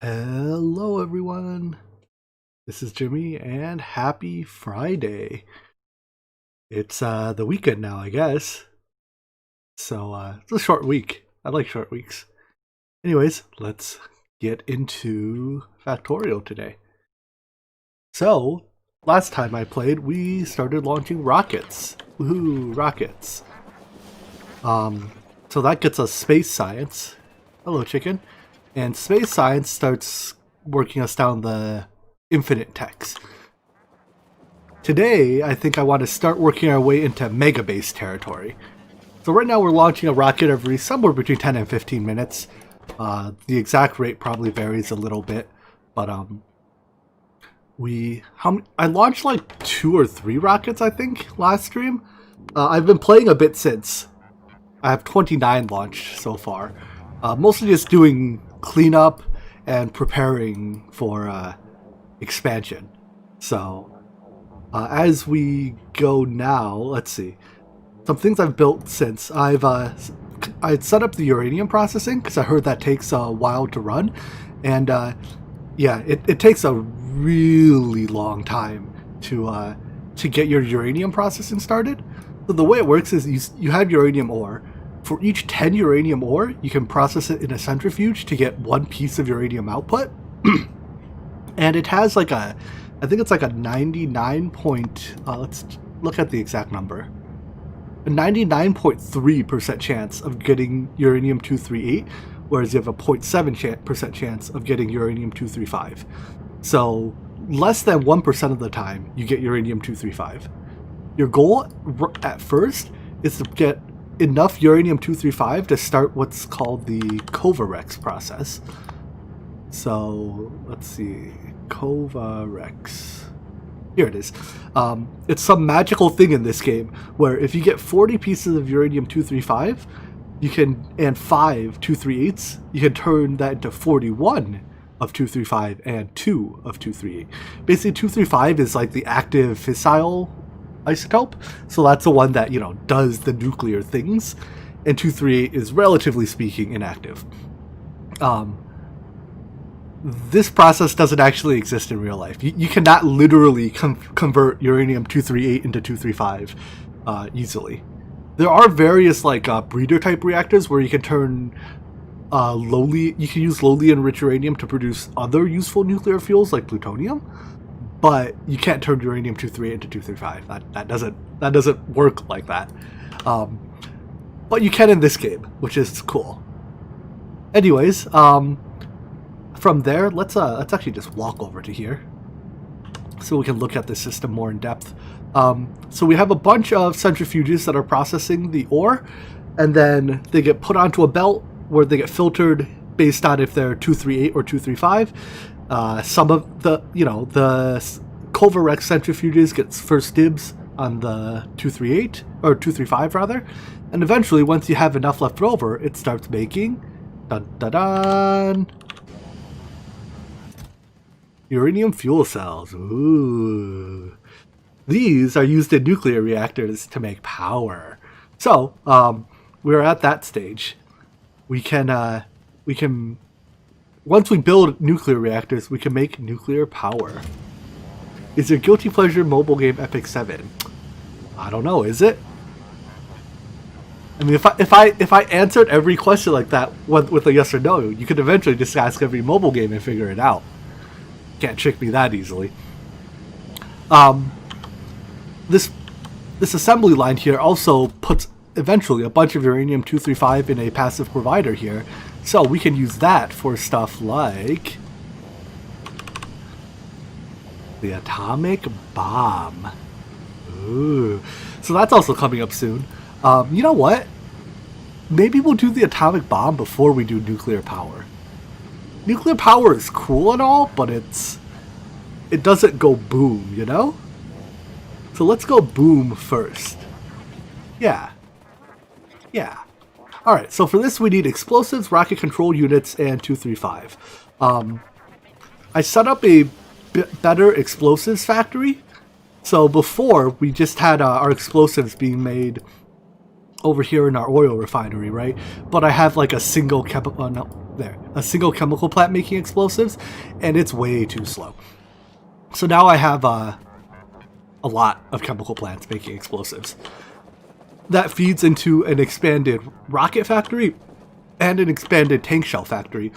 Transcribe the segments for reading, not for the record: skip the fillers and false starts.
Hello, everyone. This is Jimmy, and happy Friday. It's the weekend now, I guess. So it's a short week. I like short weeks. Anyways, let's get into Factorio today. So last time I played, we started launching rockets. Woohoo, rockets. So that gets us space science. Hello, chicken. And space science starts working us down the infinite techs. Today, I think I want to start working our way into mega base territory. So right now we're launching a rocket every somewhere between 10 and 15 minutes. The exact rate probably varies a little bit, but I launched like 2 or 3 rockets, I think, last stream. I've been playing a bit since. I have 29 launched so far. Mostly just doing cleanup and preparing for expansion. So as we go now, let's see. Some things I've built since I'd set up the uranium processing because I heard that takes a while to run, and yeah, it takes a really long time to get your uranium processing started. So the way it works is you have uranium ore. For each 10 uranium ore, you can process it in a centrifuge to get 1 piece of uranium output. And it has like I think it's like a 99 point, let's look at the exact number. A 99.3% chance of getting uranium-238, whereas you have a 0.7% chance of getting uranium-235. So less than 1% of the time, you get uranium-235. Your goal at first is to get enough uranium-235 to start what's called the Kovarex process. So let's see, Kovarex. Here it is. It's some magical thing in this game where if you get 40 pieces of uranium-235, you can, and 5 238s, you can turn that into 41 of 235 and 2 of 238. Basically, 235 is like the active fissile isotope, so that's the one that, you know, does the nuclear things, and 238 is relatively speaking inactive. This process doesn't actually exist in real life. You cannot literally convert uranium-238 into 235 easily. There are various like breeder type reactors where you can turn you can use lowly enriched uranium to produce other useful nuclear fuels like plutonium, but you can't turn uranium-238 into 235. That doesn't work like that. But you can in this game, which is cool. Anyways, from there, let's actually just walk over to here so we can look at the system more in depth. So we have a bunch of centrifuges that are processing the ore, and then they get put onto a belt where they get filtered based on if they're 238 or 235. Some of the Kovarex centrifuges gets first dibs on the 238 or 235 rather, and eventually, once you have enough left over, it starts making uranium fuel cells. Ooh. These are used in nuclear reactors to make power. So, we're at that stage. We can once we build nuclear reactors, we can make nuclear power. Is your guilty pleasure mobile game Epic 7? I don't know, is it? I mean, if I answered every question like that with a yes or no, you could eventually just ask every mobile game and figure it out. Can't trick me that easily. This assembly line here also puts eventually a bunch of uranium-235 in a passive provider here, so we can use that for stuff like the atomic bomb. Ooh, so that's also coming up soon. You know what? Maybe we'll do the atomic bomb before we do nuclear power. Nuclear power is cool and all, but it doesn't go boom, you know? So let's go boom first. Yeah. Alright, so for this we need explosives, rocket control units, and 235. I set up a better explosives factory. So before, we just had our explosives being made over here in our oil refinery, right? But I have like a single chemical, there, a single chemical plant making explosives, and it's way too slow. So now I have a lot of chemical plants making explosives. That feeds into an expanded rocket factory and an expanded tank shell factory,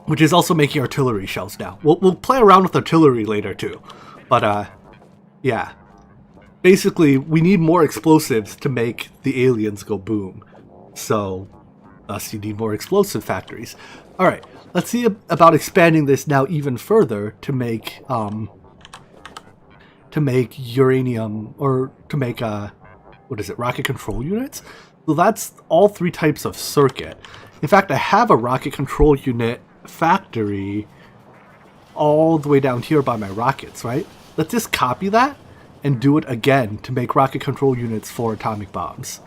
which is also making artillery shells now. We'll play around with artillery later too, but yeah. Basically, we need more explosives to make the aliens go boom. So, thus you need more explosive factories. Alright, let's see about expanding this now even further to make uranium, or to make, what is it, rocket control units? So that's all 3 types of circuit. In fact, I have a rocket control unit factory all the way down here by my rockets, right? Let's just copy that and do it again to make rocket control units for atomic bombs.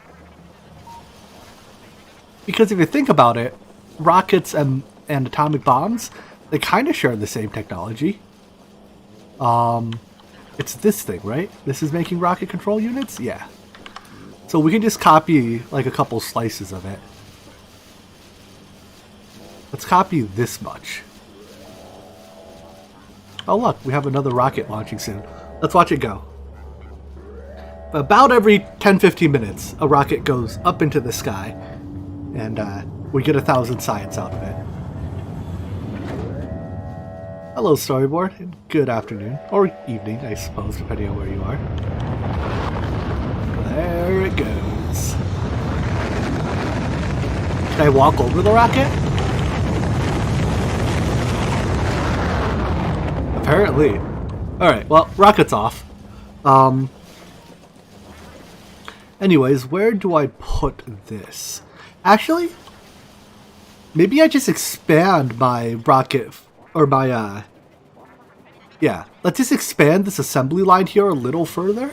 Because if you think about it, rockets and atomic bombs, they kind of share the same technology. It's this thing, right? This is making rocket control units? Yeah. So we can just copy like a couple slices of it. Let's copy this much. Oh look, we have another rocket launching soon. Let's watch it go. About every 10-15 minutes, a rocket goes up into the sky, and we get 1,000 science out of it. Hello, storyboard. Good afternoon, or evening, I suppose, depending on where you are. There it goes. Can I walk over the rocket? Apparently. Alright, well, rocket's off. Anyways, where do I put this? Actually, maybe I just expand my rocket, or my, yeah, let's just expand this assembly line here a little further.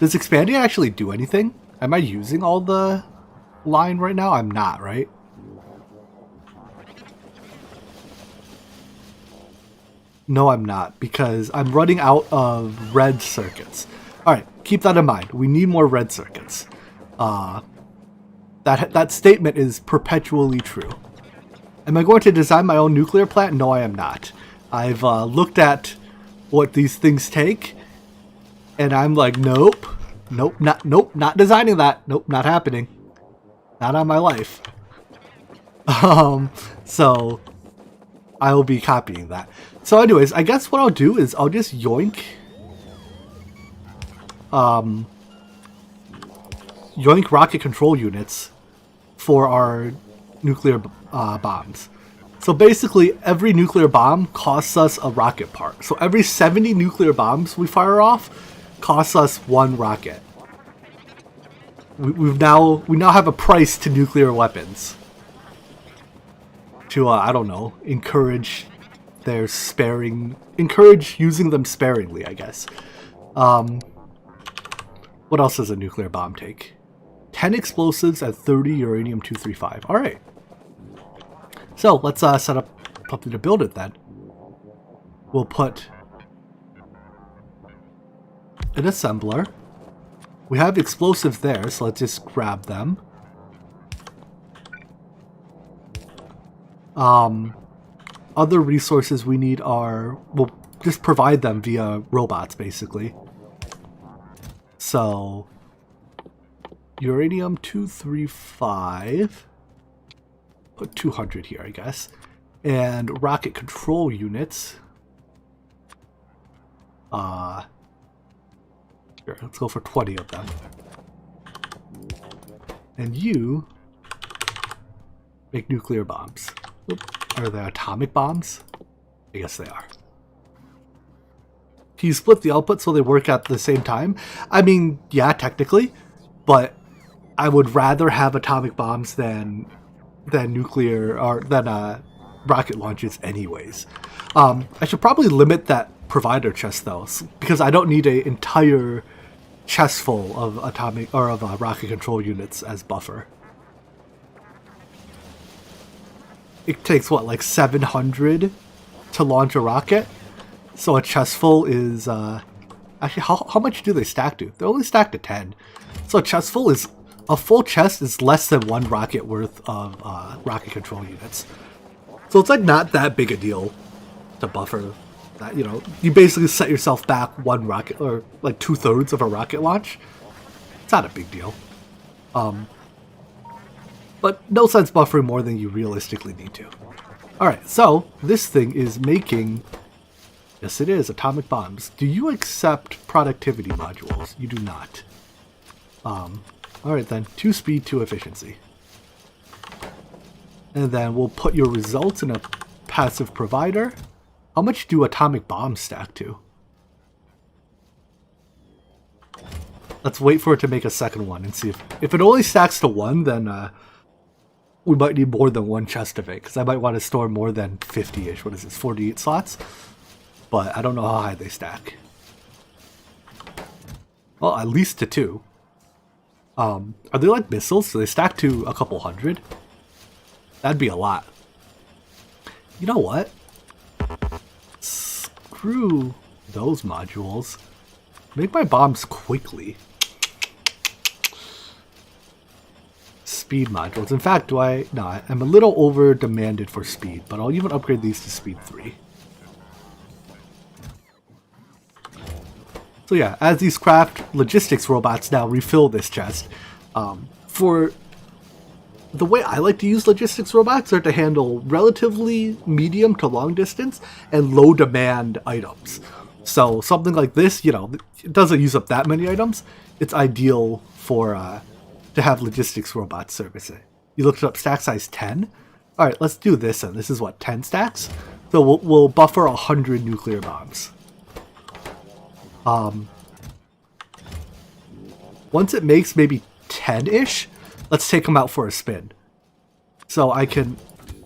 Does expanding actually do anything? Am I using all the line right now? I'm not, right? No, I'm not, because I'm running out of red circuits. Alright, keep that in mind. We need more red circuits. That statement is perpetually true. Am I going to design my own nuclear plant? No, I am not. I've looked at what these things take, and I'm like, nope, not designing that. Nope, not happening. Not on my life. So I will be copying that. So anyways, I guess what I'll do is I'll just yoink rocket control units for our nuclear bombs. So basically, every nuclear bomb costs us a rocket part. So every 70 nuclear bombs we fire off costs us 1 rocket. We now have a price to nuclear weapons. To I don't know, encourage using them sparingly, I guess. What else does a nuclear bomb take? 10 explosives at 30 uranium-235. Alright. So, let's set up something to build it then. We'll put an assembler. We have explosives there, so let's just grab them. Other resources we need are... we'll just provide them via robots, basically. So, uranium-235, put 200 here, I guess, and rocket control units. Sure, let's go for 20 of them. And you make nuclear bombs. Oop. Are they atomic bombs? I guess they are. Can you split the output so they work at the same time? I mean, yeah, technically, but I would rather have atomic bombs than nuclear, or than rocket launches anyways. I should probably limit that provider chest though, because I don't need an entire chest full of atomic or of rocket control units as buffer. It takes what, like 700 to launch a rocket? So a chest full is actually how much do they stack to? They're only stacked to 10. So a chest full is a full chest is less than 1 rocket worth of rocket control units. So it's like not that big a deal to buffer that, you know. You basically set yourself back 1 rocket, or like 2/3 of a rocket launch. It's not a big deal. But no sense buffering more than you realistically need to. Alright, so this thing is making, yes it is, atomic bombs. Do you accept productivity modules? You do not. Alright then, 2 speed, 2 efficiency. And then we'll put your results in a passive provider. How much do atomic bombs stack to? Let's wait for it to make a second one and see if it only stacks to 1, then we might need more than 1 chest of it, because I might want to store more than 50-ish. What is this, 48 slots? But I don't know how high they stack. Well, at least to 2. Are they like missiles? So they stack to a couple hundred? That'd be a lot. You know what? Screw those modules. Make my bombs quickly. Speed modules. In fact, no, I'm a little over demanded for speed, but I'll even upgrade these to speed 3. So yeah, as these craft, logistics robots now refill this chest. For the way I like to use logistics robots are to handle relatively medium to long distance and low demand items. So something like this, you know, it doesn't use up that many items. It's ideal for to have logistics robots service it. You looked up stack size 10. All right, let's do this. And this is what, 10 stacks. So we'll buffer 100 nuclear bombs. Once it makes maybe 10-ish, let's take them out for a spin. So I can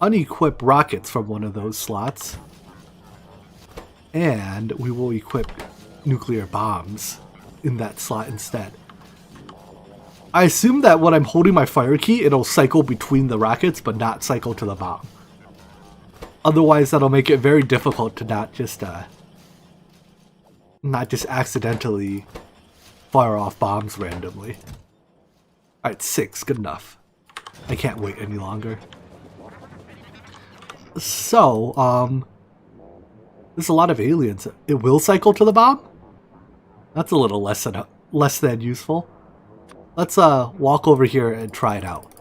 unequip rockets from one of those slots. And we will equip nuclear bombs in that slot instead. I assume that when I'm holding my fire key, it'll cycle between the rockets, but not cycle to the bomb. Otherwise, that'll make it very difficult to not just accidentally fire off bombs randomly. Alright, 6, good enough. I can't wait any longer. So, there's a lot of aliens. It will cycle to the bomb? That's a little less than useful. Let's walk over here and try it out.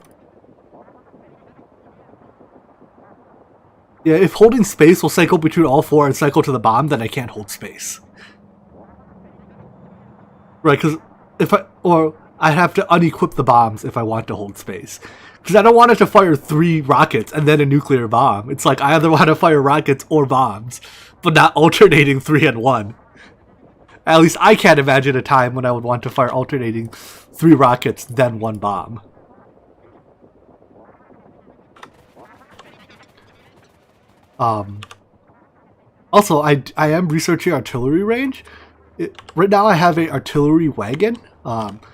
Yeah, if holding space will cycle between all 4 and cycle to the bomb, then I can't hold space. Right, because I have to unequip the bombs if I want to hold space. Because I don't want it to fire 3 rockets and then a nuclear bomb. It's like I either want to fire rockets or bombs, but not alternating 3 and 1. At least I can't imagine a time when I would want to fire alternating 3 rockets, then 1 bomb. Also, I am researching artillery range. Right now I have an artillery wagon.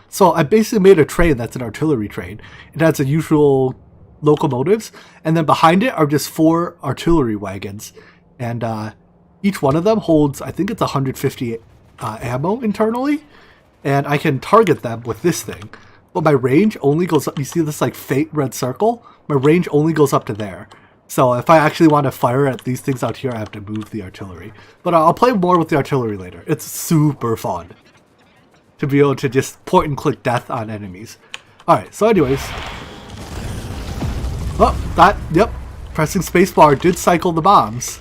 So I basically made a train that's an artillery train. It has the usual locomotives, and then behind it are just 4 artillery wagons. And each one of them holds, I think it's 150 ammo internally. And I can target them with this thing. But my range only goes up, you see this like faint red circle? My range only goes up to there. So if I actually want to fire at these things out here, I have to move the artillery. But I'll play more with the artillery later. It's super fun to be able to just point and click death on enemies. Alright, so anyways. Oh, yep. Pressing spacebar did cycle the bombs.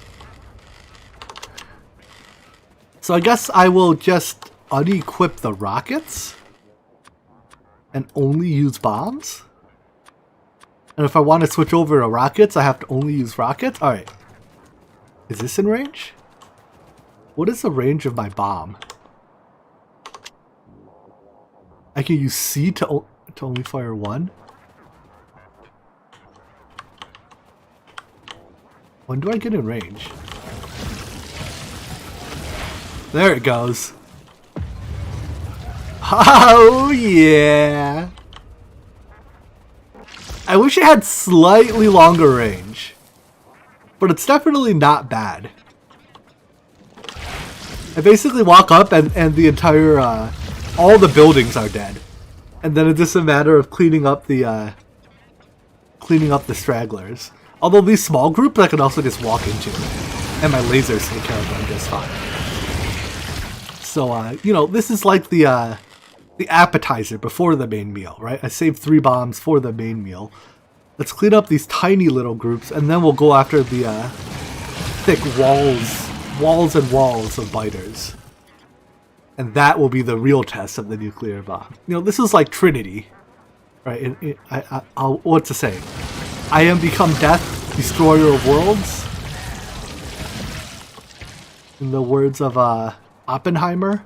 So I guess I will just unequip the rockets and only use bombs. And if I want to switch over to rockets, I have to only use rockets. Alright. Is this in range? What is the range of my bomb? I can use C to only fire 1. When do I get in range? There it goes. Oh yeah! I wish it had slightly longer range, but it's definitely not bad. I basically walk up and the entire, all the buildings are dead. And then it's just a matter of cleaning up the stragglers. Although these small groups I can also just walk into, and my lasers take care of them just fine. So you know, this is like the appetizer before the main meal, right? I saved 3 bombs for the main meal. Let's clean up these tiny little groups, and then we'll go after the thick walls and walls of biters. And that will be the real test of the nuclear bomb. You know, this is like Trinity, right? I'll what to say? I am become death, destroyer of worlds. In the words of Oppenheimer.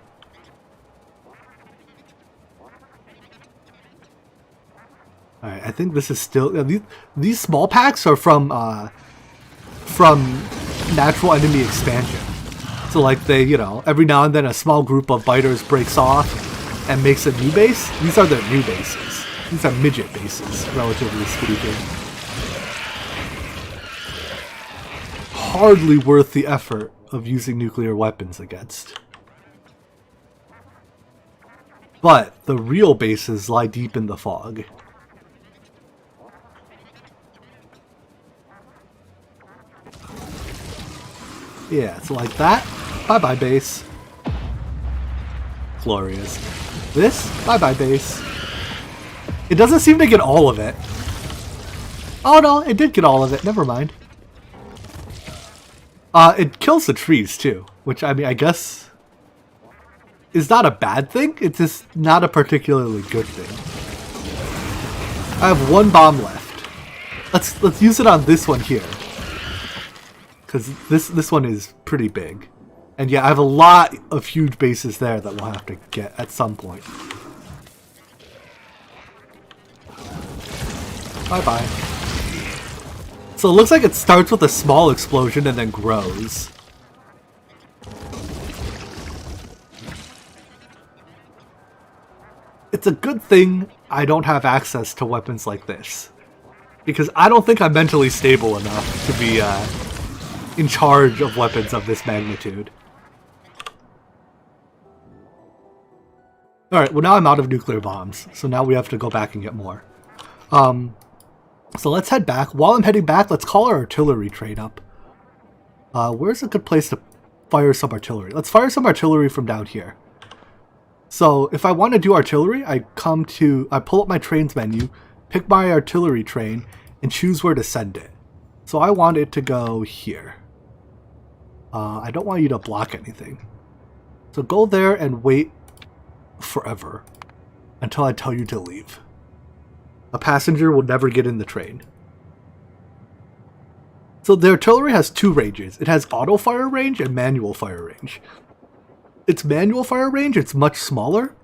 Alright, I think this is still... these small packs are from natural enemy expansion. So like they, you know, every now and then a small group of biters breaks off and makes a new base. These are their new bases. These are midget bases, relatively speaking. Hardly worth the effort of using nuclear weapons against. But the real bases lie deep in the fog. Yeah, it's like that. Bye-bye base. Glorious. This? Bye-bye base. It doesn't seem to get all of it. Oh no, it did get all of it. Never mind. It kills the trees too, which I mean, I guess is not a bad thing. It's just not a particularly good thing. I have 1 bomb left. Let's use it on this one here. Because this one is pretty big. And yeah, I have a lot of huge bases there that we'll have to get at some point. Bye-bye. So it looks like it starts with a small explosion and then grows. It's a good thing I don't have access to weapons like this. Because I don't think I'm mentally stable enough to be in charge of weapons of this magnitude. Alright, well now I'm out of nuclear bombs, so now we have to go back and get more. So let's head back. While I'm heading back, let's call our artillery train up. Where's a good place to fire some artillery? Let's fire some artillery from down here. So if I want to do artillery, I pull up my trains menu, pick my artillery train, and choose where to send it. So I want it to go here. I don't want you to block anything. So go there and wait forever until I tell you to leave. A passenger will never get in the train. So the artillery has 2 ranges. It has auto fire range and manual fire range. Its manual fire range, it's much smaller.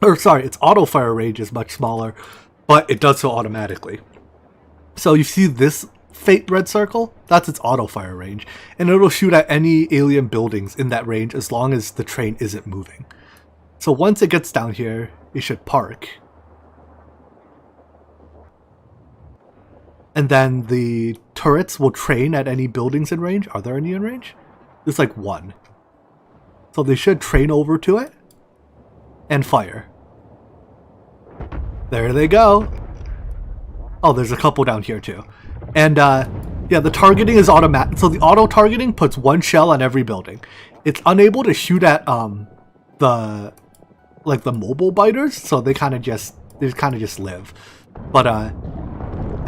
Or sorry, its auto fire range is much smaller, but it does so automatically. So you see this faint red circle? That's its auto fire range. And it'll shoot at any alien buildings in that range as long as the train isn't moving. So once it gets down here, it should park. And then the turrets will train at any buildings in range. Are there any in range? There's like 1. So they should train over to it and fire. There they go. Oh, there's a couple down here too. And yeah, the targeting is automatic. So the auto targeting puts 1 shell on every building. It's unable to shoot at the mobile biters, so they kind of just live. But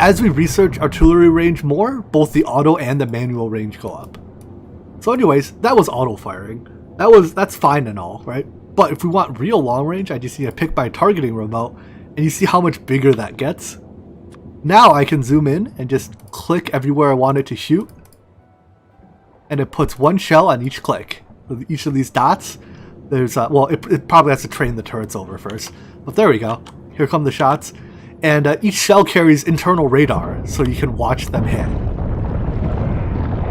as we research artillery range more, both the auto and the manual range go up. So anyways, that was auto firing. That's fine and all, right? But if we want real long range, I just need to pick my targeting remote, and you see how much bigger that gets? Now I can zoom in and just click everywhere I want it to shoot, and it puts 1 shell on each click. With each of these dots, there's well, it probably has to train the turrets over first, but there we go. Here come the shots, and each shell carries internal radar, so you can watch them hit.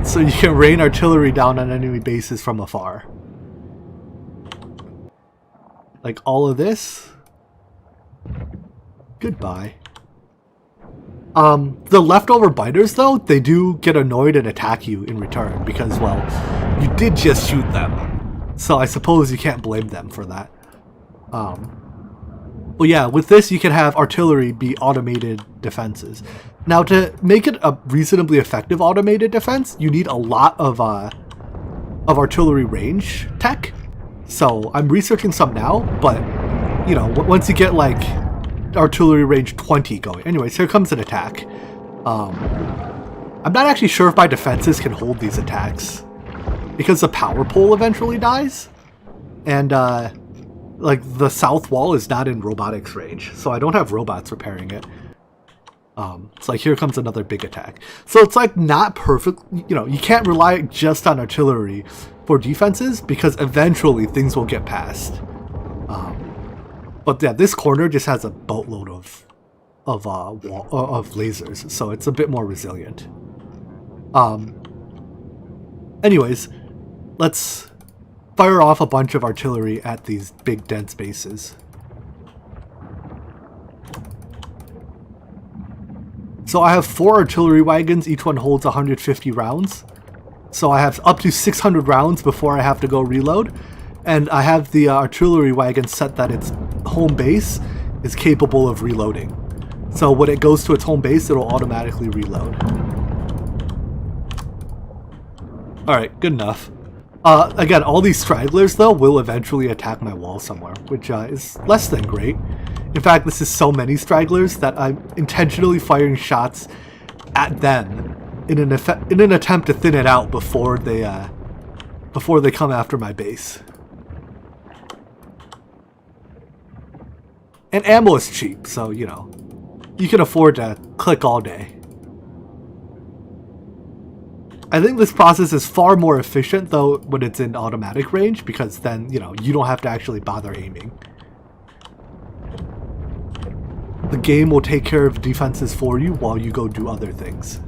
So you can rain artillery down on enemy bases from afar. Like all of this. Goodbye. The leftover biters, though, they do get annoyed and attack you in return because, well, you did just shoot them. So I suppose you can't blame them for that. Well, yeah, with this you can have artillery be automated defenses. Now, to make it a reasonably effective automated defense, you need a lot of artillery range tech. So I'm researching some now, but you know, once you get like artillery range 20 going. Anyways, here comes an attack. I'm not actually sure if my defenses can hold these attacks because the power pole eventually dies, and like the south wall is not in robotics range, so I don't have robots repairing it. It's like, here comes another big attack. So it's like not perfect, you know, you can't rely just on artillery for defenses because eventually things will get past. But yeah, this corner just has a boatload of lasers, so it's a bit more resilient. Anyways, let's fire off a bunch of artillery at these big dense bases. So I have 4 artillery wagons, each one holds 150 rounds. So I have up to 600 rounds before I have to go reload. And I have the artillery wagon set that its home base is capable of reloading. So when it goes to its home base, it'll automatically reload. Alright, good enough. Again, all these stragglers, though, will eventually attack my wall somewhere, which is less than great. In fact, this is so many stragglers that I'm intentionally firing shots at them in an attempt to thin it out before they come after my base. And ammo is cheap, so, you know, you can afford to click all day. I think this process is far more efficient, though, when it's in automatic range, because then, you know, you don't have to actually bother aiming. The game will take care of defenses for you while you go do other things.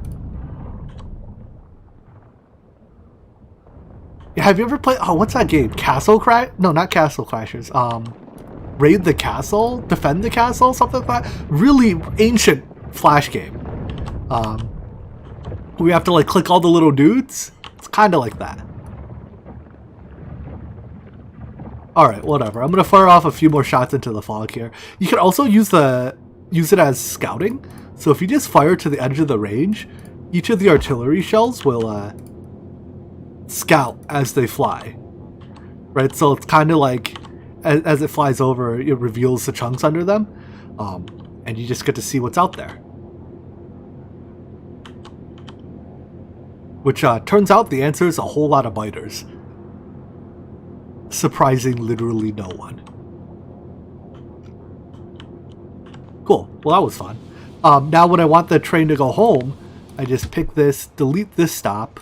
Have you ever played... Oh, what's that game? Castle Crash? No, not Castle Crashers. Raid the Castle? Defend the Castle? Something like that? Really ancient Flash game. We have to, like, click all the little dudes? It's kind of like that. Alright, whatever. I'm going to fire off a few more shots into the fog here. You can also use it as scouting. So if you just fire to the edge of the range, each of the artillery shells will scout as they fly. Right? So it's kind of like, as it flies over, it reveals the chunks under them. And you just get to see what's out there. Which turns out the answer is a whole lot of biters. Surprising literally no one. Cool. Well, that was fun. Now when I want the train to go home, I just pick this, delete this stop.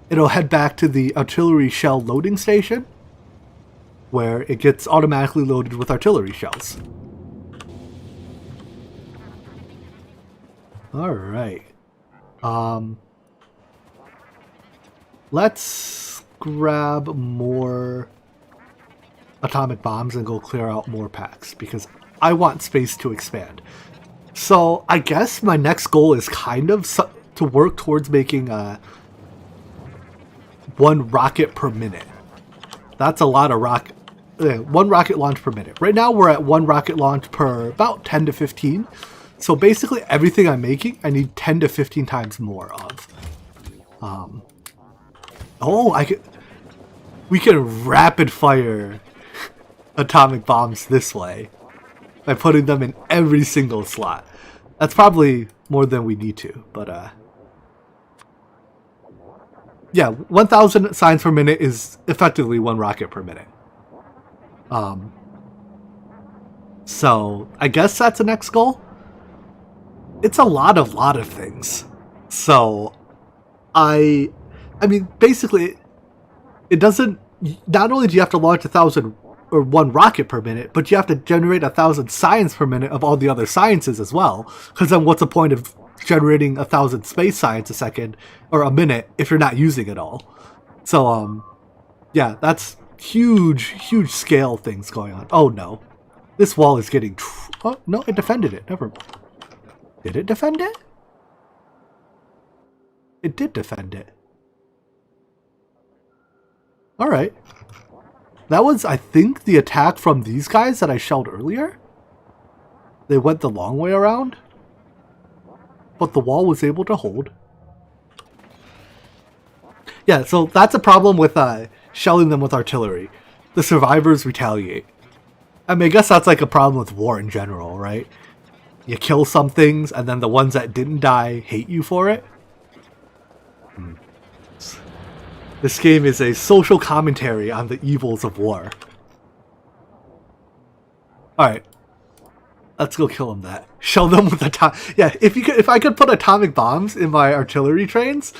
It'll head back to the artillery shell loading station, where it gets automatically loaded with artillery shells. Alright. Let's grab more atomic bombs and go clear out more packs, because I want space to expand. So I guess my next goal is kind of to work towards making 1 rocket per minute. That's a lot of one rocket launch per minute. Right now we're at 1 rocket launch per about 10 to 15. So basically everything I'm making, I need 10 to 15 times more of. We can rapid fire atomic bombs this way by putting them in every single slot. That's probably more than we need to, but yeah, 1,000 signs per minute is effectively 1 rocket per minute. So I guess that's the next goal. It's a lot of things. So I mean, basically, it doesn't. Not only do you have to launch 1,000 or 1 rocket per minute, but you have to generate 1,000 science per minute of all the other sciences as well. Because then, what's the point of generating 1,000 space science a second or a minute if you're not using it all? So, yeah, that's huge scale things going on. Oh no, this wall is getting. Oh no, it defended it. Never mind. Did it defend it? It did defend it. Alright. That was, I think, the attack from these guys that I shelled earlier. They went the long way around, but the wall was able to hold. Yeah, so that's a problem with shelling them with artillery. The survivors retaliate. I mean, I guess that's like a problem with war in general, right? You kill some things, and then the ones that didn't die hate you for it. This game is a social commentary on the evils of war. Alright. Let's go kill them that. Shell them with yeah, if I could put atomic bombs in my artillery trains,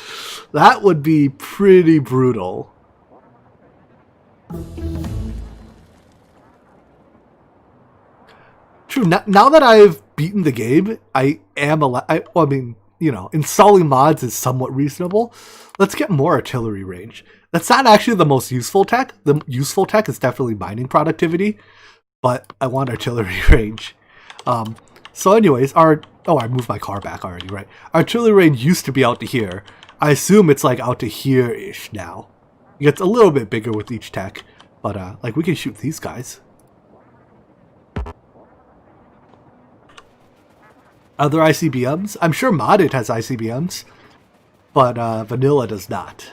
that would be pretty brutal. True, now that I've beaten the game, I mean, you know, installing mods is somewhat reasonable. Let's get more artillery range. That's not actually the most useful tech. The useful tech is definitely mining productivity, but I want artillery range. So anyways, I moved my car back already, right? Artillery range used to be out to here. I assume it's like out to here-ish now. It gets a little bit bigger with each tech, but like we can shoot these guys. Other ICBMs? I'm sure modded has ICBMs, but vanilla does not.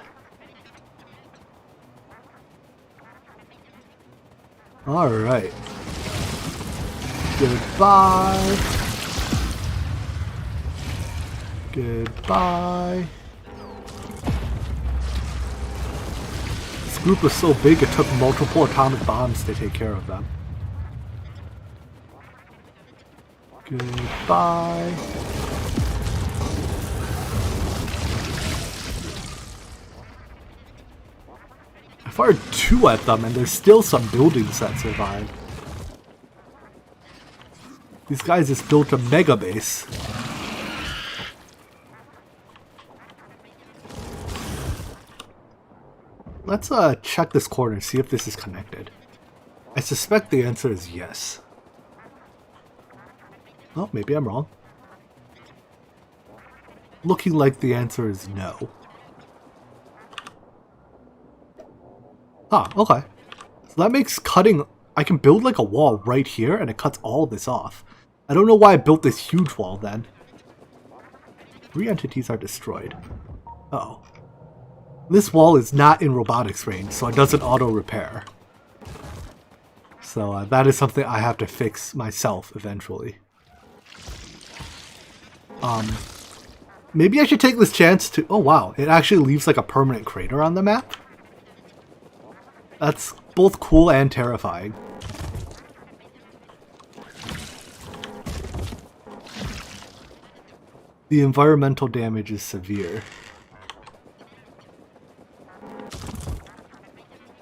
Alright. Goodbye. Goodbye. This group was so big it took multiple atomic bombs to take care of them. Goodbye. I fired 2 at them and there's still some buildings that survived. These guys just built a mega base. Let's check this corner and see if this is connected. I suspect the answer is yes. Oh, maybe I'm wrong. Looking like the answer is no. Ah, okay. So that makes cutting... I can build like a wall right here and it cuts all this off. I don't know why I built this huge wall then. 3 entities are destroyed. Uh-oh. This wall is not in robotics range, so it doesn't auto-repair. So that is something I have to fix myself eventually. Maybe I should take this chance to... Oh wow, it actually leaves like a permanent crater on the map. That's both cool and terrifying. The environmental damage is severe.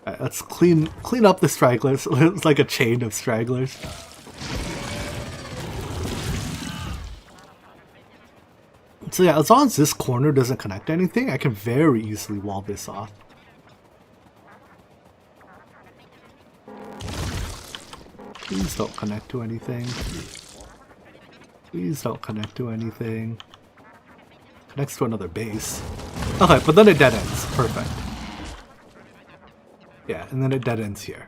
Alright, let's clean up the stragglers. It's like a chain of stragglers. So yeah, as long as this corner doesn't connect to anything, I can very easily wall this off. Please don't connect to anything. Please don't connect to anything. Connects to another base. Okay, but then it dead ends. Perfect. Yeah, and then it dead ends here.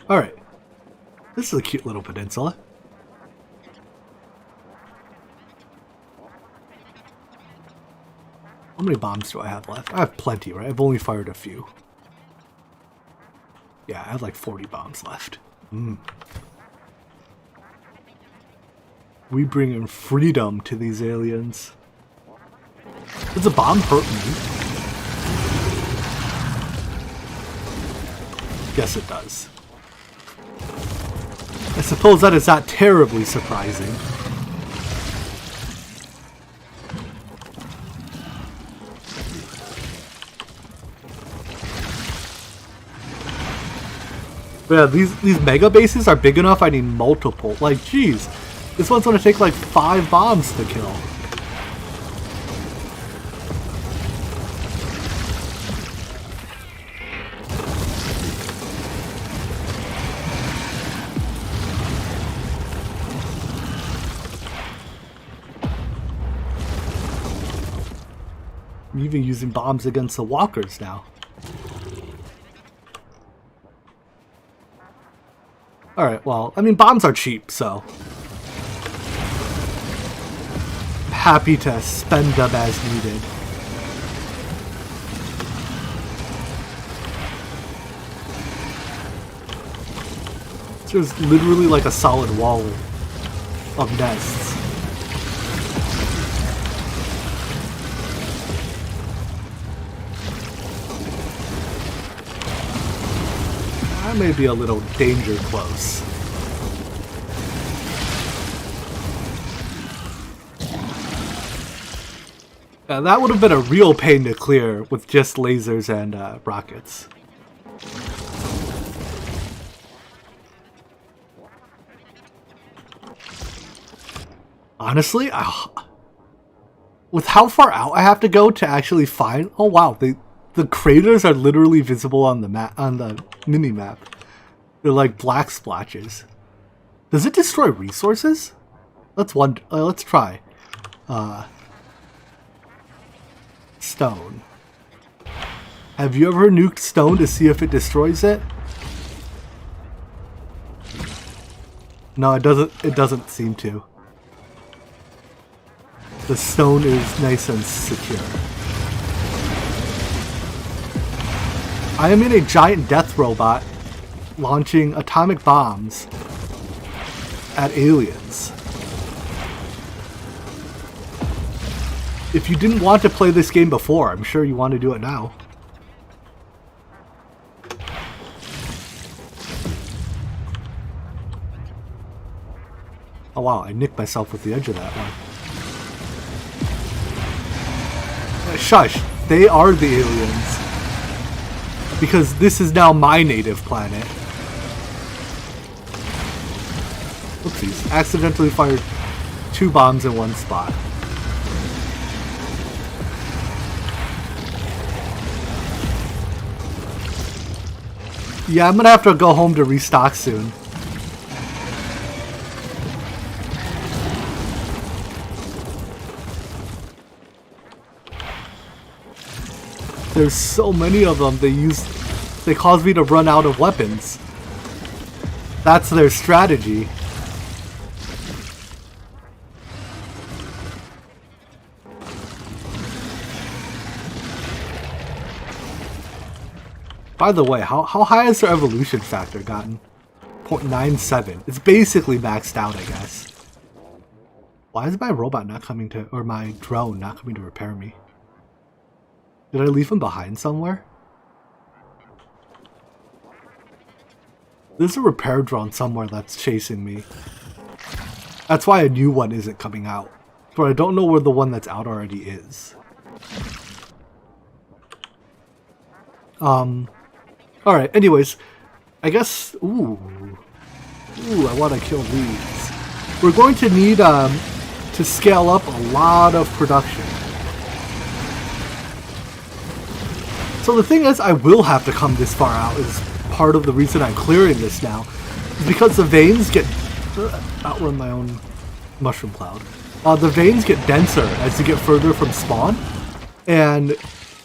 Alright. This is a cute little peninsula. How many bombs do I have left? I have plenty, right? I've only fired a few. Yeah, I have like 40 bombs left. We bring in freedom to these aliens. Does a bomb hurt me? Yes, it does. I suppose that is not terribly surprising. But yeah, these mega bases are big enough I need multiple. Like, geez. This one's gonna take like 5 bombs to kill. I'm even using bombs against the walkers now. Alright, well, I mean, bombs are cheap, so... happy to spend them as needed. There's literally like a solid wall of nests. That may be a little danger close. That would have been a real pain to clear with just lasers and rockets. Honestly, with how far out I have to go to actually find... Oh wow, the craters are literally visible on the map, on the mini-map. They're like black splotches. Does it destroy resources? Let's try. Stone. Have you ever nuked stone to see if it destroys it? No, it doesn't seem to. The stone is nice and secure. I am in a giant death robot launching atomic bombs at aliens. If you didn't want to play this game before, I'm sure you want to do it now. Oh wow, I nicked myself with the edge of that one. Shush, they are the aliens. Because this is now my native planet. Oopsies, accidentally fired 2 bombs in one spot. Yeah, I'm gonna have to go home to restock soon. There's so many of them, they cause me to run out of weapons. That's their strategy. By the way, how high has their evolution factor gotten? 0.97. It's basically maxed out, I guess. Why is my robot not coming to, or my drone not coming to repair me? Did I leave him behind somewhere? There's a repair drone somewhere that's chasing me. That's why a new one isn't coming out. But I don't know where the one that's out already is. Alright, anyways. I guess... Ooh, I want to kill these. We're going to need to scale up a lot of production. So the thing is, I will have to come this far out, is part of the reason I'm clearing this now. Is because the veins get... outrun my own mushroom cloud. The veins get denser as you get further from spawn. And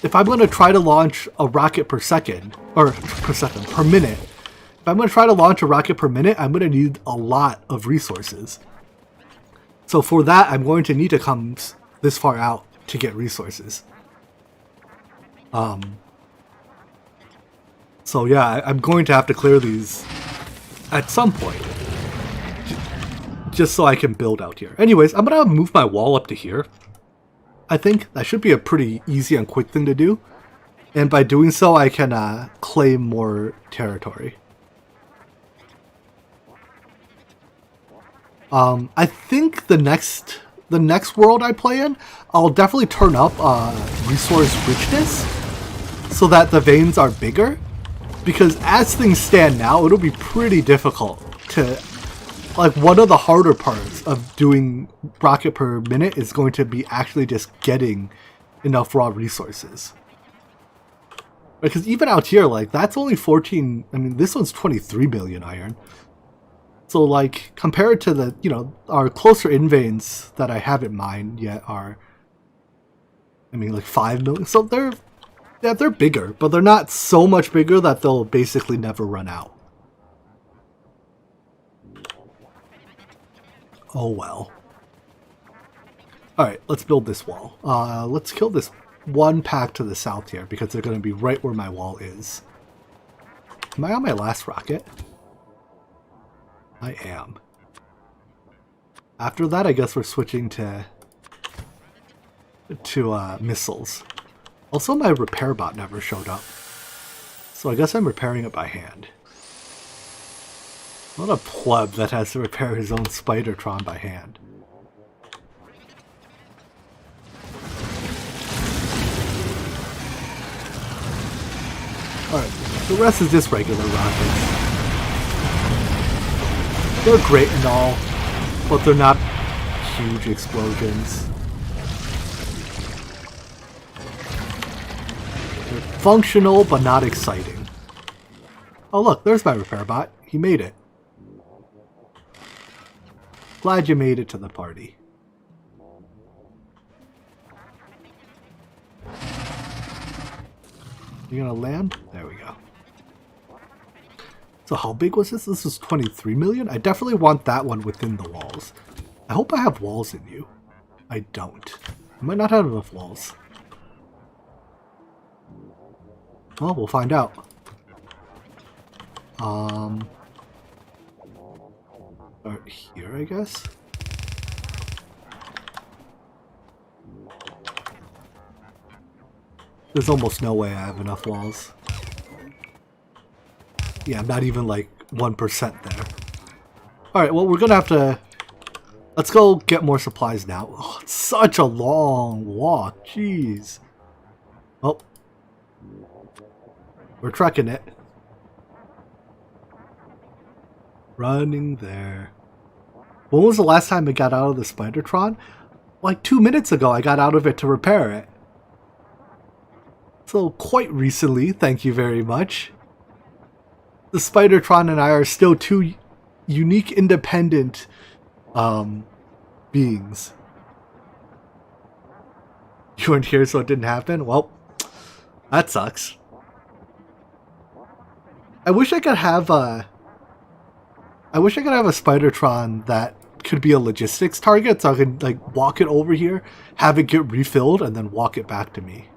if I'm going to try to launch a rocket per second, or per minute. If I'm going to try to launch a rocket per minute, I'm going to need a lot of resources. So for that, I'm going to need to come this far out to get resources. So yeah, I'm going to have to clear these at some point. Just so I can build out here. Anyways, I'm going to move my wall up to here. I think that should be a pretty easy and quick thing to do. And by doing so, I can claim more territory. I think the next world I play in, I'll definitely turn up resource richness so that the veins are bigger. Because as things stand now, it'll be pretty difficult to... Like, one of the harder parts of doing rocket per minute is going to be actually just getting enough raw resources. Because even out here, like, that's only 14... I mean, this one's 23 billion iron. So, like, compared to the, you know, our closer in-veins that I haven't mined yet are... I mean, like, 5 million. So they're... Yeah, they're bigger, but they're not so much bigger that they'll basically never run out. Oh well. Alright, let's build this wall. Let's kill this one pack to the south here, because they're going to be right where my wall is. Am I on my last rocket? I am. After that, I guess we're switching to missiles. Also, my repair bot never showed up. So I guess I'm repairing it by hand. What a pleb that has to repair his own Spidertron by hand. Alright, the rest is just regular rockets. They're great and all, but they're not huge explosions. They're functional, but not exciting. Oh look, there's my repair bot. He made it. Glad you made it to the party. You gonna land? There we go. So how big was this? This was 23 million? I definitely want that one within the walls. I hope I have walls in you. I don't. I might not have enough walls. Well, we'll find out. Right here, I guess? There's almost no way I have enough walls. Yeah, I'm not even like 1% there. Alright, well, we're gonna have to... Let's go get more supplies now. Oh, it's such a long walk. Jeez. Oh. We're trekking it. Running there. When was the last time I got out of the Spidertron? Like 2 minutes ago I got out of it to repair it. So quite recently, thank you very much. The Spidertron and I are still two unique, independent beings. You weren't here, so it didn't happen? Well, that sucks. I wish I could have a Spidertron that could be a logistics target, so I could like walk it over here, have it get refilled, and then walk it back to me.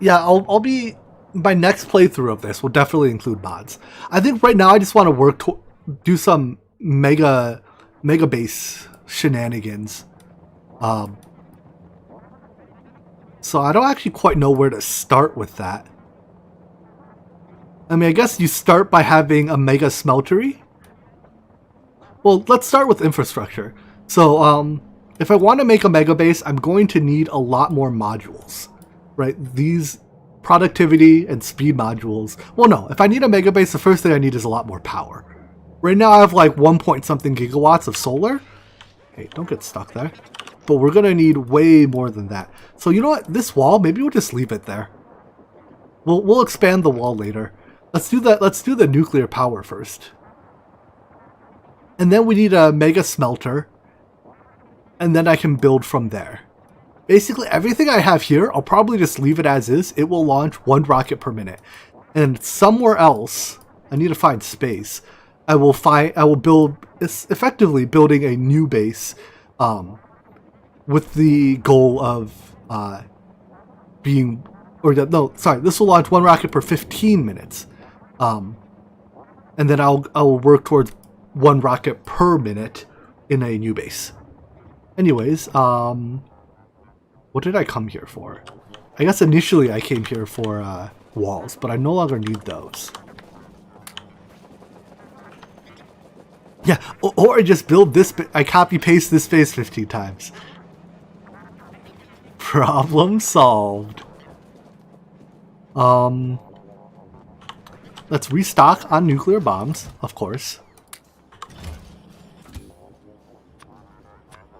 Yeah, I'll be... My next playthrough of this will definitely include mods. I think right now I just want to work to do some mega base shenanigans. So I don't actually quite know where to start with that. I mean, I guess you start by having a mega smeltery. Well, let's start with infrastructure. So, if I want to make a mega base, I'm going to need a lot more modules. Right, these productivity and speed modules. Well, no, if I need a mega base, the first thing I need is a lot more power. Right now I have like 1 point something gigawatts of solar. Hey, don't get stuck there. But we're gonna need way more than that. So you know what? This wall, maybe we'll just leave it there. We'll expand the wall later. Let's do that. Let's do the nuclear power first. And then we need a mega smelter. And then I can build from there. Basically, everything I have here, I'll probably just leave it as is. It will launch 1 rocket per minute. And somewhere else, I need to find space. I will build, effectively building a new base, with the goal of, this will launch 1 rocket per 15 minutes. And then I'll work towards 1 rocket per minute in a new base. Anyways, what did I come here for? I guess initially I came here for walls, but I no longer need those. Yeah, or I just build this, I copy paste this base 15 times. Problem solved. Let's restock on nuclear bombs, of course.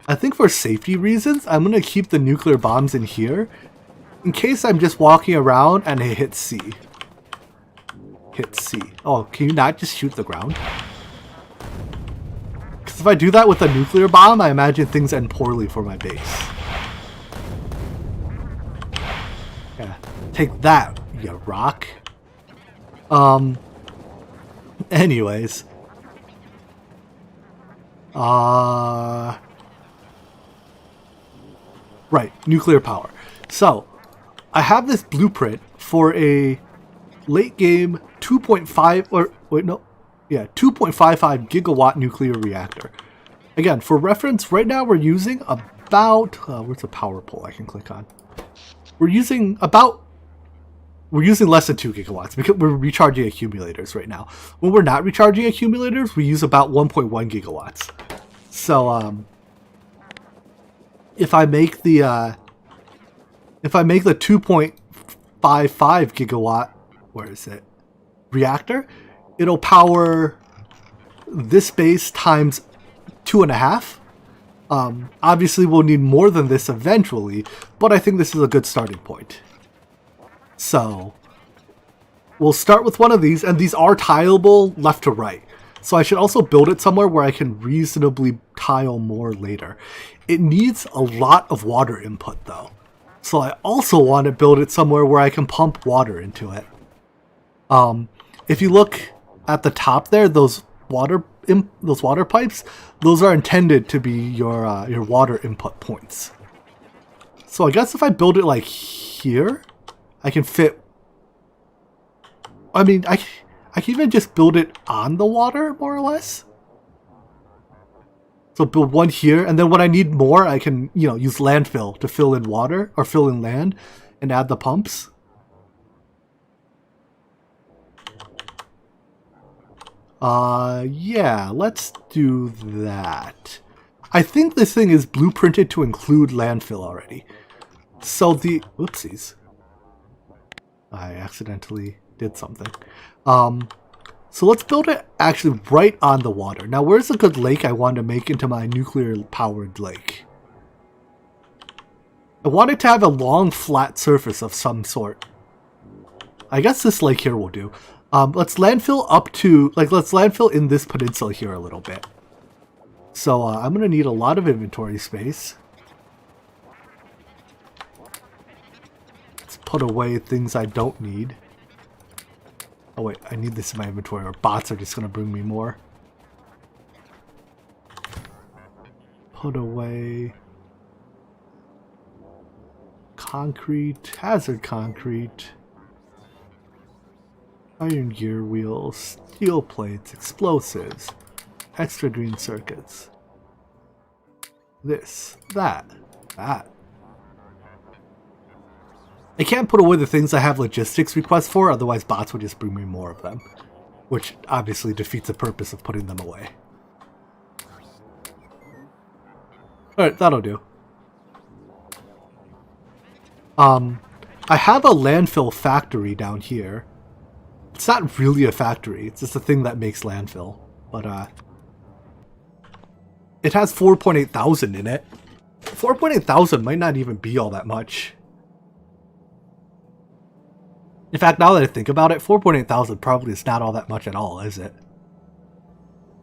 I think for safety reasons, I'm going to keep the nuclear bombs in here in case I'm just walking around and I hit C. Hit C. Oh, can you not just shoot the ground? Because if I do that with a nuclear bomb, I imagine things end poorly for my base. Yeah, take that, you rock. Anyways. Right, nuclear power. So, I have this blueprint for a late game 2.55 gigawatt nuclear reactor. Again, for reference, right now we're using about, where's the power pole I can click on? We're using less than 2 gigawatts because we're recharging accumulators right now. When we're not recharging accumulators, we use about 1.1 gigawatts. So, if I make the 2.55 gigawatt, where is it? Reactor, it'll power this base times 2.5. Obviously, we'll need more than this eventually, but I think this is a good starting point. So, we'll start with one of these, and these are tileable left to right. So I should also build it somewhere where I can reasonably tile more later. It needs a lot of water input, though. So I also want to build it somewhere where I can pump water into it. If you look at the top there, those water pipes, those are intended to be your water input points. So I guess if I build it like here, I can fit. I mean, I can even just build it on the water, more or less. So build one here, and then when I need more, I can, use landfill to fill in water, or fill in land, and add the pumps. Yeah, let's do that. I think this thing is blueprinted to include landfill already. So whoopsies. I accidentally did something. So let's build it actually right on the water. Now, where's a good lake I want to make into my nuclear-powered lake? I want it to have a long, flat surface of some sort. I guess this lake here will do. Let's landfill let's landfill in this peninsula here a little bit. So I'm going to need a lot of inventory space. Let's put away things I don't need. Oh wait, I need this in my inventory or bots are just going to bring me more. Put away concrete, hazard concrete, iron gear wheels, steel plates, explosives, extra green circuits. This, that. I can't put away the things I have logistics requests for, otherwise bots would just bring me more of them. Which obviously defeats the purpose of putting them away. Alright, that'll do. I have a landfill factory down here. It's not really a factory, it's just a thing that makes landfill. But, it has 4.8 thousand in it. 4.8 thousand might not even be all that much. In fact, now that I think about it, 4.8 thousand probably is not all that much at all, is it?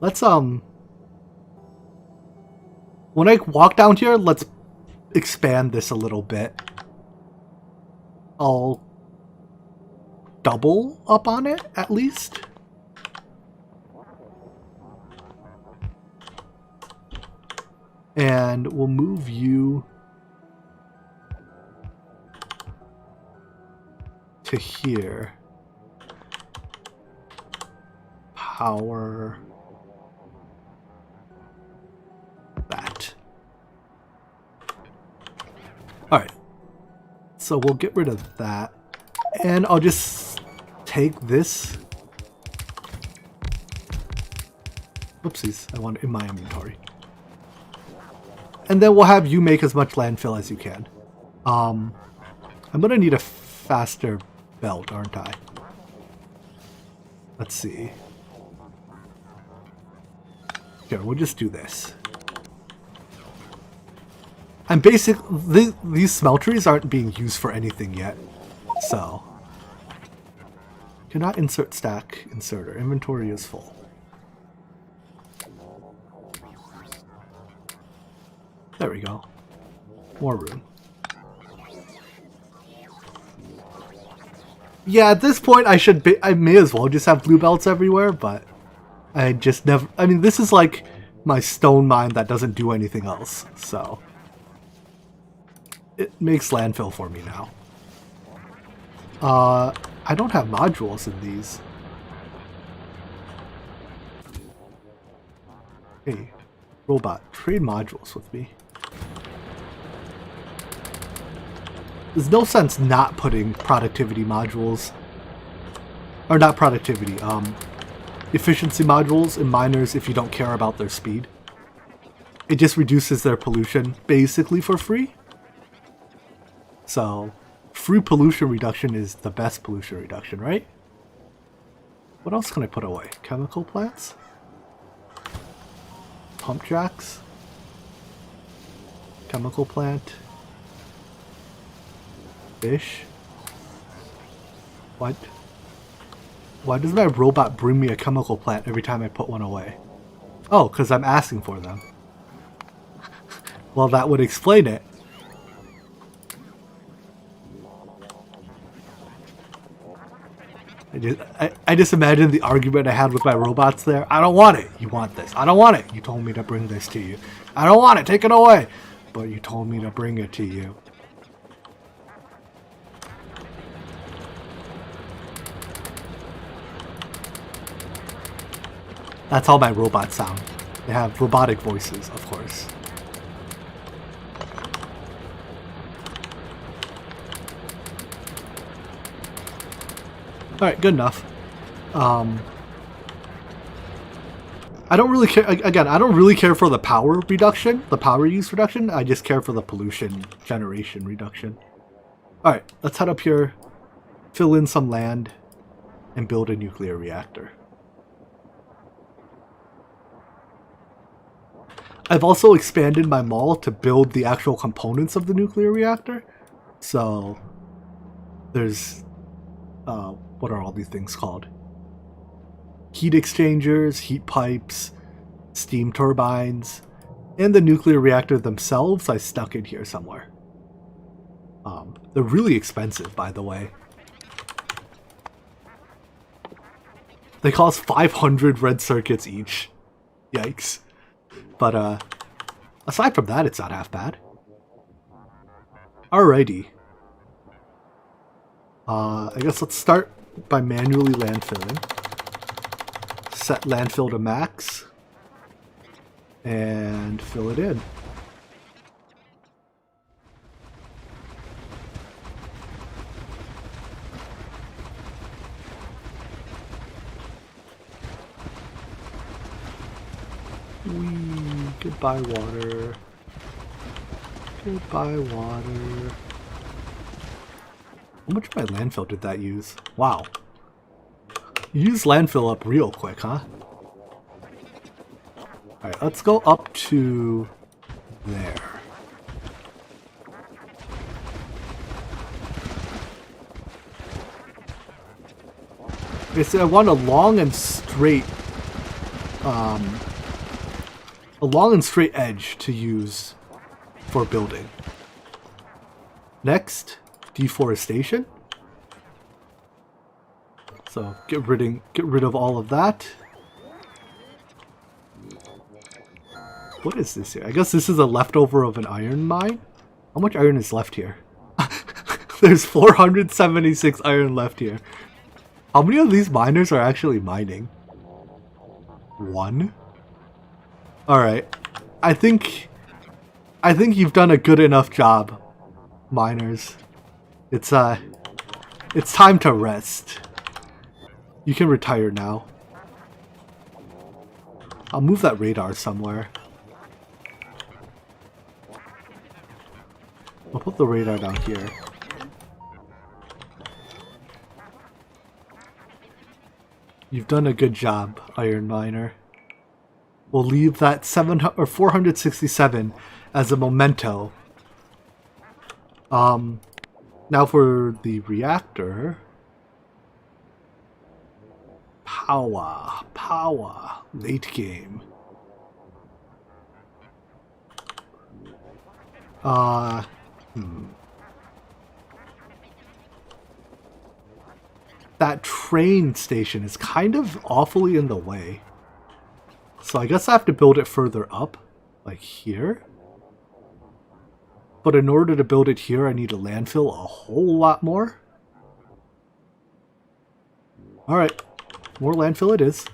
Let's, when I walk down here, let's expand this a little bit. I'll double up on it, at least. And we'll move you to here. Power that. Alright. So we'll get rid of that. And I'll just take this. Whoopsies, I want it in my inventory. And then we'll have you make as much landfill as you can. I'm gonna need a faster belt, aren't I? Let's see. Here, we'll just do this. And basically, these smelteries aren't being used for anything yet. So, cannot insert stack inserter. Inventory is full. There we go. More room. Yeah, at this point I may as well just have blue belts everywhere, but I just never... I mean, this is like my stone mine that doesn't do anything else, so... It makes landfill for me now. I don't have modules in these. Hey, robot, trade modules with me. There's no sense not putting productivity modules, or not productivity, efficiency modules in miners if you don't care about their speed. It just reduces their pollution basically for free. So, free pollution reduction is the best pollution reduction, right? What else can I put away? Chemical plants? Pump jacks? Chemical plant? Fish? What? Why does my robot bring me a chemical plant every time I put one away? Oh, because I'm asking for them. Well, that would explain it. I just imagine the argument I had with my robots there. I don't want it. You want this. I don't want it. You told me to bring this to you. I don't want it. Take it away. But you told me to bring it to you. That's how my robots sound. They have robotic voices, of course. Alright, good enough. I don't really care, again, I don't really care for the power reduction, the power use reduction, I just care for the pollution generation reduction. Alright, let's head up here, fill in some land, and build a nuclear reactor. I've also expanded my mall to build the actual components of the nuclear reactor. So, there's, what are all these things called? Heat exchangers, heat pipes, steam turbines, and the nuclear reactor themselves I stuck in here somewhere. They're really expensive, by the way. They cost 500 red circuits each. Yikes. But, aside from that, it's not half bad. Alrighty. I guess let's start by manually landfilling. Set landfill to max. And fill it in. Goodbye, water. Goodbye, water. How much of my landfill did that use? Wow. You used landfill up real quick, huh? Alright, let's go up to there. Okay, so I want a long and straight edge to use for building. Next, deforestation. So get rid of all of that. What is this here? I guess this is a leftover of an iron mine. How much iron is left here? There's 476 iron left here. How many of these miners are actually mining? One? Alright. I think you've done a good enough job, miners. It's time to rest. You can retire now. I'll move that radar somewhere. I'll put the radar down here. You've done a good job, Iron Miner. We'll leave that 467 as a memento. Now for the reactor. Power, late game. That train station is kind of awfully in the way. So I guess I have to build it further up, like here. But in order to build it here, I need to landfill a whole lot more. Alright, more landfill it is.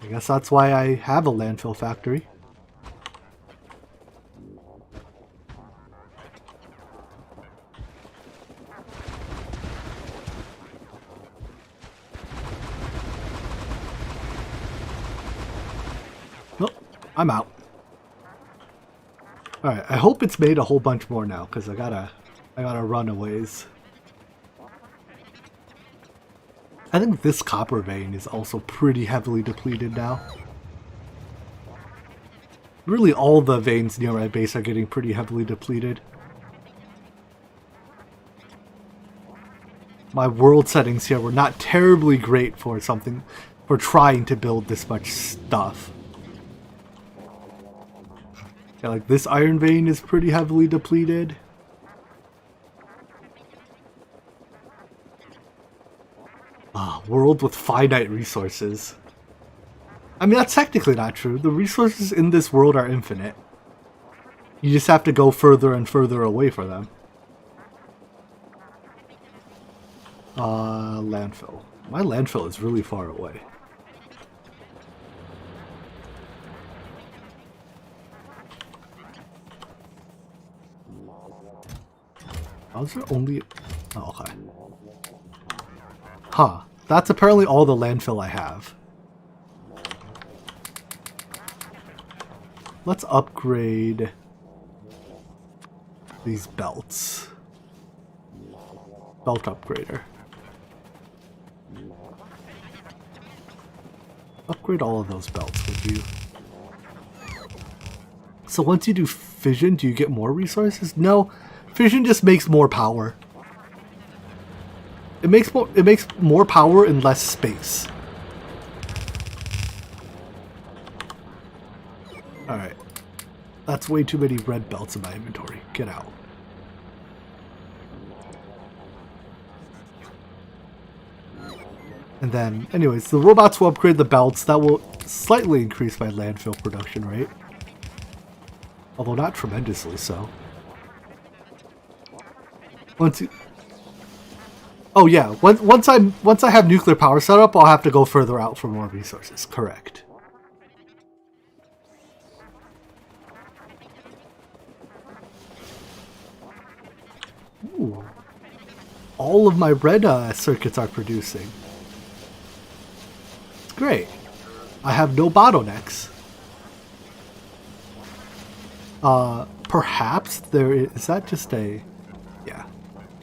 I guess that's why I have a landfill factory. Nope, I'm out. Alright, I hope it's made a whole bunch more now, because I gotta run a ways. I think this copper vein is also pretty heavily depleted now. Really all the veins near my base are getting pretty heavily depleted. My world settings here were not terribly great for trying to build this much stuff. Yeah, like this iron vein is pretty heavily depleted. World with finite resources. I mean, that's technically not true. The resources in this world are infinite. You just have to go further and further away for them. Landfill. My landfill is really far away. How's there only... Oh, okay. Huh. That's apparently all the landfill I have. Let's upgrade these belts. Belt upgrader. Upgrade all of those belts, would you? So once you do fission, do you get more resources? No, fission just makes more power. It makes more power in less space. Alright. That's way too many red belts in my inventory. Get out. And then, anyways, the robots will upgrade the belts. That will slightly increase my landfill production rate. Although not tremendously so. Oh yeah, once I have nuclear power set up, I'll have to go further out for more resources. Correct. Ooh. All of my red circuits are producing. It's great. I have no bottlenecks. Perhaps there is that just a... Yeah.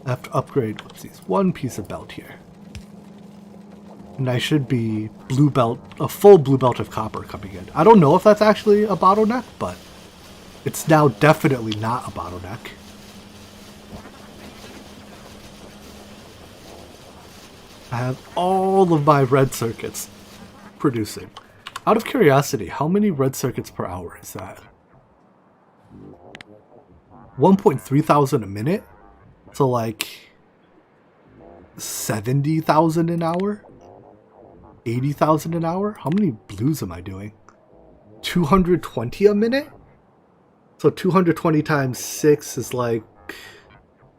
I have to upgrade, whoopsies, one piece of belt here. And I should be blue belt, a full blue belt of copper coming in. I don't know if that's actually a bottleneck, but it's now definitely not a bottleneck. I have all of my red circuits producing. Out of curiosity, how many red circuits per hour is that? 1.3 thousand a minute? So like 70,000 an hour? 80,000 an hour? How many blues am I doing? 220 a minute? So 220 times 6 is like,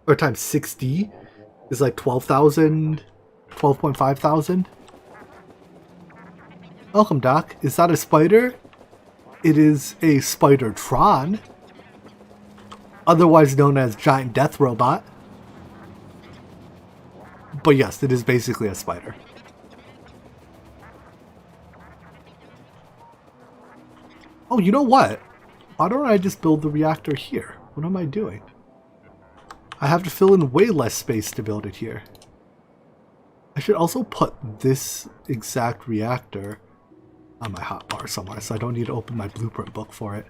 or times 60 is like 12,000, 12.5 thousand. Welcome, Doc. Is that a spider? It is a Spider-Tron, otherwise known as Giant Death Robot. But yes, it is basically a spider. Oh, you know what? Why don't I just build the reactor here? What am I doing? I have to fill in way less space to build it here. I should also put this exact reactor on my hotbar somewhere, so I don't need to open my blueprint book for it.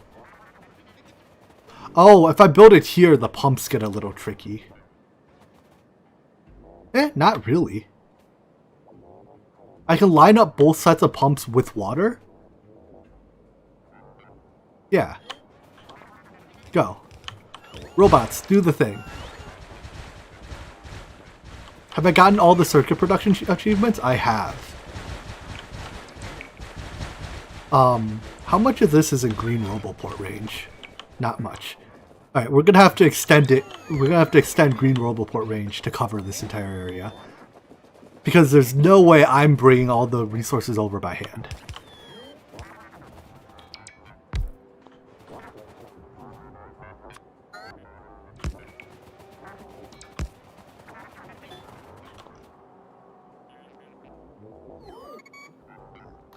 Oh, if I build it here, the pumps get a little tricky. Not really. I can line up both sets of pumps with water. Yeah. Go. Robots, do the thing. Have I gotten all the circuit production achievements? I have. How much of this is in green Roboport range? Not much. Alright, we're gonna have to extend it. We're gonna have to extend green Roboport range to cover this entire area. Because there's no way I'm bringing all the resources over by hand.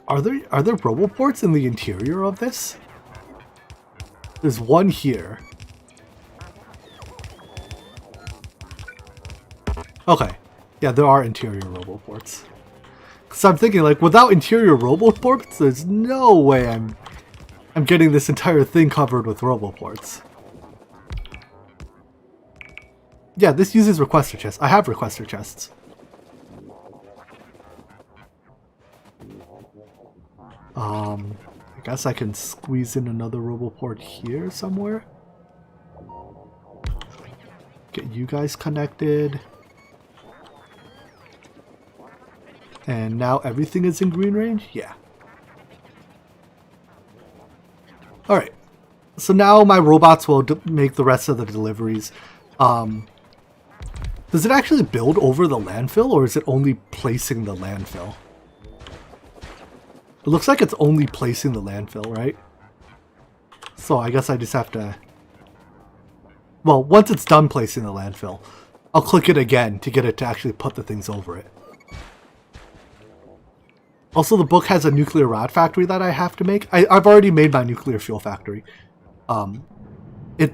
Are there Roboports in the interior of this? There's one here. Okay. Yeah, there are interior Roboports. So I'm thinking, like, without interior Roboports, there's no way I'm getting this entire thing covered with Roboports. Yeah, this uses requester chests. I have requester chests. I guess I can squeeze in another Roboport here somewhere. Get you guys connected. And now everything is in green range? Yeah. Alright. So now my robots will make the rest of the deliveries. Does it actually build over the landfill, or is it only placing the landfill? It looks like it's only placing the landfill, right? So I guess I just have to... Well, once it's done placing the landfill, I'll click it again to get it to actually put the things over it. Also, the book has a nuclear rod factory that I have to make. I've already made my nuclear fuel factory. It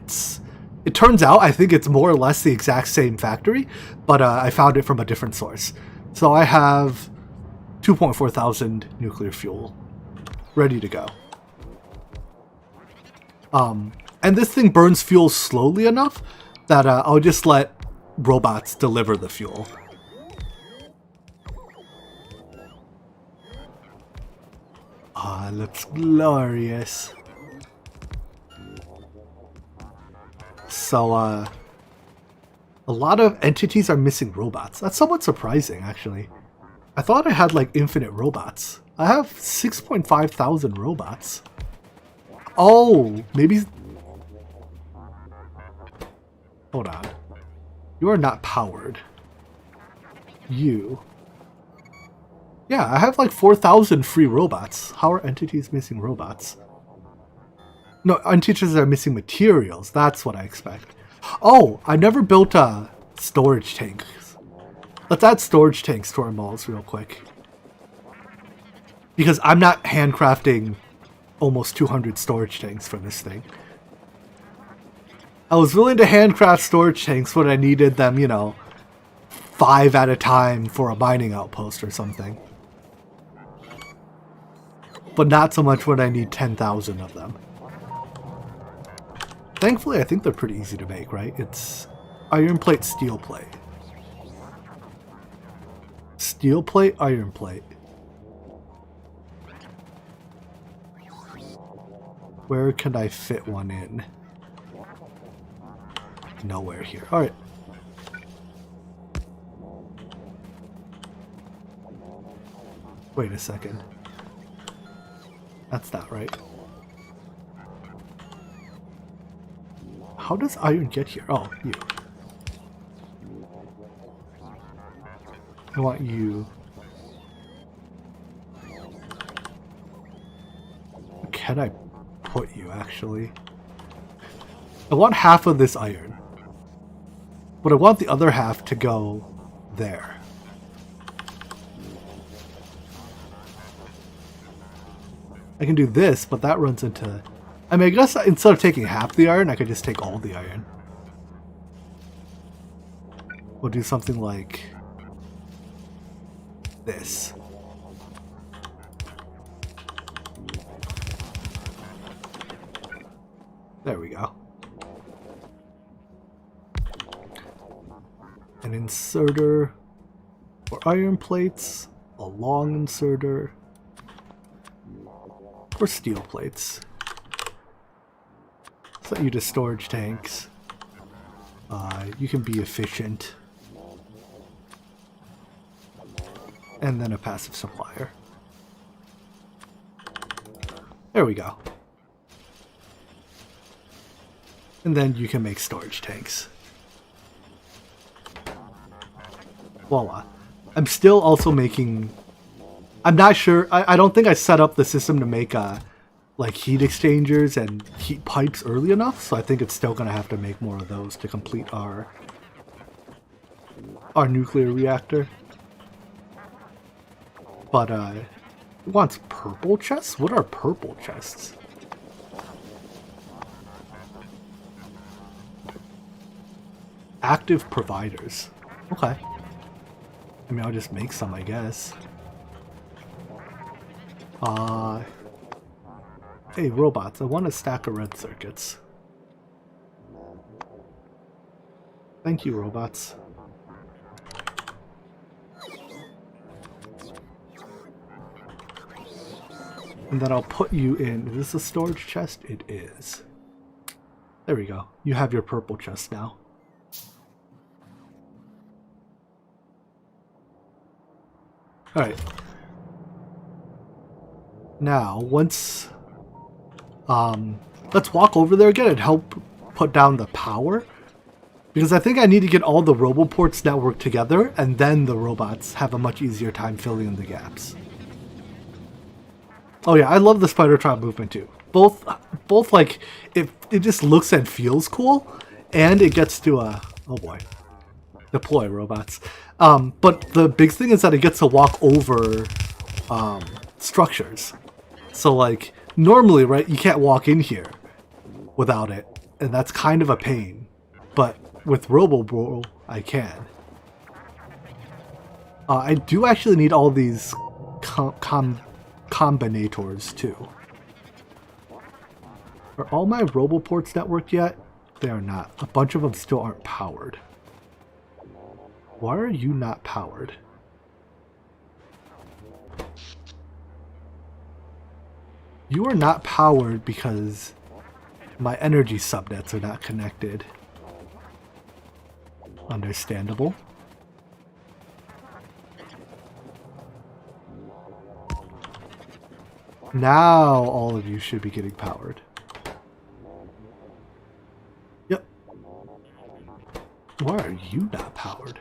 turns out, I think it's more or less the exact same factory, but I found it from a different source. So I have 2.4 thousand nuclear fuel ready to go. And this thing burns fuel slowly enough that I'll just let robots deliver the fuel. Ah, it looks glorious. So, a lot of entities are missing robots. That's somewhat surprising, actually. I thought I had, like, infinite robots. I have 6.5 thousand robots. Oh, maybe... Hold on. You are not powered. You... Yeah, I have like 4,000 free robots. How are entities missing robots? No, entities are missing materials. That's what I expect. Oh, I never built storage tanks. Let's add storage tanks to our malls real quick. Because I'm not handcrafting almost 200 storage tanks for this thing. I was willing to handcraft storage tanks when I needed them, you know, 5 at a time for a mining outpost or something. But not so much when I need 10,000 of them. Thankfully, I think they're pretty easy to make, right? It's iron plate, steel plate. Steel plate, iron plate. Where can I fit one in? Nowhere here. Alright. Wait a second. That's not right. How does iron get here? Oh, you. I want you. Where can I put you, actually? I want half of this iron. But I want the other half to go there. I can do this, but that runs into... I mean, I guess instead of taking half the iron, I could just take all the iron. We'll do something like this. There we go. An inserter for iron plates, a long inserter for steel plates. Set you to storage tanks. You can be efficient. and then a passive supplier. There we go. And then you can make storage tanks. Voila. I'm still also making... I'm not sure... I don't think I set up the system to make like heat exchangers and heat pipes early enough, so I think it's still going to have to make more of those to complete our nuclear reactor. But it wants purple chests? What are purple chests? Active providers. Okay. I mean, I'll just make some, I guess. Hey, robots, I want a stack of red circuits. Thank you, robots. And then I'll put you in... Is this a storage chest? It is. There we go. You have your purple chest now. Alright. Now, once... let's walk over there again and help put down the power. Because I think I need to get all the roboports networked together, and then the robots have a much easier time filling in the gaps. Oh yeah, I love the Spidertron movement too. Both like, it just looks and feels cool, and it gets to, oh boy, deploy robots. But the big thing is that it gets to walk over structures. So like, normally, right, you can't walk in here without it, and that's kind of a pain. But with RoboBro, I can. I do actually need all these combinators too. Are all my RoboPorts networked yet? They are not. A bunch of them still aren't powered. Why are you not powered? You are not powered because my energy subnets are not connected. Understandable. Now all of you should be getting powered. Yep. Why are you not powered?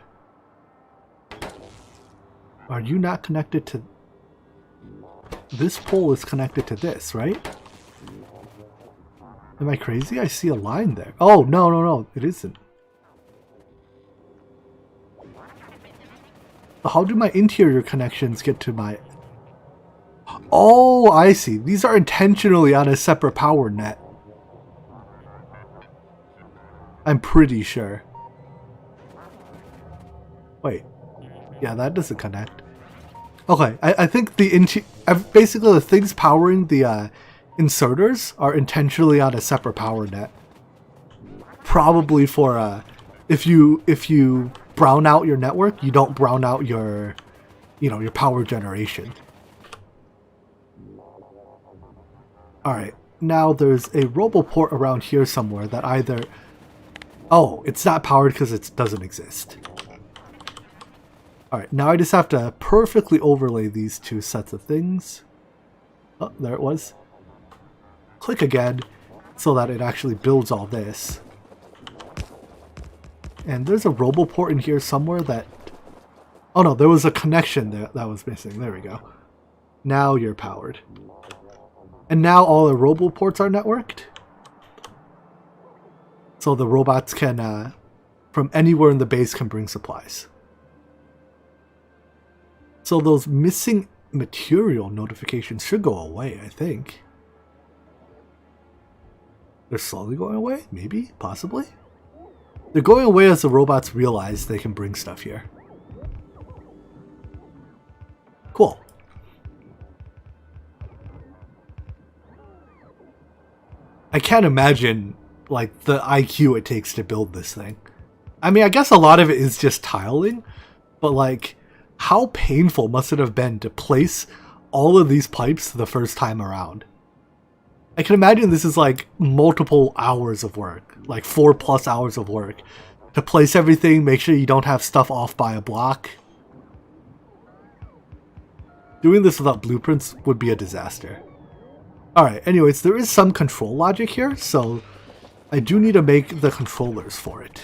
Are you not connected to... This pole is connected to this, right? Am I crazy? I see a line there. Oh, no, it isn't. How do my interior connections get to my... Oh, I see. These are intentionally on a separate power net. I'm pretty sure. Wait. Yeah, that doesn't connect. Okay, I think the basically the things powering the inserters are intentionally on a separate power net. Probably for if you brown out your network, you don't brown out your your power generation. Alright, now there's a RoboPort around here somewhere that either... Oh, it's not powered because it doesn't exist. Alright, now I just have to perfectly overlay these two sets of things. Oh, there it was. Click again so that it actually builds all this. And there's a RoboPort in here somewhere that... Oh no, there was a connection there that was missing. There we go. Now you're powered. And now all the RoboPorts are networked. So the robots can, from anywhere in the base, can bring supplies. So those missing material notifications should go away, I think. They're slowly going away? Maybe? Possibly? They're going away as the robots realize they can bring stuff here. Cool. I can't imagine, like, the IQ it takes to build this thing. I mean, I guess a lot of it is just tiling, but, like, how painful must it have been to place all of these pipes the first time around? I can imagine this is, like, multiple hours of work, like 4+ hours of work, to place everything, make sure you don't have stuff off by a block. Doing this without blueprints would be a disaster. Alright, anyways, there is some control logic here, so I do need to make the controllers for it.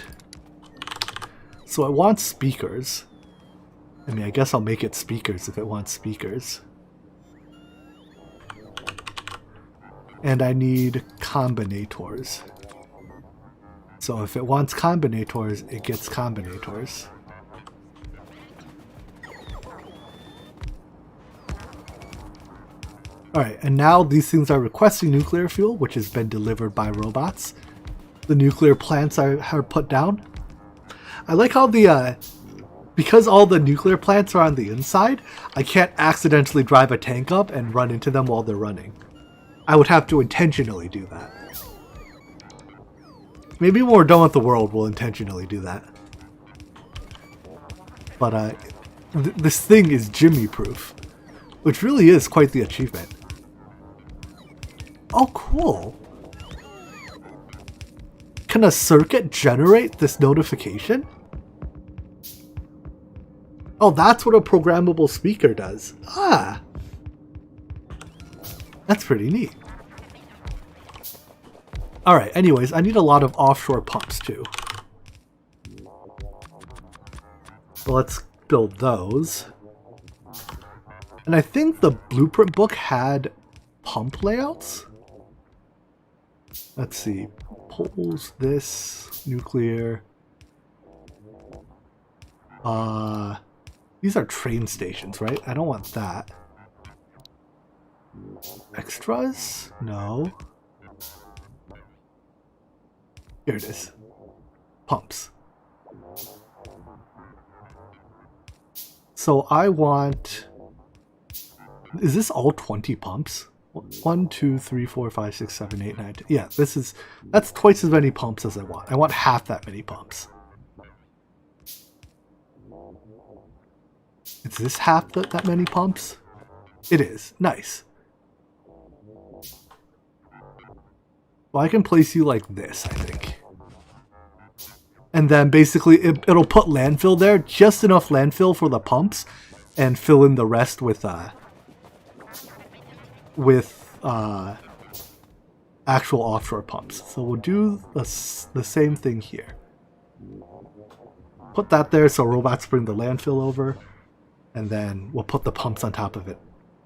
So I want speakers. I mean, I guess I'll make it speakers if it wants speakers. And I need combinators. So if it wants combinators, it gets combinators. Alright, and now these things are requesting nuclear fuel, which has been delivered by robots. The nuclear plants are put down. I like how the, because all the nuclear plants are on the inside, I can't accidentally drive a tank up and run into them while they're running. I would have to intentionally do that. Maybe when we're done with the world, we'll intentionally do that. But this thing is Jimmy-proof, which really is quite the achievement. Oh, cool. Can a circuit generate this notification? Oh, that's what a programmable speaker does. Ah. That's pretty neat. Alright, anyways, I need a lot of offshore pumps too. So let's build those. And I think the blueprint book had pump layouts. Let's see. Poles, this, nuclear. These are train stations, right? I don't want that. Extras? No. Here it is. Pumps. So I want... Is this all 20 pumps? 1, 2, 3, 4, 5, 6, 7, 8, 9, 10. Yeah, that's twice as many pumps as I want. I want half that many pumps. Is this half that many pumps? It is. Nice. Well, I can place you like this, I think. And then basically it'll put landfill there, just enough landfill for the pumps, and fill in the rest with actual offshore pumps. So we'll do the same thing here. Put that there so robots bring the landfill over, and then we'll put the pumps on top of it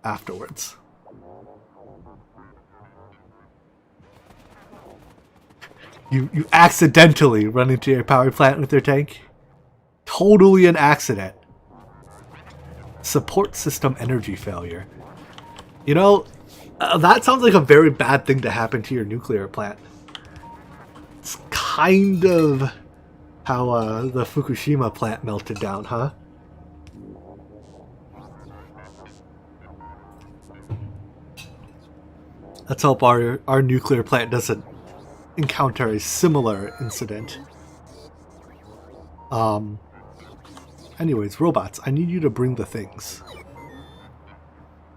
afterwards. You accidentally run into your power plant with your tank? Totally an accident. Support system energy failure. You know, that sounds like a very bad thing to happen to your nuclear plant. It's kind of how the Fukushima plant melted down, huh? Let's hope our nuclear plant doesn't encounter a similar incident. Anyways, robots, I need you to bring the things.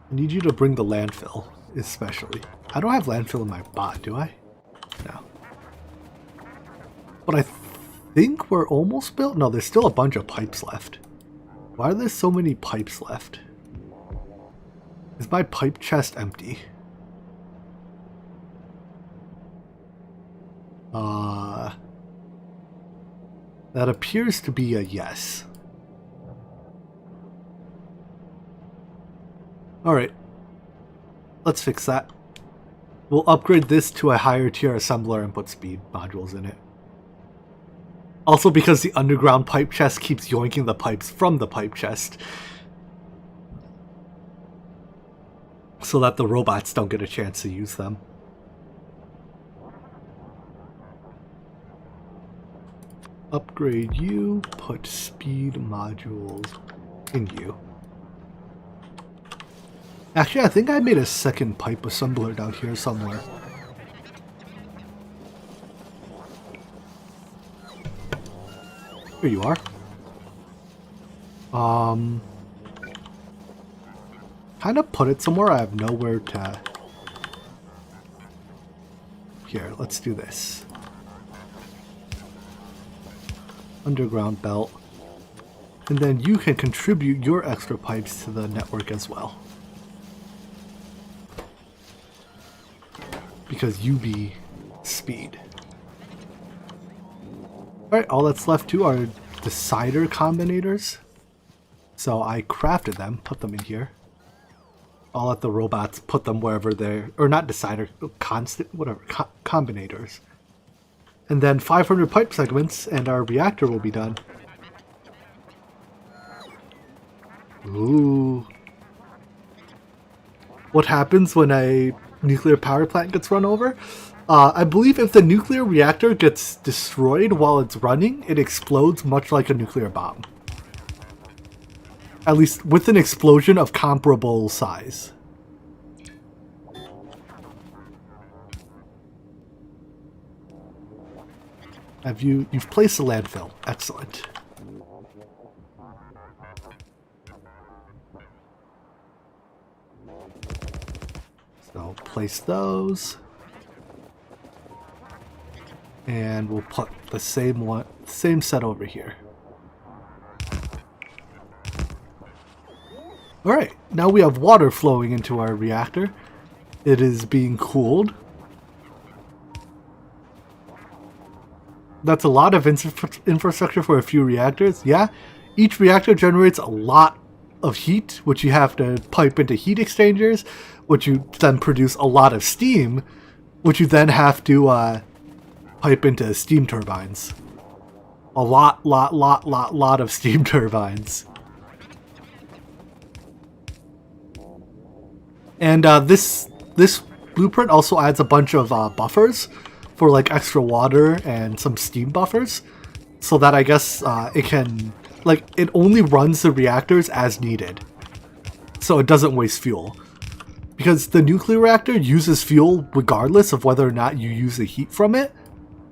I need you to bring the landfill, especially. I don't have landfill in my bot, do I? No. But I think we're almost built? No, there's still a bunch of pipes left. Why are there so many pipes left? Is my pipe chest empty? That appears to be a yes. Alright. Let's fix that. We'll upgrade this to a higher tier assembler and put speed modules in it. Also because the underground pipe chest keeps yoinking the pipes from the pipe chest. So that the robots don't get a chance to use them. Upgrade you, put speed modules in you. Actually, I think I made a second pipe assembler down here somewhere. Here you are. Kind of put it somewhere I have nowhere to... Here, let's do this. Underground belt. And then you can contribute your extra pipes to the network as well. Because you be speed. Alright, all that's left too are decider combinators. So I crafted them, put them in here. I'll let the robots put them wherever they're, or not decider, constant, whatever, combinators. And then 500 pipe segments and our reactor will be done. Ooh. What happens when a nuclear power plant gets run over? I believe if the nuclear reactor gets destroyed while it's running, it explodes much like a nuclear bomb. At least with an explosion of comparable size. You've placed the landfill. Excellent. So place those. And we'll put the same set over here. Alright, now we have water flowing into our reactor. It is being cooled. That's a lot of infrastructure for a few reactors. Yeah, each reactor generates a lot of heat, which you have to pipe into heat exchangers, which you then produce a lot of steam, which you then have to pipe into steam turbines. A lot of steam turbines. And this blueprint also adds a bunch of buffers for like extra water and some steam buffers, so that I guess it can, like, it only runs the reactors as needed, so it doesn't waste fuel. Because the nuclear reactor uses fuel regardless of whether or not you use the heat from it,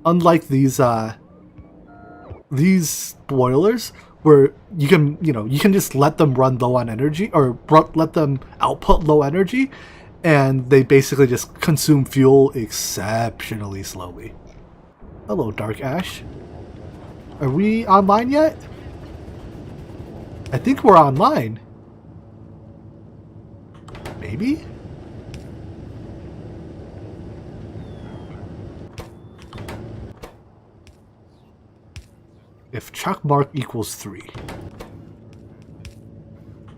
unlike these boilers where you can just let them run low on energy, or let them output low energy, and they basically just consume fuel exceptionally slowly. Hello, Dark Ash. Are we online yet? I think we're online. Maybe? If check mark equals 3.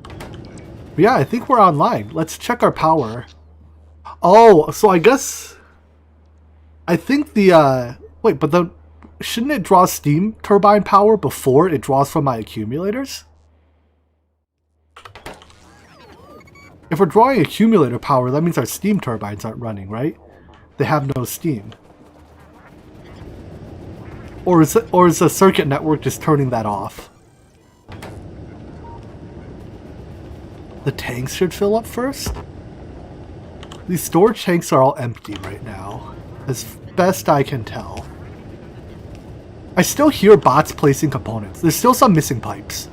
But yeah, I think we're online. Let's check our power. Oh, so I guess... I think the, wait, but shouldn't it draw steam turbine power before it draws from my accumulators? If we're drawing accumulator power, that means our steam turbines aren't running, right? They have no steam. Or is the circuit network just turning that off? The tanks should fill up first? These storage tanks are all empty right now, as best I can tell. I still hear bots placing components. There's still some missing pipes.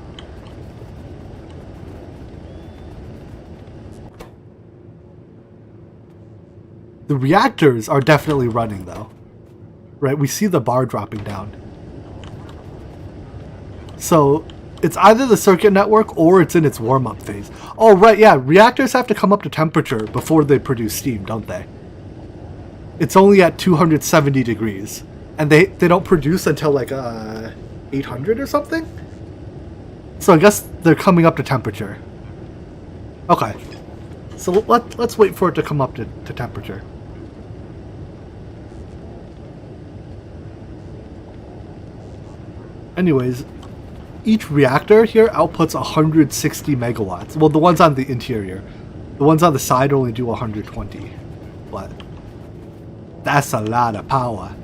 The reactors are definitely running though. Right, we see the bar dropping down. So it's either the circuit network or it's in its warm-up phase. Oh right, yeah, reactors have to come up to temperature before they produce steam, don't they? It's only at 270 degrees. And they don't produce until like 800 or something? So I guess they're coming up to temperature. Okay. So let's wait for it to come up to temperature. Anyways, each reactor here outputs 160 megawatts. Well, the ones on the interior. The ones on the side only do 120. But that's a lot of power.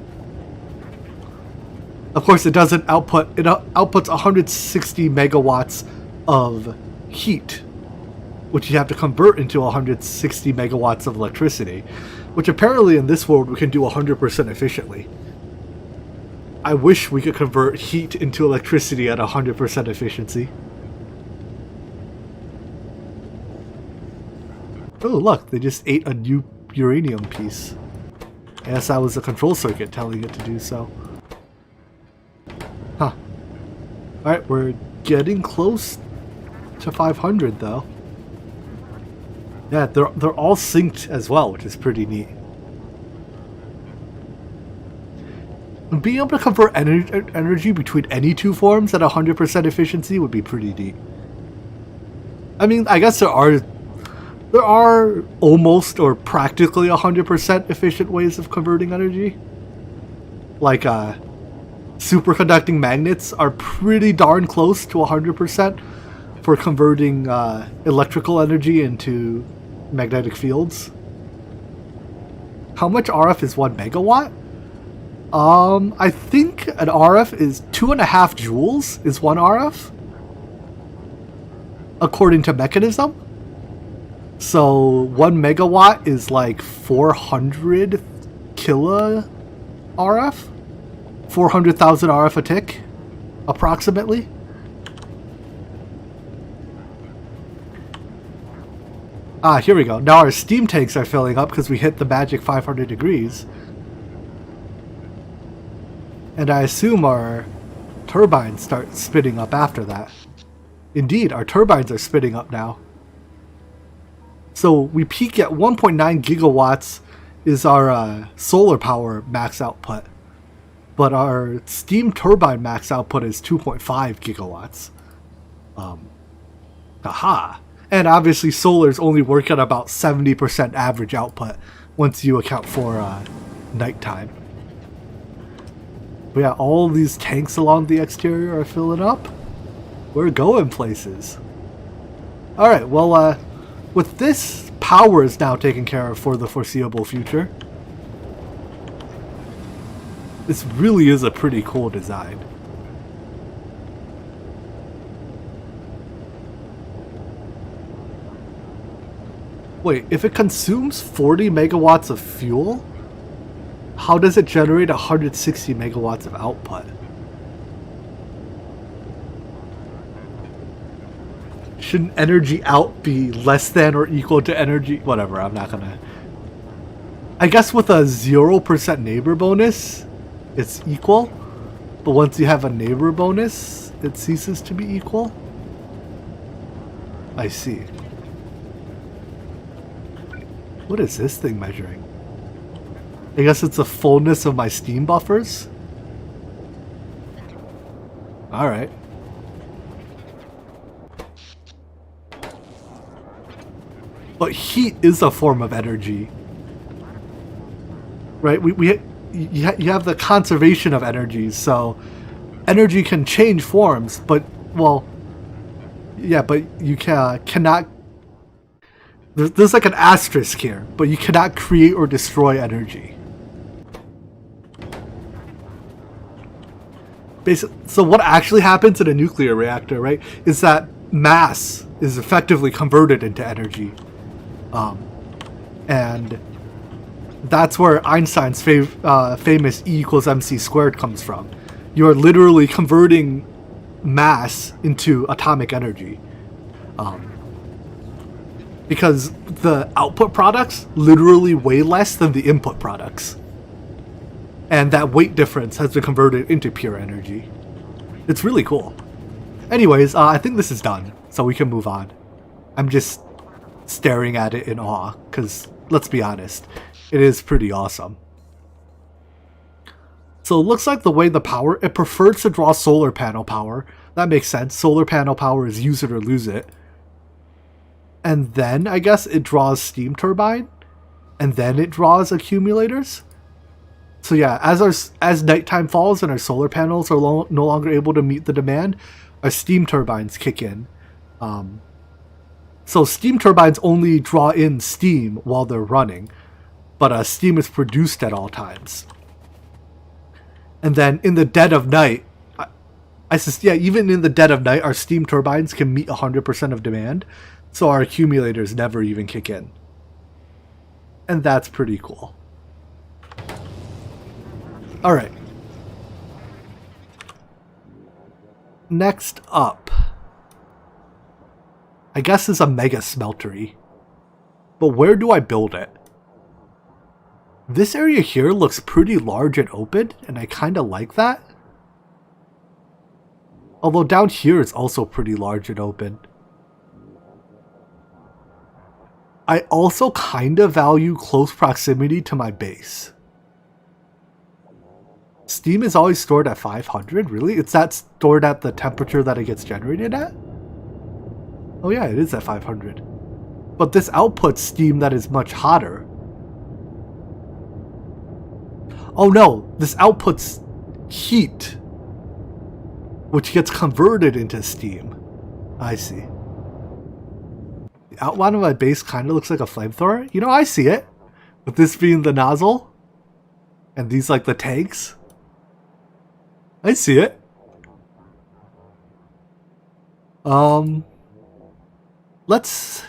Of course, it doesn't output... It outputs 160 megawatts of heat, which you have to convert into 160 megawatts of electricity, which apparently in this world we can do 100% efficiently. I wish we could convert heat into electricity at 100% efficiency. Oh look, they just ate a new uranium piece. I guess that was the control circuit telling it to do so. Huh. Alright, we're getting close to 500 though. Yeah, they're all synced as well, which is pretty neat. And being able to convert energy between any two forms at 100% efficiency would be pretty neat. I mean, I guess there are almost or practically 100% efficient ways of converting energy. Like superconducting magnets are pretty darn close to 100% for converting electrical energy into magnetic fields. How much RF is 1 megawatt? I think an RF is 2.5 joules is 1 RF, according to mechanism. So 1 megawatt is like 400 kilo RF, 400,000 RF a tick, approximately. Ah, here we go. Now our steam tanks are filling up because we hit the magic 500 degrees. And I assume our turbines start spinning up after that. Indeed, our turbines are spinning up now. So we peak at 1.9 gigawatts is our solar power max output. But our steam turbine max output is 2.5 gigawatts. Aha! And obviously solar's only work at about 70% average output once you account for nighttime. But yeah, all these tanks along the exterior are filling up. We're going places. Alright, well, with this, power is now taken care of for the foreseeable future. This really is a pretty cool design. Wait, if it consumes 40 megawatts of fuel, how does it generate 160 megawatts of output? Shouldn't energy out be less than or equal to energy? Whatever, I'm not gonna... I guess with a 0% neighbor bonus, it's equal. But once you have a neighbor bonus, it ceases to be equal. I see. What is this thing measuring? I guess it's the fullness of my steam buffers? Alright. But heat is a form of energy. Right? You have the conservation of energy, so energy can change forms, but, well, yeah, but you cannot... There's like an asterisk here, but you cannot create or destroy energy. Basically, so what actually happens in a nuclear reactor, right, is that mass is effectively converted into energy. And that's where Einstein's famous E equals mc squared comes from. You're literally converting mass into atomic energy. Because the output products literally weigh less than the input products. And that weight difference has been converted into pure energy. It's really cool. Anyways, I think this is done, so we can move on. I'm just staring at it in awe, because let's be honest, it is pretty awesome. So it looks like the way the power, it prefers to draw solar panel power. That makes sense. Solar panel power is use it or lose it. And then, I guess, it draws steam turbine. And then it draws accumulators. So yeah, as nighttime falls and our solar panels are no longer able to meet the demand, our steam turbines kick in. So steam turbines only draw in steam while they're running. But steam is produced at all times. And then in the dead of night, even in the dead of night, our steam turbines can meet 100% of demand. So our accumulators never even kick in. And that's pretty cool. Alright. Next up, I guess is a mega smeltery. But where do I build it? This area here looks pretty large and open, and I kinda like that. Although down here it's also pretty large and open. I also kind of value close proximity to my base. Steam is always stored at 500? Really? It's that stored at the temperature that it gets generated at? Oh yeah, it is at 500. But this outputs steam that is much hotter. Oh no, this outputs heat, which gets converted into steam. I see. The outline of my base kind of looks like a flamethrower. You know, I see it. With this being the nozzle. And these like the tanks. I see it. Let's...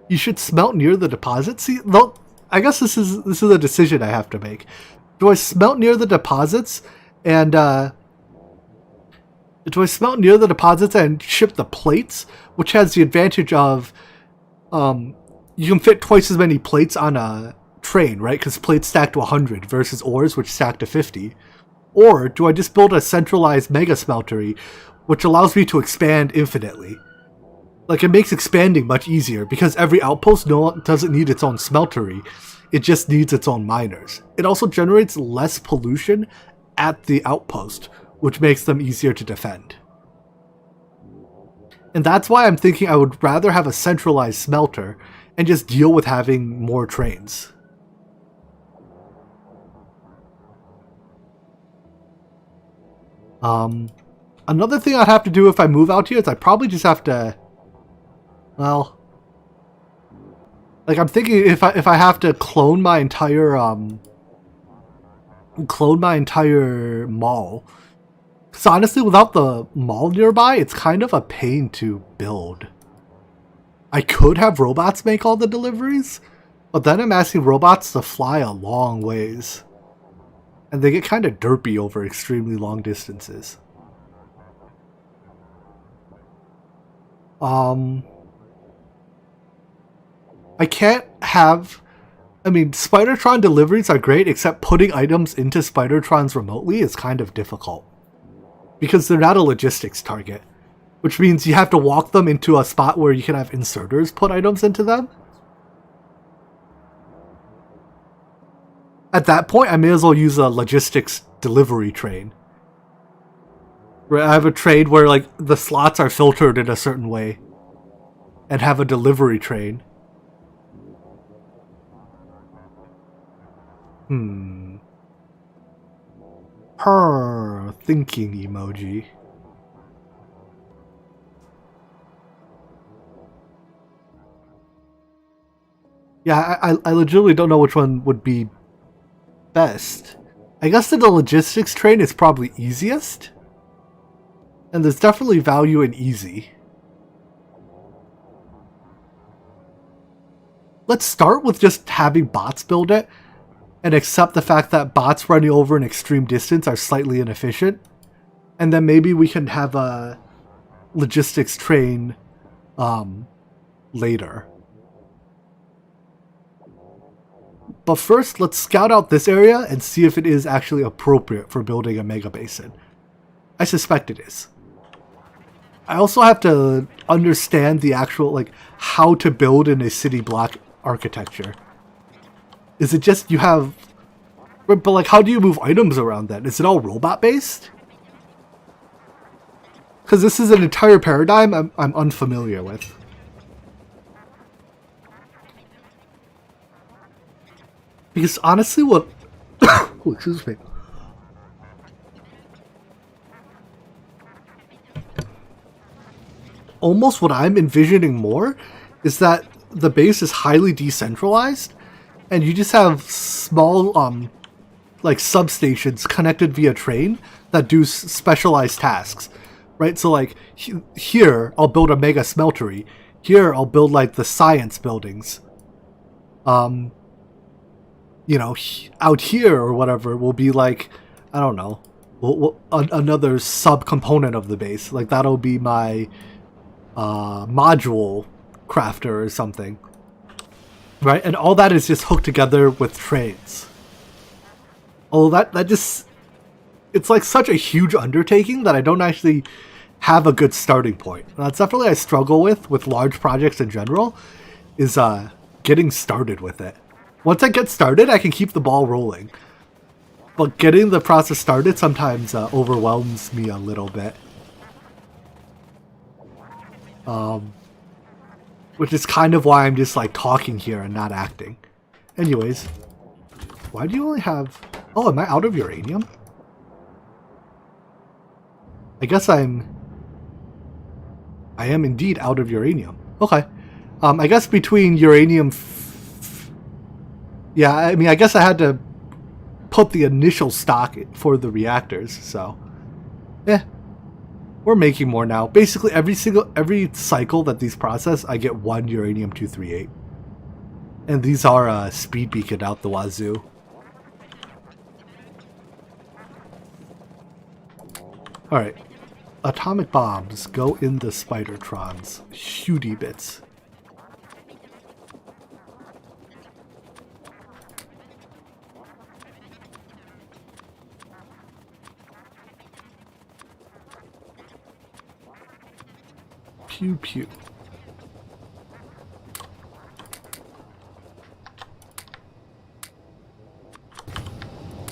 You should smelt near the deposit. See, no, I guess this is a decision I have to make. Do I smelt near the deposits and ship the plates, which has the advantage of you can fit twice as many plates on a train, right? Because plates stack to 100 versus ores, which stack to 50. Or do I just build a centralized mega smeltery, which allows me to expand infinitely? Like, it makes expanding much easier because every outpost doesn't need its own smeltery. It just needs its own miners. It also generates less pollution at the outpost, which makes them easier to defend. And that's why I'm thinking I would rather have a centralized smelter and just deal with having more trains. Another thing I'd have to do if I move out here is I probably just have to... Well, like I'm thinking if I have to clone my entire mall. So honestly, without the mall nearby, it's kind of a pain to build. I could have robots make all the deliveries, but then I'm asking robots to fly a long ways, and they get kind of derpy over extremely long distances. I can't have... I mean, Spidertron deliveries are great, except putting items into Spidertrons remotely is kind of difficult. Because they're not a logistics target. Which means you have to walk them into a spot where you can have inserters put items into them. At that point, I may as well use a logistics delivery train. Where I have a train where like the slots are filtered in a certain way. And have a delivery train. Thinking emoji. Yeah, I legitimately don't know which one would be best. I guess that the logistics train is probably easiest. And there's definitely value in easy. Let's start with just having bots build it. And accept the fact that bots running over an extreme distance are slightly inefficient. And then maybe we can have a logistics train later. But first, let's scout out this area and see if it is actually appropriate for building a mega basin. I suspect it is. I also have to understand the actual, like, how to build in a city block architecture. Is it just you have... But like, how do you move items around then? Is it all robot-based? Because this is an entire paradigm I'm unfamiliar with. Because honestly, what... oh, excuse me. Almost what I'm envisioning more is that the base is highly decentralized, and you just have small, like substations connected via train that do specialized tasks, right? So like here, I'll build a mega smeltery. Here, I'll build like the science buildings. You know, out here or whatever will be like, I don't know, another sub-component of the base. Like that'll be my module crafter or something. Right, and all that is just hooked together with trains. Oh, that just... it's like such a huge undertaking that I don't actually have a good starting point. That's definitely I struggle with large projects in general, is getting started with it. Once I get started, I can keep the ball rolling. But getting the process started sometimes overwhelms me a little bit. Which is kind of why I'm just like talking here and not acting. Anyways, why do you only have... Oh, am I out of uranium? I guess I am indeed out of uranium. Okay. I guess between uranium... Yeah, I mean, I guess I had to put the initial stock for the reactors, so... We're making more now. Basically, every cycle that these process, I get 1 uranium-238. And these are speed beacon out the wazoo. Alright. Atomic bombs go in the Spidertrons. Shooty bits. Pew pew.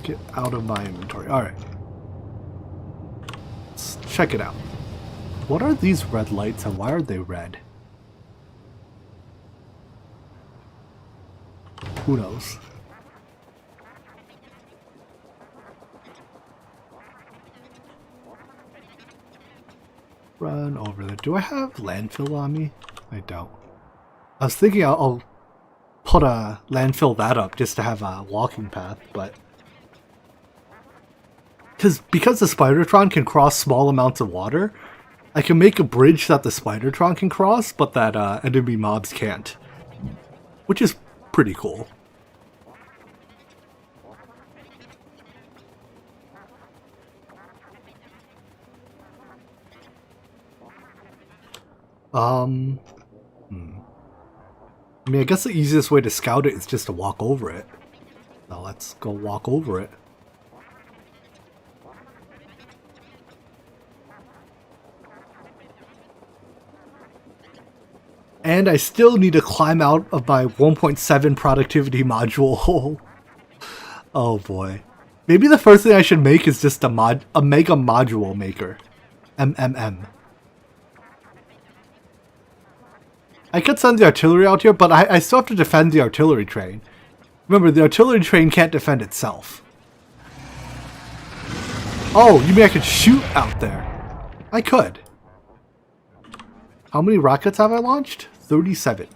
Get out of my inventory. Alright. Let's check it out. What are these red lights and why are they red? Who knows? Run over there. Do I have landfill on me? I don't. I was thinking I'll put a landfill that up just to have a walking path, but because the Spidertron can cross small amounts of water, I can make a bridge that the Spidertron can cross, but that enemy mobs can't, which is pretty cool. I mean, I guess the easiest way to scout it is just to walk over it. Now let's go walk over it. And I still need to climb out of my 1.7 productivity module hole. Oh boy. Maybe the first thing I should make is just a mega module maker. MMM. I could send the artillery out here, but I still have to defend the artillery train. Remember, the artillery train can't defend itself. Oh, you mean I could shoot out there? I could. How many rockets have I launched? 37.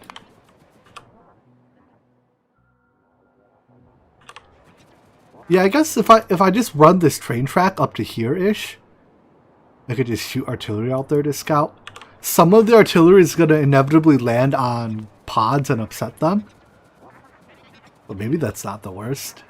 Yeah, I guess if I just run this train track up to here-ish, I could just shoot artillery out there to scout. Some of the artillery is going to inevitably land on pods and upset them. But maybe that's not the worst.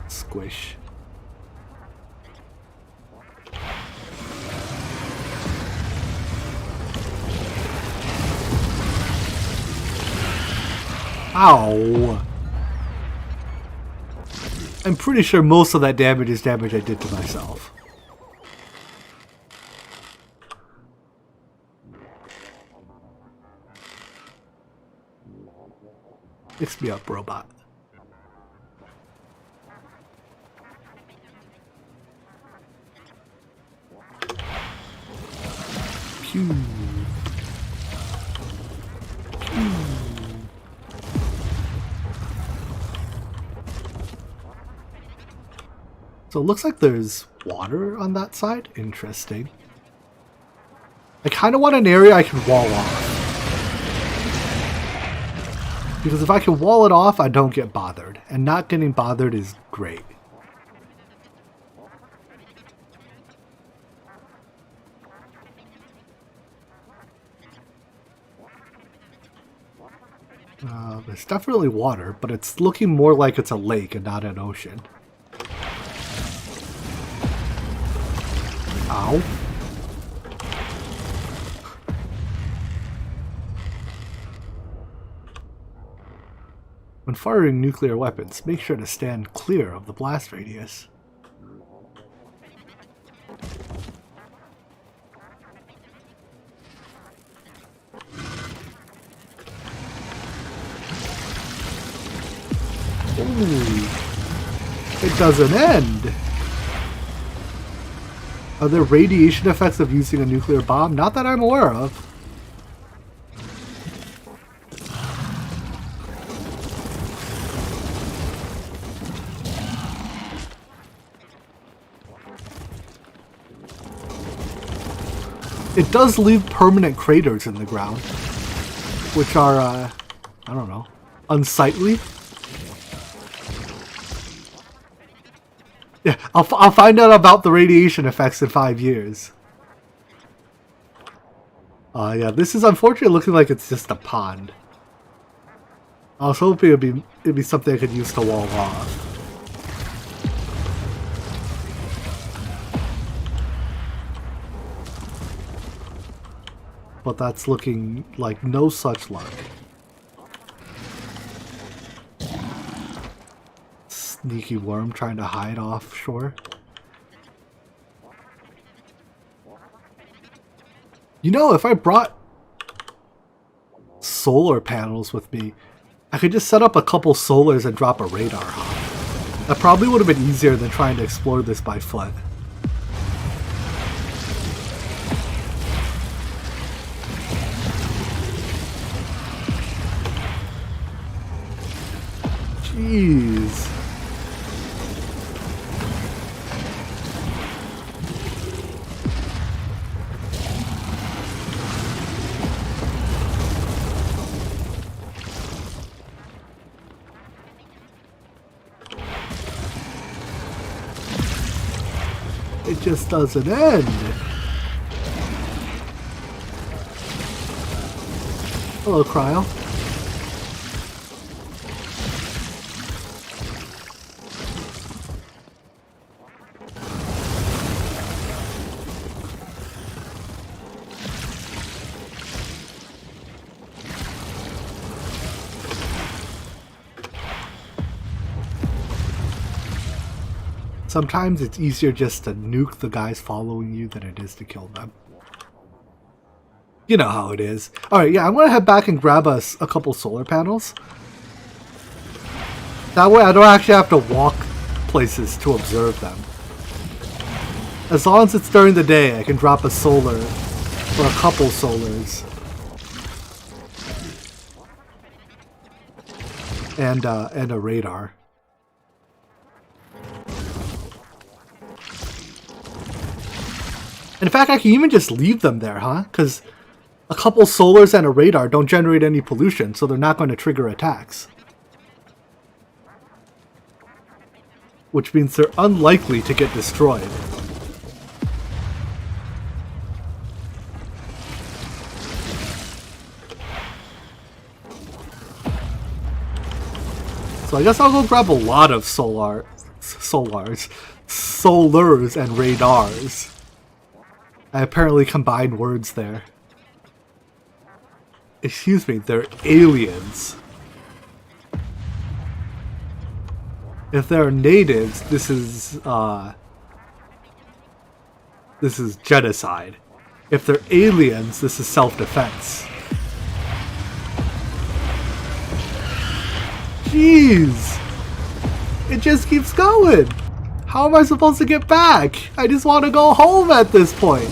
Squish. Ow! I'm pretty sure most of that damage is damage I did to myself. Fix me up, robot. Pew. Pew. So it looks like there's water on that side. Interesting. I kind of want an area I can wall off. Because if I can wall it off, I don't get bothered. And not getting bothered is great. There's definitely water, but it's looking more like it's a lake and not an ocean. Ow. When firing nuclear weapons, make sure to stand clear of the blast radius. Ooh, it doesn't end. Are there radiation effects of using a nuclear bomb? Not that I'm aware of. It does leave permanent craters in the ground, which are, I don't know, unsightly. Yeah, I'll find out about the radiation effects in 5 years. Yeah, this is unfortunately looking like it's just a pond. I was hoping it'd be something I could use to wall off. But that's looking like no such luck. Sneaky worm trying to hide offshore. You know, if I brought solar panels with me, I could just set up a couple solars and drop a radar hop. That probably would have been easier than trying to explore this by foot. Jeez. It just doesn't end. Hello, Cryo. Sometimes it's easier just to nuke the guys following you than it is to kill them. You know how it is. Alright, yeah, I'm going to head back and grab us a couple solar panels. That way I don't actually have to walk places to observe them. As long as it's during the day, I can drop a solar or a couple solars. And a radar. In fact, I can even just leave them there, huh? Because a couple solars and a radar don't generate any pollution, so they're not going to trigger attacks. Which means they're unlikely to get destroyed. So I guess I'll go grab a lot of solars and radars. I apparently combined words there. Excuse me, they're aliens. If they're natives, this is genocide. If they're aliens, this is self-defense. Jeez! It just keeps going! How am I supposed to get back? I just want to go home at this point.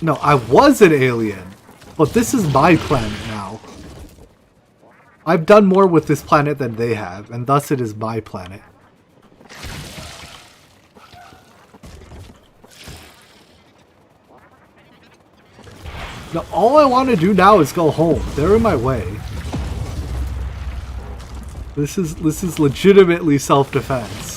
No, I was an alien, but this is my planet now. I've done more with this planet than they have, and thus it is my planet. Now, all I want to do now is go home. They're in my way. This is legitimately self-defense.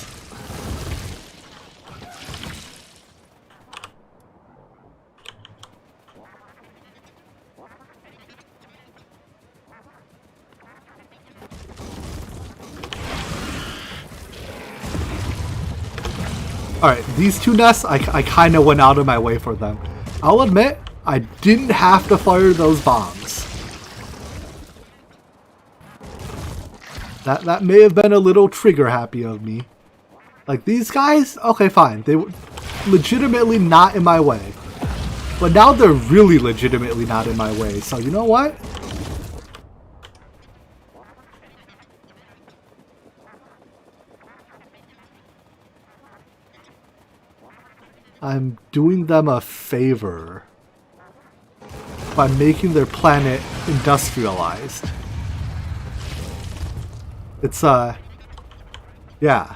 Alright, these two nests, I kind of went out of my way for them. I'll admit, I didn't have to fire those bombs. That may have been a little trigger happy of me. Like, these guys, okay, fine. They were legitimately not in my way. But now they're really legitimately not in my way. So, you know what? I'm doing them a favor by making their planet industrialized. It's yeah,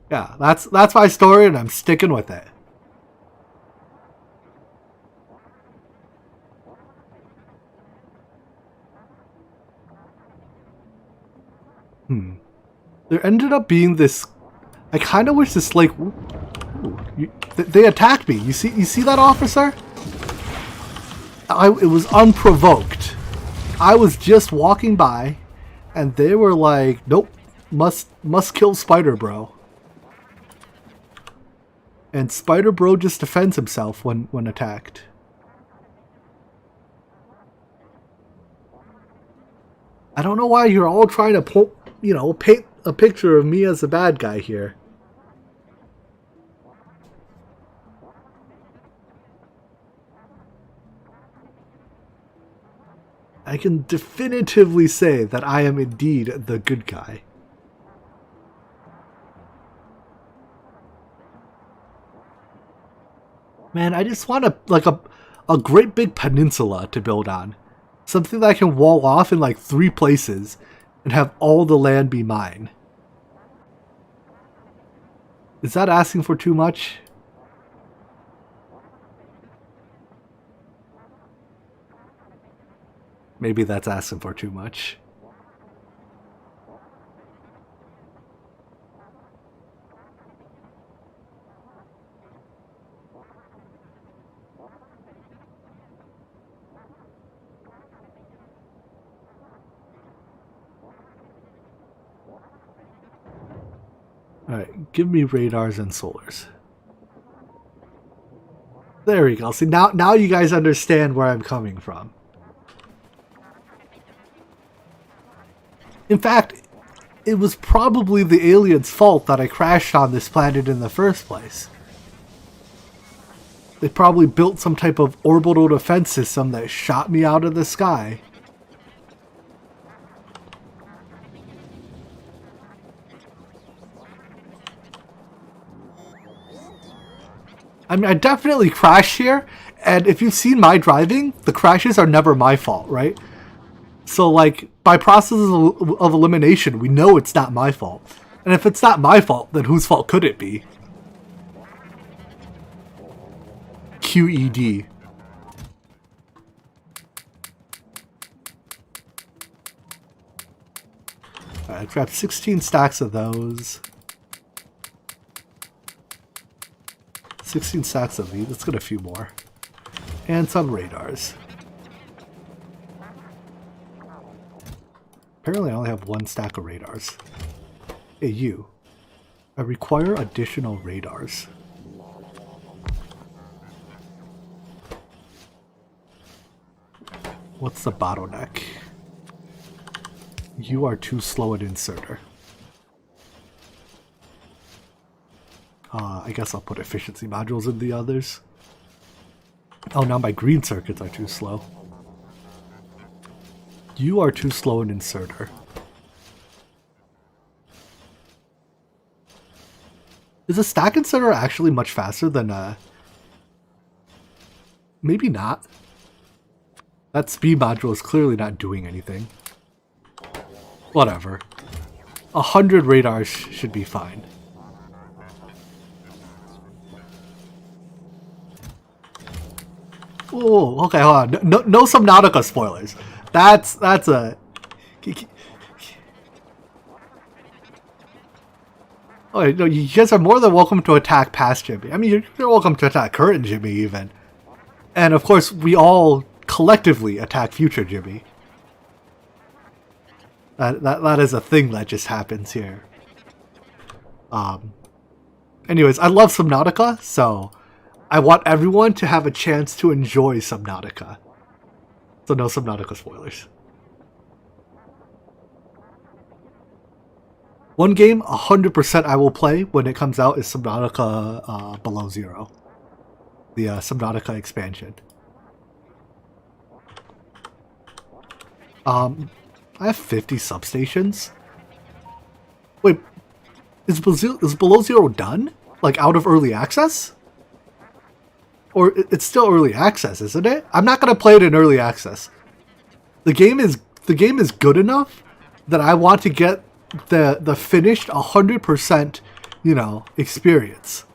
that's my story, and I'm sticking with it. There ended up being this. I kind of wish this like. They attacked me. You see that, officer? It was unprovoked. I was just walking by, and they were like, "Nope, must kill Spider Bro." And Spider Bro just defends himself when attacked. I don't know why you're all trying to paint a picture of me as a bad guy here. I can definitively say that I am indeed the good guy. Man, I just want a great big peninsula to build on. Something that I can wall off in like 3 places and have all the land be mine. Is that asking for too much? Maybe that's asking for too much. Alright, give me radars and solars. There we go. See, now you guys understand where I'm coming from. In fact, it was probably the aliens' fault that I crashed on this planet in the first place. They probably built some type of orbital defense system that shot me out of the sky. I mean, I definitely crashed here, and if you've seen my driving, the crashes are never my fault, right? So, like, by process of elimination, we know it's not my fault. And if it's not my fault, then whose fault could it be? QED. Alright, grab 16 stacks of those. 16 stacks of these. Let's get a few more. And some radars. Apparently I only have 1 stack of radars. Hey, you. I require additional radars. What's the bottleneck? You are too slow at inserter. I guess I'll put efficiency modules in the others. Oh, now my green circuits are too slow. You are too slow in inserter. Is a stack inserter actually much faster than maybe not. That speed module is clearly not doing anything. Whatever. 100 radars should be fine. Oh, okay, hold on. No Subnautica spoilers. That's a... Oh, no, you guys are more than welcome to attack past Jimmy. I mean, you're welcome to attack current Jimmy, even. And, of course, we all collectively attack future Jimmy. That is a thing that just happens here. Anyways, I love Subnautica, so I want everyone to have a chance to enjoy Subnautica. So no Subnautica spoilers. One game 100% I will play when it comes out is Subnautica Below Zero. The Subnautica expansion. I have 50 substations. Wait, is Below Zero done? Like out of early access? Or it's still early access, isn't it? I'm not gonna play it in early access. The game is good enough that I want to get the finished 100%, you know, experience.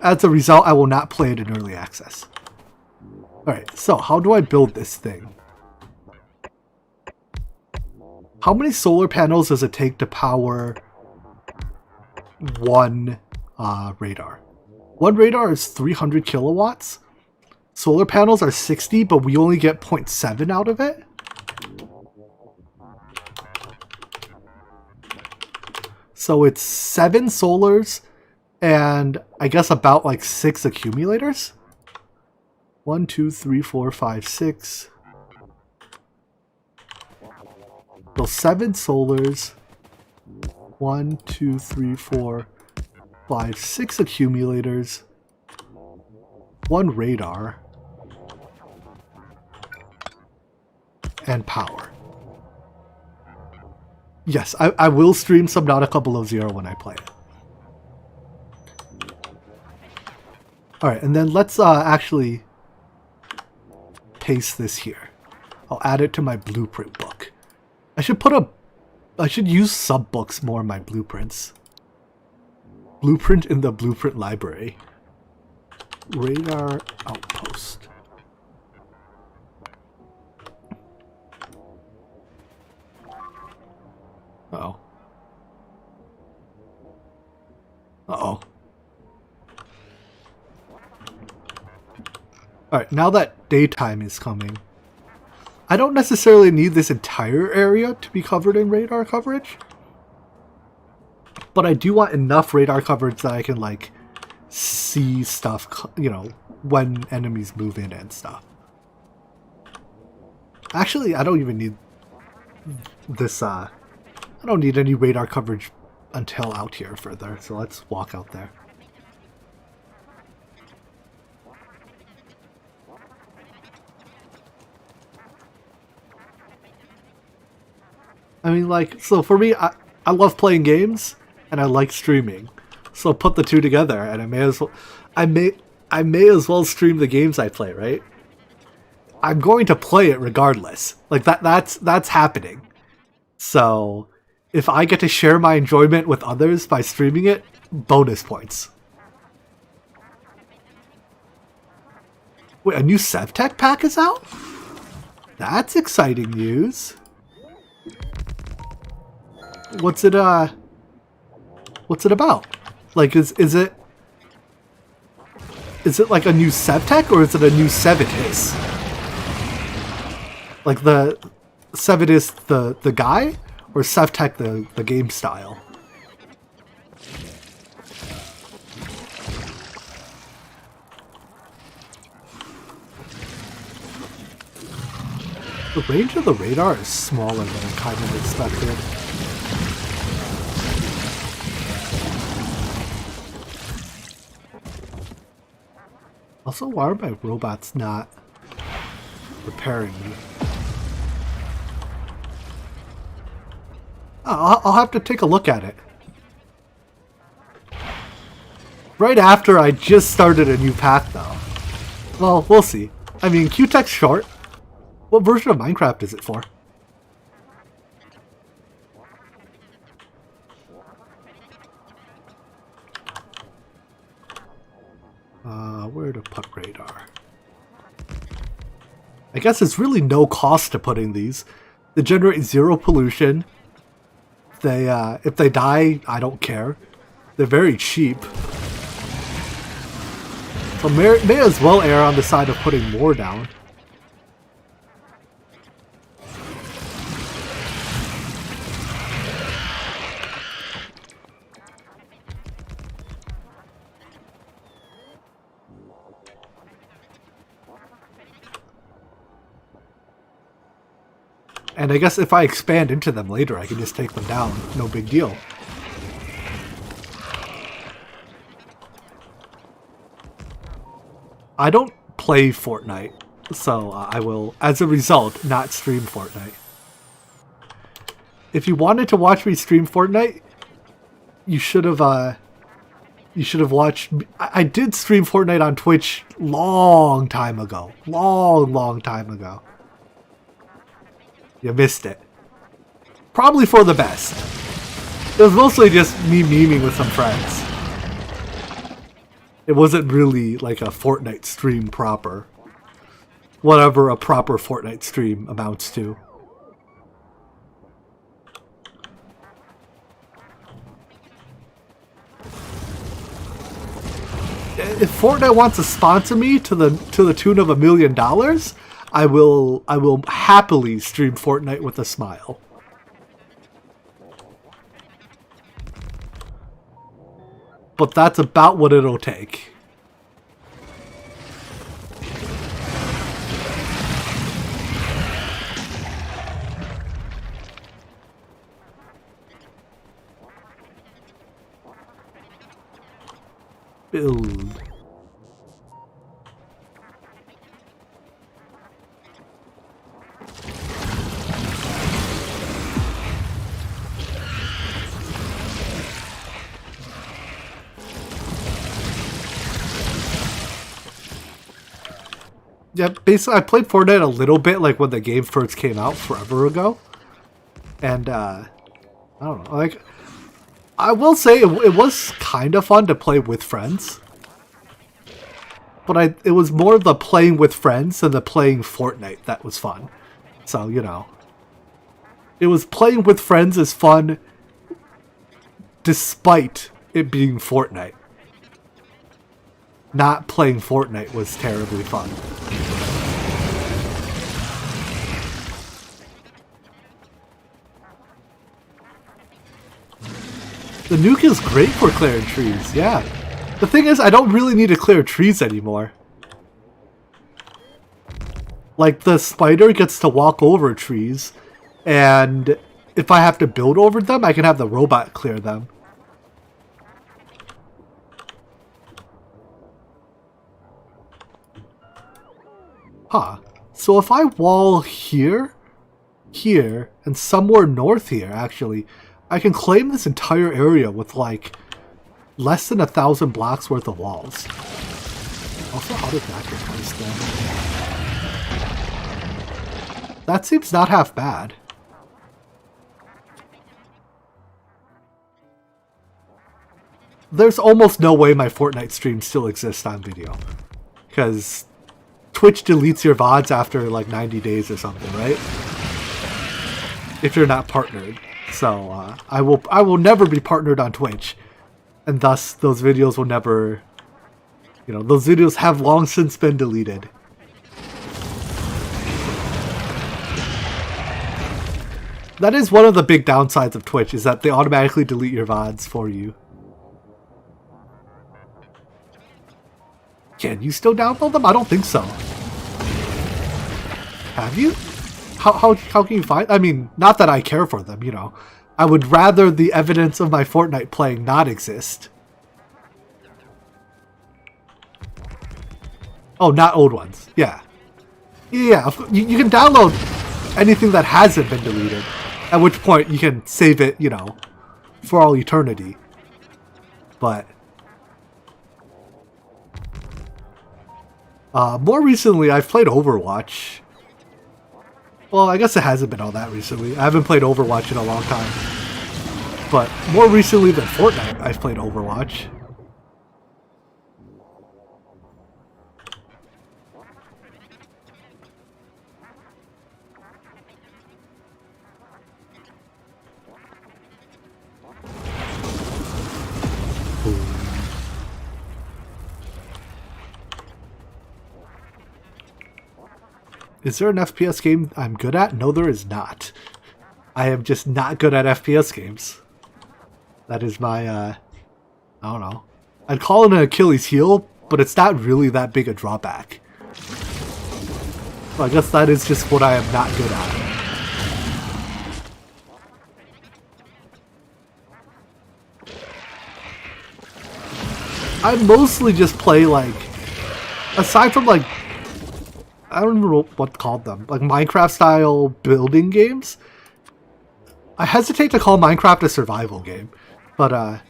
As a result, I will not play it in early access. Alright, so how do I build this thing? How many solar panels does it take to power one radar? One radar is 300 kilowatts. Solar panels are 60, but we only get 0.7 out of it. So it's 7 solars and I guess about like 6 accumulators. 1, 2, 3, 4, 5, 6. So 7 solars. 1, 2, 3, 4, 5, 6 accumulators. 1 radar. And power. Yes, I will stream Subnautica Below Zero when I play it. Alright, and then let's actually paste this here. I'll add it to my blueprint book. I should use sub-books more in my blueprints. Blueprint in the blueprint library. Radar outpost. Uh-oh. Uh-oh. Alright, now that daytime is coming, I don't necessarily need this entire area to be covered in radar coverage. But I do want enough radar coverage that I can, like, see stuff, you know, when enemies move in and stuff. Actually, I don't even need this, I don't need any radar coverage until out here further, so let's walk out there. I mean, like, so for me, I love playing games, and I like streaming. So put the two together, and I may as well stream the games I play, right? I'm going to play it regardless. Like, that's happening. So if I get to share my enjoyment with others by streaming it, bonus points. Wait, a new SevTech pack is out? That's exciting news. What's it about? Like, is it like a new SevTech, or is it a new Sevitus? Like the Sevitus the guy, or SevTech the game style? The range of the radar is smaller than I kind of expected. Also, why are my robots not repairing me? Oh, I'll have to take a look at it. Right after I just started a new pack, though. Well, we'll see. I mean, Q-Tech's short. What version of Minecraft is it for? Where to put radar? I guess it's really no cost to putting these. They generate 0 pollution. If they die, I don't care. They're very cheap. So may as well err on the side of putting more down. And I guess if I expand into them later, I can just take them down. No big deal. I don't play Fortnite, so I will, as a result, not stream Fortnite. If you wanted to watch me stream Fortnite, you should have watched. I did stream Fortnite on Twitch long time ago. Long time ago. You missed it. Probably for the best. It was mostly just me memeing with some friends. It wasn't really like a Fortnite stream proper. Whatever a proper Fortnite stream amounts to. If Fortnite wants to sponsor me to the tune of $1 million, I will happily stream Fortnite with a smile. But that's about what it'll take. Build. Yeah, basically I played Fortnite a little bit like when the game first came out forever ago. And I don't know, like I will say it was kind of fun to play with friends. But it was more the playing with friends than the playing Fortnite that was fun. So, you know. It was playing with friends is fun despite it being Fortnite. Not playing Fortnite was terribly fun. The nuke is great for clearing trees, yeah. The thing is, I don't really need to clear trees anymore. Like, the spider gets to walk over trees, and if I have to build over them, I can have the robot clear them. Huh. So if I wall here, here, and somewhere north here, actually, I can claim this entire area with, like, less than 1,000 blocks worth of walls. Also, how did that get placed there? That seems not half bad. There's almost no way my Fortnite stream still exists on video. Because Twitch deletes your VODs after like 90 days or something, right? If you're not partnered. So I will never be partnered on Twitch. And thus those videos will never, you know, those videos have long since been deleted. That is one of the big downsides of Twitch, is that they automatically delete your VODs for you. Can you still download them? I don't think so. Have you? How can you find? I mean, not that I care for them, you know. I would rather the evidence of my Fortnite playing not exist. Oh, not old ones. Yeah. Yeah, you can download anything that hasn't been deleted. At which point you can save it, you know, for all eternity. But more recently, I've played Overwatch. Well, I guess it hasn't been all that recently. I haven't played Overwatch in a long time. But more recently than Fortnite, I've played Overwatch. Is there an FPS game I'm good at? No, there is not. I am just not good at FPS games. That is my, I don't know. I'd call it an Achilles heel, but it's not really that big a drawback. So I guess that is just what I am not good at. I mostly just play like, aside from like, I don't remember what called them, like Minecraft style building games. I hesitate to call Minecraft a survival game, but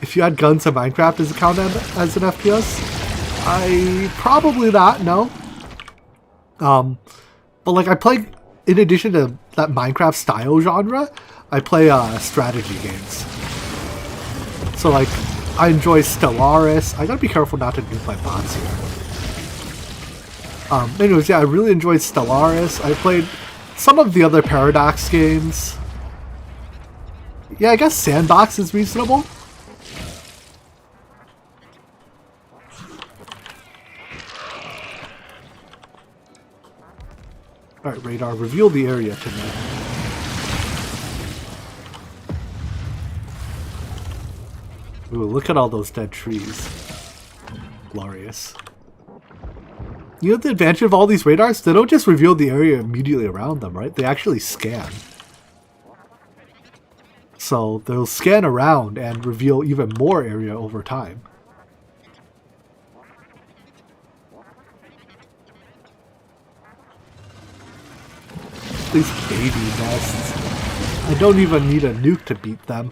if you had guns in Minecraft, does it count as an FPS? Probably not, no. But like I play, in addition to that Minecraft style genre, I play strategy games. So like, I enjoy Stellaris. I gotta be careful not to nuke my bots here. Anyways, yeah, I really enjoyed Stellaris. I played some of the other Paradox games. Yeah, I guess Sandbox is reasonable. Alright, radar, reveal the area to me. Ooh, look at all those dead trees. Glorious. You know the advantage of all these radars? They don't just reveal the area immediately around them, right? They actually scan. So they'll scan around and reveal even more area over time. These baby nests. I don't even need a nuke to beat them.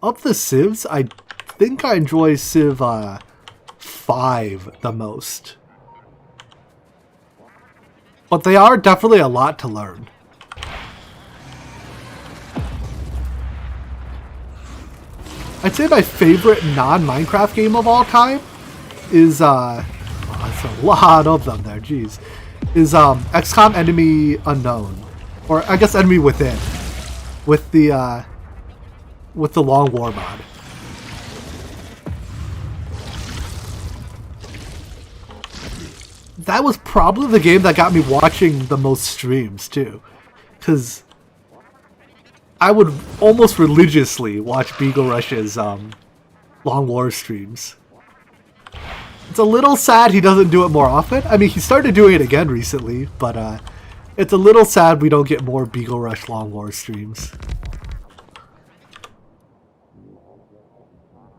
Of the civs, I think I enjoy Civ 5 the most. But they are definitely a lot to learn. I'd say my favorite non-Minecraft game of all time is, oh, that's a lot of them there, jeez. Is XCOM Enemy Unknown. Or I guess Enemy Within. With the Long War mod. That was probably the game that got me watching the most streams too. Because I would almost religiously watch Beagle Rush's Long War streams. It's a little sad he doesn't do it more often. I mean, he started doing it again recently, but it's a little sad we don't get more Beagle Rush Long War streams.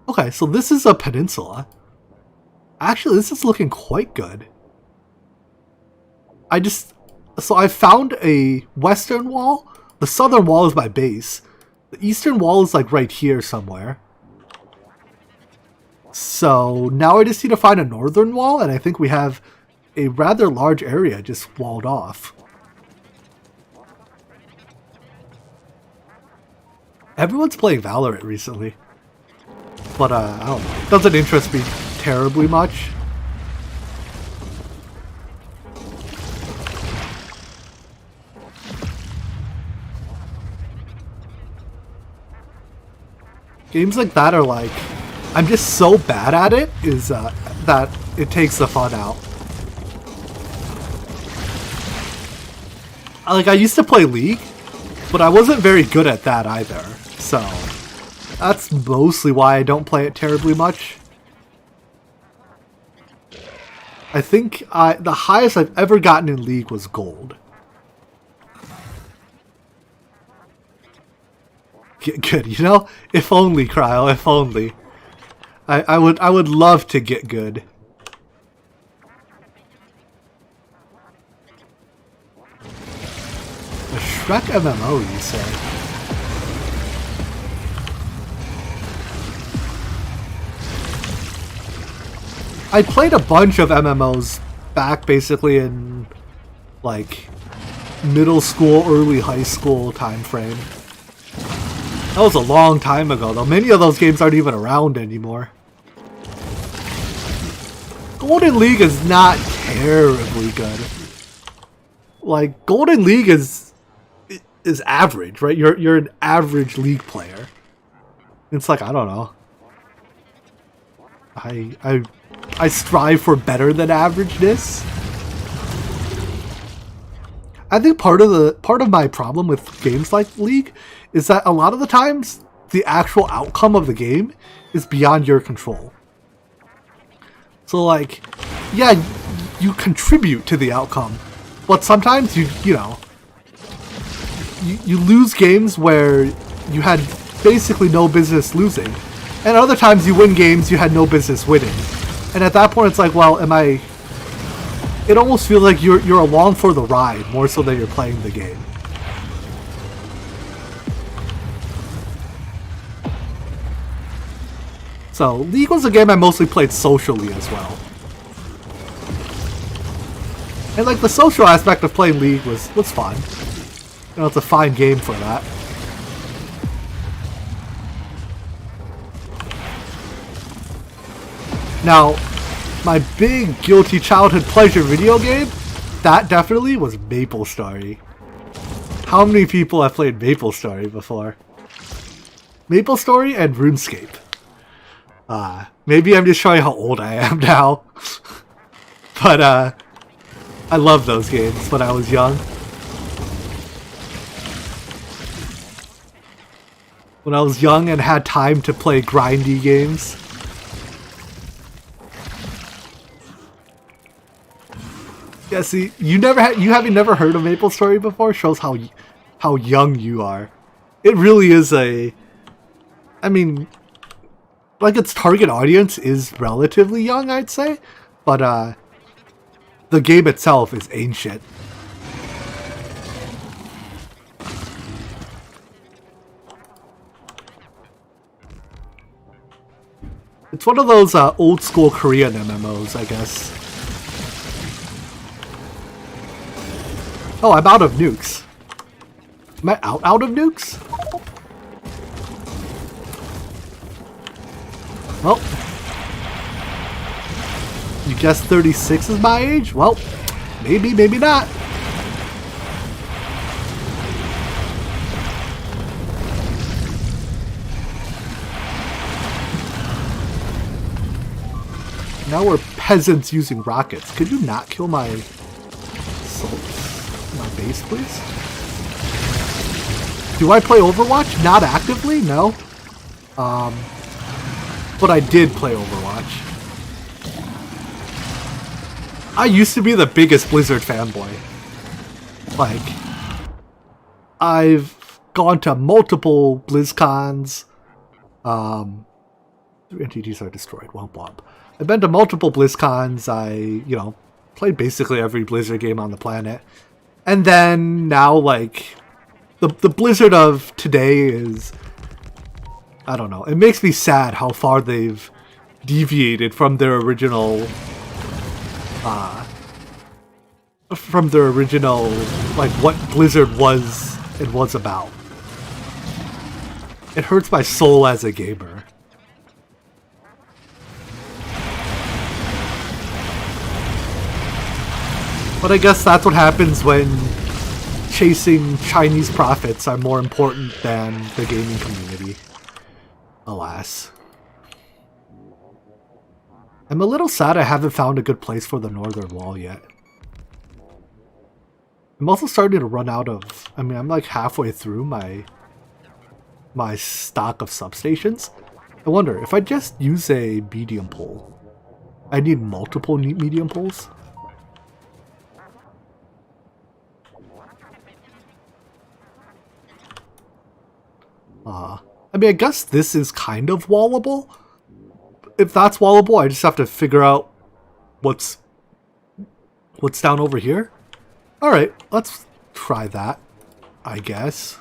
Okay, so this is a peninsula. Actually, this is looking quite good. So I found a western wall. The southern wall is my base. The eastern wall is like right here somewhere. So now I just need to find a northern wall, and I think we have a rather large area just walled off. Everyone's playing Valorant recently. But I don't know. It doesn't interest me terribly much. Games like that are like, I'm just so bad at it, is that it takes the fun out. Like, I used to play League, but I wasn't very good at that either, so that's mostly why I don't play it terribly much. I think the highest I've ever gotten in League was gold. Get good, you know? If only, Cryo, if only. I would love to get good. A Shrek MMO, you say? I played a bunch of MMOs back basically in like middle school, early high school time frame. That was a long time ago, though. Many of those games aren't even around anymore. Golden League is not terribly good. Like, Golden League is average, right? You're an average League player. It's like, I don't know. I strive for better than averageness. I think part of my problem with games like League is that a lot of the times the actual outcome of the game is beyond your control. So like, yeah, you contribute to the outcome. But sometimes you lose games where you had basically no business losing. And other times you win games you had no business winning. And at that point it's like, well, it almost feels like you're along for the ride more so than you're playing the game. So, League was a game I mostly played socially as well. And like the social aspect of playing League was fun. You know, it's a fine game for that. Now, my big guilty childhood pleasure video game, that definitely was MapleStory. How many people have played MapleStory before? MapleStory and RuneScape. Maybe I'm just showing how old I am now. But I loved those games when I was young. When I was young and had time to play grindy games. Yeah, see, you haven't never heard of MapleStory before? Shows how young you are. It really is like its target audience is relatively young, I'd say, but the game itself is ancient. It's one of those old school Korean MMOs, I guess. Oh, I'm out of nukes. Am I out of nukes? Well, you guess 36 is my age? Well, maybe, maybe not. Now we're peasants using rockets. Could you not kill my base, please? Do I play Overwatch? Not actively? No. But I did play Overwatch. I used to be the biggest Blizzard fanboy. Like, I've gone to multiple BlizzCons. 3 entities are destroyed. Womp womp. I've been to multiple BlizzCons. I, played basically every Blizzard game on the planet. And then now, like, the Blizzard of today is, I don't know. It makes me sad how far they've deviated from their original, like, what Blizzard was and was about. It hurts my soul as a gamer. But I guess that's what happens when chasing Chinese profits are more important than the gaming community. Alas. I'm a little sad I haven't found a good place for the northern wall yet. I'm also starting to run out of... I'm like halfway through my stock of substations. I wonder, if I just use a medium pole, I need multiple medium poles? I guess this is kind of wallable. If that's wallable, I just have to figure out what's down over here. Alright, let's try that, I guess.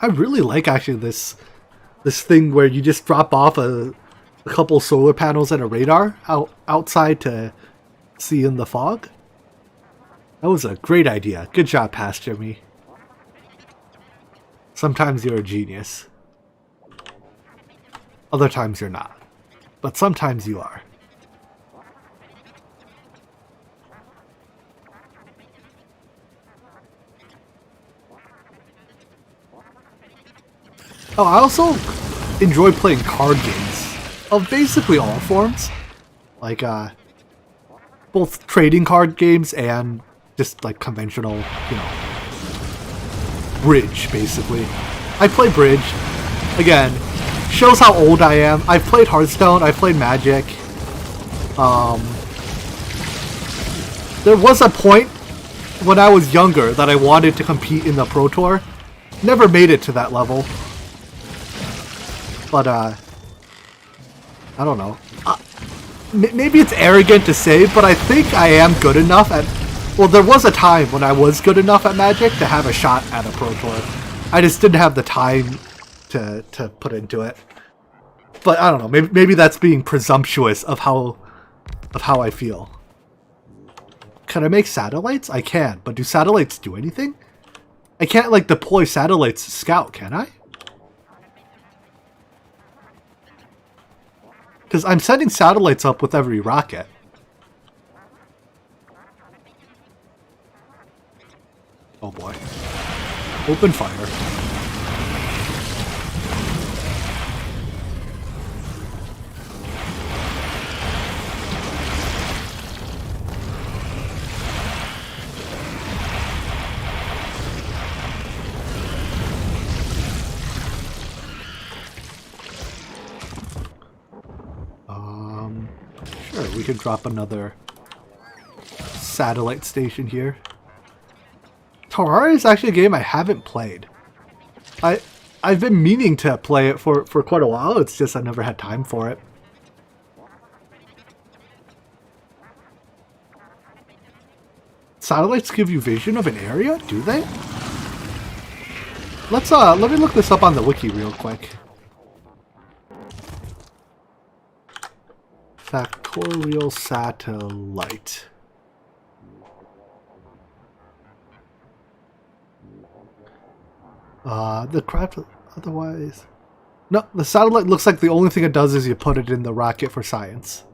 I really like actually this thing where you just drop off a couple solar panels and a radar outside to see in the fog. That was a great idea. Good job, Past Jimmy. Sometimes you're a genius. Other times you're not. But sometimes you are. Oh, I also enjoy playing card games of basically all forms. Like, both trading card games and just like conventional, bridge, basically. I play bridge. again, shows how old I am. I've played Hearthstone, I've played Magic. There was a point when I was younger that I wanted to compete in the Pro Tour. Never made it to that level. But, I don't know. Maybe it's arrogant to say, but I think I am good enough at... Well, there was a time when I was good enough at Magic to have a shot at a Pro Tour. I just didn't have the time to put into it. But I don't know, maybe that's being presumptuous of how I feel. Can I make satellites? I can, but do satellites do anything? I can't, like, deploy satellites to scout, can I? Because I'm sending satellites up with every rocket. Oh boy. Open fire. Sure, we could drop another satellite station here. Terraria is actually a game I haven't played. I've been meaning to play it for quite a while, it's just I never had time for it. Satellites give you vision of an area, do they? Let me look this up on the wiki real quick. Factorio satellite. The craft otherwise... No, the satellite looks like the only thing it does is you put it in the rocket for science.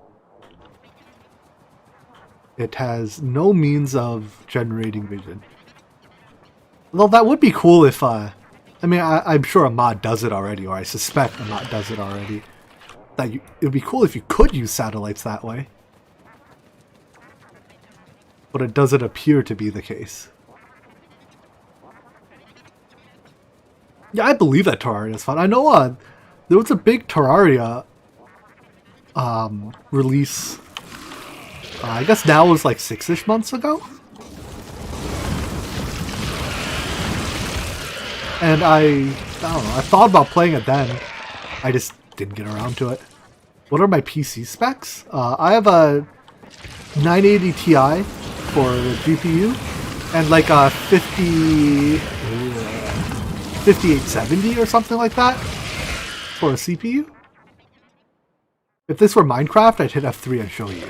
It has no means of generating vision. Well, that would be cool if, I mean, I'm sure a mod does it already, or I suspect a mod does it already. It would be cool if you could use satellites that way. But it doesn't appear to be the case. Yeah, I believe that Terraria is fun. I know there was a big Terraria release. I guess now it was like 6-ish months ago. And I don't know, I thought about playing it then. I just didn't get around to it. What are my PC specs? I have a 980 Ti for the GPU and like a 5870 or something like that for a CPU. If this were Minecraft, I'd hit F3 and show you.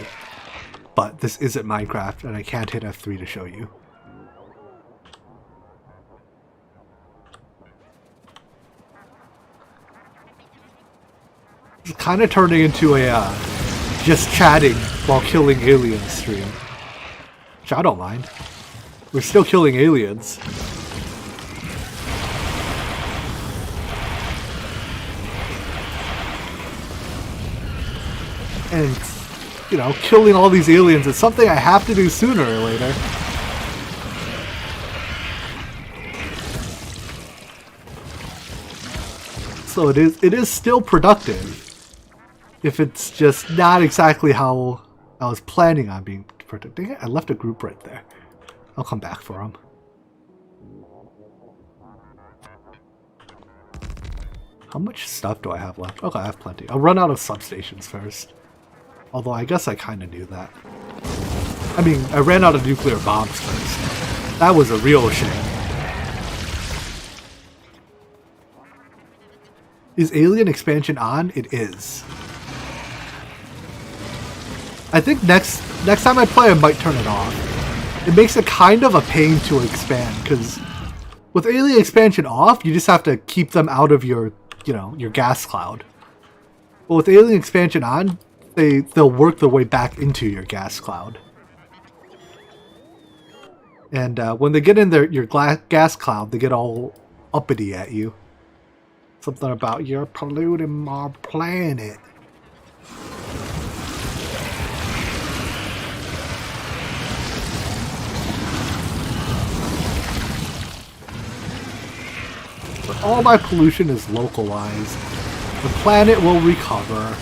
But this isn't Minecraft and I can't hit F3 to show you. It's kind of turning into a just chatting while killing aliens stream. Which I don't mind. We're still killing aliens. And, you know, killing all these aliens is something I have to do sooner or later. So it is still productive. If it's just not exactly how I was planning on being productive. I left a group right there. I'll come back for them. How much stuff do I have left? Okay, I have plenty. I'll run out of substations first. Although I guess I kind of knew that. I mean, I ran out of nuclear bombs first. That was a real shame. Is Alien Expansion on? It is. I think next time I play I might turn it off. It makes it kind of a pain to expand, because with Alien Expansion off, you just have to keep them out of your, you know, your gas cloud. But with Alien Expansion on, they'll work their way back into your gas cloud. And when they get in your gas cloud, they get all uppity at you. Something about you're polluting my planet. all my pollution is localized. The planet will recover.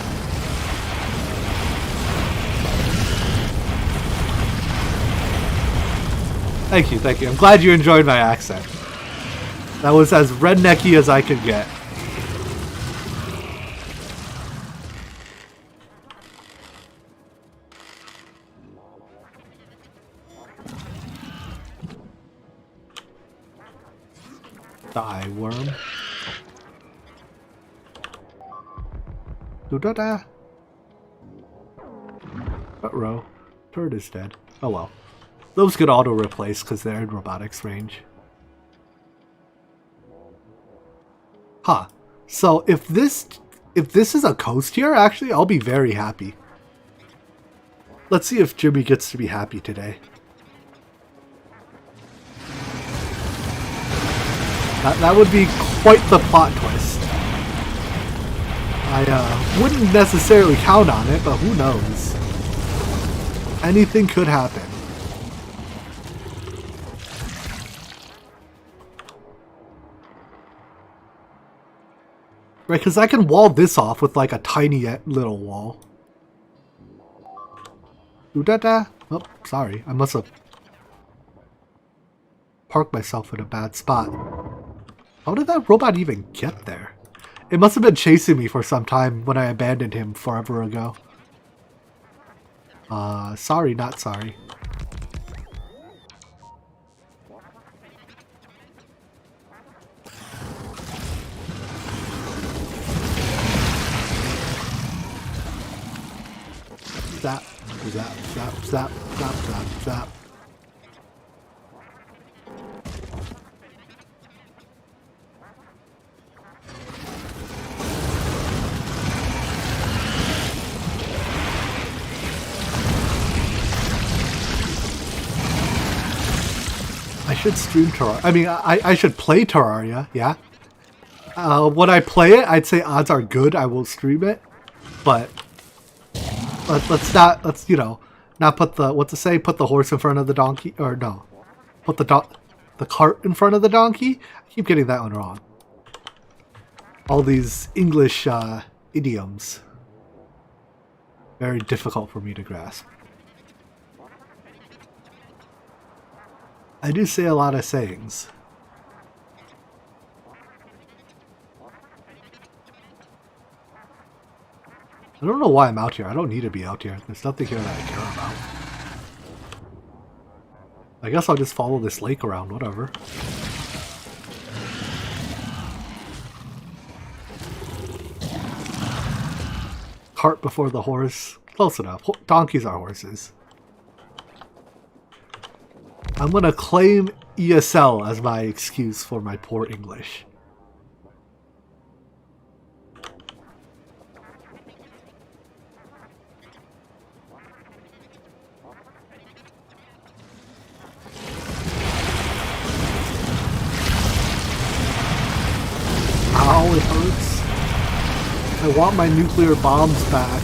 Thank you, thank you. I'm glad you enjoyed my accent. That was as rednecky as I could get. The eye worm. Do-da-da. Uh-oh. Turd is dead. Oh well. Those get auto-replaced because they're in robotics range. Huh. So if this is a coast here, actually, I'll be very happy. Let's see if Jimmy gets to be happy today. That would be quite the plot twist. I wouldn't necessarily count on it, but who knows? Anything could happen. Right, because I can wall this off with like a tiny little wall. Ooh-da-da. Oh, sorry. I must have parked myself in a bad spot. How did that robot even get there? It must have been chasing me for some time when I abandoned him forever ago. Sorry, not sorry. Zap, zap, zap, zap, zap, zap, zap. I should stream Terraria. I mean, I should play Terraria, yeah. When I play it, I'd say odds are good I will stream it. But let's you know, not put the, what to say, put the horse in front of the donkey, or no. Put the cart in front of the donkey? I keep getting that one wrong. All these English idioms. Very difficult for me to grasp. I do say a lot of sayings. I don't know why I'm out here. I don't need to be out here. There's nothing here that I care about. I guess I'll just follow this lake around, whatever. Cart before the horse. Close enough. Donkeys are horses. I'm gonna claim ESL as my excuse for my poor English. Ow, it hurts. I want my nuclear bombs back.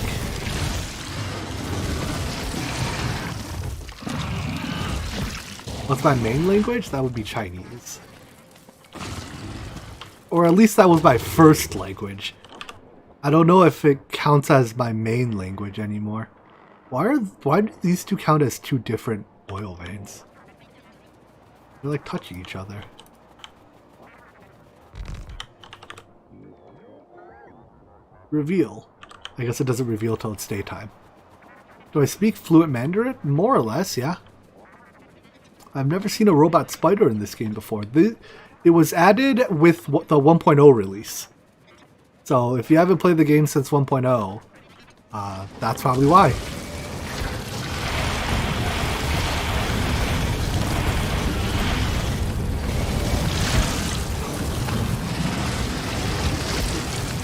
What's my main language? That would be Chinese. Or at least that was my first language. I don't know if it counts as my main language anymore. Why do these two count as two different oil veins? They're like touching each other. Reveal. I guess it doesn't reveal till it's daytime. Do I speak fluent Mandarin? More or less, yeah. I've never seen a robot spider in this game before. It was added with the 1.0 release. So if you haven't played the game since 1.0, that's probably why.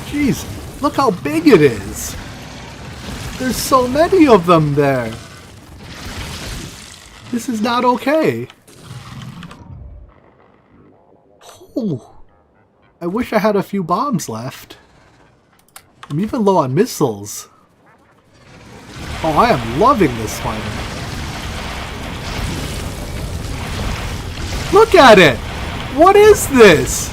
Jeez, look how big it is. There's so many of them there. This is not okay. Oh, I wish I had a few bombs left. I'm even low on missiles. Oh, I am loving this spider. Look at it! What is this?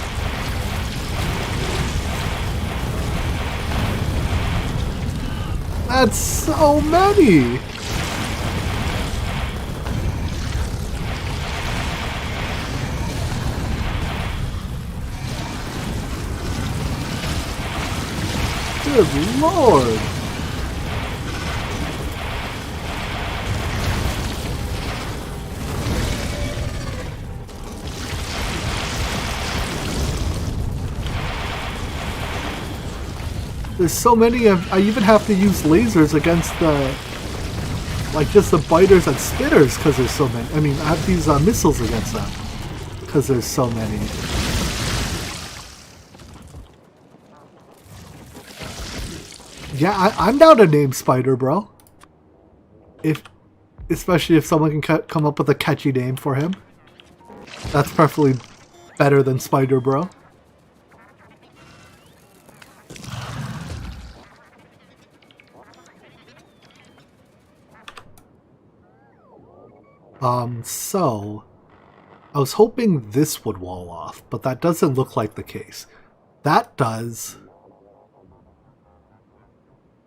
That's so many! Good lord! There's so many I even have to use lasers against the... like just the biters and spitters because there's so many. I mean, I have to use missiles against them because there's so many. Yeah, I'm down to name Spider Bro. Especially if someone can come up with a catchy name for him. That's preferably better than Spider Bro. So I was hoping this would wall off, but that doesn't look like the case. That does.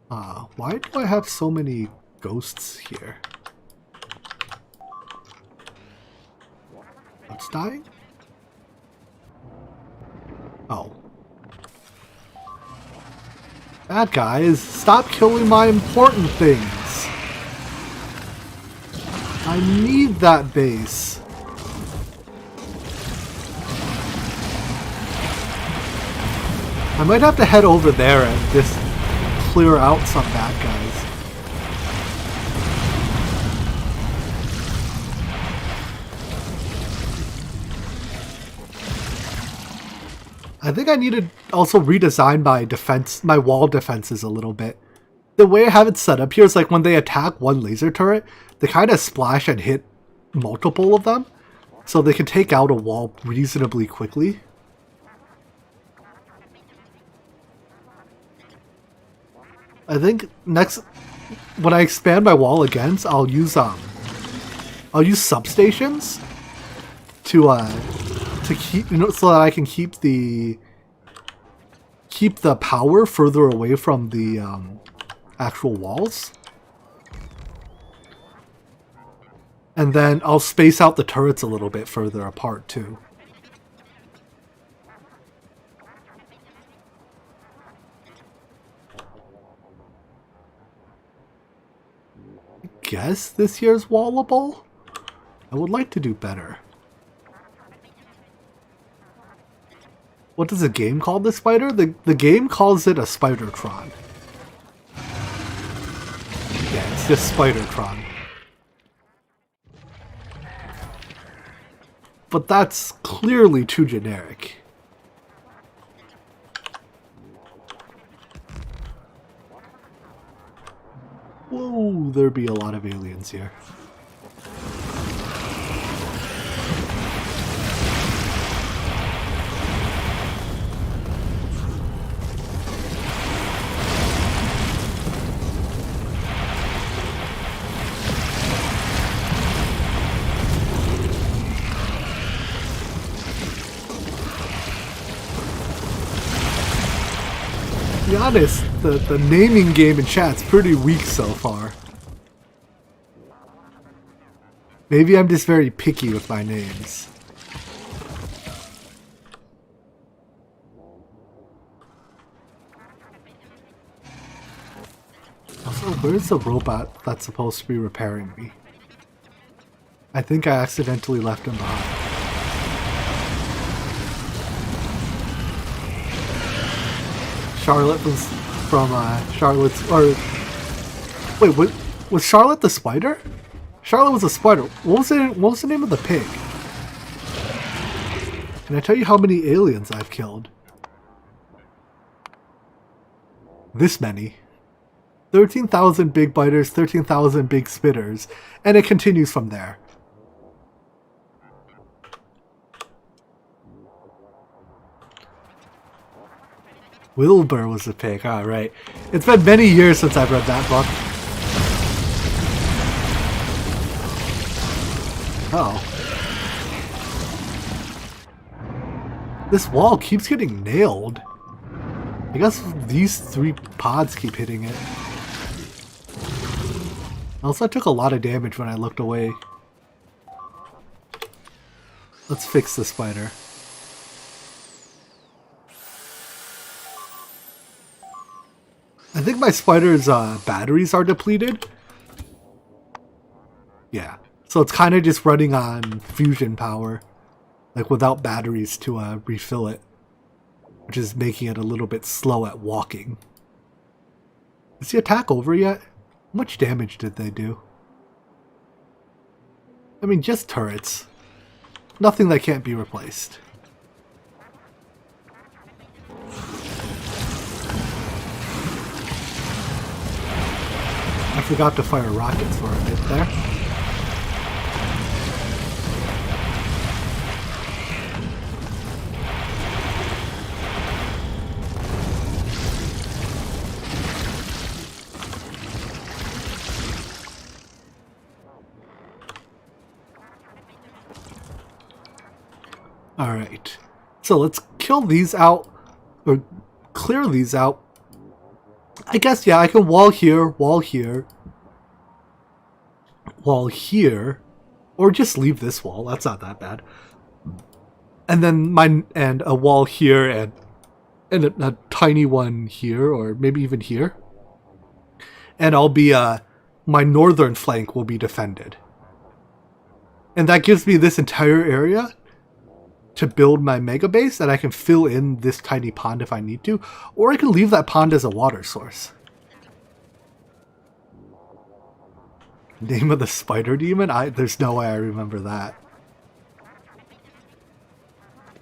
Why do I have so many ghosts here? What's dying? Oh. Bad guys, stop killing my important things! I need that base. I might have to head over there and just clear out some bad guys. I think I need to also redesign my wall defenses a little bit. The way I have it set up here is like when they attack one laser turret, they kind of splash and hit multiple of them, so they can take out a wall reasonably quickly. I think next, when I expand my wall again, I'll use substations to keep, so that I can keep the power further away from the actual walls. And then I'll space out the turrets a little bit further apart too. I guess this year's wallable? I would like to do better. What does the game call this spider? The game calls it a Spidertron. Yeah, it's just Spidertron. But that's clearly too generic. Whoa, there'd be a lot of aliens here. To be honest, the naming game in chat's pretty weak so far. Maybe I'm just very picky with my names. Also, where's the robot that's supposed to be repairing me? I think I accidentally left him behind. Charlotte was from Charlotte's, or wait, was Charlotte the spider? Charlotte was a spider. What was the name of the pig? Can I tell you how many aliens I've killed? This many. 13,000 big biters, 13,000 big spitters, and it continues from there. Wilbur was the pig. All right. It's been many years since I've read that book. Oh. This wall keeps getting nailed. I guess these three pods keep hitting it. Also, I took a lot of damage when I looked away. Let's fix the spider. I think my spider's batteries are depleted. Yeah. So it's kind of just running on fusion power. Like without batteries to refill it. Which is making it a little bit slow at walking. Is the attack over yet? How much damage did they do? I mean, just turrets. Nothing that can't be replaced. I forgot to fire rockets for a bit there. Alright, so let's kill these out, or clear these out. I guess, yeah, I can wall here, wall here, wall here, or just leave this wall, that's not that bad. And then and a wall here, and a tiny one here, or maybe even here. And I'll be, my northern flank will be defended. And that gives me this entire area to build my mega base, and I can fill in this tiny pond if I need to, or I can leave that pond as a water source. Name of the spider demon? There's no way I remember that.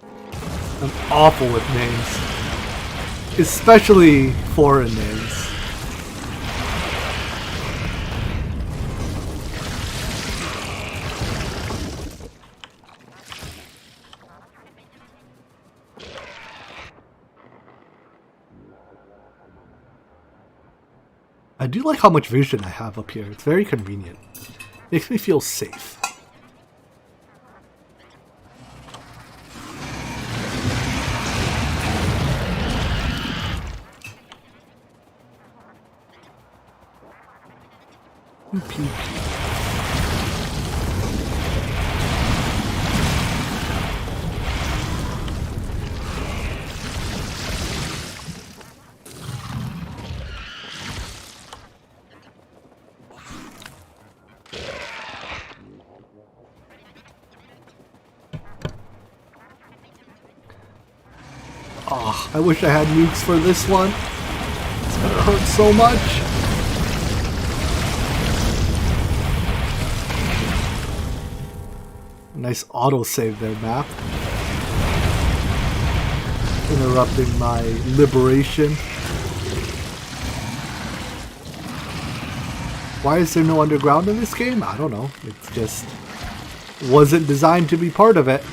I'm awful with names. Especially foreign names. I do like how much vision I have up here. It's very convenient. Makes me feel safe. Oh, I wish I had nukes for this one. It's gonna hurt so much. Nice autosave there, map. Interrupting my liberation. Why is there no underground in this game? I don't know. It's just wasn't designed to be part of it.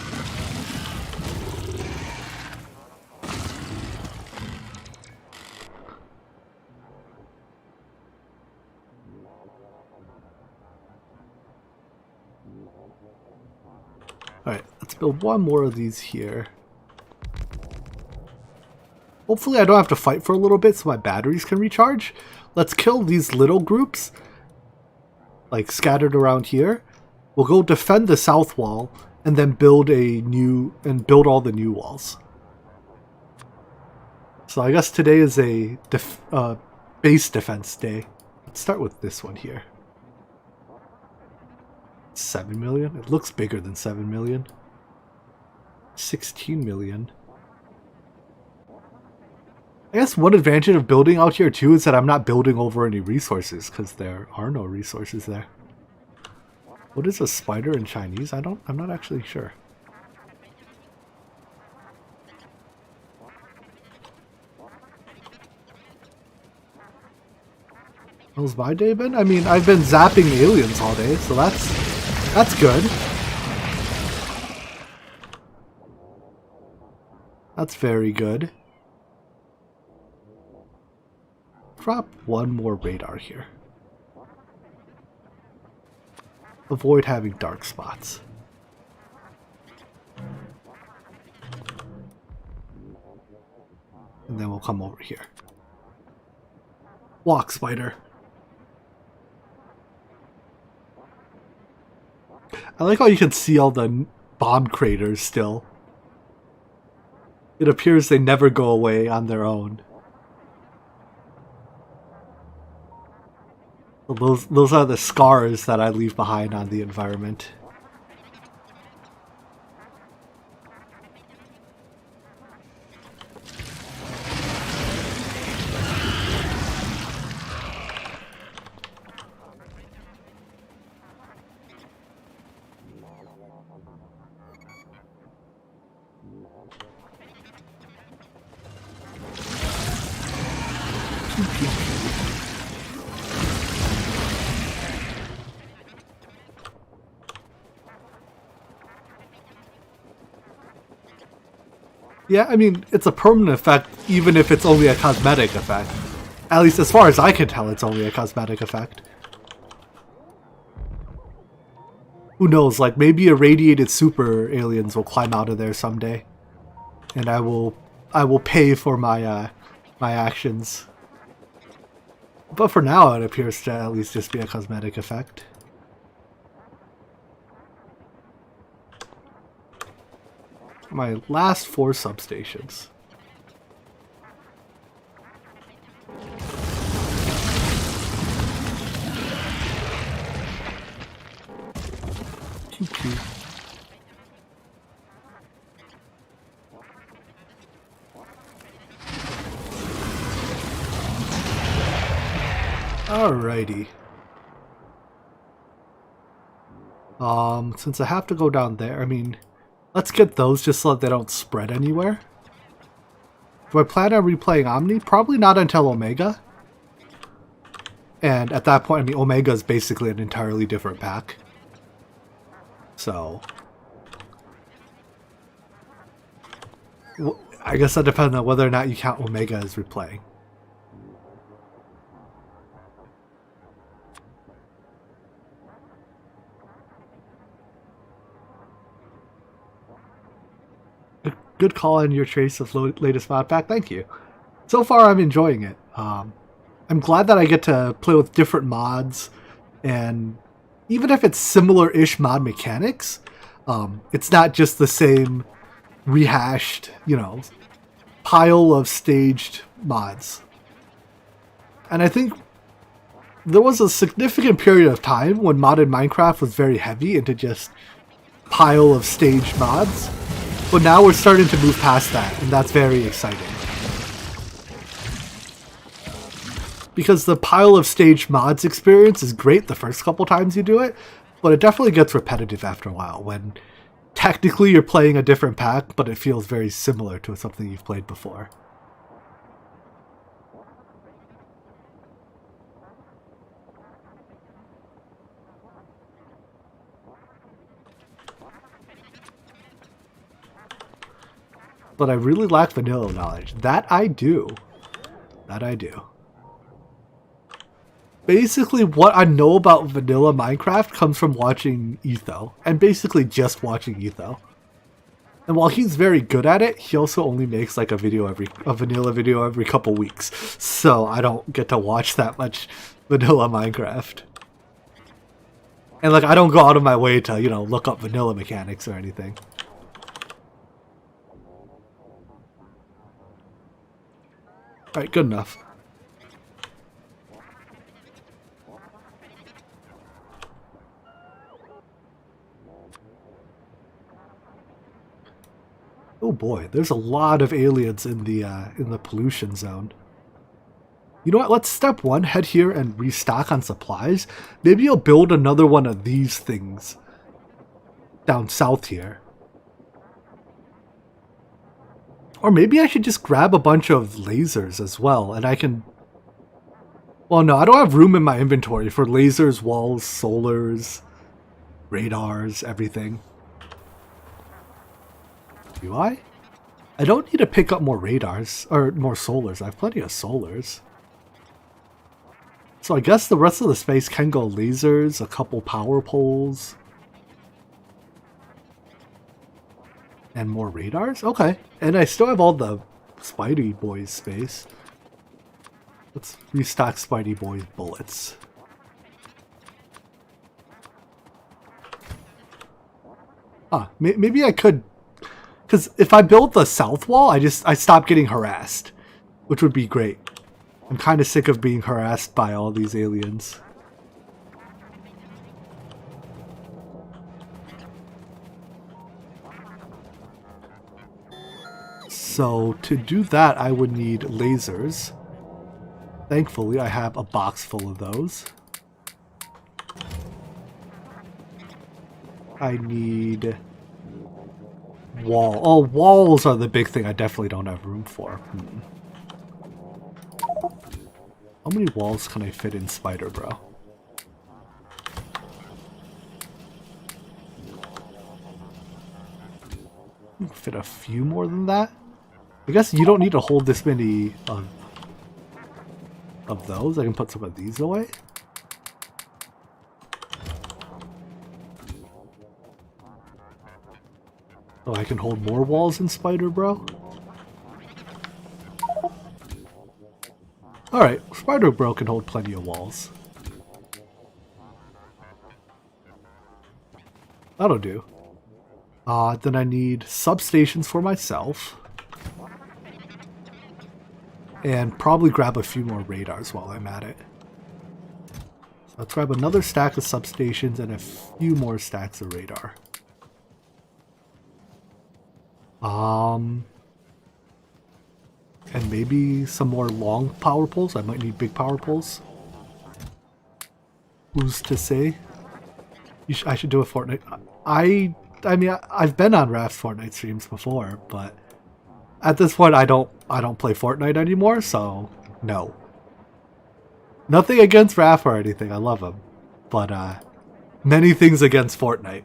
Alright, let's build one more of these here. Hopefully I don't have to fight for a little bit so my batteries can recharge. Let's kill these little groups, like scattered around here. We'll go defend the south wall and then build all the new walls. So I guess today is a base defense day. Let's start with this one here. 7 million? It looks bigger than 7 million. 16 million. I guess one advantage of building out here too is that I'm not building over any resources because there are no resources there. What is a spider in Chinese? I'm not actually sure. How's my day been? I mean, I've been zapping aliens all day, so that's good. That's very good. Drop one more radar here. Avoid having dark spots. And then we'll come over here. Walk, spider. I like how you can see all the bomb craters still. It appears they never go away on their own. Well, those are the scars that I leave behind on the environment. Yeah, I mean, it's a permanent effect, even if it's only a cosmetic effect. At least as far as I can tell, it's only a cosmetic effect. Who knows, like, maybe irradiated super aliens will climb out of there someday. And I will pay for my, my actions. But for now, it appears to at least just be a cosmetic effect. My last 4 substations. Alrighty. Since I have to go down there, I mean, let's get those just so that they don't spread anywhere. Do I plan on replaying Omni? Probably not until Omega. And at that point, I mean, Omega is basically an entirely different pack. So I guess that depends on whether or not you count Omega as replaying. Good call on your trace of latest mod pack. Thank you. So far, I'm enjoying it. I'm glad that I get to play with different mods, and even if it's similar-ish mod mechanics, it's not just the same rehashed, you know, pile of staged mods. And I think there was a significant period of time when modded Minecraft was very heavy into just pile of staged mods. But now we're starting to move past that, and that's very exciting. Because the pile of staged mods experience is great the first couple times you do it, but it definitely gets repetitive after a while when technically you're playing a different pack, but it feels very similar to something you've played before. But I really lack vanilla knowledge. That I do. That I do. Basically, what I know about vanilla Minecraft comes from watching Etho. And basically just watching Etho. And while he's very good at it, he also only makes like a vanilla video every couple weeks. So I don't get to watch that much vanilla Minecraft. And like, I don't go out of my way to, you know, look up vanilla mechanics or anything. Alright, good enough. Oh boy, there's a lot of aliens in the pollution zone. You know what, let's step 1, head here and restock on supplies. Maybe you'll build another one of these things down south here. Or maybe I should just grab a bunch of lasers as well, and I can... Well, no, I don't have room in my inventory for lasers, walls, solars, radars, everything. Do I? I don't need to pick up more radars, or more solars. I have plenty of solars. So I guess the rest of the space can go lasers, a couple power poles. And more radars? Okay. And I still have all the Spidey Boys space. Let's restock Spidey Boys bullets. Maybe I could... Because if I build the south wall, I stop getting harassed. Which would be great. I'm kind of sick of being harassed by all these aliens. So to do that, I would need lasers. Thankfully, I have a box full of those. I need wall. Oh, walls are the big thing I definitely don't have room for. How many walls can I fit in Spider, bro? Fit a few more than that? I guess you don't need to hold this many of those. I can put some of these away. Oh, I can hold more walls in Spider, bro. Alright, Spider Bro can hold plenty of walls. That'll do. Then I need substations for myself. And probably grab a few more radars while I'm at it. So let's grab another stack of substations and a few more stacks of radar. And maybe some more long power poles. I might need big power poles. Who's to say? I should do a Fortnite. I mean, I've been on Raph's Fortnite streams before, but at this point, I don't play Fortnite anymore, so no. Nothing against Raph or anything. I love him, but many things against Fortnite.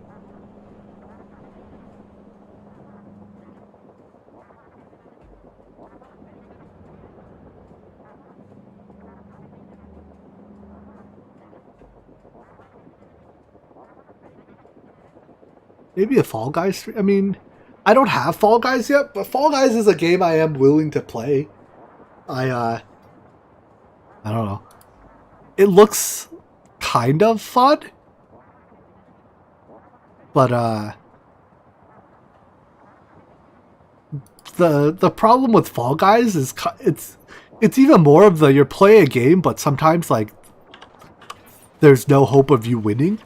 Maybe a Fall Guys stream. I mean, I don't have Fall Guys yet, but Fall Guys is a game I am willing to play. I don't know. It looks kind of fun, but the problem with Fall Guys is it's even more of the you're playing a game, but sometimes like there's no hope of you winning.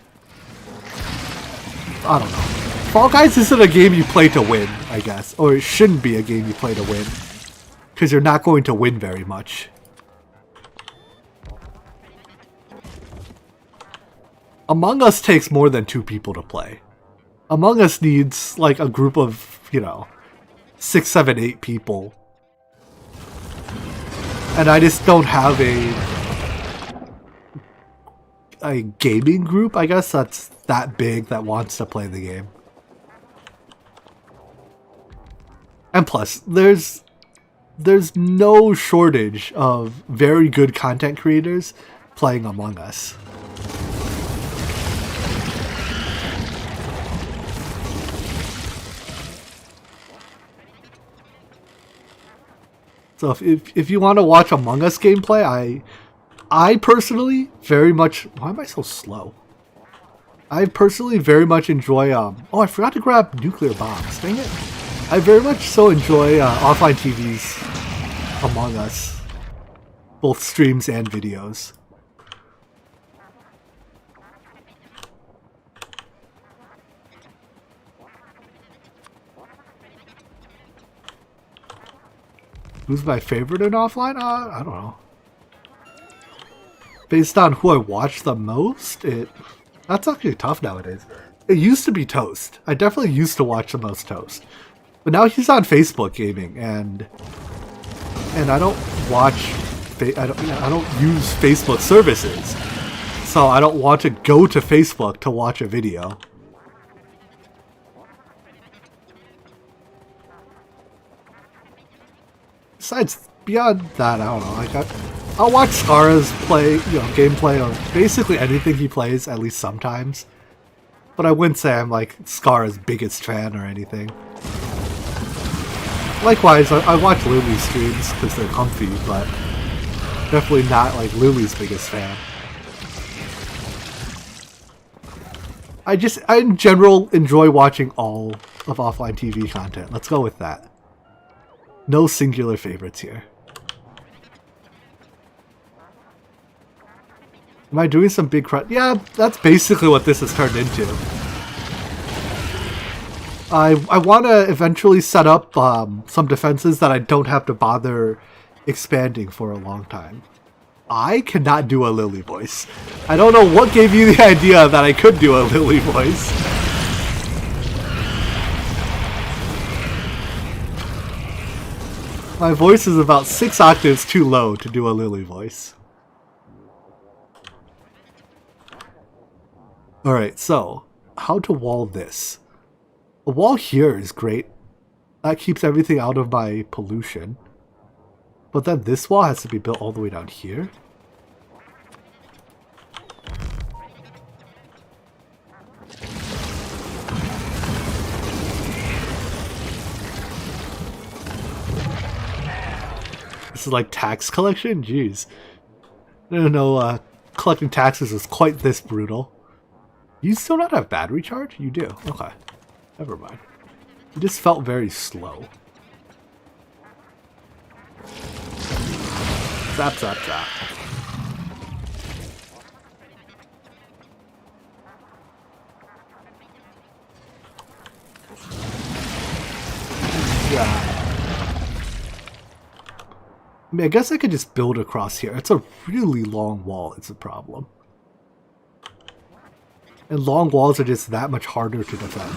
I don't know. Fall Guys isn't a game you play to win, I guess. Or it shouldn't be a game you play to win. Because you're not going to win very much. Among Us takes more than 2 people to play. Among Us needs like a group of, 6, 7, 8 people. And I just don't have a gaming group, I guess, that's that big that wants to play the game. And plus, there's no shortage of very good content creators playing Among Us. So if you want to watch Among Us gameplay, I personally very much... Why am I so slow? I personally very much enjoy... Oh, I forgot to grab nuclear bombs. Dang it. I very much so enjoy offline TV's Among Us. Both streams and videos. Who's my favorite in offline? I don't know. Based on who I watch the most, that's actually tough nowadays. It used to be Toast. I definitely used to watch the most Toast. But now he's on Facebook gaming, and I don't watch. I don't use Facebook services, so I don't want to go to Facebook to watch a video. Besides, beyond that, I don't know. Like I'll watch Scara's gameplay or basically anything he plays at least sometimes. But I wouldn't say I'm like Scara's biggest fan or anything. Likewise, I watch Lily's streams because they're comfy, but definitely not like Lily's biggest fan. I in general enjoy watching all of offline TV content. Let's go with that. No singular favorites here. Am I doing some big crud? Yeah, that's basically what this has turned into. I want to eventually set up some defenses that I don't have to bother expanding for a long time. I cannot do a Lily voice. I don't know what gave you the idea that I could do a Lily voice. My voice is about 6 octaves too low to do a Lily voice. Alright, so how to wall this? A wall here is great. That keeps everything out of my pollution. But then this wall has to be built all the way down here. This is like tax collection? Jeez. I didn't know collecting taxes was quite this brutal. You still not have battery charge? You do. Okay. Never mind. It just felt very slow. Zap, zap, zap. Yeah. I mean, I guess I could just build across here. It's a really long wall, it's a problem. And long walls are just that much harder to defend.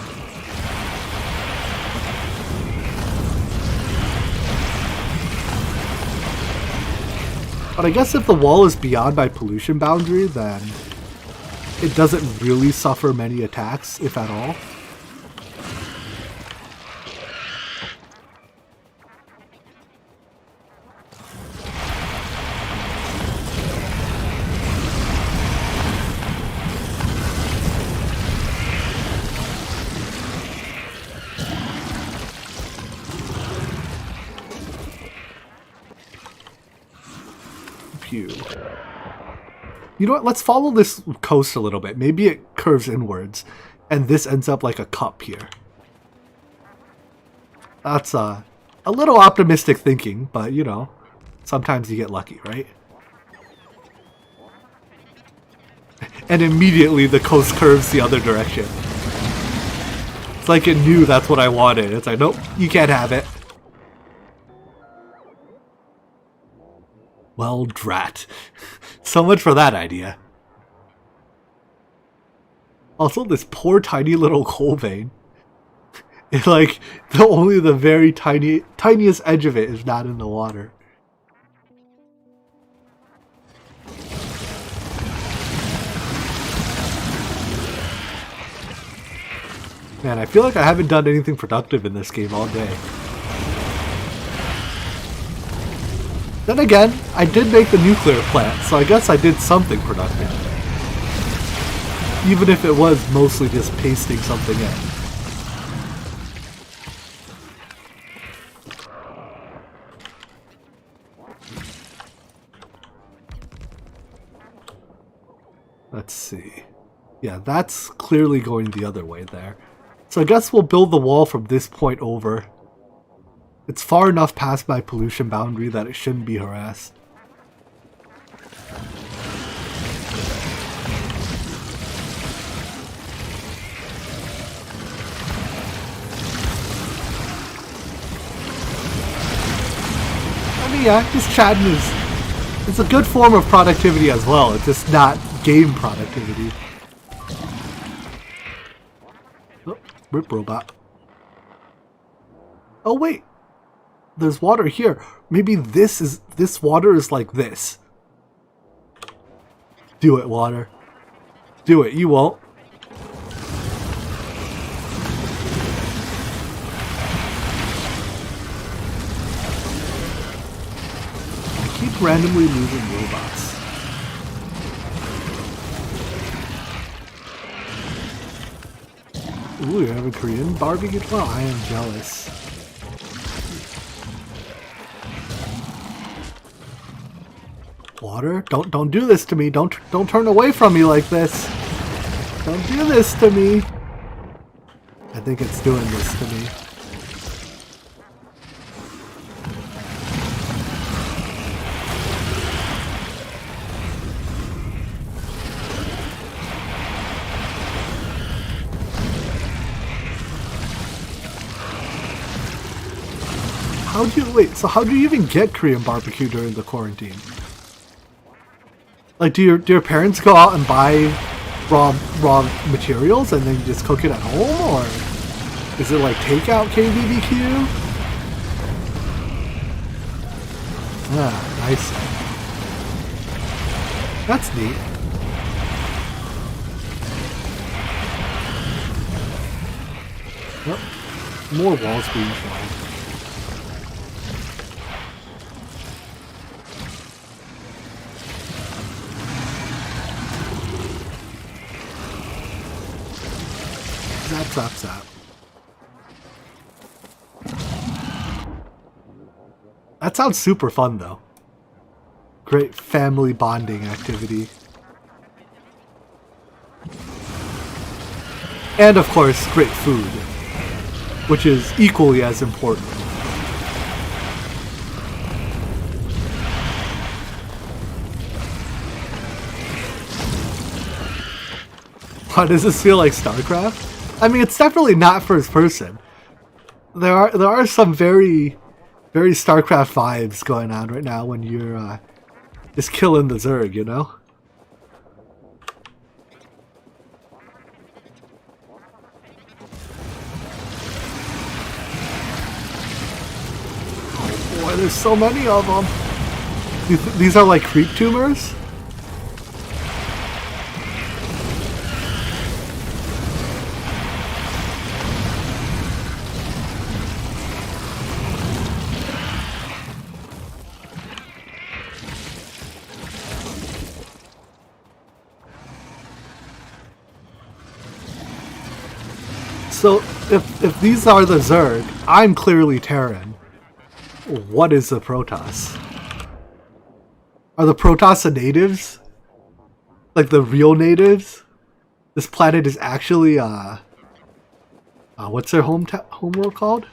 But I guess if the wall is beyond my pollution boundary, then it doesn't really suffer many attacks, if at all. You know what, let's follow this coast a little bit. Maybe it curves inwards, and this ends up like a cup here. That's a little optimistic thinking, but you know, sometimes you get lucky, right? And immediately the coast curves the other direction. It's like it knew that's what I wanted. It's like, nope, you can't have it. Well, drat. So much for that idea. Also, this poor tiny little coal vein. It's like, only the very tiniest edge of it is not in the water. Man, I feel like I haven't done anything productive in this game all day. Then again, I did make the nuclear plant, so I guess I did something productive. Even if it was mostly just pasting something in. Let's see. Yeah, that's clearly going the other way there. So I guess we'll build the wall from this point over. It's far enough past my pollution boundary that it shouldn't be harassed. I mean, yeah, just chatting it's a good form of productivity as well. It's just not game productivity. Oh, rip robot. Oh wait. There's water here. Maybe this water is like this. Do it, water. Do it. You won't. I keep randomly losing robots. Ooh, you have a Korean barbecue? Well, I am jealous. Water, don't do this to me. Don't turn away from me like this. Don't do this to me. I think it's doing this to me. How do you, wait, so how do you even get Korean barbecue during the quarantine? Like, do your parents go out and buy raw materials and then you just cook it at home, or is it like takeout KBBQ? Ah, nice. That's neat. Oh, more walls being found. Zap. That sounds super fun, though. Great family bonding activity. And, of course, great food, which is equally as important. Why does this feel like StarCraft? I mean, it's definitely not first person. There are some very StarCraft vibes going on right now when you're just killing the Zerg, you know? Oh boy, there's so many of them. These are like creep tumors? So, if these are the Zerg, I'm clearly Terran. What is the Protoss? Are the Protoss the natives? Like the real natives? This planet is actually, what's their homeworld called?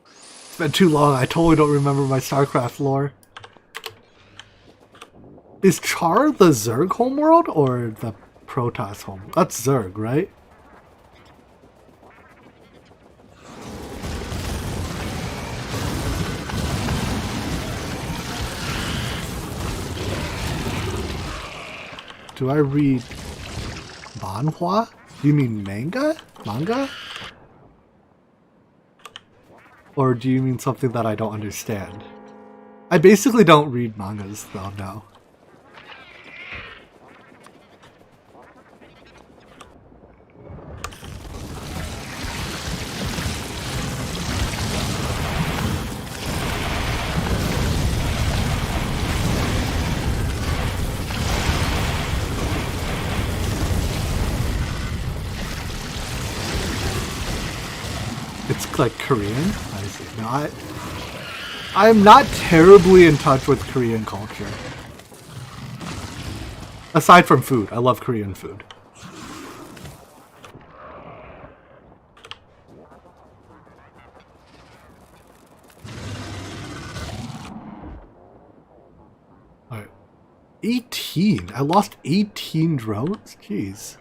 It's been too long, I totally don't remember my StarCraft lore. Is Char the Zerg homeworld, or the Protoss home? That's Zerg, right? Do I read manhwa? Do you mean manga? Manga? Or do you mean something that I don't understand? I basically don't read mangas though, no. It's like Korean? I see. No, I am not terribly in touch with Korean culture. Aside from food. I love Korean food. Alright. 18? I lost 18 drones? Jeez.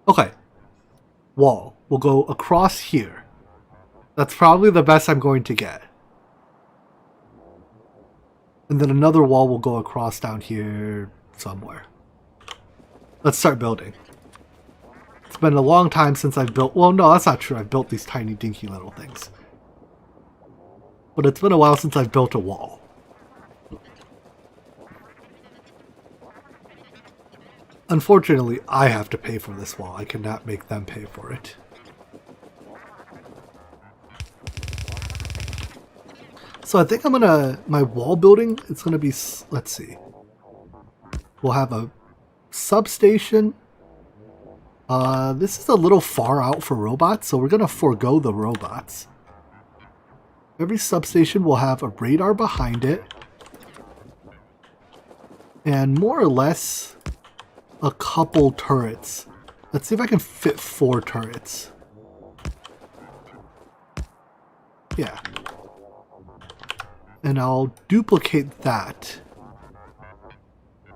Okay. Wall will go across here. That's probably the best I'm going to get. And then another wall will go across down here somewhere. Let's start building. It's been a long time since I've built... Well, no, that's not true. I've built these tiny dinky little things. But it's been a while since I've built a wall. Unfortunately, I have to pay for this wall. I cannot make them pay for it. So I think I'm gonna... My wall building, it's gonna be... Let's see. We'll have a substation. This is a little far out for robots, so we're gonna forego the robots. Every substation will have a radar behind it. and more or less a couple turrets. Let's see if I can fit 4 turrets. Yeah. And I'll duplicate that.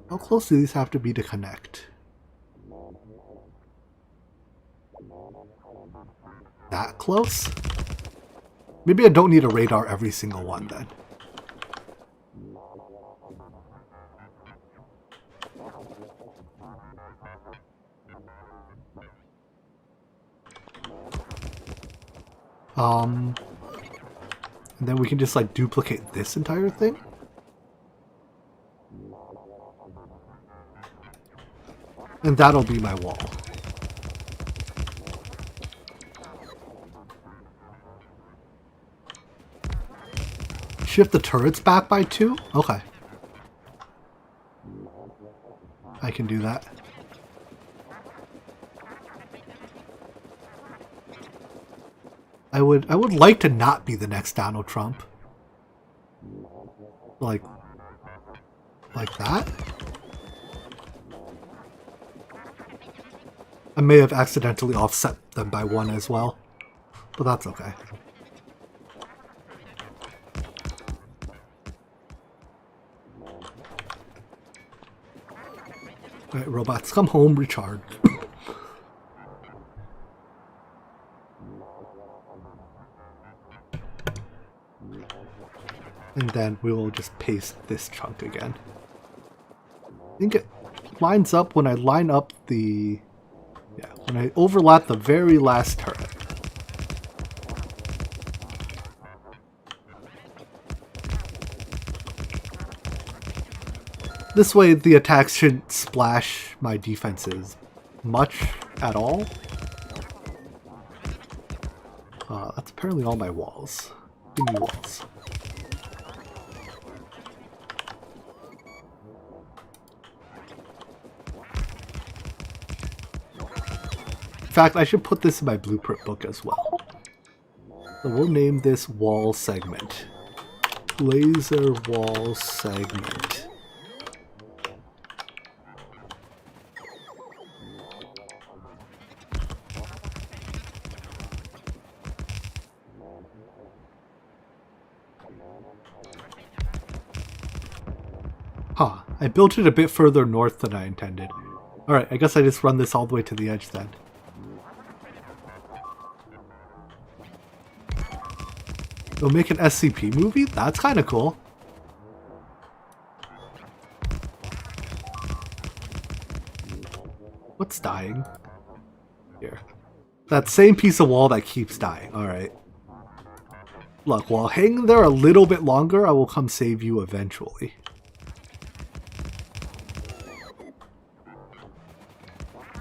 How close do these have to be to connect? That close? Maybe I don't need a radar every single one then. And then we can just like duplicate this entire thing. And that'll be my wall. Shift the turrets back by 2? Okay. I can do that. I would like to not be the next Donald Trump. Like that? I may have accidentally offset them by 1 as well, but that's okay. Alright, robots, come home, recharge. And then we will just paste this chunk again. I think it lines up when I line up the... Yeah, when I overlap the very last turret. This way the attacks shouldn't splash my defenses much at all. That's apparently all my walls. Give me walls. In fact, I should put this in my blueprint book as well. So we'll name this wall segment. Laser wall segment. Huh, I built it a bit further north than I intended. Alright, I guess I just run this all the way to the edge then. They'll make an SCP movie? That's kind of cool. What's dying? Here. That same piece of wall that keeps dying. Alright. Look, while hanging there a little bit longer, I will come save you eventually.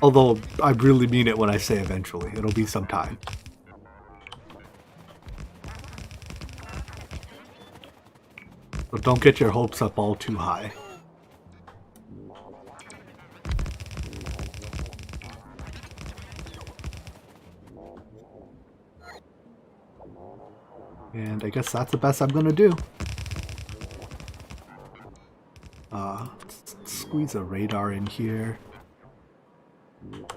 Although, I really mean it when I say eventually. It'll be some time. But don't get your hopes up all too high. And I guess that's the best I'm gonna do. Let's squeeze a radar in here.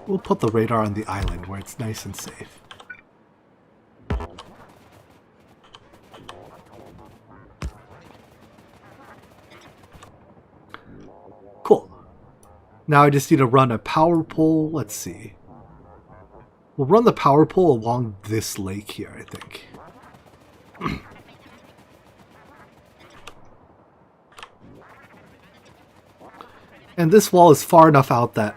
We'll put the radar on the island where it's nice and safe. Cool. Now I just need to run a power pole. Let's see. We'll run the power pole along this lake here, I think. And this wall is far enough out that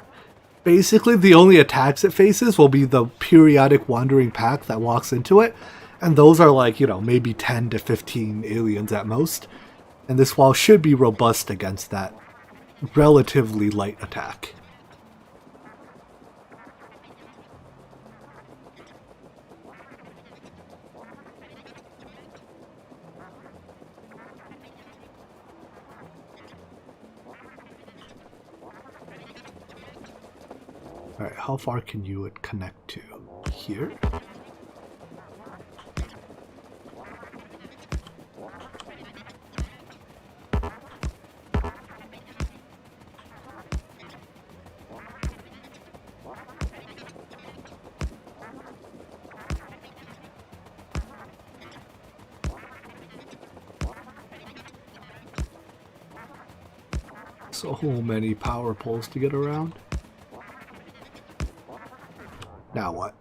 basically the only attacks it faces will be the periodic wandering pack that walks into it. And those are like, you know, maybe 10 to 15 aliens at most. And this wall should be robust against that relatively light attack. Alright, how far can you connect to? Here? So many power poles to get around. Now what?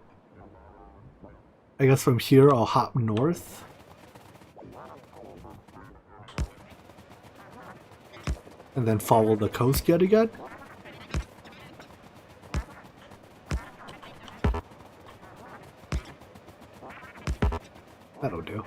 I guess from here I'll hop north. And then follow the coast yet again. That'll do.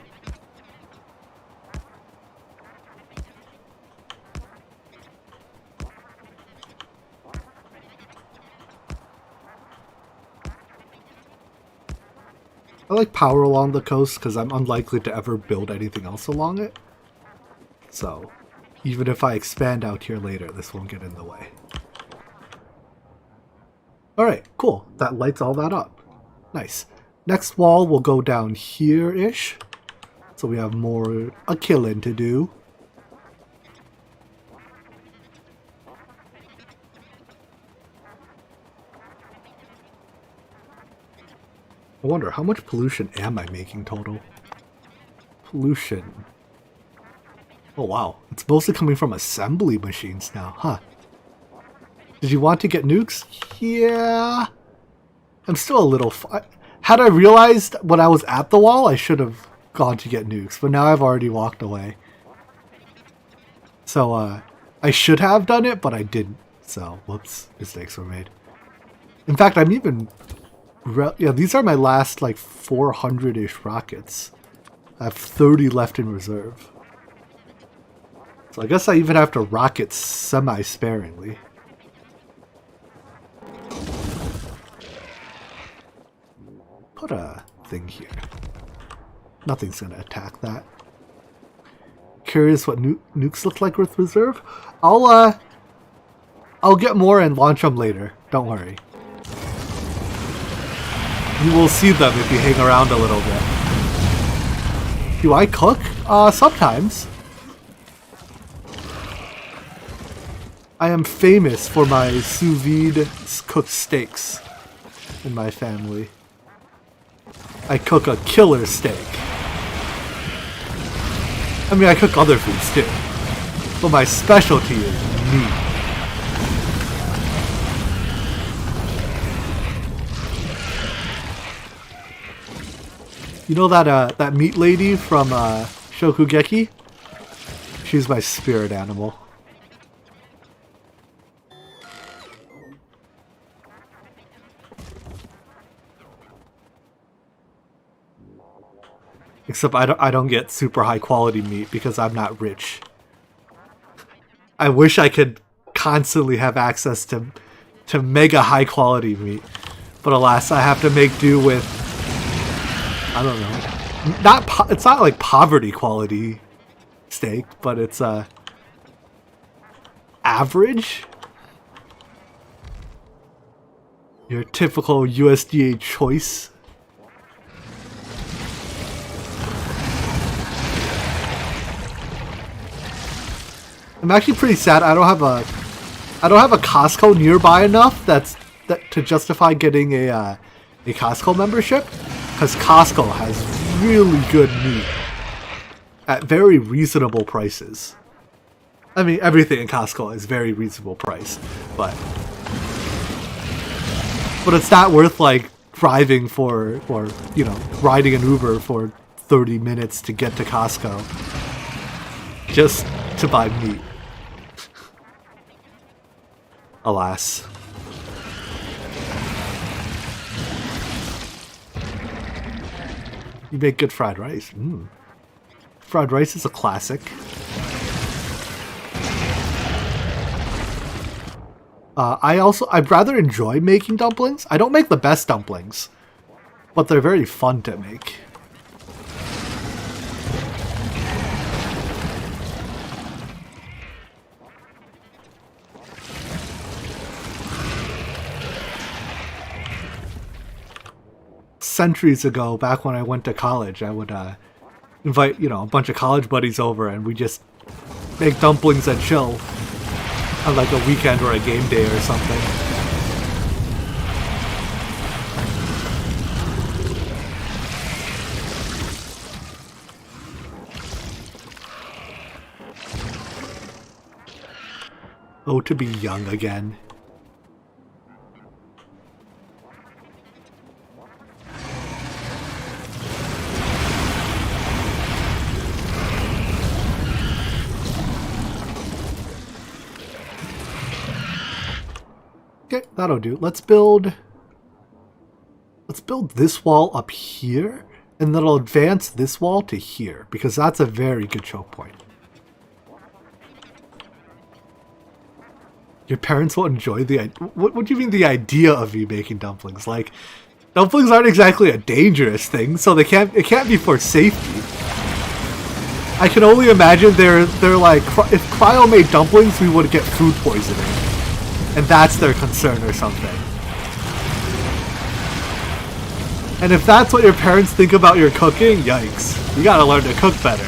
I like power along the coast because I'm unlikely to ever build anything else along it. So, even if I expand out here later, this won't get in the way. Alright, cool. That lights all that up. Nice. Next wall will go down here-ish. So we have more a killing to do. I wonder, how much pollution am I making total? Pollution. Oh wow, it's mostly coming from assembly machines now, huh? Did you want to get nukes? Yeah. I'm still a little... Had I realized when I was at the wall, I should have gone to get nukes, but now I've already walked away. So, I should have done it, but I didn't. So, whoops, mistakes were made. In fact, I'm even... Yeah, these are my last, like, 400-ish rockets. I have 30 left in reserve. So I guess I even have to rocket semi-sparingly. Put a thing here. Nothing's gonna attack that. Curious what nukes look like with reserve? I'll get more and launch them later. Don't worry. You will see them if you hang around a little bit. Do I cook? Sometimes. I am famous for my sous vide cooked steaks in my family. I cook a killer steak. I mean, I cook other foods too, but my specialty is meat. You know that meat lady from Shokugeki? She's my spirit animal. Except I don't get super high quality meat because I'm not rich. I wish I could constantly have access to mega high quality meat, but alas, I have to make do with, I don't know, it's not like poverty quality steak, but it's average. Your typical USDA choice. I'm actually pretty sad I don't have a Costco nearby enough to justify getting a Costco membership, because Costco has really good meat at very reasonable prices. I mean, everything in Costco is very reasonable price, but it's not worth like driving or you know, riding an Uber for 30 minutes to get to Costco just to buy meat. Alas. You make good fried rice. Fried rice is a classic. I'd rather enjoy making dumplings. I don't make the best dumplings, but they're very fun to make. Centuries ago, back when I went to college, I would invite, you know, a bunch of college buddies over, and we just make dumplings and chill on like a weekend or a game day or something. Oh, to be young again. Okay, that'll do. Let's build this wall up here, and then I'll advance this wall to here, because that's a very good choke point. Your parents will enjoy the... What do you mean the idea of you making dumplings? Like, dumplings aren't exactly a dangerous thing, so it can't be for safety. I can only imagine they're like, if Cryo made dumplings, we would get food poisoning. And that's their concern or something. And if that's what your parents think about your cooking, yikes. You gotta learn to cook better.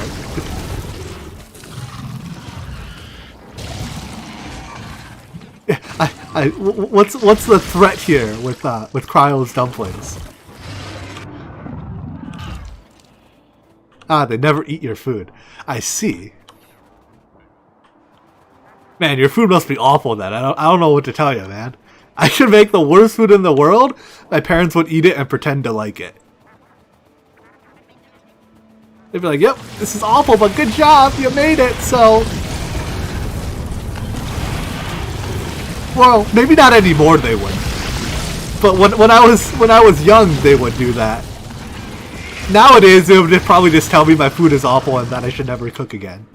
What's the threat here with Cryo's dumplings? Ah, they never eat your food. I see. Man, your food must be awful then. I don't know what to tell you, man. I could make the worst food in the world. My parents would eat it and pretend to like it. They'd be like, "Yep, this is awful, but good job, you made it." So, well, maybe not anymore. They would, but when I was young, they would do that. Nowadays, they would probably just tell me my food is awful and that I should never cook again.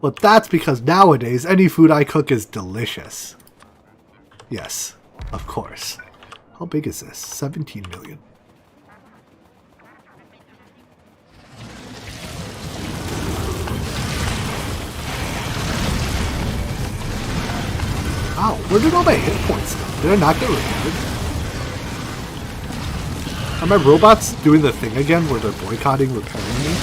But that's because nowadays, any food I cook is delicious. Yes, of course. How big is this? 17 million. Ow, where did all my hit points go? Did I not get repaired? Are my robots doing the thing again where they're boycotting repairing me?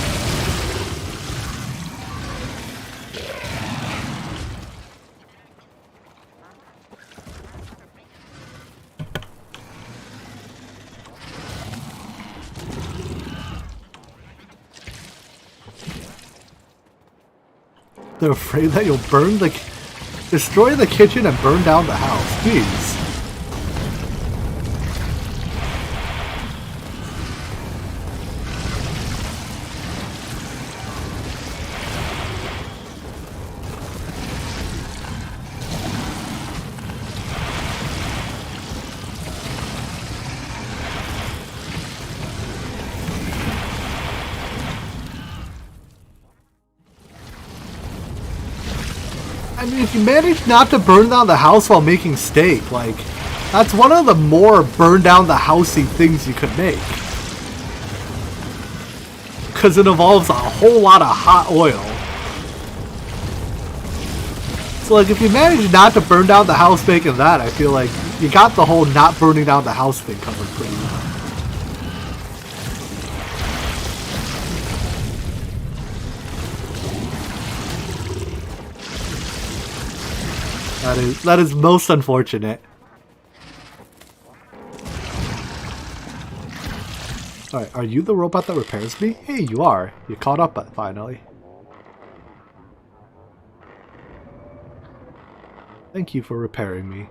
They're afraid that you'll destroy the kitchen and burn down the house. Jeez. I mean, if you manage not to burn down the house while making steak, like, that's one of the more burn down the housey things you could make. Because it involves a whole lot of hot oil. So, like, if you manage not to burn down the house making that, I feel like you got the whole not burning down the house thing covered pretty well. That is most unfortunate. Alright, are you the robot that repairs me? Hey, you are. You caught up finally. Thank you for repairing me.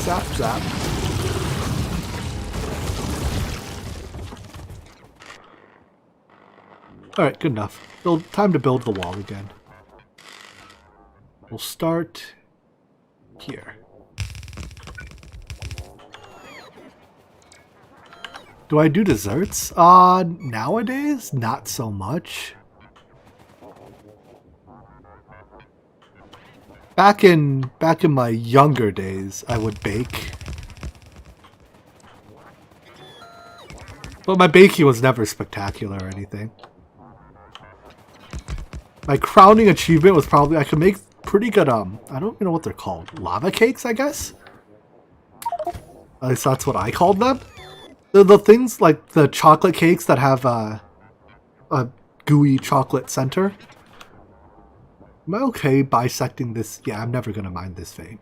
Zap, zap. Alright, good enough. Time to build the wall again. We'll start here. Do I do desserts? Nowadays, not so much. Back in my younger days, I would bake. But my baking was never spectacular or anything. My crowning achievement was probably I could make pretty good, I don't even know what they're called. Lava cakes, I guess? At least that's what I called them. They're the things like the chocolate cakes that have a gooey chocolate center. Am I okay bisecting this? Yeah, I'm never going to mine this vein.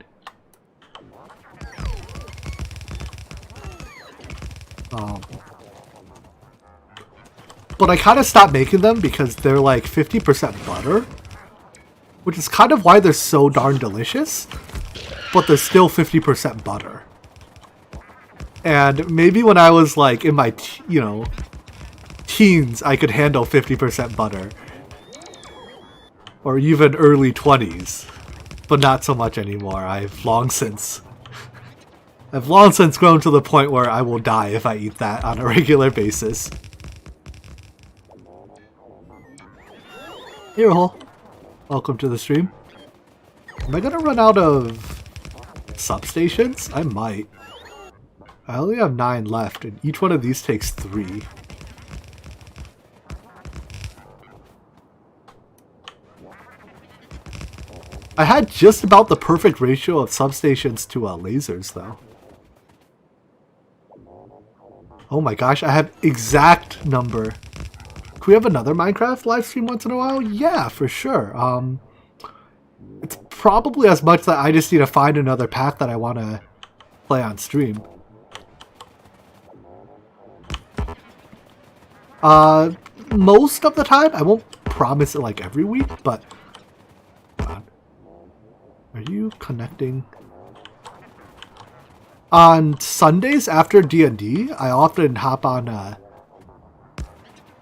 But I kind of stopped making them because they're like 50% butter. Which is kind of why they're so darn delicious. But they're still 50% butter. And maybe when I was like in my, teens, I could handle 50% butter. Or even early 20s. But not so much anymore. I've long since grown to the point where I will die if I eat that on a regular basis. Here, Hole. Welcome to the stream. Am I gonna run out of substations? I might. I only have 9 left, and each one of these takes 3. I had just about the perfect ratio of substations to lasers, though. Oh my gosh, I have exact number. Can we have another Minecraft live stream once in a while? Yeah, for sure. It's probably as much that I just need to find another pack that I want to play on stream. Most of the time. I won't promise it like every week, but... Hold on. Are you connecting? On Sundays after D&D, I often hop on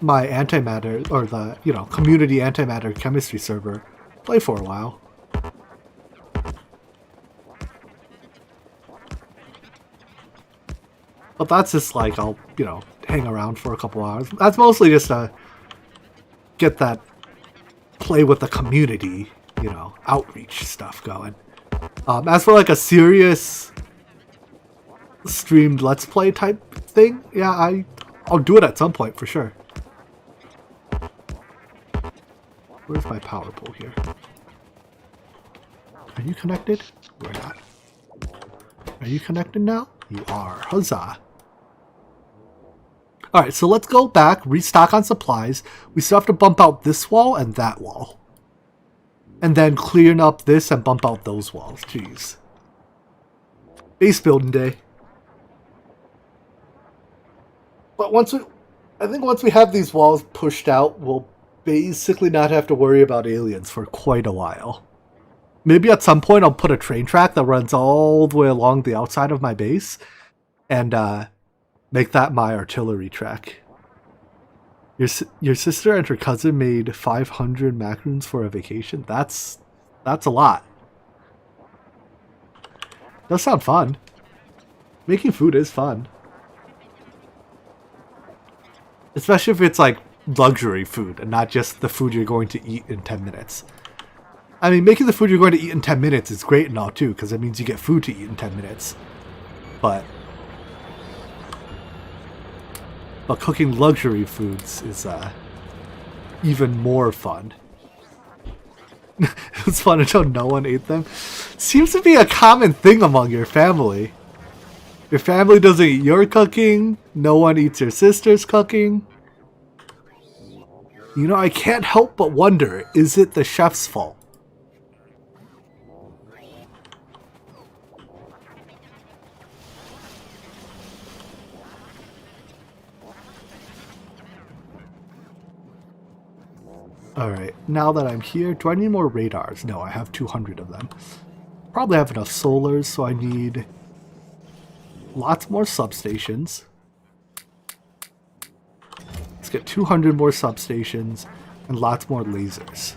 my antimatter, or the, community antimatter chemistry server, play for a while. But that's just like, I'll, hang around for a couple hours. That's mostly just to get that play with the community, outreach stuff going. As for like a serious streamed Let's Play type thing, yeah, I'll do it at some point for sure. Where's my power pole here? Are you connected? We're not. Are you connected now? You are. Huzzah. Alright, so let's go back, restock on supplies. We still have to bump out this wall and that wall. And then clean up this and bump out those walls. Jeez. Base building day. But I think once we have these walls pushed out, we'll basically not have to worry about aliens for quite a while. Maybe at some point I'll put a train track that runs all the way along the outside of my base and make that my artillery track. Your sister and her cousin made 500 macaroons for a vacation? That's a lot. Does sound fun. Making food is fun. Especially if it's like luxury food and not just the food you're going to eat in 10 minutes. I mean, making the food you're going to eat in 10 minutes is great and all too, because it means you get food to eat in 10 minutes. But cooking luxury foods is even more fun. It was fun until no one ate them. Seems to be a common thing among your family. Your family doesn't eat your cooking. No one eats your sister's cooking. I can't help but wonder, is it the chef's fault? Alright, now that I'm here, do I need more radars? No, I have 200 of them. Probably have enough solars, so I need lots more substations. Let's get 200 more substations and lots more lasers.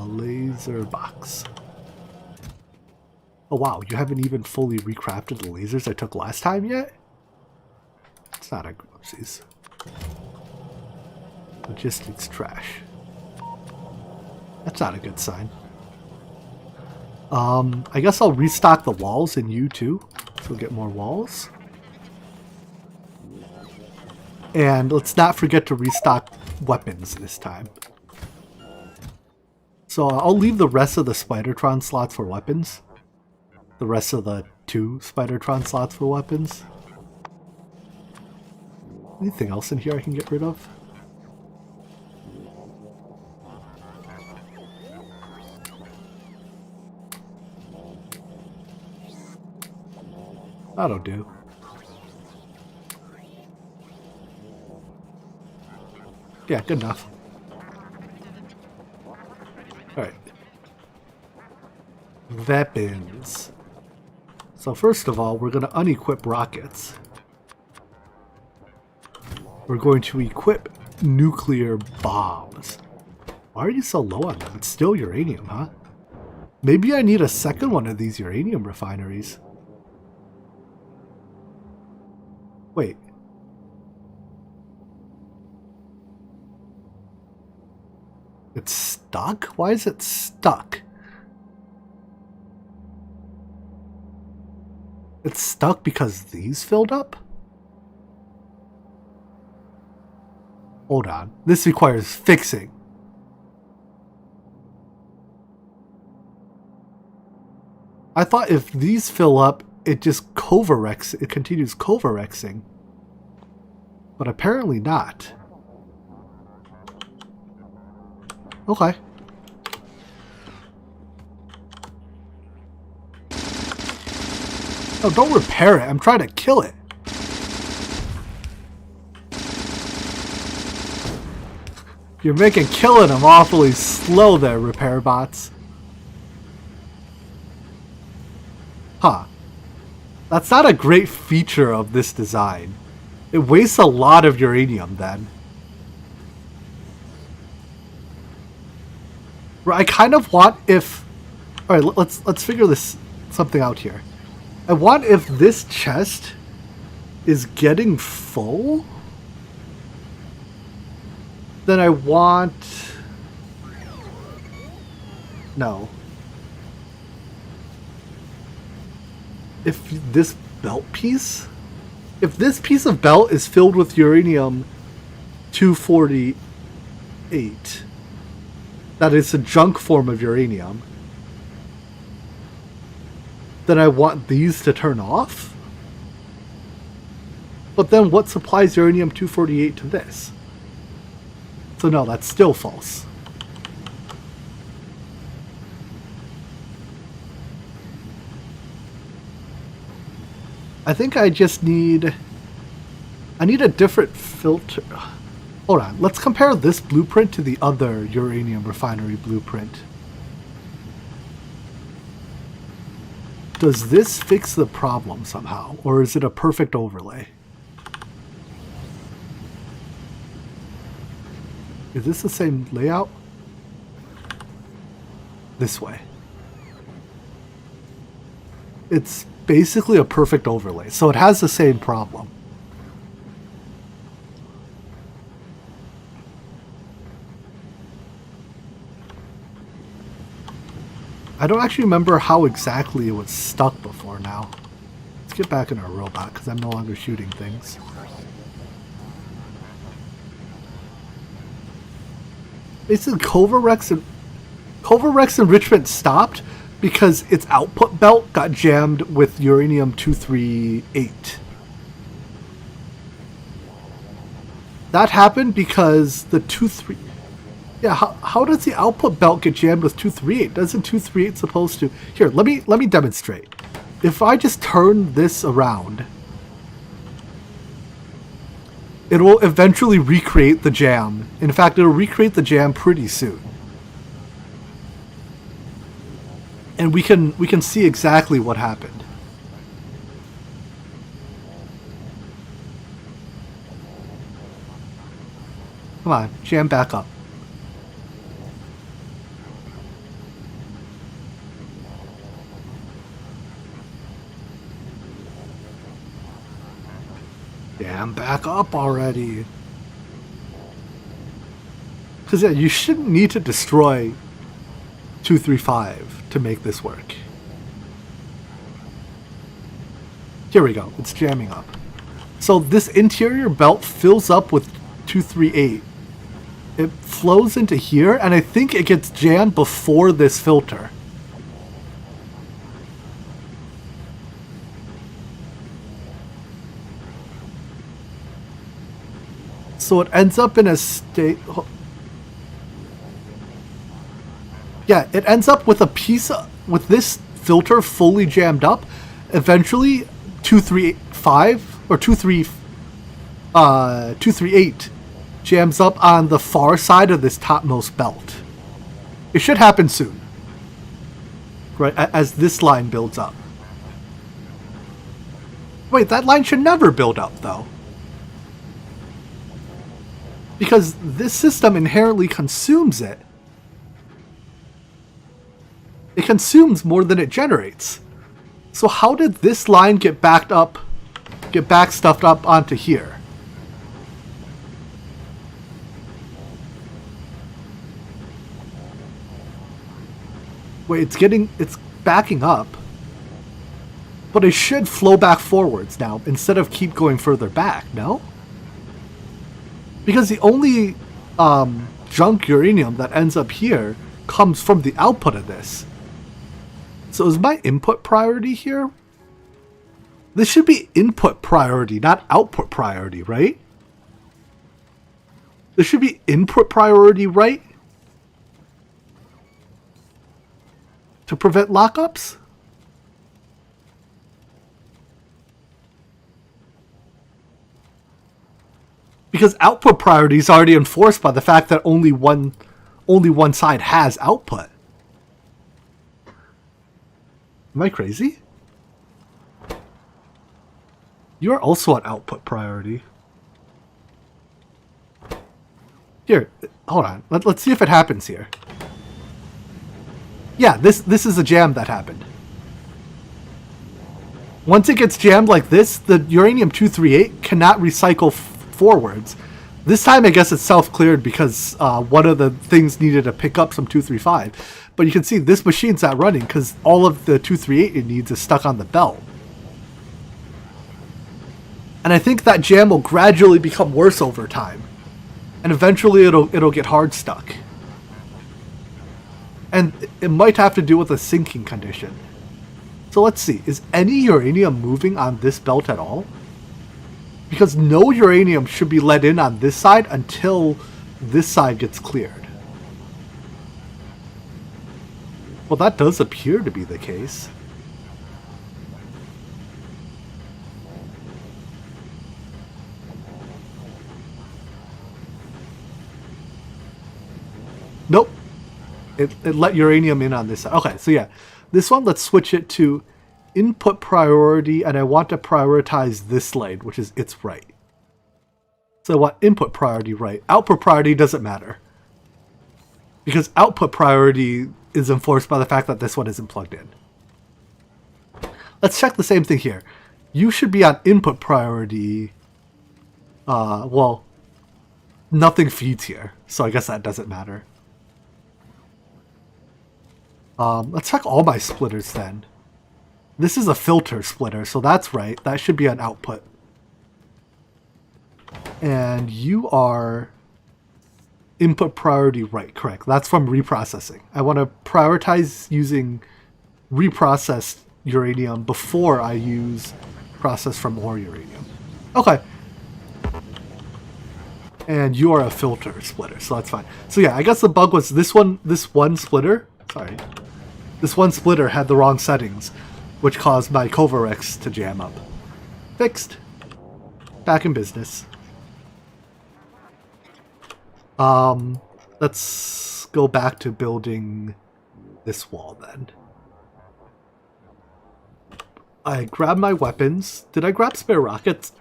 Laser box. Oh wow, you haven't even fully recrafted the lasers I took last time yet? It's not a oopsies. Logistics trash. That's not a good sign. I guess I'll restock the walls in you too. So we'll get more walls. And let's not forget to restock weapons this time. So I'll leave the rest of the Spidertron slots for weapons. The rest of the 2 Spidertron slots for weapons. Anything else in here I can get rid of? That'll do. Yeah, good enough. Alright. Weapons. So first of all, we're going to unequip rockets. We're going to equip nuclear bombs. Why are you so low on them? It's still uranium, huh? Maybe I need a second one of these uranium refineries. Wait. It's stuck? Why is it stuck? It's stuck because these filled up? Hold on. This requires fixing. I thought if these fill up, it just it continues covarexing. But apparently not. Okay. No, don't repair it. I'm trying to kill it. You're making killing them awfully slow there, repair bots. Huh. That's not a great feature of this design. It wastes a lot of uranium then. I kind of want if... Alright, let's figure this something out here. I want if this chest is getting full, then I want... No. If this belt piece... If this piece of belt is filled with uranium 248, that is a junk form of uranium, then I want these to turn off. But then what supplies uranium 248 to this? So no, that's still false. I think I just need... I need a different filter. Hold on, let's compare this blueprint to the other uranium refinery blueprint. Does this fix the problem somehow, or is it a perfect overlay? Is this the same layout? This way. It's basically a perfect overlay, so it has the same problem. I don't actually remember how exactly it was stuck before now. Let's get back in our robot, because I'm no longer shooting things. Basically, Covarex enrichment stopped because its output belt got jammed with uranium-238. That happened because the 23... Yeah, how does the output belt get jammed with 238? Doesn't 238 supposed to... Here, let me demonstrate. If I just turn this around, it will eventually recreate the jam. In fact, it'll recreate the jam pretty soon. And we can see exactly what happened. Come on, jam back up. Jam back up already. Because yeah, you shouldn't need to destroy 235 to make this work. Here we go. It's jamming up. So this interior belt fills up with 238 it flows into here, and I think it gets jammed before this filter. So it ends up in a state... Yeah, it ends up with a piece with this filter fully jammed up. Eventually, 235 or 238 jams up on the far side of this topmost belt. It should happen soon, right? As this line builds up. Wait, that line should never build up, though. Because this system inherently consumes it. It consumes more than it generates. So how did this line get backed stuffed up onto here? Wait, it's backing up. But it should flow back forwards now, instead of keep going further back, no? Because the only junk uranium that ends up here comes from the output of this. So is my input priority here? This should be input priority, not output priority, right? This should be input priority, right? To prevent lockups? Because output priority is already enforced by the fact that only one side has output. Am I crazy? You're also an output priority. Here, hold on. Let's see if it happens here. Yeah, this is a jam that happened. Once it gets jammed like this, the uranium-238 cannot recycle forwards. This time, I guess it's self-cleared because one of the things needed to pick up some 235. But you can see this machine's not running because all of the 238 it needs is stuck on the belt. And I think that jam will gradually become worse over time. And eventually it'll get hard stuck. And it might have to do with a sinking condition. So let's see, is any uranium moving on this belt at all? Because no uranium should be let in on this side until this side gets cleared. Well, that does appear to be the case. Nope. It let uranium in on this side. Okay, so yeah. This one, let's switch it to input priority, and I want to prioritize this lane, which is its right. So I want input priority right. Output priority doesn't matter. Because output priority is enforced by the fact that this one isn't plugged in. Let's check the same thing here. You should be on input priority. Well, nothing feeds here, so I guess that doesn't matter. Let's check all my splitters then. This is a filter splitter, so that's right. That should be an output. And you are input priority right, correct. That's from reprocessing. I want to prioritize using reprocessed uranium before I use process from ore uranium. Okay. And you are a filter splitter, so that's fine. So yeah, I guess the bug was this one splitter. Sorry. This one splitter had the wrong settings, which caused my Covarex to jam up. Fixed. Back in business. Let's go back to building this wall then. I grabbed my weapons. Did I grab spare rockets?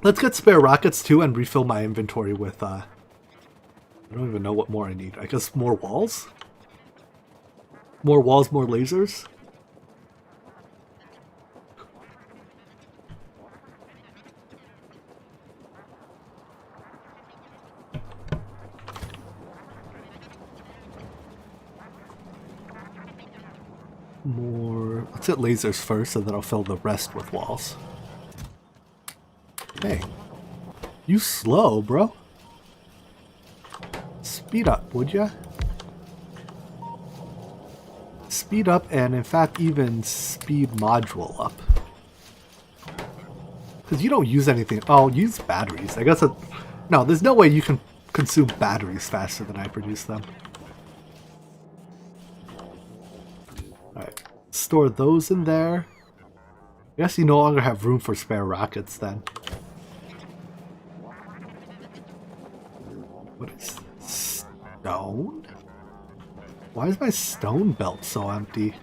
Let's get spare rockets too and refill my inventory with, I don't even know what more I need. I guess more walls? More walls, more lasers? More... Let's get lasers first, and then I'll fill the rest with walls. Hey. You slow, bro. speed up, would ya? Speed up, and in fact even speed module up. Because you don't use anything. Oh, use batteries. I guess it... No, there's no way you can consume batteries faster than I produce them. Alright, store those in there. I guess you no longer have room for spare rockets then. What is stone? Why is my stone belt so empty?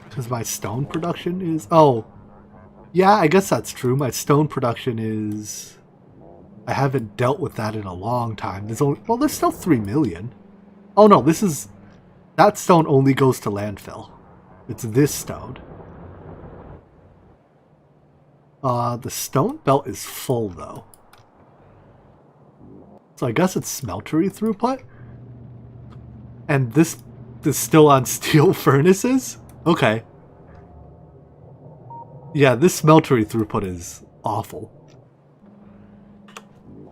Because my stone production is... Oh, yeah, I guess that's true. My stone production is... I haven't dealt with that in a long time. There's only... Well, there's still 3 million. Oh no, this is... That stone only goes to landfill. It's this stone. The stone belt is full though. So I guess it's smeltery throughput? And this is still on steel furnaces? Okay. Yeah, this smeltery throughput is awful.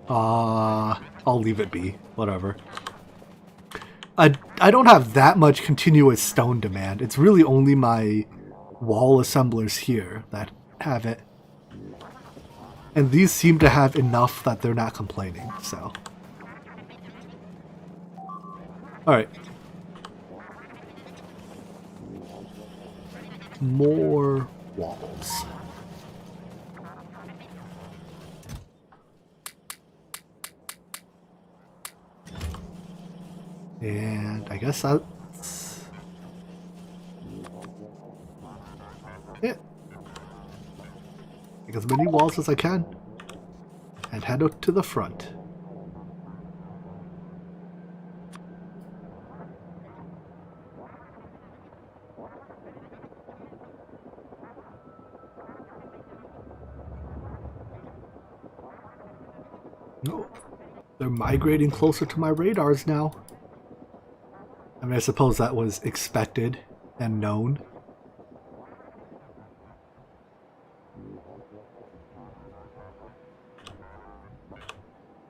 I'll leave it be. Whatever. I don't have that much continuous stone demand. It's really only my wall assemblers here that have it. And these seem to have enough that they're not complaining, so. Alright. More walls. And I guess that's it. Make as many walls as I can and head out to the front. No, they're migrating closer to my radars now. I mean, I suppose that was expected and known.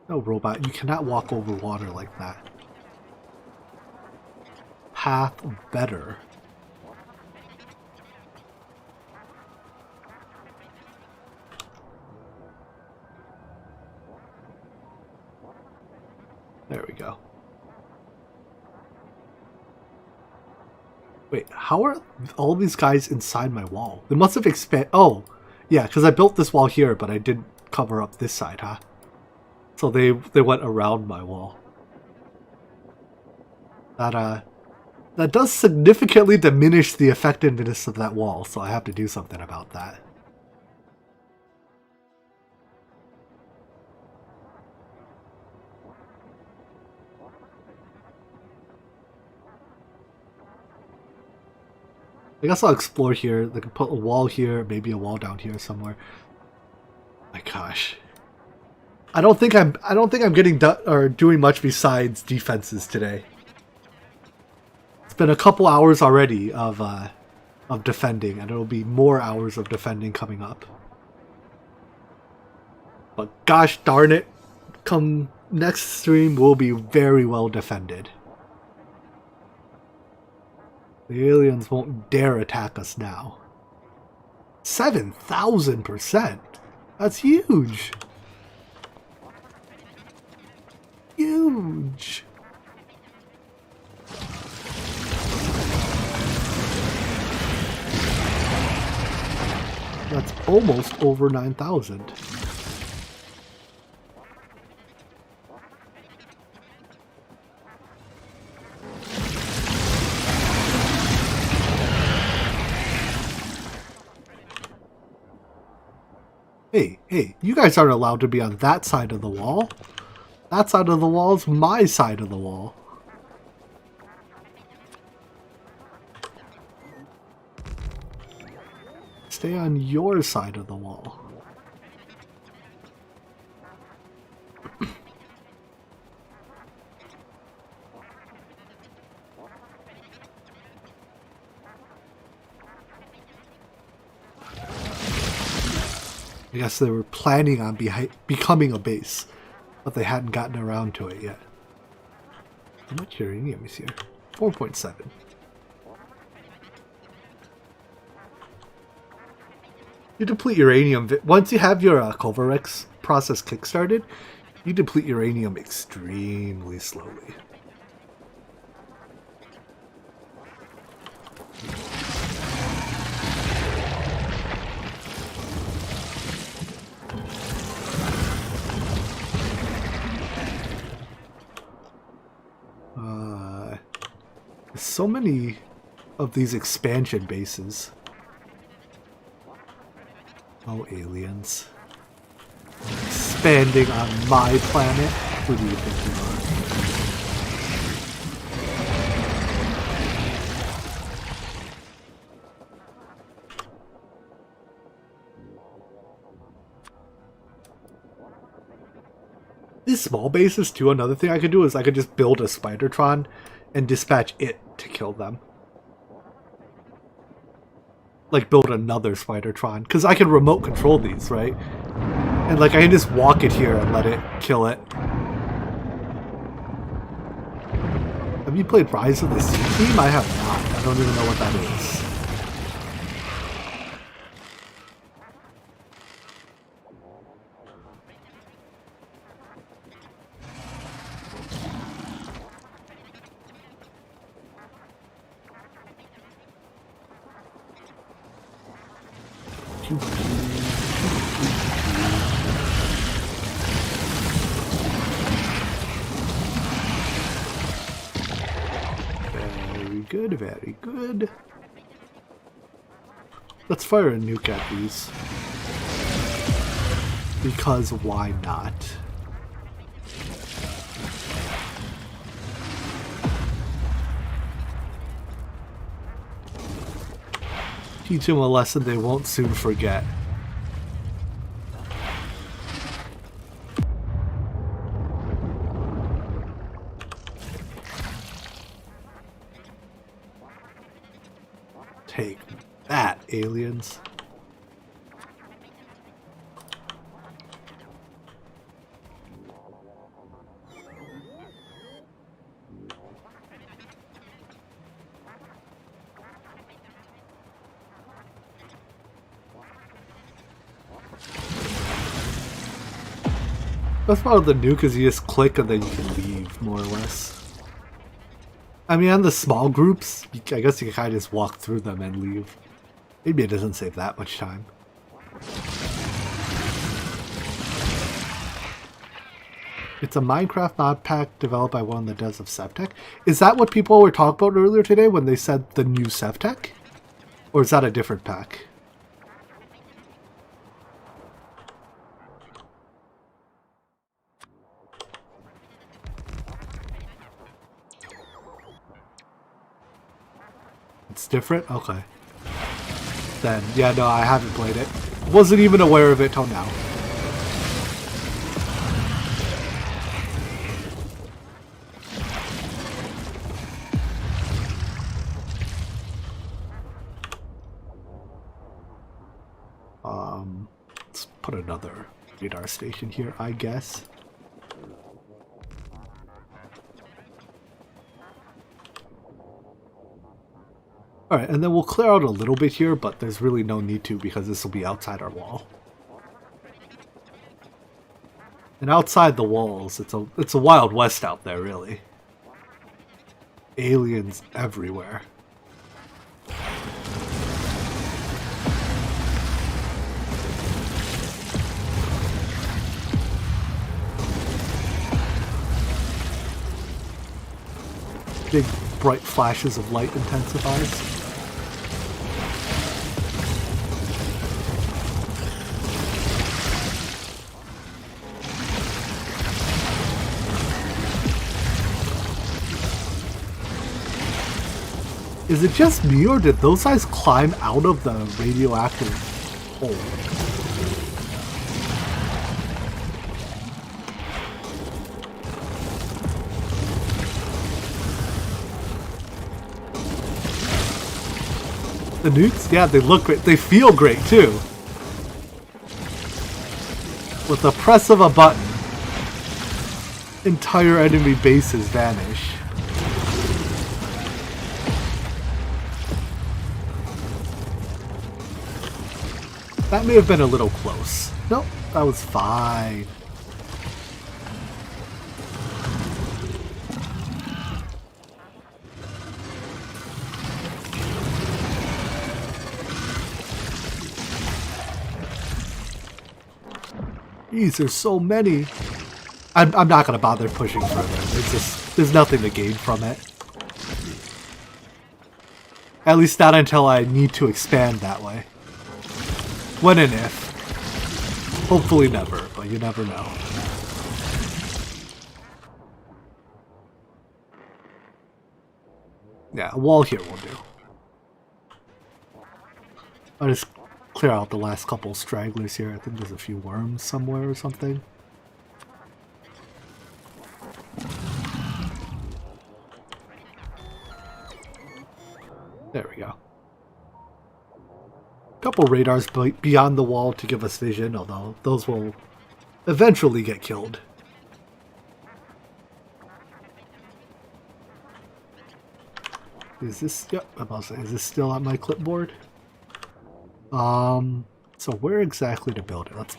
No, robot, you cannot walk over water like that. Path better. There we go. Wait, how are all these guys inside my wall? They must have expanded. Oh, yeah, because I built this wall here, but I didn't cover up this side, huh? So they went around my wall. That does significantly diminish the effectiveness of that wall, so I have to do something about that. I guess I'll explore here. They can put a wall here, maybe a wall down here somewhere. My gosh. I don't think I'm getting doing much besides defenses today. It's been a couple hours already of defending, and it'll be more hours of defending coming up. But gosh darn it, come next stream we'll be very well defended. The aliens won't dare attack us now. 7,000%! That's huge! Huge! That's almost over 9,000. Hey, you guys aren't allowed to be on that side of the wall. That side of the wall is my side of the wall. Stay on your side of the wall. I guess they were planning on becoming a base, but they hadn't gotten around to it yet. How much uranium is here? 4.7. You deplete uranium once you have your Kovarex process kickstarted. You deplete uranium extremely slowly. So many of these expansion bases. Oh, aliens. Expanding on my planet? Who do you think you are? These small bases, too, another thing I could do is I could just build a Spidertron and dispatch it to kill them. Like, build another Spidertron. Because I can remote control these, right? And, like, I can just walk it here and let it kill it. Have you played Rise of the Sea Team? I have not. I don't even know what that is. Very good, very good. Let's fire a nuke at these. Because why not? Teach them a lesson they won't soon forget. Take that, aliens. That's part of the nuke is you just click and then you can leave, more or less. I mean, on the small groups, I guess you can kind of just walk through them and leave. Maybe it doesn't save that much time. It's a Minecraft mod pack developed by one of the devs of Sevtech. Is that what people were talking about earlier today when they said the new Sevtech? Or is that a different pack? It's different? Okay. Then, yeah, no, I haven't played it. Wasn't even aware of it till now. Let's put another radar station here, I guess. Alright, and then we'll clear out a little bit here, but there's really no need to because this will be outside our wall. And outside the walls, it's a Wild West out there, really. Aliens everywhere. Big bright flashes of light intensifies. Is it just me, or did those guys climb out of the radioactive hole? The nukes? Yeah, they look great. They feel great, too. With the press of a button, entire enemy bases vanish. That may have been a little close. Nope, that was fine. Jeez, there's so many. I'm not gonna bother pushing further. It's just there's nothing to gain from it. At least not until I need to expand that way. When and if. Hopefully never, but you never know. Yeah, a wall here will do. I'll just clear out the last couple stragglers here. I think there's a few worms somewhere or something. There we go. Couple radars beyond the wall to give us vision, although those will eventually get killed. Is this, yep, I'm about to say, is this still on my clipboard? So where exactly to build it? Let's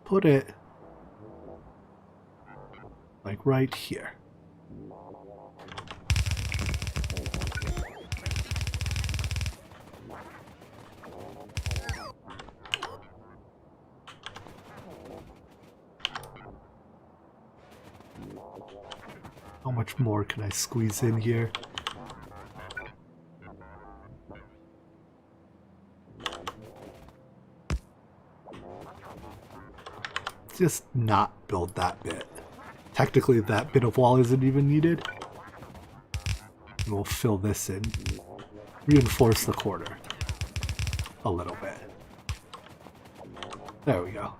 put it like right here. How much more can I squeeze in here? Just not build that bit. Technically, that bit of wall isn't even needed. We'll fill this in. Reinforce the corner a little bit. There we go.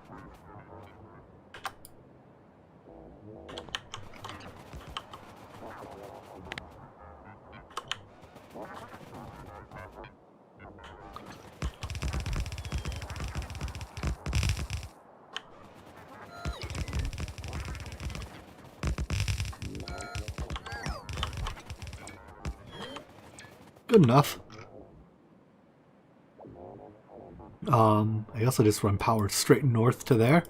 Good enough. I guess I'll just run power straight north to there.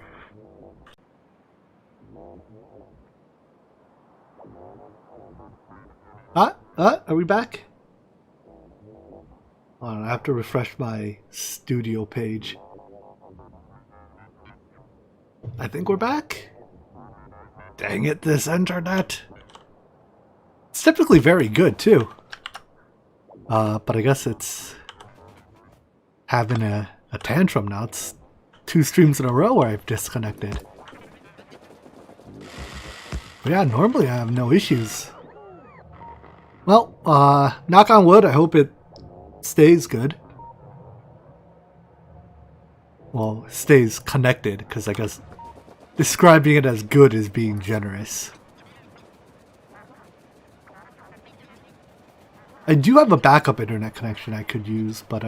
Are we back? Hold on, I have to refresh my studio page. I think we're back. Dang it, this internet. It's typically very good, too. But I guess it's having a tantrum now. It's 2 streams in a row where I've disconnected. But yeah, normally I have no issues. Well, knock on wood, I hope it stays good. Well, stays connected, because I guess describing it as good is being generous. I do have a backup internet connection I could use, but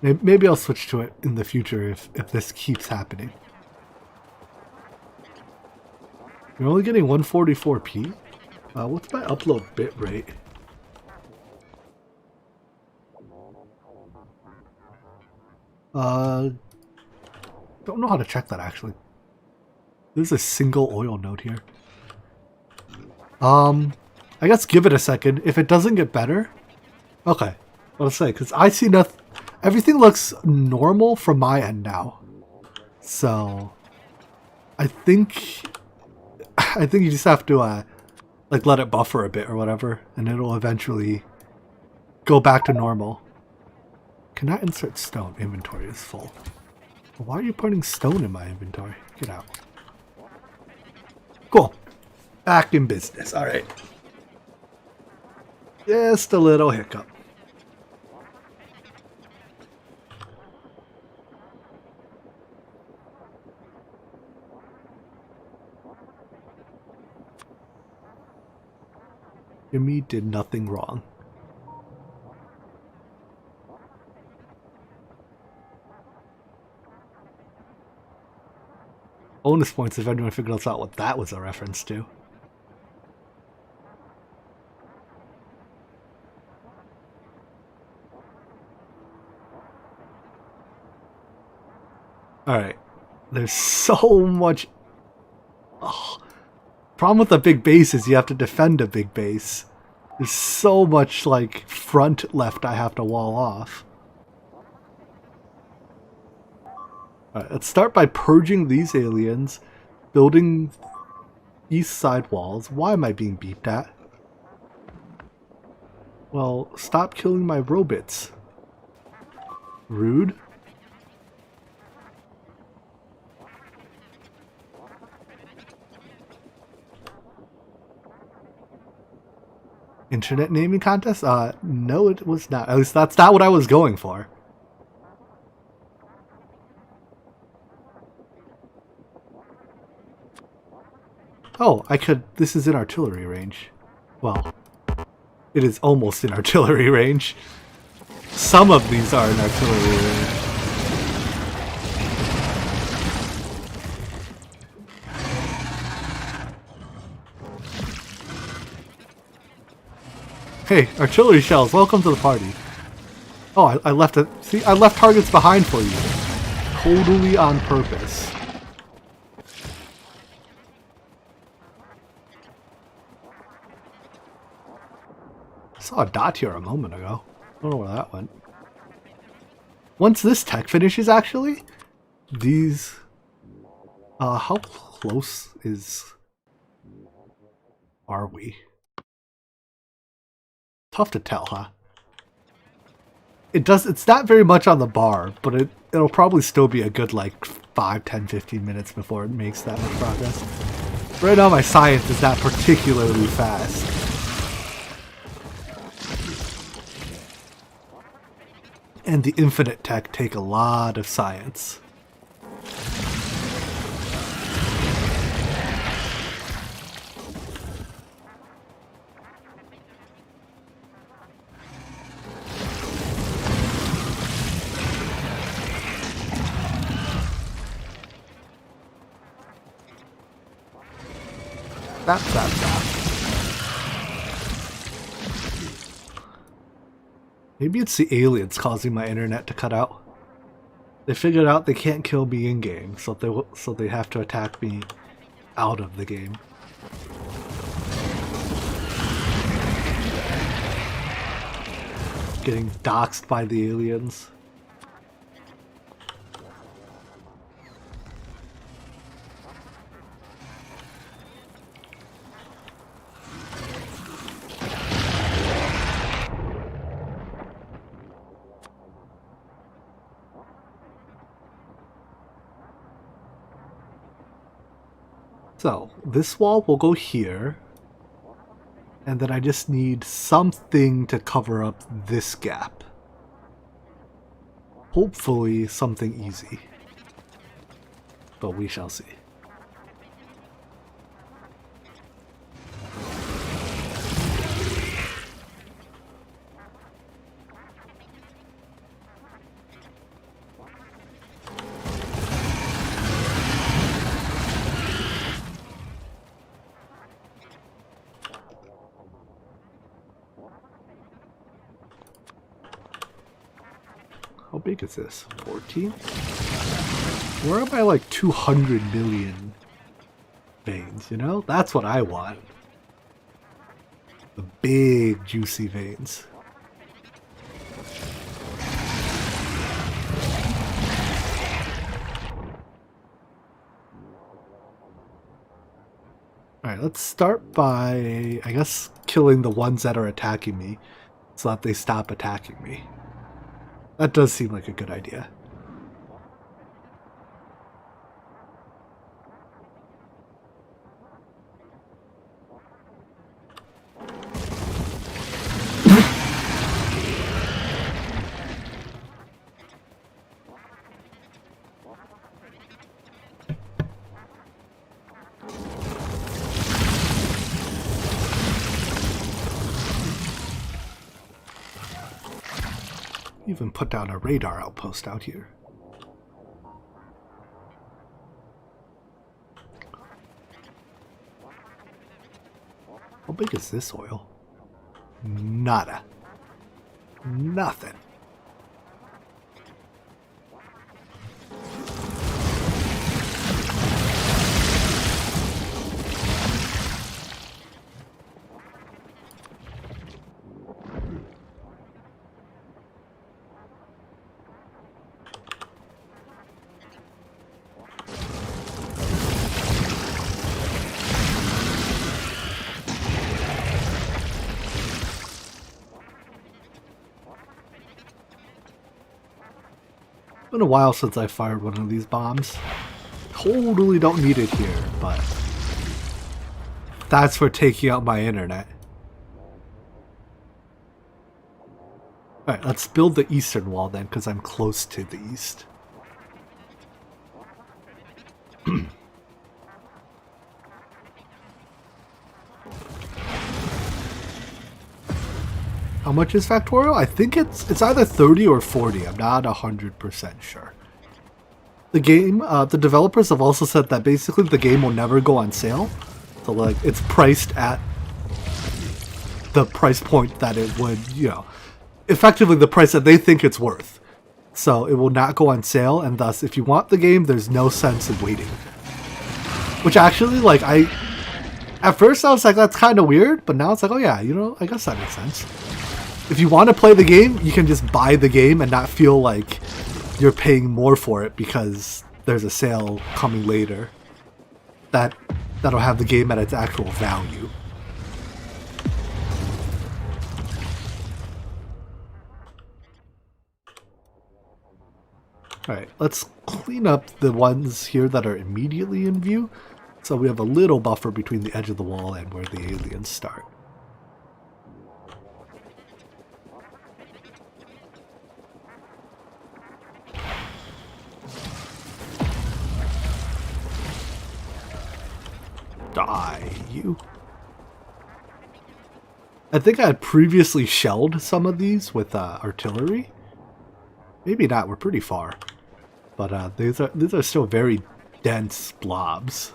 maybe I'll switch to it in the future if this keeps happening. You're only getting 144p? What's my upload bit rate? Don't know how to check that actually. There's a single oil node here. I guess give it a second. If it doesn't get better, okay. I'll say, because I see nothing. Everything looks normal from my end now. So, I think you just have to like let it buffer a bit or whatever, and it'll eventually go back to normal. Cannot insert stone. Inventory is full. Why are you putting stone in my inventory? Get out. Cool. Back in business. All right. Just a little hiccup. Jimmy did nothing wrong. Bonus points if anyone figures out what that was a reference to. Alright. There's so much... Oh. Problem with a big base is you have to defend a big base. There's so much, like, front left I have to wall off. Alright, let's start by purging these aliens, building east side walls. Why am I being beeped at? Well, stop killing my robots. Rude. Internet naming contest? No, it was not. At least that's not what I was going for. Oh, I could... This is in artillery range. Well, it is almost in artillery range. Some of these are in artillery range. Hey, artillery shells, welcome to the party. Oh, I left it. See, I left targets behind for you. Totally on purpose. I saw a dot here a moment ago. I don't know where that went. Once this tech finishes, actually, these... how close are we? Tough to tell, huh? It's not very much on the bar, but it'll probably still be a good, like, 5, 10, 15 minutes before it makes that much progress. Right now, my science is not particularly fast. And the infinite tech take a lot of science. That. Maybe it's the aliens causing my internet to cut out. They figured out they can't kill me in game, so they have to attack me out of the game. Getting doxxed by the aliens. So, this wall will go here, and then I just need something to cover up this gap. Hopefully something easy, but we shall see. How big is this? 14? Where am I like 200 million veins, you know? That's what I want. The big, juicy veins. Alright, let's start by, I guess, killing the ones that are attacking me so that they stop attacking me. That does seem like a good idea. Even put down a radar outpost out here. big is this oil? Nada. Nothing. It's been a while since I fired one of these bombs. Totally don't need it here, but that's for taking out my internet. Alright, let's build the eastern wall then, because I'm close to the east. How much is Factorio? I think it's either 30 or 40. I'm not 100% sure. The game, the developers have also said that basically the game will never go on sale. So like, it's priced at the price point that it would, you know, effectively the price that they think it's worth. So it will not go on sale, and thus if you want the game, there's no sense in waiting. Which actually, like, at first I was like, that's kind of weird, but now it's like, oh yeah, you know, I guess that makes sense. If you want to play the game, you can just buy the game and not feel like you're paying more for it because there's a sale coming later that'll have the game at its actual value. Alright, let's clean up the ones here that are immediately in view, so we have a little buffer between the edge of the wall and where the aliens start. Die, you. I think I had previously shelled some of these with artillery. Maybe not, we're pretty far. But these are still very dense blobs.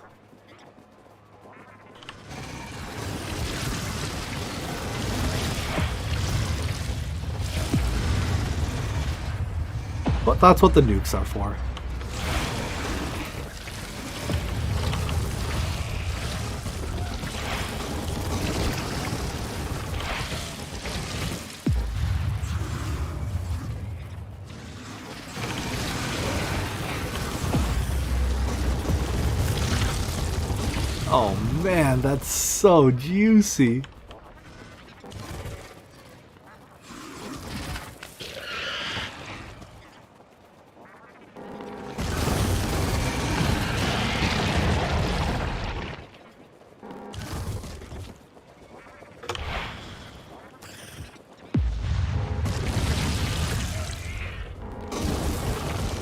But that's what the nukes are for. Oh man, that's so juicy.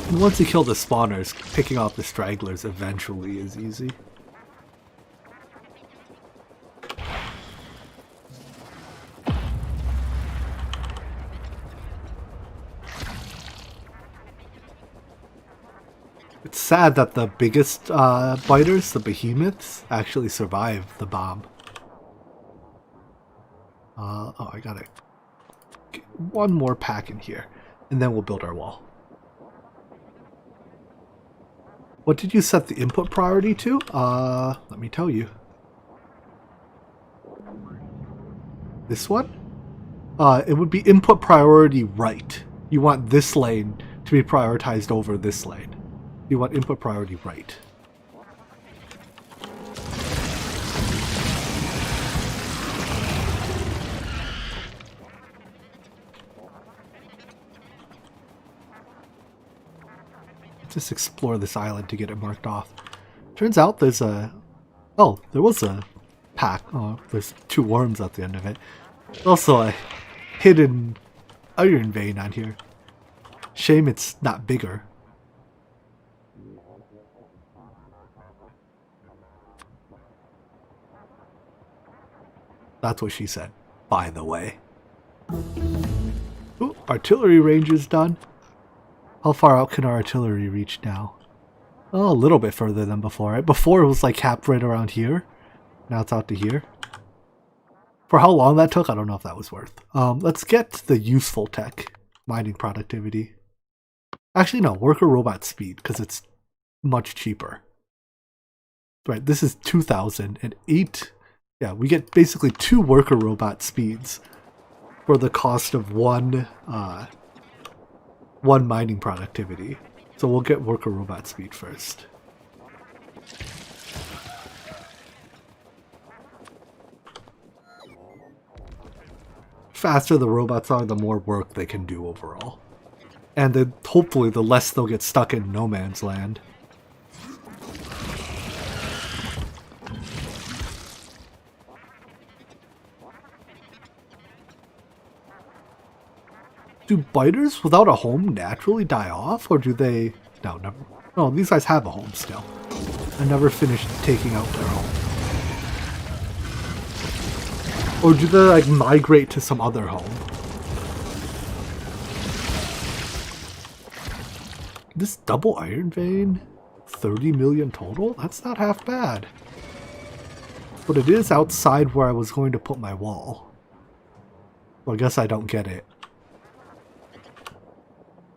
And once you kill the spawners, picking off the stragglers eventually is easy. It's sad that the biggest biters, the behemoths, actually survive the bomb. Oh, I gotta get one more pack in here, and then we'll build our wall. What did you set the input priority to? Let me tell you. This one? It would be input priority right. You want this lane to be prioritized over this lane. You want input priority right. Just explore this island to get it marked off. Turns out there's a... Oh, there was a pack. Oh, there's 2 worms at the end of it. Also a hidden iron vein on here. Shame it's not bigger. That's what she said, by the way. Ooh, artillery range is done. How far out can our artillery reach now? Oh, a little bit further than before, right? Before it was like capped right around here. Now it's out to here. For how long that took, I don't know if that was worth. Let's get the useful tech, mining productivity. Actually, no, worker robot speed, because it's much cheaper. Right, this is 2,008. Yeah, we get basically 2 worker robot speeds for the cost of one mining productivity. So we'll get worker robot speed first. Faster the robots are, the more work they can do overall. And then hopefully the less they'll get stuck in no man's land. Do biters without a home naturally die off, or do they... No, never. No, these guys have a home still. I never finished taking out their home. Or do they, like, migrate to some other home? This double iron vein, 30 million total? That's not half bad. But it is outside where I was going to put my wall. Well, I guess I don't get it.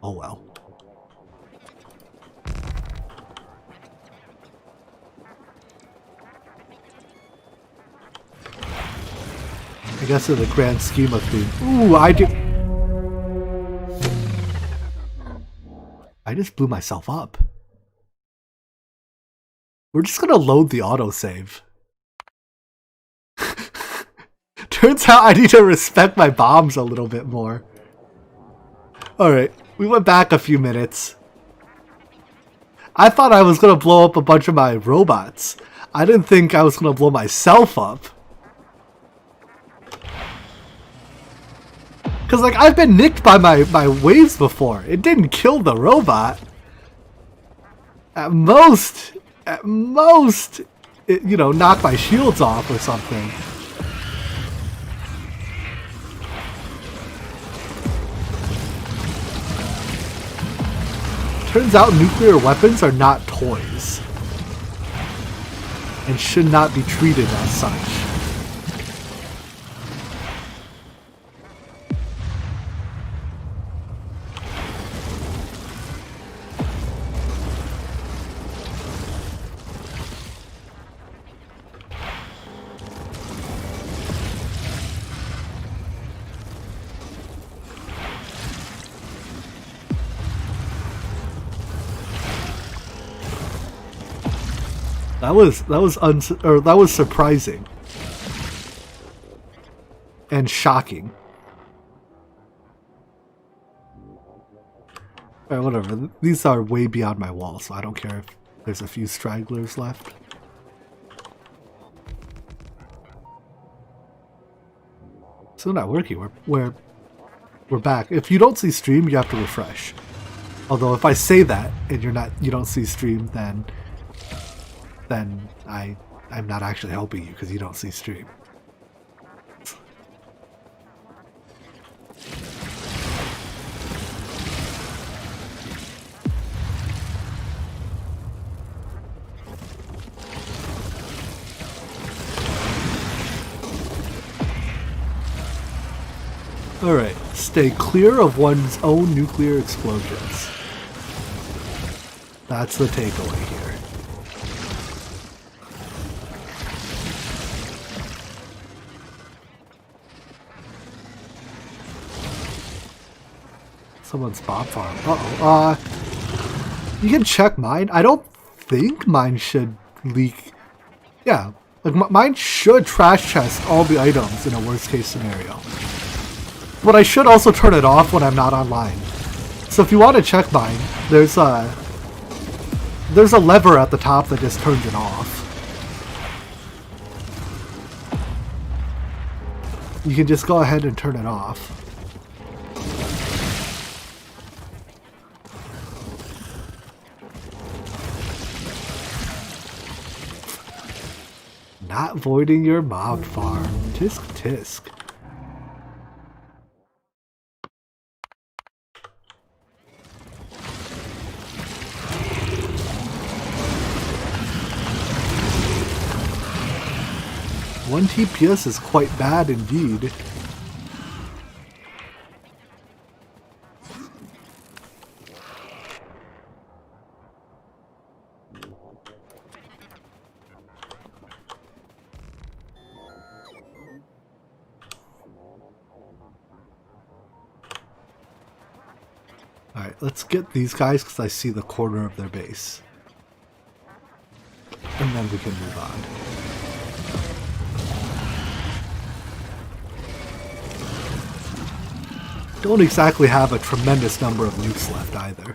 Oh well. I guess in the grand scheme of things... Ooh, I just blew myself up. We're just gonna load the autosave. Turns out I need to respect my bombs a little bit more. Alright, we went back a few minutes. I thought I was gonna blow up a bunch of my robots. I didn't think I was gonna blow myself up. Because, like, I've been nicked by my waves before. It didn't kill the robot. At most, it, you know, knocked my shields off or something. Turns out nuclear weapons are not toys. And should not be treated as such. That was surprising and shocking. Alright, whatever. These are way beyond my wall, so I don't care if there's a few stragglers left. Still not working. We're back. If you don't see stream, you have to refresh. Although if I say that and you don't see stream, then I'm not actually helping you because you don't see stream. Alright, stay clear of one's own nuclear explosions. That's the takeaway here. Someone's bomb farm. Uh-oh. You can check mine. I don't think mine should leak. Yeah, like mine should trash chest all the items in a worst case scenario. But I should also turn it off when I'm not online. So if you want to check mine, there's a lever at the top that just turns it off. You can just go ahead and turn it off. Not voiding your mob farm. Tisk tisk. 1 TPS is quite bad indeed. Alright, let's get these guys because I see the corner of their base. And then we can move on. Don't exactly have a tremendous number of nukes left either.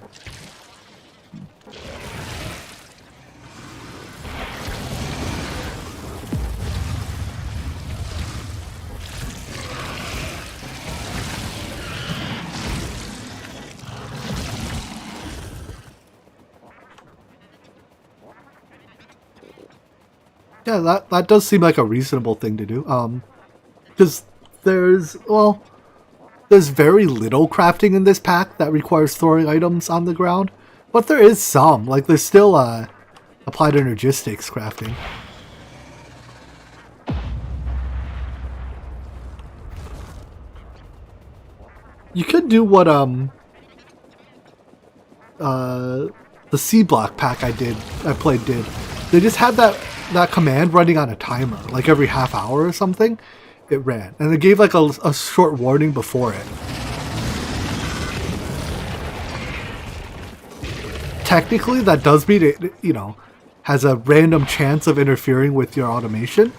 Yeah, that does seem like a reasonable thing to do. Because there's very little crafting in this pack that requires throwing items on the ground, but there is some. Like there's still applied energistics crafting. You could do what the C block pack I played did. They just had that command running on a timer, like every half hour or something, it ran. And it gave like a short warning before it. Technically, that does mean it, you know, has a random chance of interfering with your automation,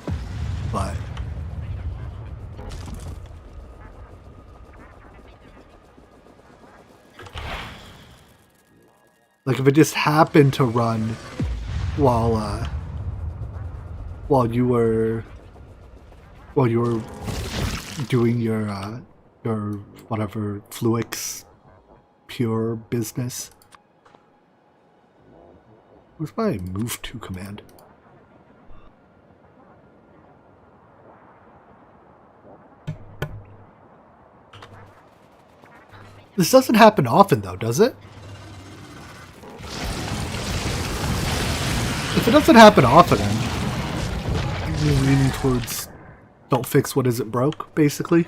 but... like if it just happened to run while you were doing your whatever Fluix pure business. Where's my move to command? This doesn't happen often though, does it? If it doesn't happen often, I'm leaning towards don't fix what isn't broke, basically.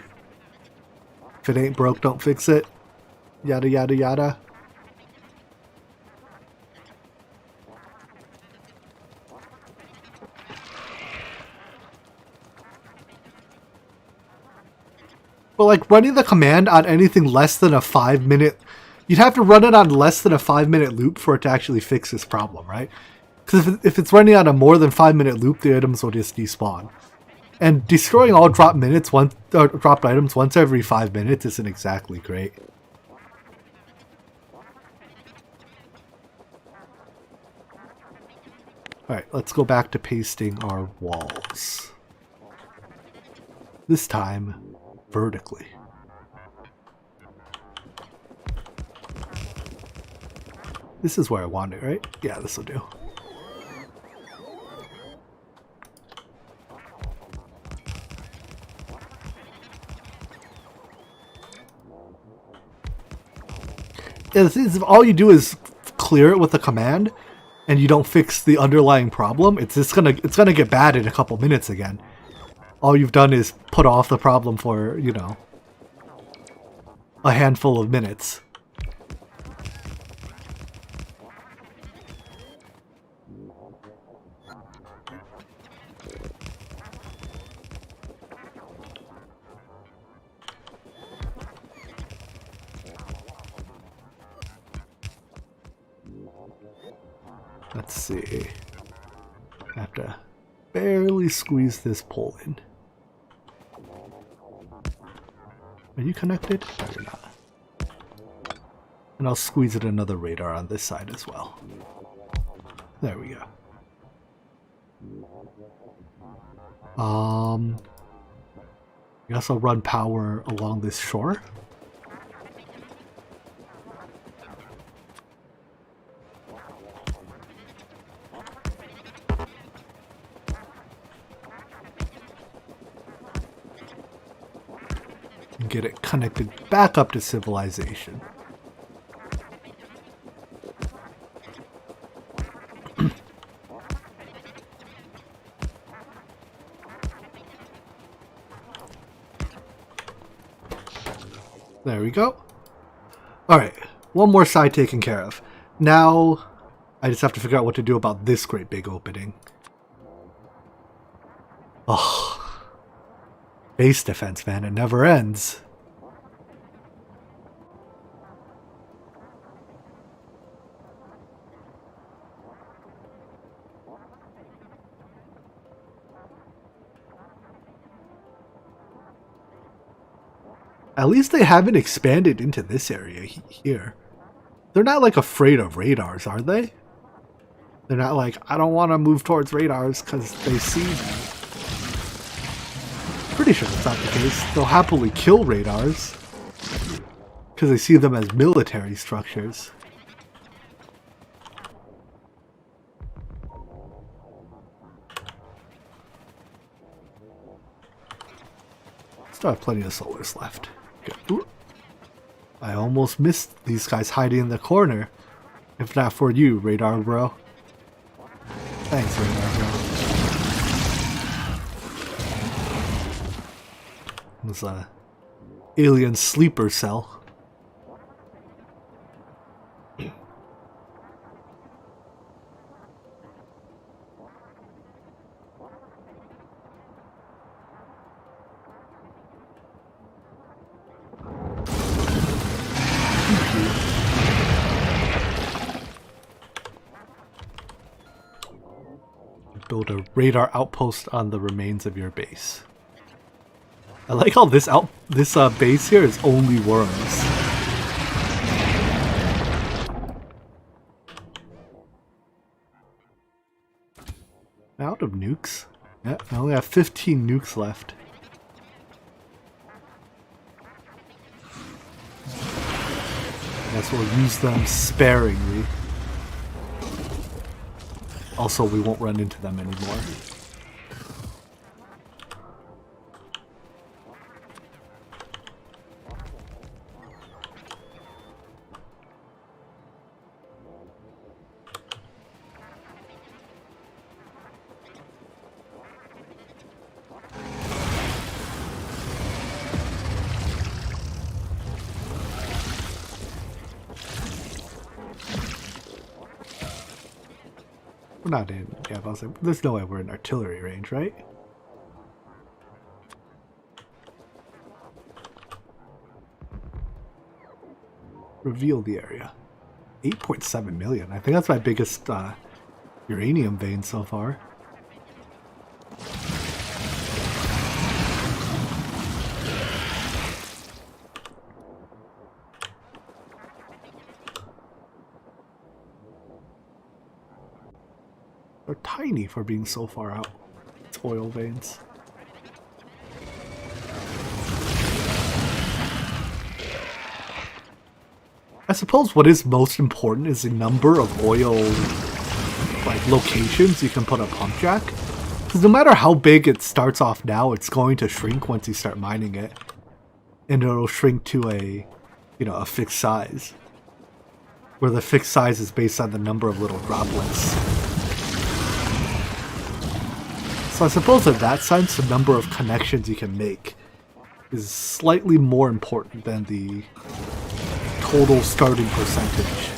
If it ain't broke, don't fix it. Yada yada yada. But like running the command on anything less than a 5-minute, you'd have to run it on less than a 5-minute loop for it to actually fix this problem, right? Because if it's running on a more than 5-minute loop, the items will just despawn. And destroying all dropped items once every 5 minutes isn't exactly great. Alright, let's go back to pasting our walls. This time, vertically. This is where I want it, right? Yeah, this will do. Yeah, the thing is, if all you do is clear it with a command, and you don't fix the underlying problem, it's gonna get bad in a couple minutes again. All you've done is put off the problem for, you know, a handful of minutes. Let's see. I have to barely squeeze this pole in. Are you connected? No, you're not. And I'll squeeze in another radar on this side as well. There we go. I guess I'll run power along this shore. Get it connected back up to civilization. There we go. Alright, one more side taken care of. Now, I just have to figure out what to do about this great big opening. Oh, base defense, man, it never ends. At least they haven't expanded into this area here. They're not like afraid of radars, are they? They're not like, I don't want to move towards radars because they see me. Pretty sure that's not the case. They'll happily kill radars because they see them as military structures. Still have plenty of solars left. Ooh. I almost missed these guys hiding in the corner. If not for you, radar bro. Thanks, radar bro. There's a alien sleeper cell. Build a radar outpost on the remains of your base. I like how this base here is only worms. Out of nukes? Yeah, I only have 15 nukes left. Guess we'll use them sparingly. Also, we won't run into them anymore. We're not in. Yeah, I was like, there's no way we're in artillery range, right? Reveal the area. 8.7 million. I think that's my biggest uranium vein so far. They're tiny for being so far out. It's oil veins. I suppose what is most important is the number of oil locations you can put a pump jack. Because no matter how big it starts off now, it's going to shrink once you start mining it. And it'll shrink to a fixed size. Where the fixed size is based on the number of little droplets. So I suppose in that sense, the number of connections you can make is slightly more important than the total starting percentage.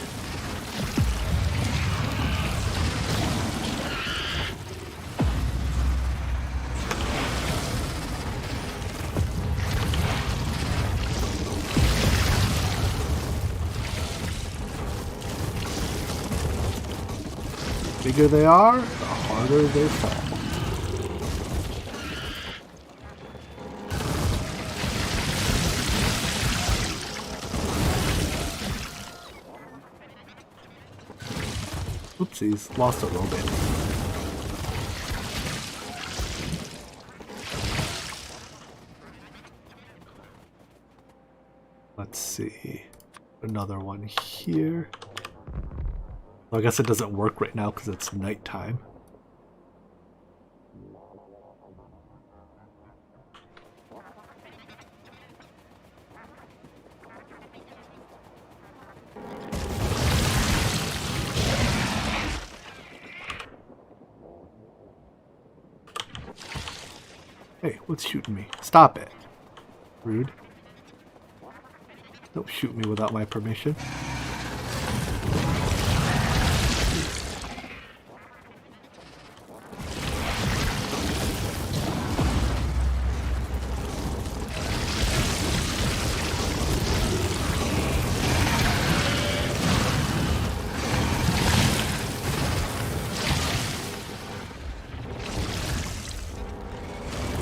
The bigger they are, the harder they fall. Oopsies, lost a little bit. Let's see. Another one here. Well, I guess it doesn't work right now because it's nighttime. Hey, what's shooting me? Stop it. Rude. Don't shoot me without my permission.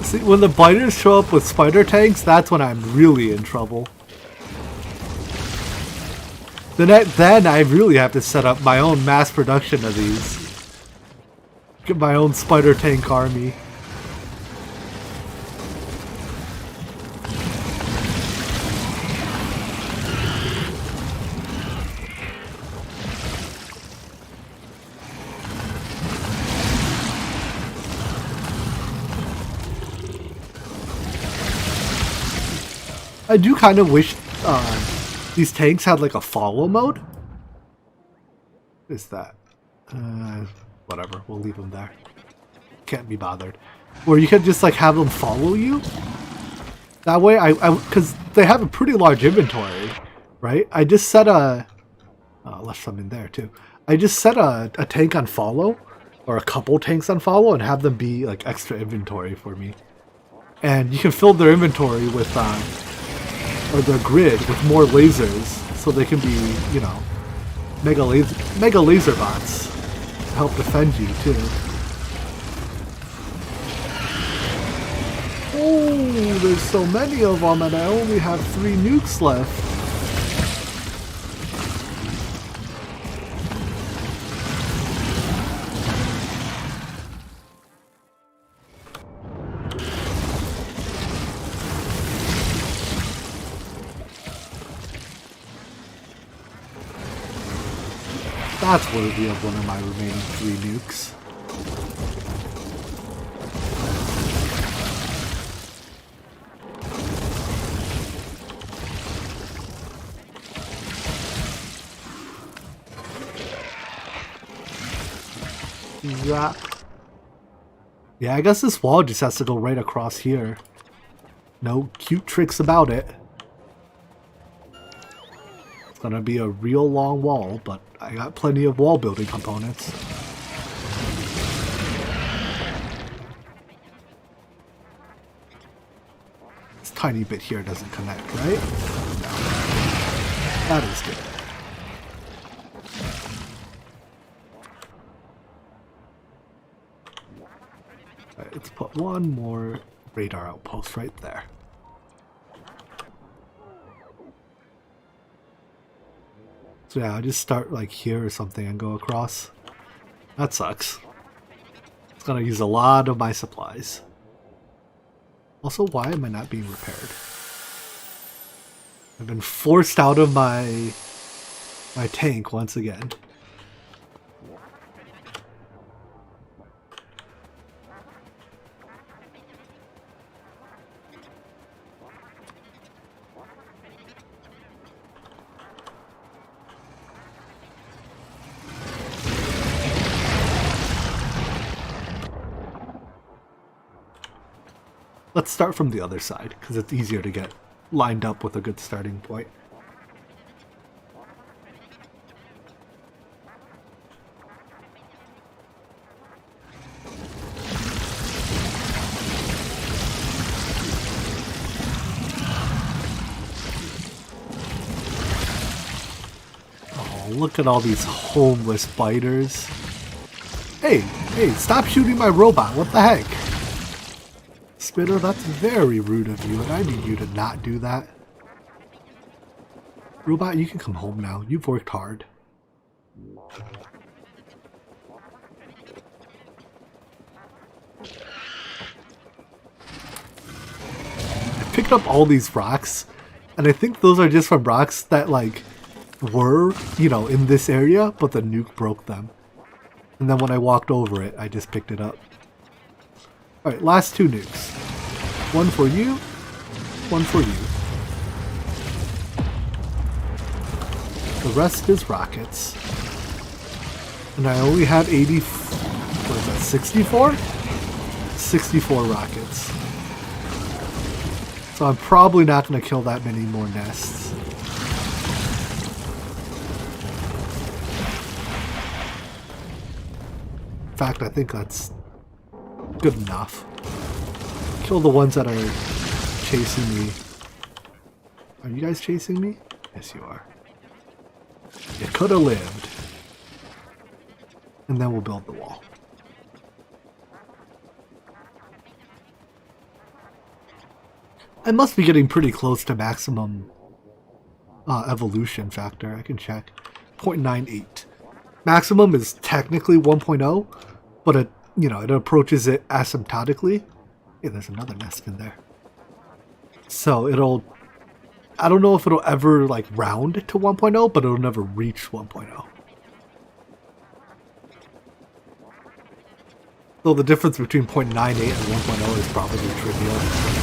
See, when the biters show up with spider tanks, that's when I'm really in trouble. Then I really have to set up my own mass production of these. Get my own spider tank army. I do kind of wish these tanks had like a follow mode. What is that? Whatever, we'll leave them there. Can't be bothered. Where you could just like have them follow you. That way, because they have a pretty large inventory, right? I just set a, left some in there too. I just set a tank on follow, or a couple tanks on follow, and have them be like extra inventory for me. And you can fill their inventory with, or their grid with more lasers, so they can be, you know, mega laser bots to help defend you too. Oh, there's so many of them, and I only have 3 nukes left. That's worthy of one of my remaining 3 nukes. Yeah, I guess this wall just has to go right across here. No cute tricks about it. It's gonna be a real long wall, but I got plenty of wall building components. This tiny bit here doesn't connect, right? No. That is good. Alright, let's put one more radar outpost right there. So yeah, I'll just start like here or something and go across. That sucks. It's gonna use a lot of my supplies. Also, why am I not being repaired? I've been forced out of my tank once again. Let's start from the other side, because it's easier to get lined up with a good starting point. Oh, look at all these homeless biters. Hey, stop shooting my robot, what the heck? Spitter, that's very rude of you, and I need you to not do that. Robot, you can come home now. You've worked hard. I picked up all these rocks, and I think those are just from rocks that, like, were, you know, in this area, but the nuke broke them. And then when I walked over it, I just picked it up. Alright, last 2 nukes. One for you, one for you. The rest is rockets. And I only have 80... what is that, 64? 64 rockets. So I'm probably not going to kill that many more nests. fact, I think that's good enough. Kill the ones that are chasing me. Are you guys chasing me? Yes, you are. You could have lived. And then we'll build the wall. I must be getting pretty close to maximum evolution factor. I can check. 0.98. Maximum is technically 1.0, but it, you know, it approaches it asymptotically. Hey, there's another nest in there. So it'll, I don't know if it'll ever like round to 1.0, but it'll never reach 1.0. So the difference between 0.98 and 1.0 is probably trivial.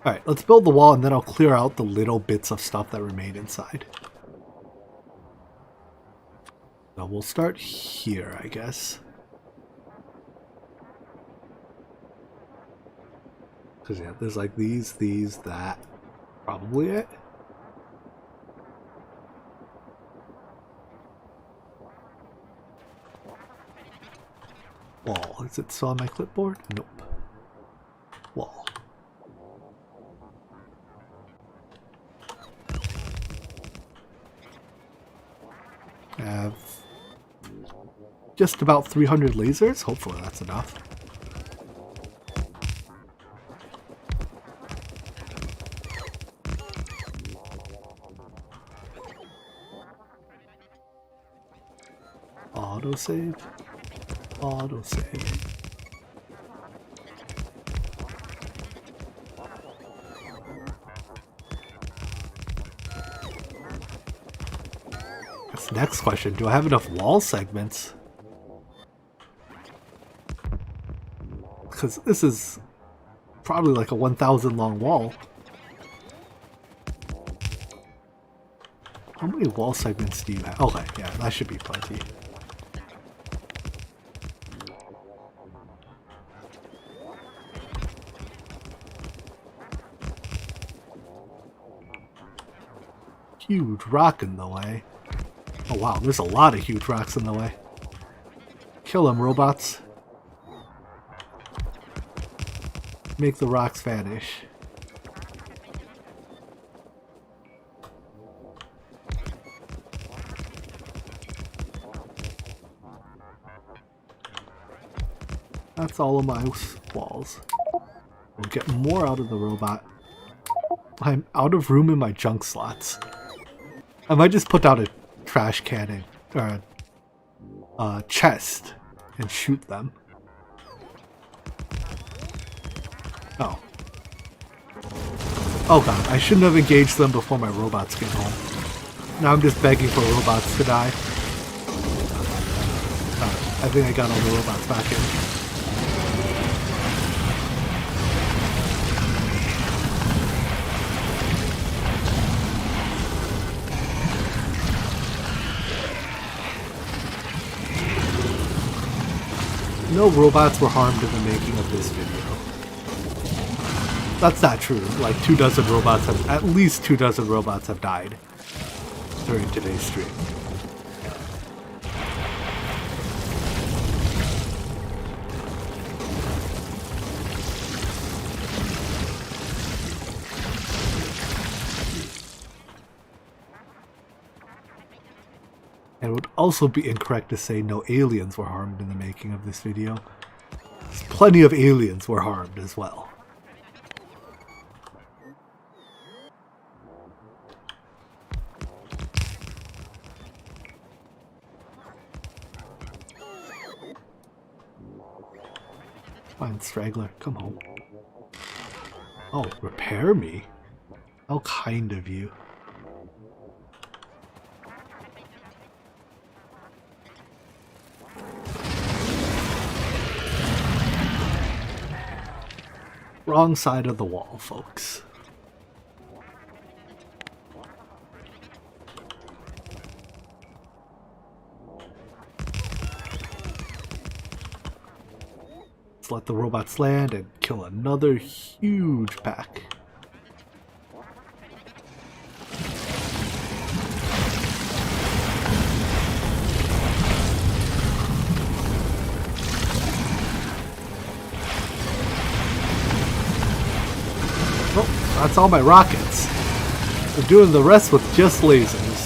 Alright, let's build the wall and then I'll clear out the little bits of stuff that remain inside. So we'll start here, I guess. Because yeah, there's like these, that. Probably it. Wall. Is it still on my clipboard? Nope. Wall. I have just about 300 lasers. Hopefully that's enough. Autosave. Autosave. Next question, do I have enough wall segments? Because this is probably like a 1,000 long wall. How many wall segments do you have? Okay, yeah, that should be plenty. Huge rock in the way. Oh wow, there's a lot of huge rocks in the way. Kill them, robots. Make the rocks vanish. That's all of my walls. We'll get more out of the robot. I'm out of room in my junk slots. I might just put down a trash cannon or a chest and shoot them. Oh. Oh god, I shouldn't have engaged them before my robots get home. Now I'm just begging for robots to die. I think I got all the robots back in. No robots were harmed in the making of this video. That's not true. Like at least 24 robots have died during today's stream. And it would also be incorrect to say no aliens were harmed in the making of this video. Plenty of aliens were harmed as well. Fine, straggler, come home. Oh, repair me? How kind of you. Wrong side of the wall, folks. Let's let the robots land and kill another huge pack. That's all my rockets. I'm doing the rest with just lasers.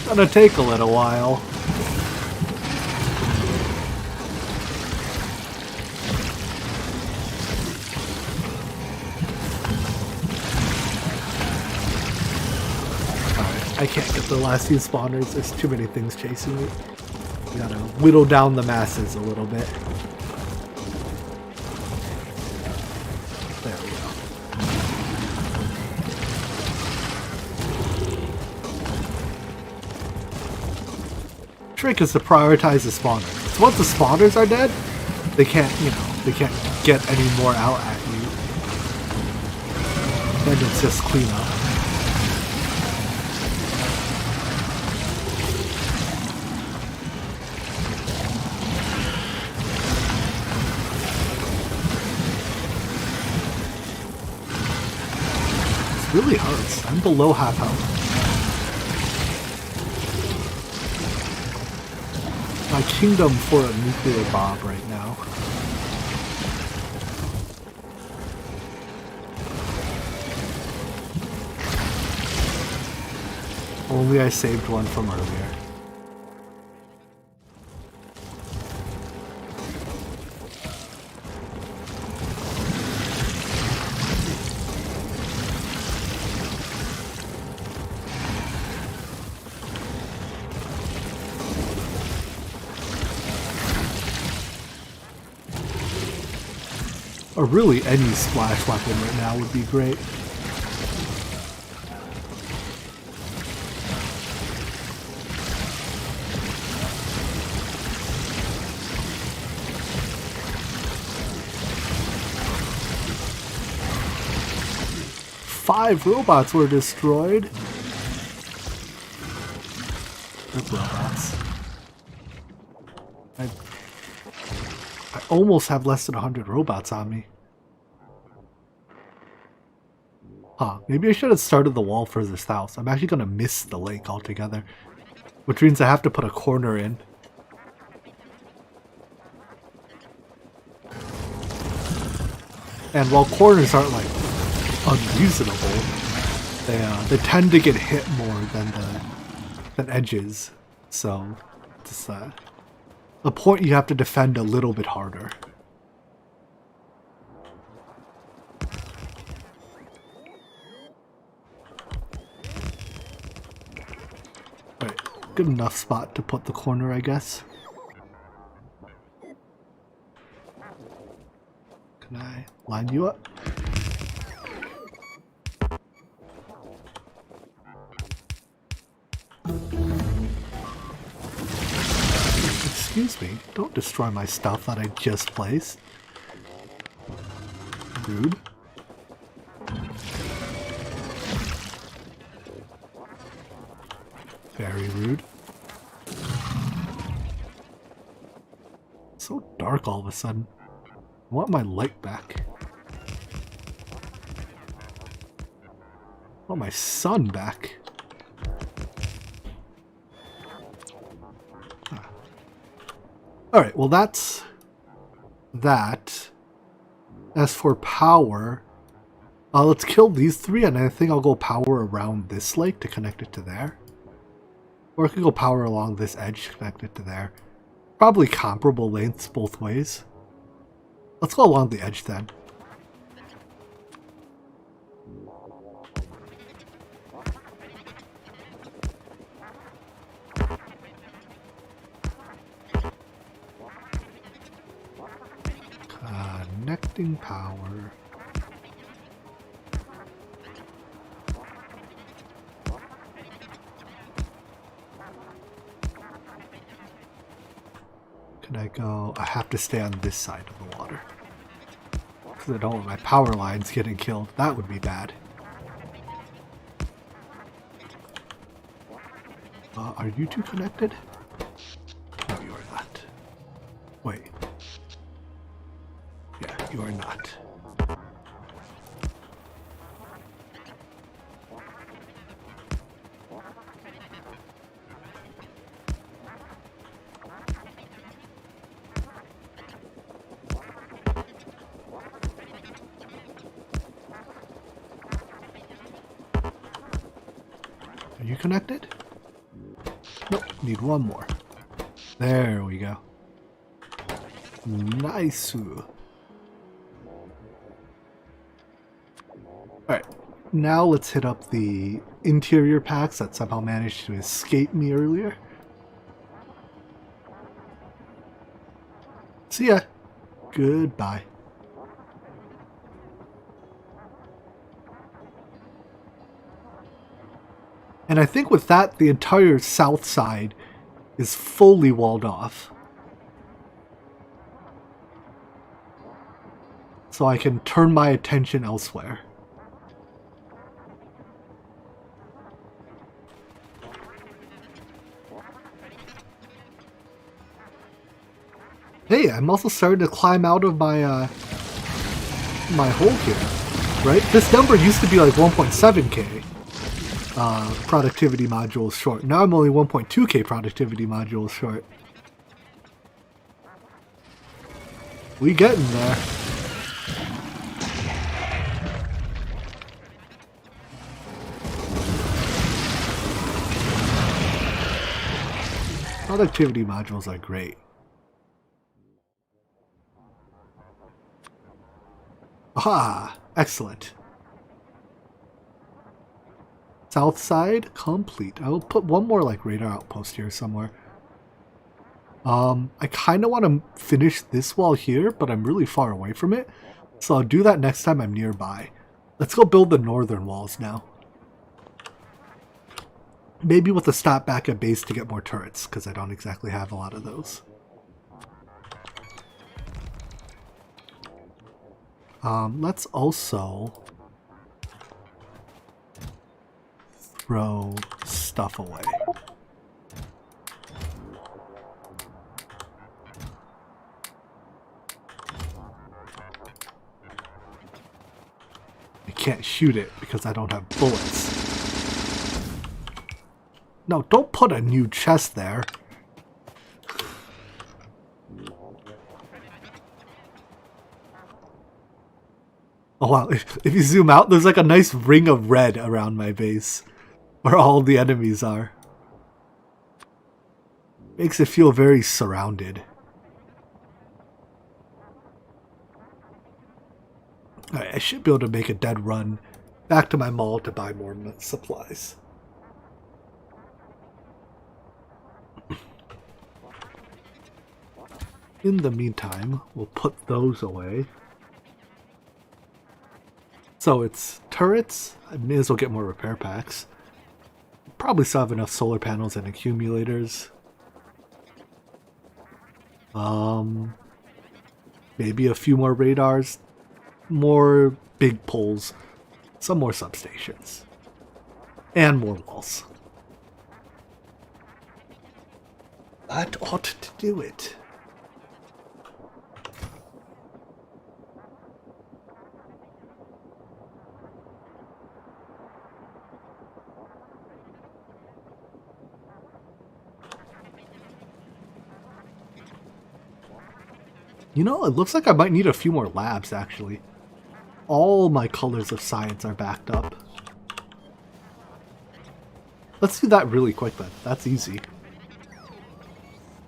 Gonna take a little while. I can't get the last few spawners. There's too many things chasing me. We gotta whittle down the masses a little bit. There we go. Trick is to prioritize the spawners. So once the spawners are dead, they can't, they can't get any more out at you. Then it's just clean up. Really hurts. I'm below half health. My kingdom for a nuclear bomb right now. Only I saved one from earlier. Or really any splash weapon right now would be great. Five robots were destroyed. Good robots. I almost have less than 100 robots on me. Huh, maybe I should have started the wall further south. I'm actually going to miss the lake altogether. Which means I have to put a corner in. And while corners aren't like unreasonable, they tend to get hit more than edges. So it's the point you have to defend a little bit harder. Right, good enough spot to put the corner, I guess. Can I line you up? Excuse me, don't destroy my stuff that I just placed. Rude. Very rude. So dark all of a sudden. I want my light back. I want my sun back. Alright, well that's that. As for power, let's kill these three and I think I'll go power around this lake to connect it to there. Or I could go power along this edge to connect it to there. Probably comparable lengths both ways. Let's go along the edge then. Connecting power. Can I go? I have to stay on this side of the water. Because I don't want my power lines getting killed. That would be bad. Are you two connected? No, you are not. Wait. Yeah, you are not. you connected? Nope, need one more. There we go. Nice. Alright, now let's hit up the interior packs that somehow managed to escape me earlier. See ya. Goodbye. And I think with that, the entire south side is fully walled off. So I can turn my attention elsewhere. Hey, I'm also starting to climb out of my my hole here, right? This number used to be like 1.7k. Productivity modules short. Now I'm only 1.2k productivity modules short. We getting there. Productivity modules are great. Aha! Excellent. South side complete. I will put one more like radar outpost here somewhere. I kind of want to finish this wall here, but I'm really far away from it. So I'll do that next time I'm nearby. Let's go build the northern walls now. Maybe with a stop back at base to get more turrets, because I don't exactly have a lot of those. Let's also throw stuff away. I can't shoot it because I don't have bullets. No, don't put a new chest there. Oh wow, if you zoom out, there's like a nice ring of red around my base. Where all the enemies are. Makes it feel very surrounded. Alright, I should be able to make a dead run back to my mall to buy more supplies. In the meantime, we'll put those away. So it's turrets. I may as well get more repair packs. Probably still have enough solar panels and accumulators. Maybe a few more radars, more big poles, some more substations, and more walls. That ought to do it. You know, it looks like I might need a few more labs, actually. All my colors of science are backed up. Let's do that really quick, then. That's easy.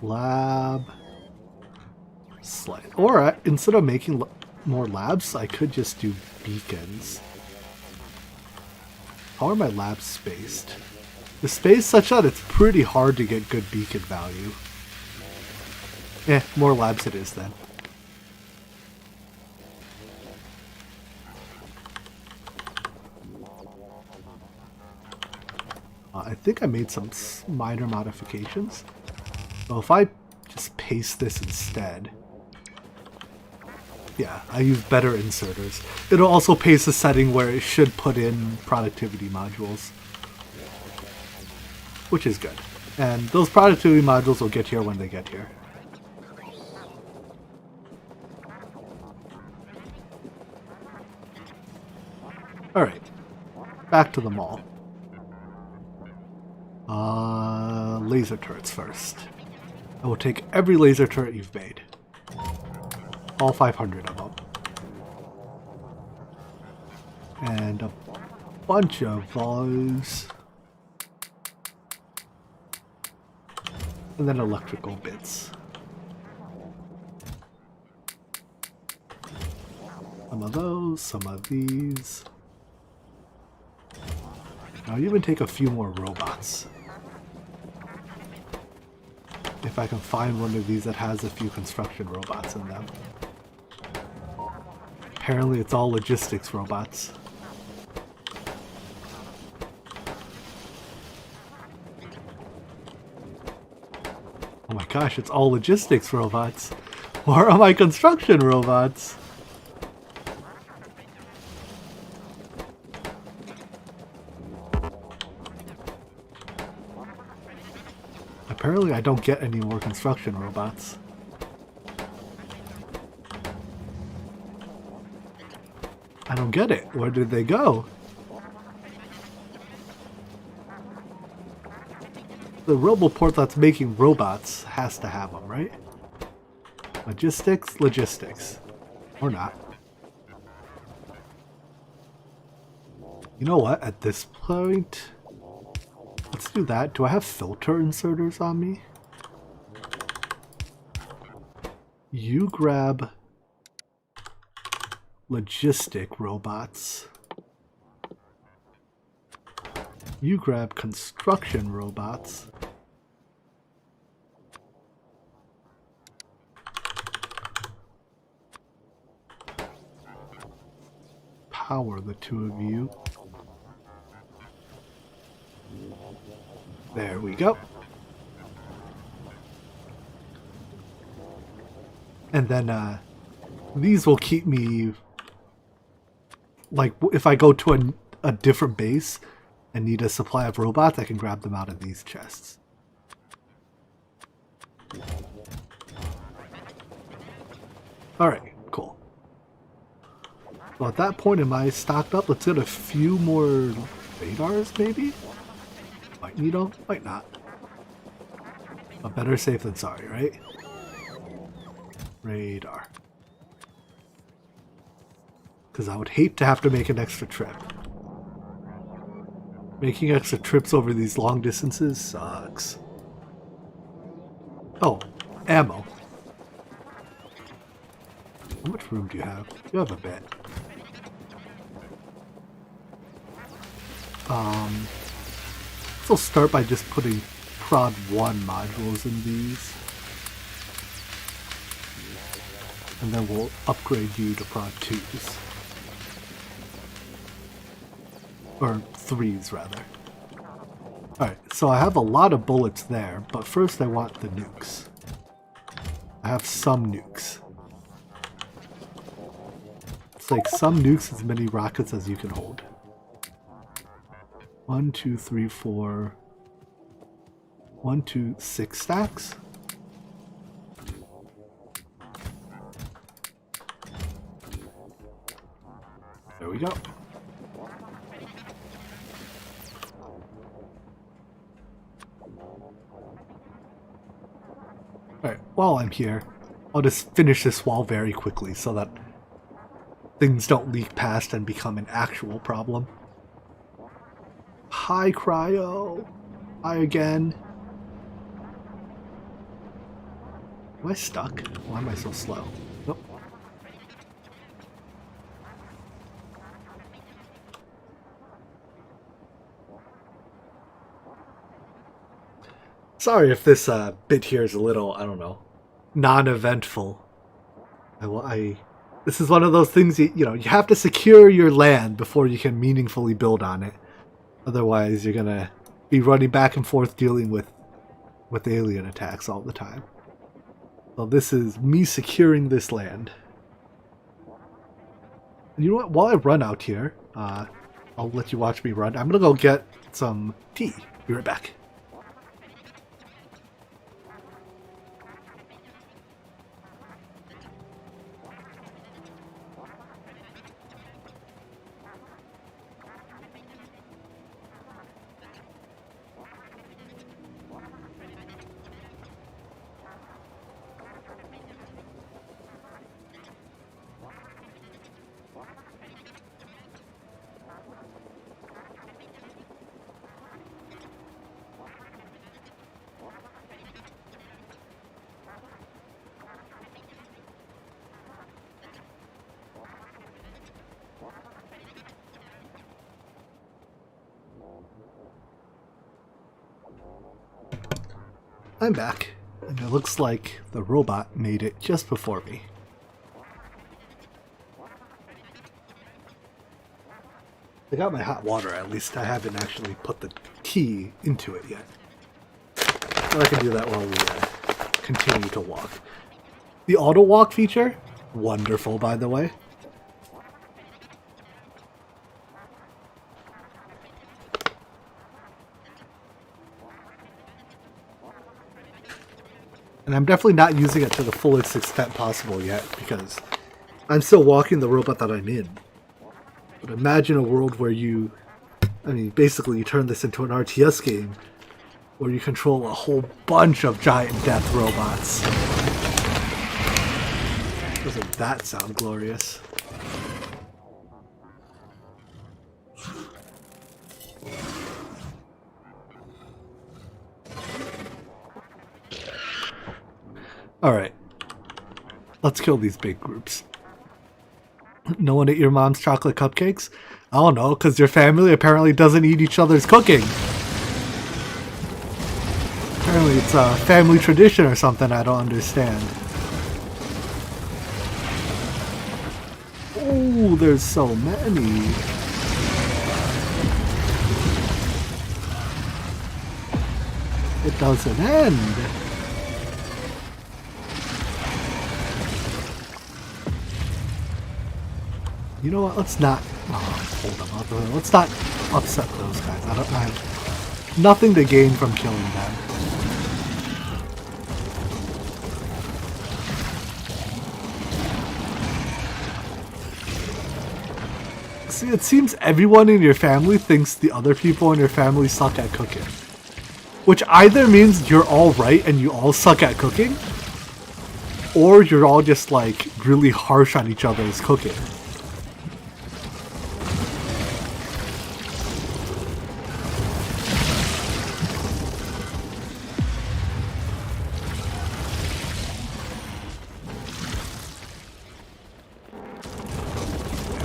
Lab. Slide. Or, instead of making more labs, I could just do beacons. How are my labs spaced? The space such that it's pretty hard to get good beacon value. More labs it is, then. I think I made some minor modifications. So if I just paste this instead. Yeah, I use better inserters. It'll also paste a setting where it should put in productivity modules. Which is good. And those productivity modules will get here when they get here. Alright. Back to the mall. Laser turrets first. I will take every laser turret you've made. All 500 of them. And a bunch of those. And then electrical bits. Some of those, some of these. I'll even take a few more robots. If I can find one of these that has a few construction robots in them. Apparently it's all logistics robots. Oh my gosh, it's all logistics robots. Where are my construction robots? Apparently I don't get any more construction robots. I don't get it. Where did they go? The Roboport that's making robots has to have them, right? Logistics, logistics. Or not. You know what? At this point, let's do that. Do I have filter inserters on me? You grab logistic robots. You grab construction robots. Power the two of you. There we go. And then these will keep me, like, if I go to a different base and need a supply of robots, I can grab them out of these chests. Alright, cool. Well, at that point, am I stocked up? Let's get a few more radars, maybe? Might need them, might not. But better safe than sorry, right? Radar. Because I would hate to have to make an extra trip. Making extra trips over these long distances sucks. Oh, ammo. How much room do you have? You have a bit. So start by just putting prod 1 modules in these. And then we'll upgrade you to prod 2s. Or 3s, rather. Alright, so I have a lot of bullets there, but first I want the nukes. I have some nukes. It's like some nukes, as many rockets as you can hold. 1, 2, 3, 4... 1, 2, 6 stacks? There we go. Alright, while I'm here, I'll just finish this wall very quickly so that things don't leak past and become an actual problem. Hi, Cryo. Hi again. Am I stuck? Why am I so slow? Nope. Sorry if this bit here is a little, I don't know, non-eventful. This is one of those things you know, you have to secure your land before you can meaningfully build on it. Otherwise, you're gonna be running back and forth dealing with alien attacks all the time. So this is me securing this land. And you know what? While I run out here, I'll let you watch me run. I'm gonna go get some tea. Be right back. I'm back, and it looks like the robot made it just before me. I got my hot water, at least I haven't actually put the tea into it yet. So I can do that while we continue to walk. The auto walk feature, wonderful by the way. And I'm definitely not using it to the fullest extent possible yet, because I'm still walking the robot that I'm in. But imagine a world where basically you turn this into an RTS game, where you control a whole bunch of giant death robots. Doesn't that sound glorious? Alright, let's kill these big groups. No one ate your mom's chocolate cupcakes? I don't know, because your family apparently doesn't eat each other's cooking. Apparently it's a family tradition or something I don't understand. Oh, there's so many. It doesn't end. You know what? Let's not hold them up. Let's not upset those guys. I have nothing to gain from killing them. See, it seems everyone in your family thinks the other people in your family suck at cooking. Which either means you're all right and you all suck at cooking, or you're all just like really harsh on each other's cooking.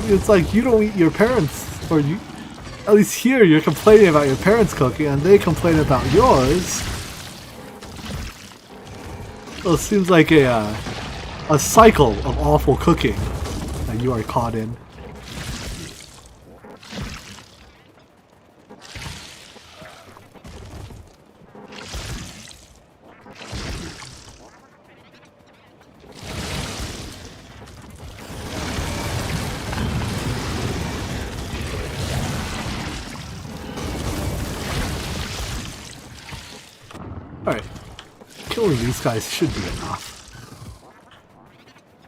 It's like you don't eat your parents, or you, at least here you're complaining about your parents cooking and they complain about yours. Well, it seems like a cycle of awful cooking that you are caught in. Alright, killing these guys should be enough.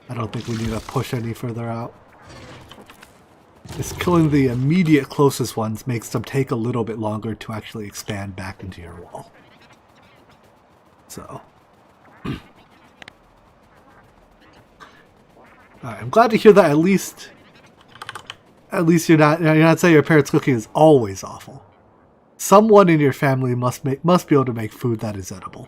I don't think we need to push any further out. Just killing the immediate closest ones makes them take a little bit longer to actually expand back into your wall. So. Alright, I'm glad to hear that at least you're not saying your parents' cooking is always awful. Someone in your family must be able to make food that is edible.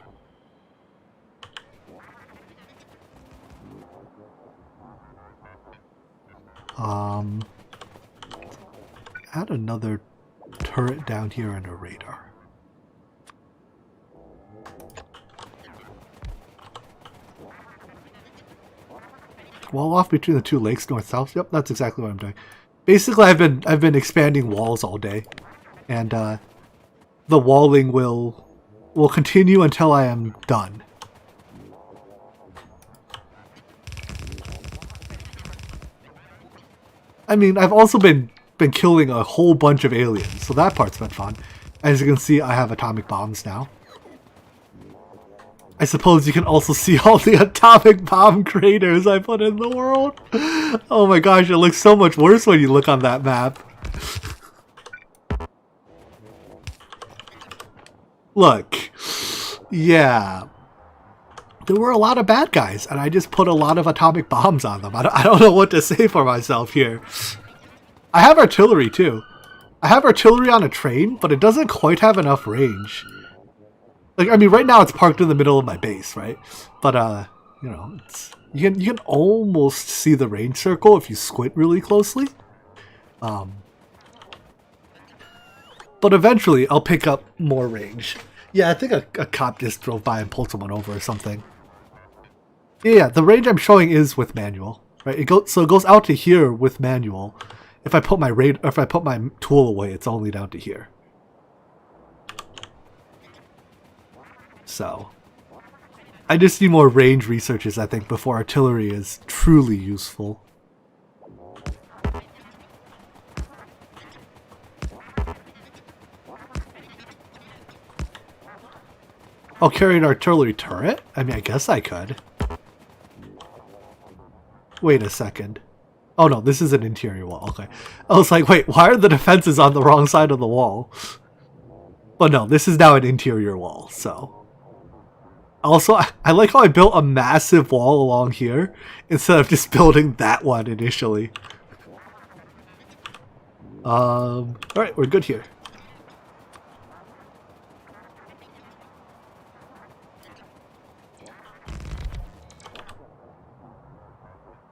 Add another turret down here and a radar. Wall off between the two lakes, north-south. Yep, that's exactly what I'm doing. Basically, I've been expanding walls all day, and the walling will continue until I am done. I mean, I've also been killing a whole bunch of aliens, so that part's been fun. As you can see, I have atomic bombs now. I suppose you can also see all the atomic bomb craters I put in the world. Oh my gosh, it looks so much worse when you look on that map. Look, yeah, there were a lot of bad guys, and I just put a lot of atomic bombs on them. I don't know what to say for myself here. I have artillery, too. I have artillery on a train, but it doesn't quite have enough range. Like, I mean, right now it's parked in the middle of my base, right? But, you know, you can almost see the range circle if you squint really closely. But eventually, I'll pick up more range. Yeah, I think a cop just drove by and pulled someone over or something. Yeah, the range I'm showing is with manual, right? It goes out to here with manual. If I put my tool away, it's only down to here. So, I just need more range researches, I think, before artillery is truly useful. I'll carry an artillery turret? I mean, I guess I could. Wait a second. Oh no, this is an interior wall. Okay. I was like, wait, why are the defenses on the wrong side of the wall? But no, this is now an interior wall, so. Also, I like how I built a massive wall along here instead of just building that one initially. Alright, we're good here.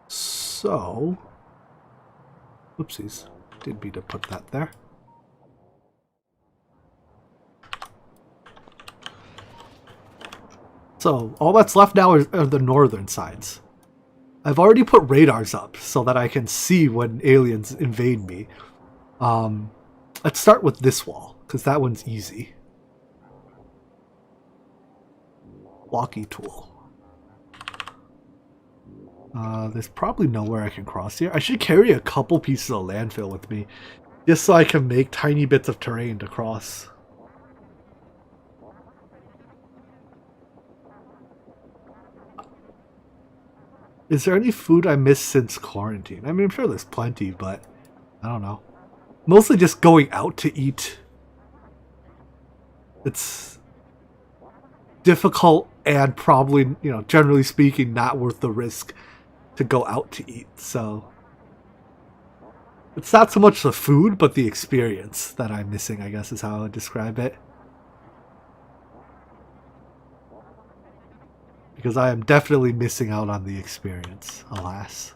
So, whoopsies, didn't mean to put that there. So, all that's left now are the northern sides. I've already put radars up so that I can see when aliens invade me. Let's start with this wall, because that one's easy. Walkie tool. There's probably nowhere I can cross here. I should carry a couple pieces of landfill with me, just so I can make tiny bits of terrain to cross. Is there any food I missed since quarantine? I mean, I'm sure there's plenty, but I don't know. Mostly just going out to eat. It's difficult and probably, you know, generally speaking, not worth the risk to go out to eat. So it's not so much the food, but the experience that I'm missing, I guess is how I would describe it. Because I am definitely missing out on the experience, alas.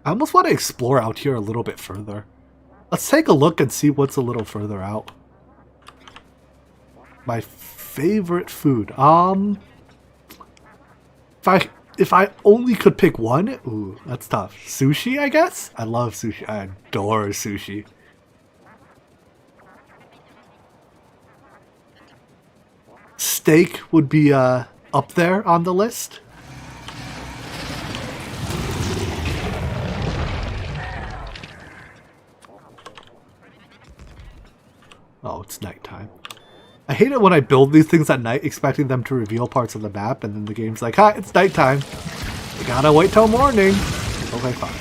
I almost want to explore out here a little bit further. Let's take a look and see what's a little further out. My favorite food. If I only could pick one, ooh, that's tough. Sushi, I guess? I love sushi. I adore sushi. Steak would be up there on the list. Oh, it's nighttime. I hate it when I build these things at night expecting them to reveal parts of the map and then the game's like, ha, it's nighttime. You gotta wait till morning. Okay, fine.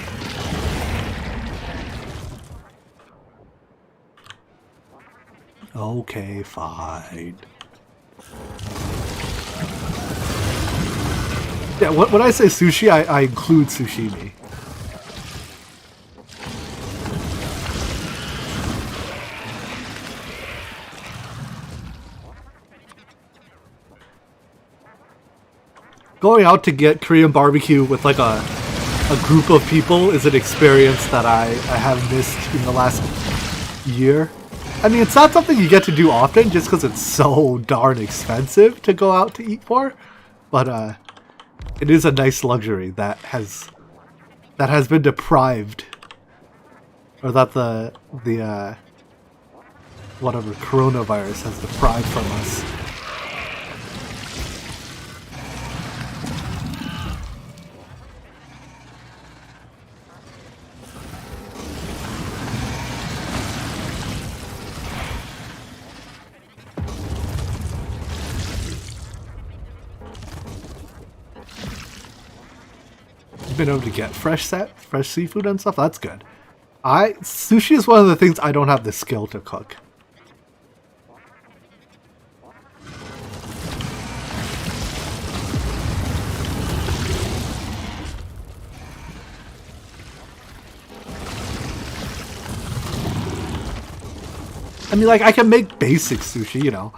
Okay, fine. Yeah, when I say sushi, I include sushimi. Going out to get Korean barbecue with like a group of people is an experience that I have missed in the last year. I mean, it's not something you get to do often just because it's so darn expensive to go out to eat for, but it is a nice luxury that has been deprived, or that the whatever coronavirus has deprived from us. Been able to get fresh seafood and stuff. That's good. Sushi is one of the things I don't have the skill to cook. I mean, like, I can make basic sushi, you know.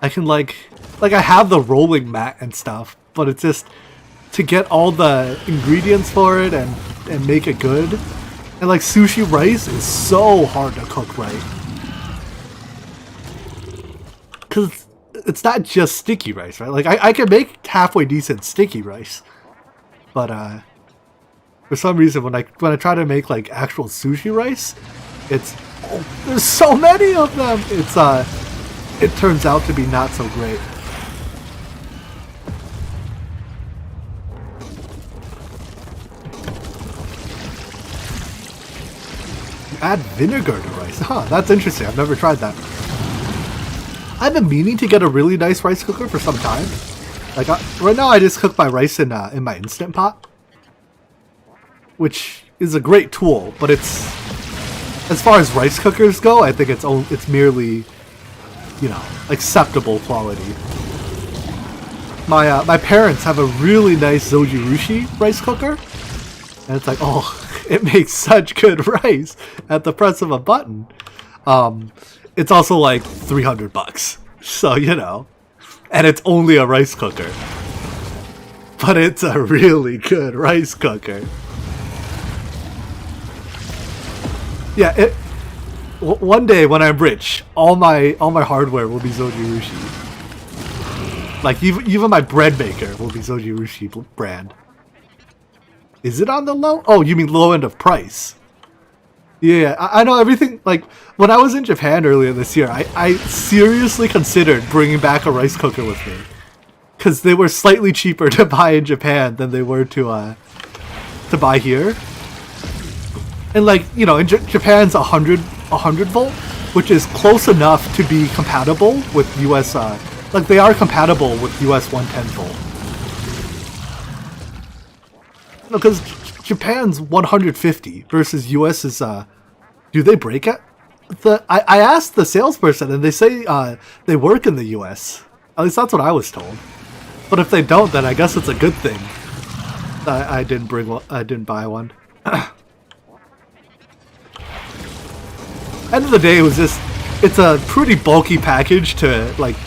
I can, like I have the rolling mat and stuff, but it's just, to get all the ingredients for it and make it good. And like sushi rice is so hard to cook right. Because it's not just sticky rice, right? Like I can make halfway decent sticky rice. But for some reason when I try to make like actual sushi rice, there's so many of them. It turns out to be not so great. Add vinegar to rice. Huh, that's interesting. I've never tried that. I've been meaning to get a really nice rice cooker for some time. Like right now I just cook my rice in my Instant Pot, which is a great tool, but it's, as far as rice cookers go, I think it's merely, you know, acceptable quality. My parents have a really nice Zojirushi rice cooker, and it's like, oh, it makes such good rice at the press of a button. It's also like $300, so you know, and it's only a rice cooker, but it's a really good rice cooker. Yeah, one day when I'm rich, all my hardware will be Zojirushi. Like even my bread maker will be Zojirushi brand. Is it on the low? Oh, you mean low end of price? Yeah, I know everything. Like when I was in Japan earlier this year, I seriously considered bringing back a rice cooker with me, because they were slightly cheaper to buy in Japan than they were to buy here. And like, you know, in Japan's 100 volt, which is close enough to be compatible with US. Like they are compatible with US 110 volt. No, because Japan's 150 versus US is, do they break it? I asked the salesperson and they say they work in the US. At least that's what I was told. But if they don't, then I guess it's a good thing that I didn't buy one. End of the day, it's a pretty bulky package to, like,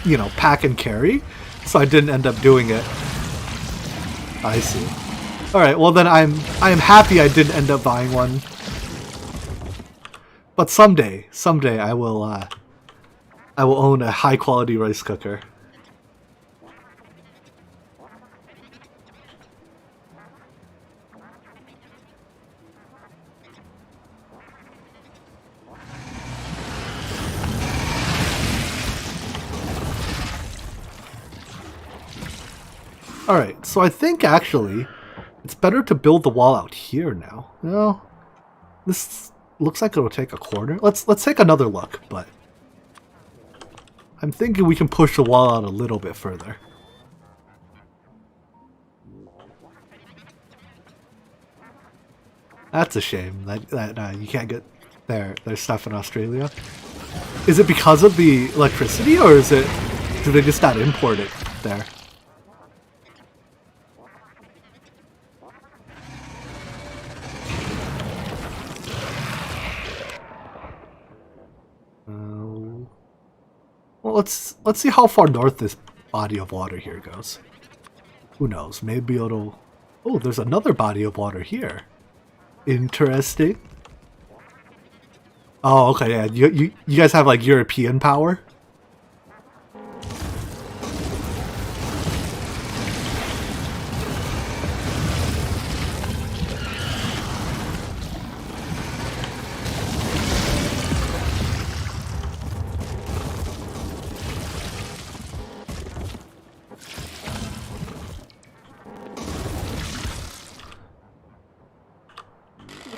you know, pack and carry. So I didn't end up doing it. I see. Alright, well then I am happy I didn't end up buying one. But someday I will own a high quality rice cooker. Alright, so I think actually it's better to build the wall out here now. No, this looks like it'll take a corner. Let's take another look, but I'm thinking we can push the wall out a little bit further. That's a shame that you can't get their stuff in Australia. Is it because of the electricity, or do they just not import it there? Well, let's see how far north this body of water here goes. Who knows? Maybe it'll... Oh, there's another body of water here. Interesting. Oh, okay, yeah. You guys have like European power?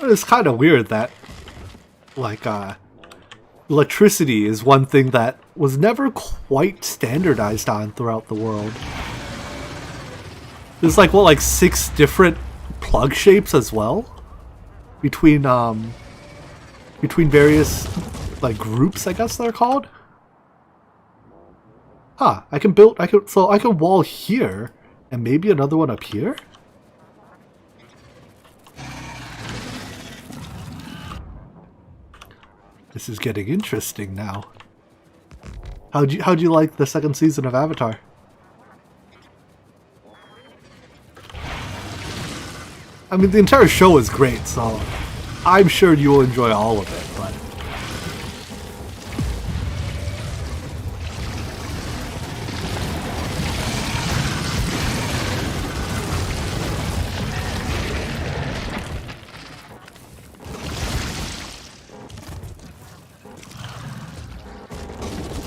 It's kind of weird that, like, electricity is one thing that was never quite standardized on throughout the world. There's like, what, like 6 different plug shapes as well? Between various, like, groups, I guess they're called? Huh, I can wall here, and maybe another one up here? This is getting interesting now. How'd you like the second season of Avatar? I mean, the entire show is great, so I'm sure you will enjoy all of it, but...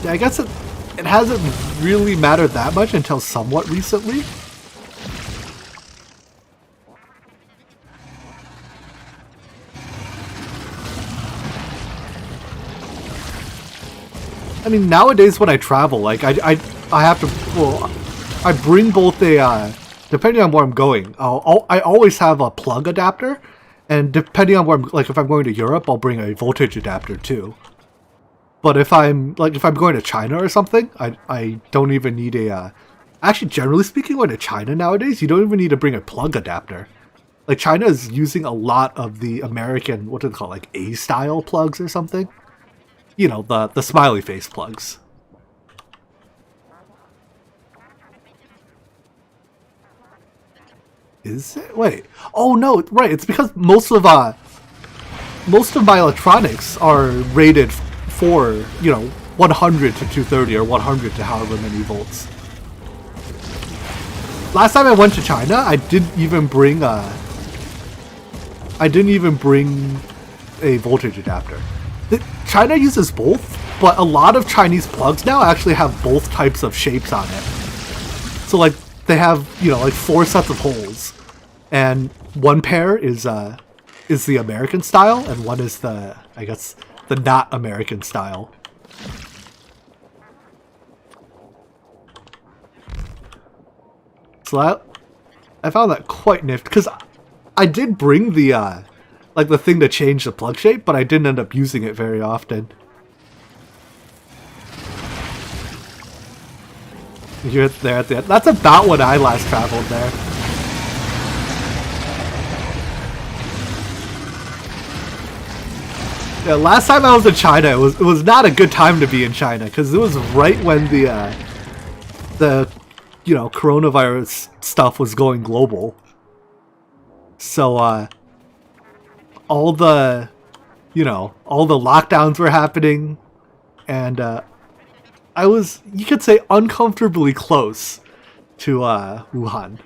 Yeah, I guess it hasn't really mattered that much until somewhat recently. I mean, nowadays when I travel, like I have to, well, I bring both a, depending on where I'm going, I always have a plug adapter, and depending on where I'm, like if I'm going to Europe, I'll bring a voltage adapter too. But if I'm going to China or something, I don't even need a, actually generally speaking, going to China nowadays, you don't even need to bring a plug adapter. Like China is using a lot of the American, what do they call it, like A-style plugs or something? You know, the smiley face plugs. Is it? Wait. Oh no, right, it's because most of my electronics are rated for, you know, 100 to 230 or 100 to however many volts. Last time I went to China, I didn't even bring a voltage adapter. China uses both, but a lot of Chinese plugs now actually have both types of shapes on it. So like they have, you know, like 4 sets of holes, and one pair is the American style, and one is the, I guess, the not American style. So I found that quite nifty, because I did bring the like the thing to change the plug shape, but I didn't end up using it very often. You're there at the end. That's about when I last traveled there. Yeah, last time I was in China, it was not a good time to be in China, because it was right when the you know, coronavirus stuff was going global. So all the lockdowns were happening, and I was, you could say, uncomfortably close to Wuhan.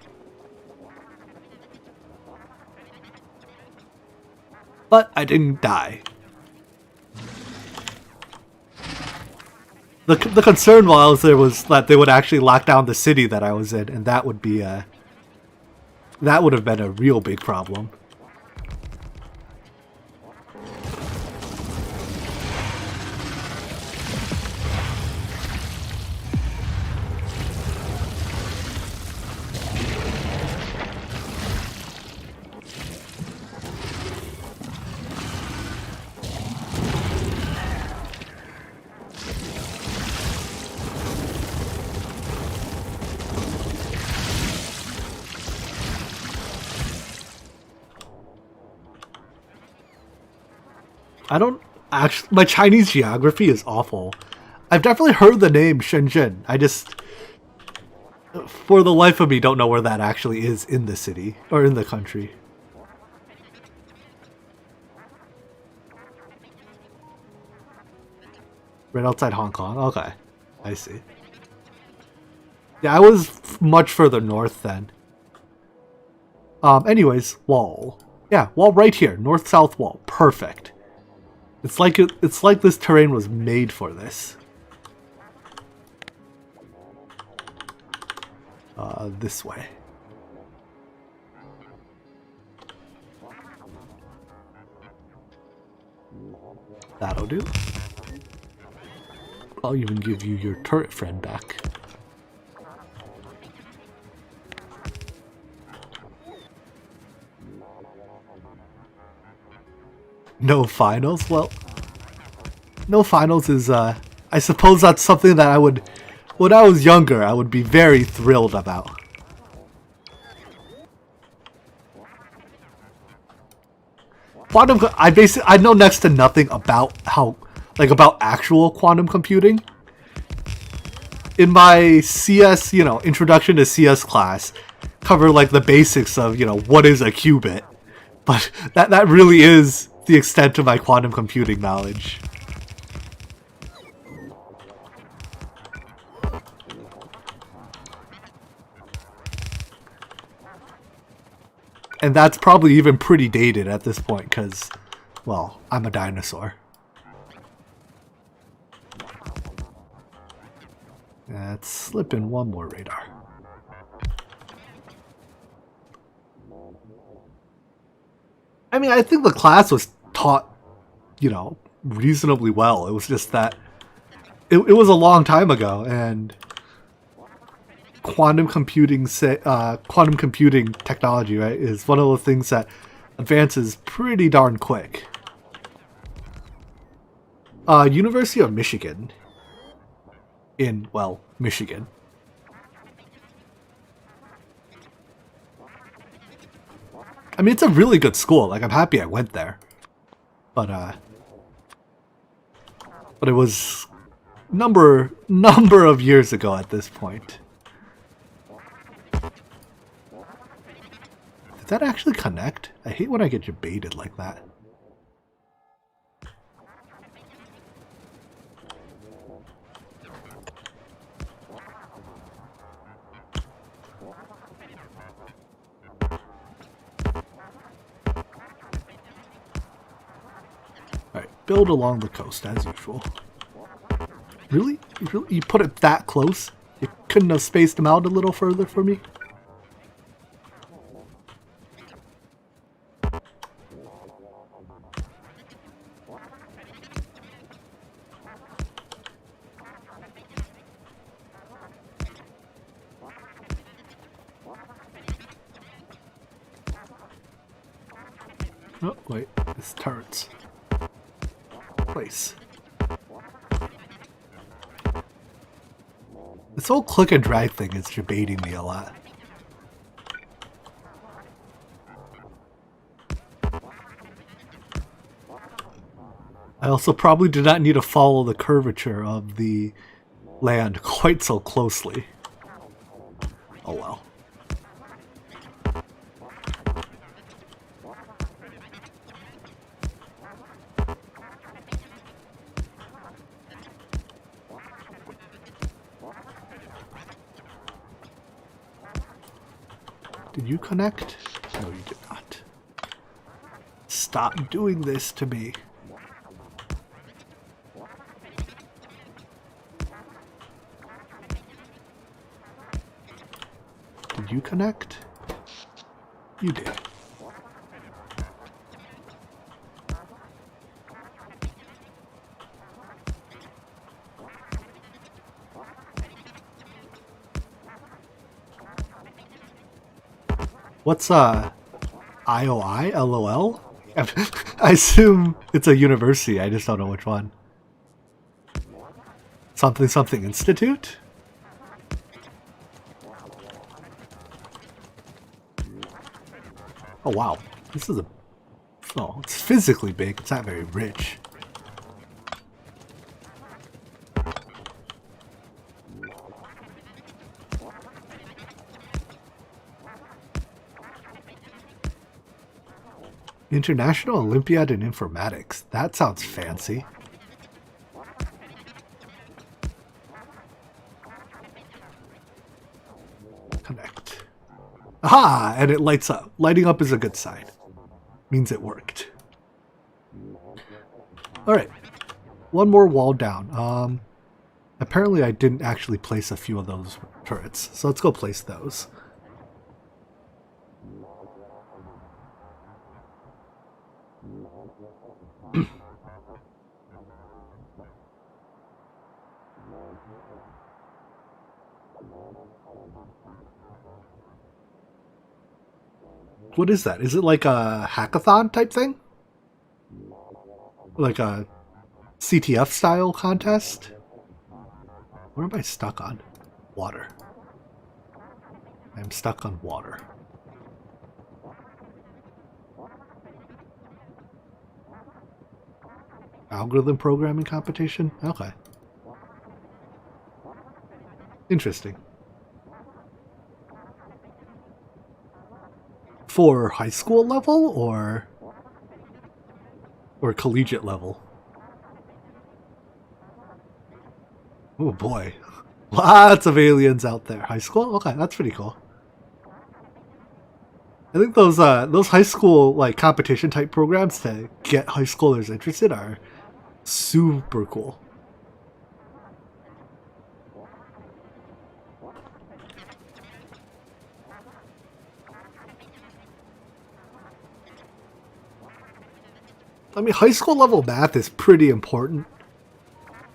But I didn't die. The concern while I was there was that they would actually lock down the city that I was in, and that would be that would have been a real big problem. I don't actually, my Chinese geography is awful. I've definitely heard the name Shenzhen. I just, for the life of me, don't know where that actually is in the city or in the country. Right outside Hong Kong. Okay, I see. Yeah, I was much further north then. Anyways, wall. Yeah, wall right here, north-south wall. Perfect. It's like this terrain was made for this. This way. That'll do. I'll even give you your turret friend back. No finals? Well, no finals is, I suppose that's something that I would, when I was younger, I would be very thrilled about. I know next to nothing about about actual quantum computing. in my CS, introduction to CS class, cover like the basics of, what is a qubit. But that really is the extent of my quantum computing knowledge. And that's probably even pretty dated at this point because, well, I'm a dinosaur. Let's slip in one more radar. I mean, I think the class was taught, reasonably well. It was just that it was a long time ago, and quantum computing technology, right, is one of the things that advances pretty darn quick. University of Michigan. In, well, Michigan. I mean, it's a really good school. Like, I'm happy I went there. But it was number of years ago at this point. Did that actually connect? I hate when I get debated like that. Build along the coast as usual. Really? You put it that close? You couldn't have spaced them out a little further for me? Oh, wait. It's turrets. Place. This whole click and drag thing is debating me a lot. I also probably did not need to follow the curvature of the land quite so closely. Oh well. Did you connect? No, you did not. Stop doing this to me. Did you connect? You did. What's IOI? LOL? I assume it's a university, I just don't know which one. Something something institute? Oh wow, this is oh, it's physically big, it's not very rich. International Olympiad in Informatics. That sounds fancy. Connect. Aha! And it lights up. Lighting up is a good sign. Means it worked. Alright. One more wall down. Apparently I didn't actually place a few of those turrets. So let's go place those. What is that? Is it like a hackathon type thing? Like a CTF style contest? What am I stuck on? Water. I'm stuck on water. Algorithm programming competition? Okay. Interesting. For high school level or collegiate level? Oh boy. Lots of aliens out there. High school? Okay, that's pretty cool. I think those high school like competition type programs to get high schoolers interested are super cool. I mean, high school level math is pretty important,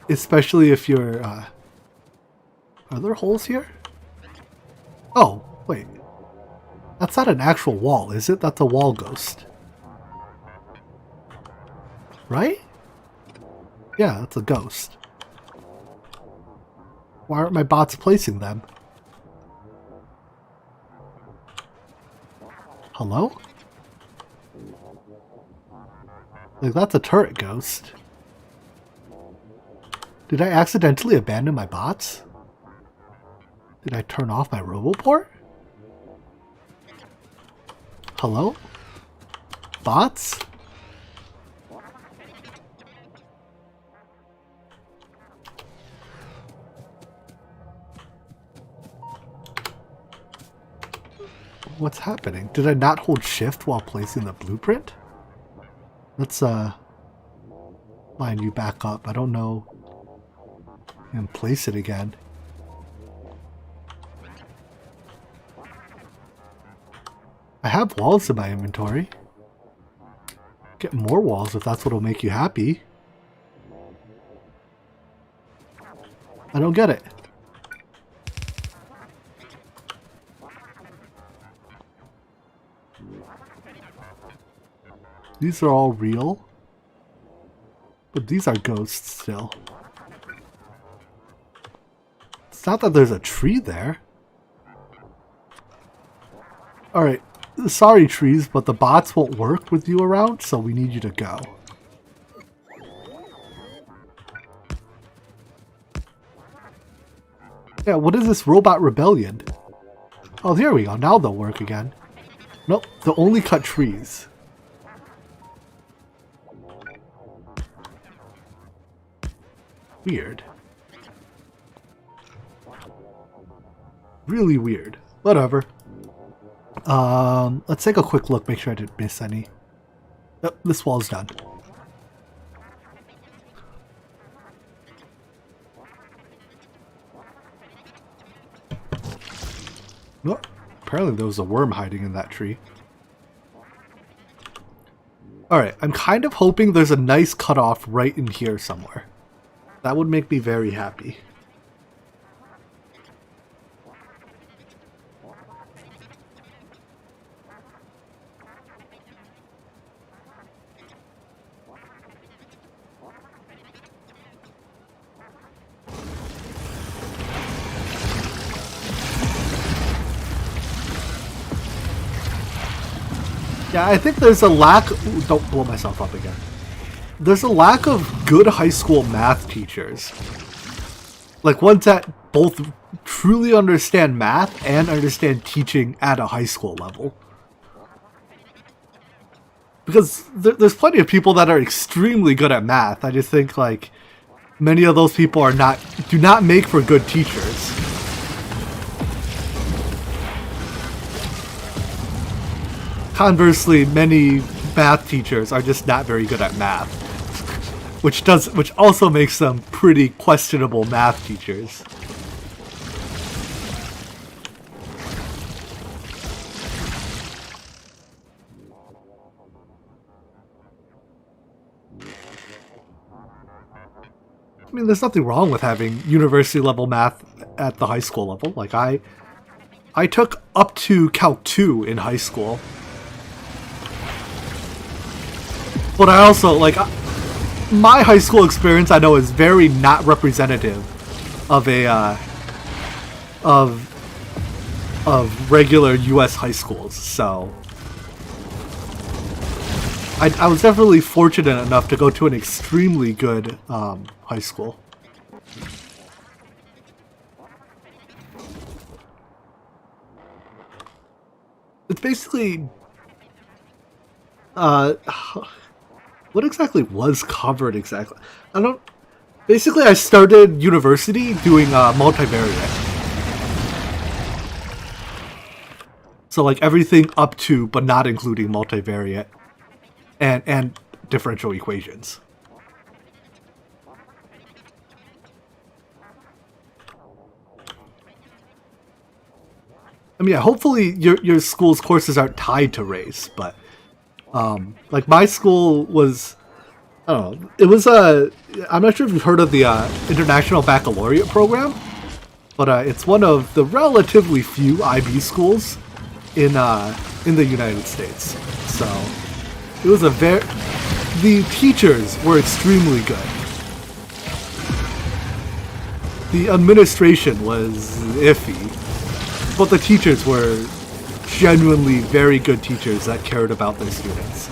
especially if you're. Are there holes here? Oh, wait. That's not an actual wall, is it? That's a wall ghost. Right? Yeah, that's a ghost. Why aren't my bots placing them? Hello? Like, that's a turret ghost. Did I accidentally abandon my bots? Did I turn off my roboport? Hello? Bots? What's happening? Did I not hold shift while placing the blueprint? Let's line you back up. I don't know. And place it again. I have walls in my inventory. Get more walls if that's what'll make you happy. I don't get it. These are all real. But these are ghosts still. It's not that there's a tree there. Alright. Sorry, trees, but the bots won't work with you around, so we need you to go. Yeah, what is this robot rebellion? Oh, here we go. Now they'll work again. Nope, they'll only cut trees. Weird. Really weird. Whatever. Let's take a quick look, make sure I didn't miss any. Yep, this wall's done. Oh, apparently there was a worm hiding in that tree. Alright, I'm kind of hoping there's a nice cutoff right in here somewhere. That would make me very happy. Yeah, I think there's a lack... Ooh, don't blow myself up again. There's a lack of good high school math teachers. Like, ones that both truly understand math and understand teaching at a high school level. Because there's plenty of people that are extremely good at math. I just think, like, many of those people do not make for good teachers. Conversely, many math teachers are just not very good at math, which also makes them pretty questionable math teachers. I mean, there's nothing wrong with having university level math at the high school level. Like I took up to Calc 2 in high school. But I also, like, my high school experience, I know, is very not representative of of regular U.S. high schools. So I was definitely fortunate enough to go to an extremely good high school. It's basically uh, what exactly was covered exactly? I don't. Basically, I started university doing multivariate. So like everything up to, but not including multivariate and differential equations. I mean, yeah, hopefully your school's courses aren't tied to race, but like my school was, I don't know, it was I'm not sure if you've heard of the International Baccalaureate program, but it's one of the relatively few IB schools in the United States. So it was the teachers were extremely good. The administration was iffy, but the teachers were genuinely very good teachers that cared about their students.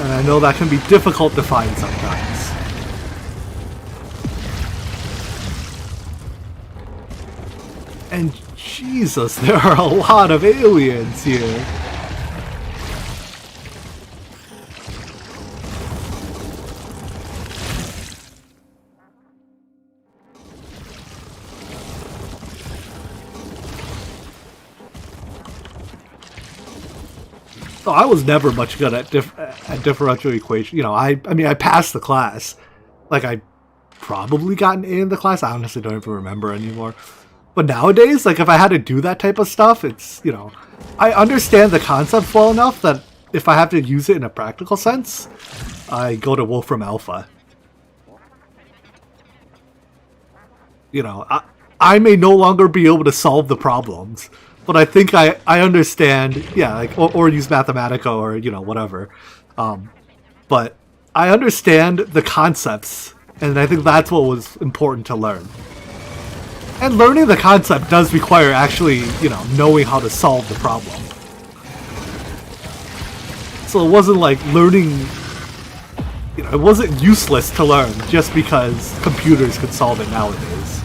And I know that can be difficult to find sometimes. And Jesus, there are a lot of aliens here. So I was never much good at differential equation. You know, I mean, I passed the class. Like, I probably got an A in the class. I honestly don't even remember anymore. But nowadays, like, if I had to do that type of stuff, it's, you know, I understand the concept well enough that if I have to use it in a practical sense, I go to Wolfram Alpha. You know, I may no longer be able to solve the problems, but I think I understand, yeah, like, or use Mathematica or, you know, whatever. But I understand the concepts, and I think that's what was important to learn. And learning the concept does require actually, you know, knowing how to solve the problem. So it wasn't like learning, you know, it wasn't useless to learn just because computers could solve it nowadays.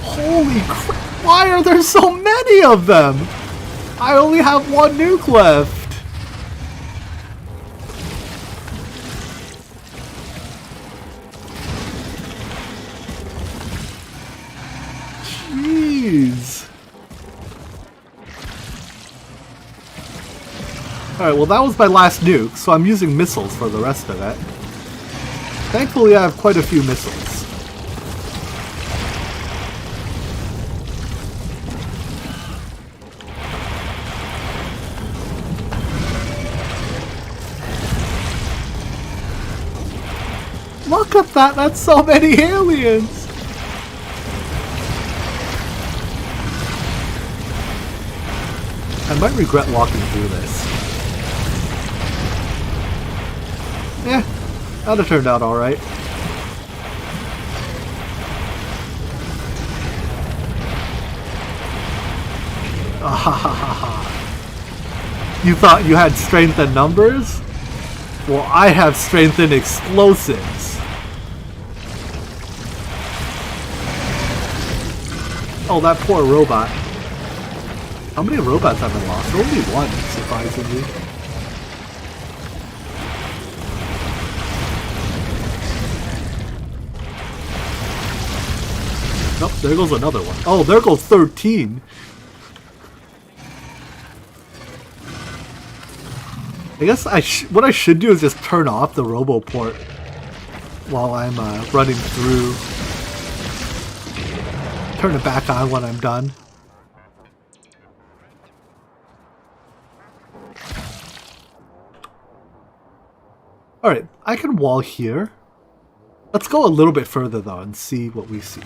Holy crap, why are there so many of them? I only have one nuke left. Jeez. Alright, well that was my last nuke, so I'm using missiles for the rest of it. Thankfully I have quite a few missiles. Look at that, that's so many aliens! I might regret walking through this. Yeah, that'd have turned out alright. You thought you had strength in numbers? Well, I have strength in explosives. Oh, that poor robot. How many robots have been lost? Only one, surprisingly. Nope, there goes another one. Oh, there goes 13. I guess what I should do is just turn off the RoboPort while I'm running through. Turn it back on when I'm done. Alright, I can wall here. Let's go a little bit further though and see what we see.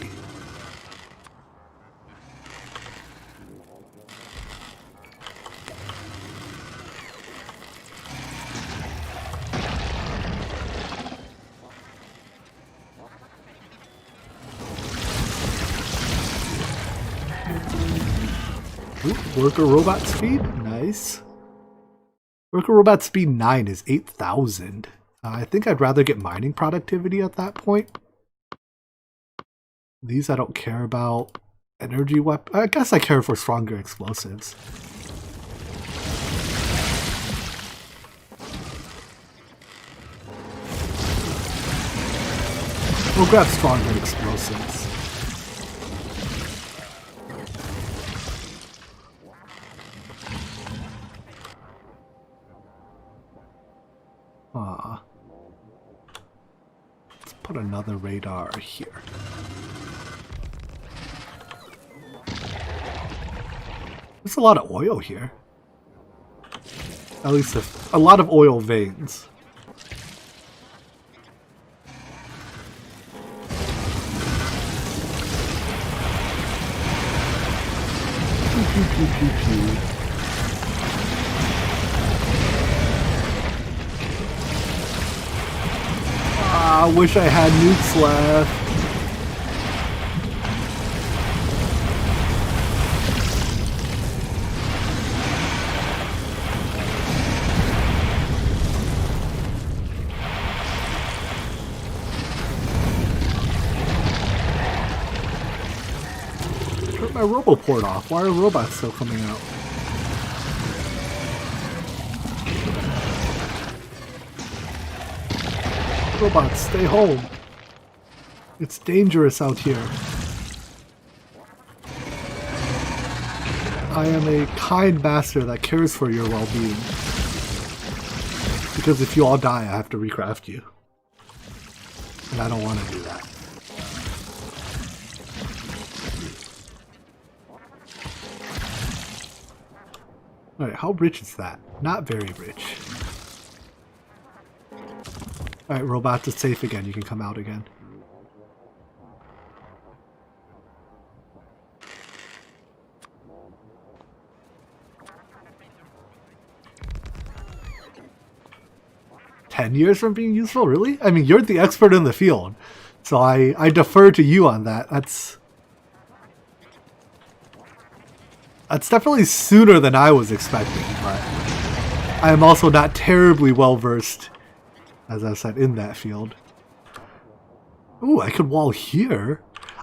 Ooh, worker robot speed? Nice. Worker robot speed 9 is 8,000. I think I'd rather get mining productivity at that point. These I don't care about. Energy weapon. I guess I care for stronger explosives. We'll grab stronger explosives. Let's put another radar here. There's a lot of oil here. At least a lot of oil veins. Pew, pew, pew, pew. I wish I had nukes left. Turn my roboport off. Why are robots still coming out? Robots, stay home. It's dangerous out here. I am a kind master that cares for your well-being. Because if you all die, I have to recraft you. And I don't want to do that. Alright, how rich is that? Not very rich. Alright, robots, it's safe again. You can come out again. $10 from being useful? Really? I mean, you're the expert in the field. So I defer to you on that. That's definitely sooner than I was expecting, but I am also not terribly well versed, as I said, in that field. Ooh, I could wall here.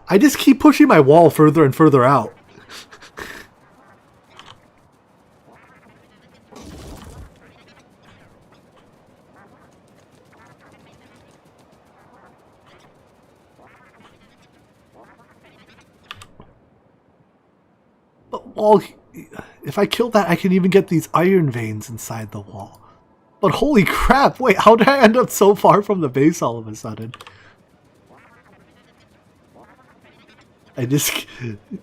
I just keep pushing my wall further and further out. But wall, if I kill that, I can even get these iron veins inside the wall. But holy crap, wait, how did I end up so far from the base all of a sudden? I just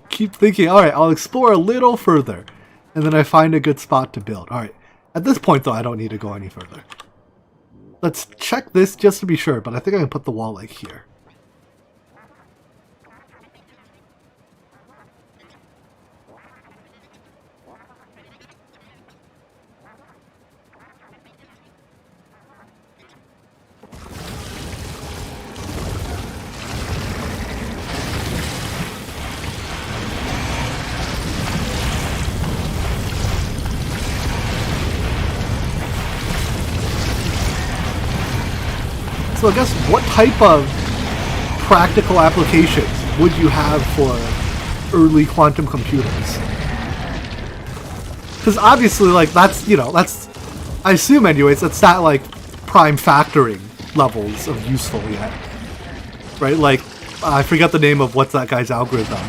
keep thinking, alright, I'll explore a little further. And then I find a good spot to build. Alright, at this point though, I don't need to go any further. Let's check this just to be sure, but I think I can put the wall like here. So I guess what type of practical applications would you have for early quantum computers? Because obviously, like, that's, you know, that's, I assume anyways, that's not like prime factoring levels of useful yet. Right? Like, I forget the name of what's that guy's algorithm.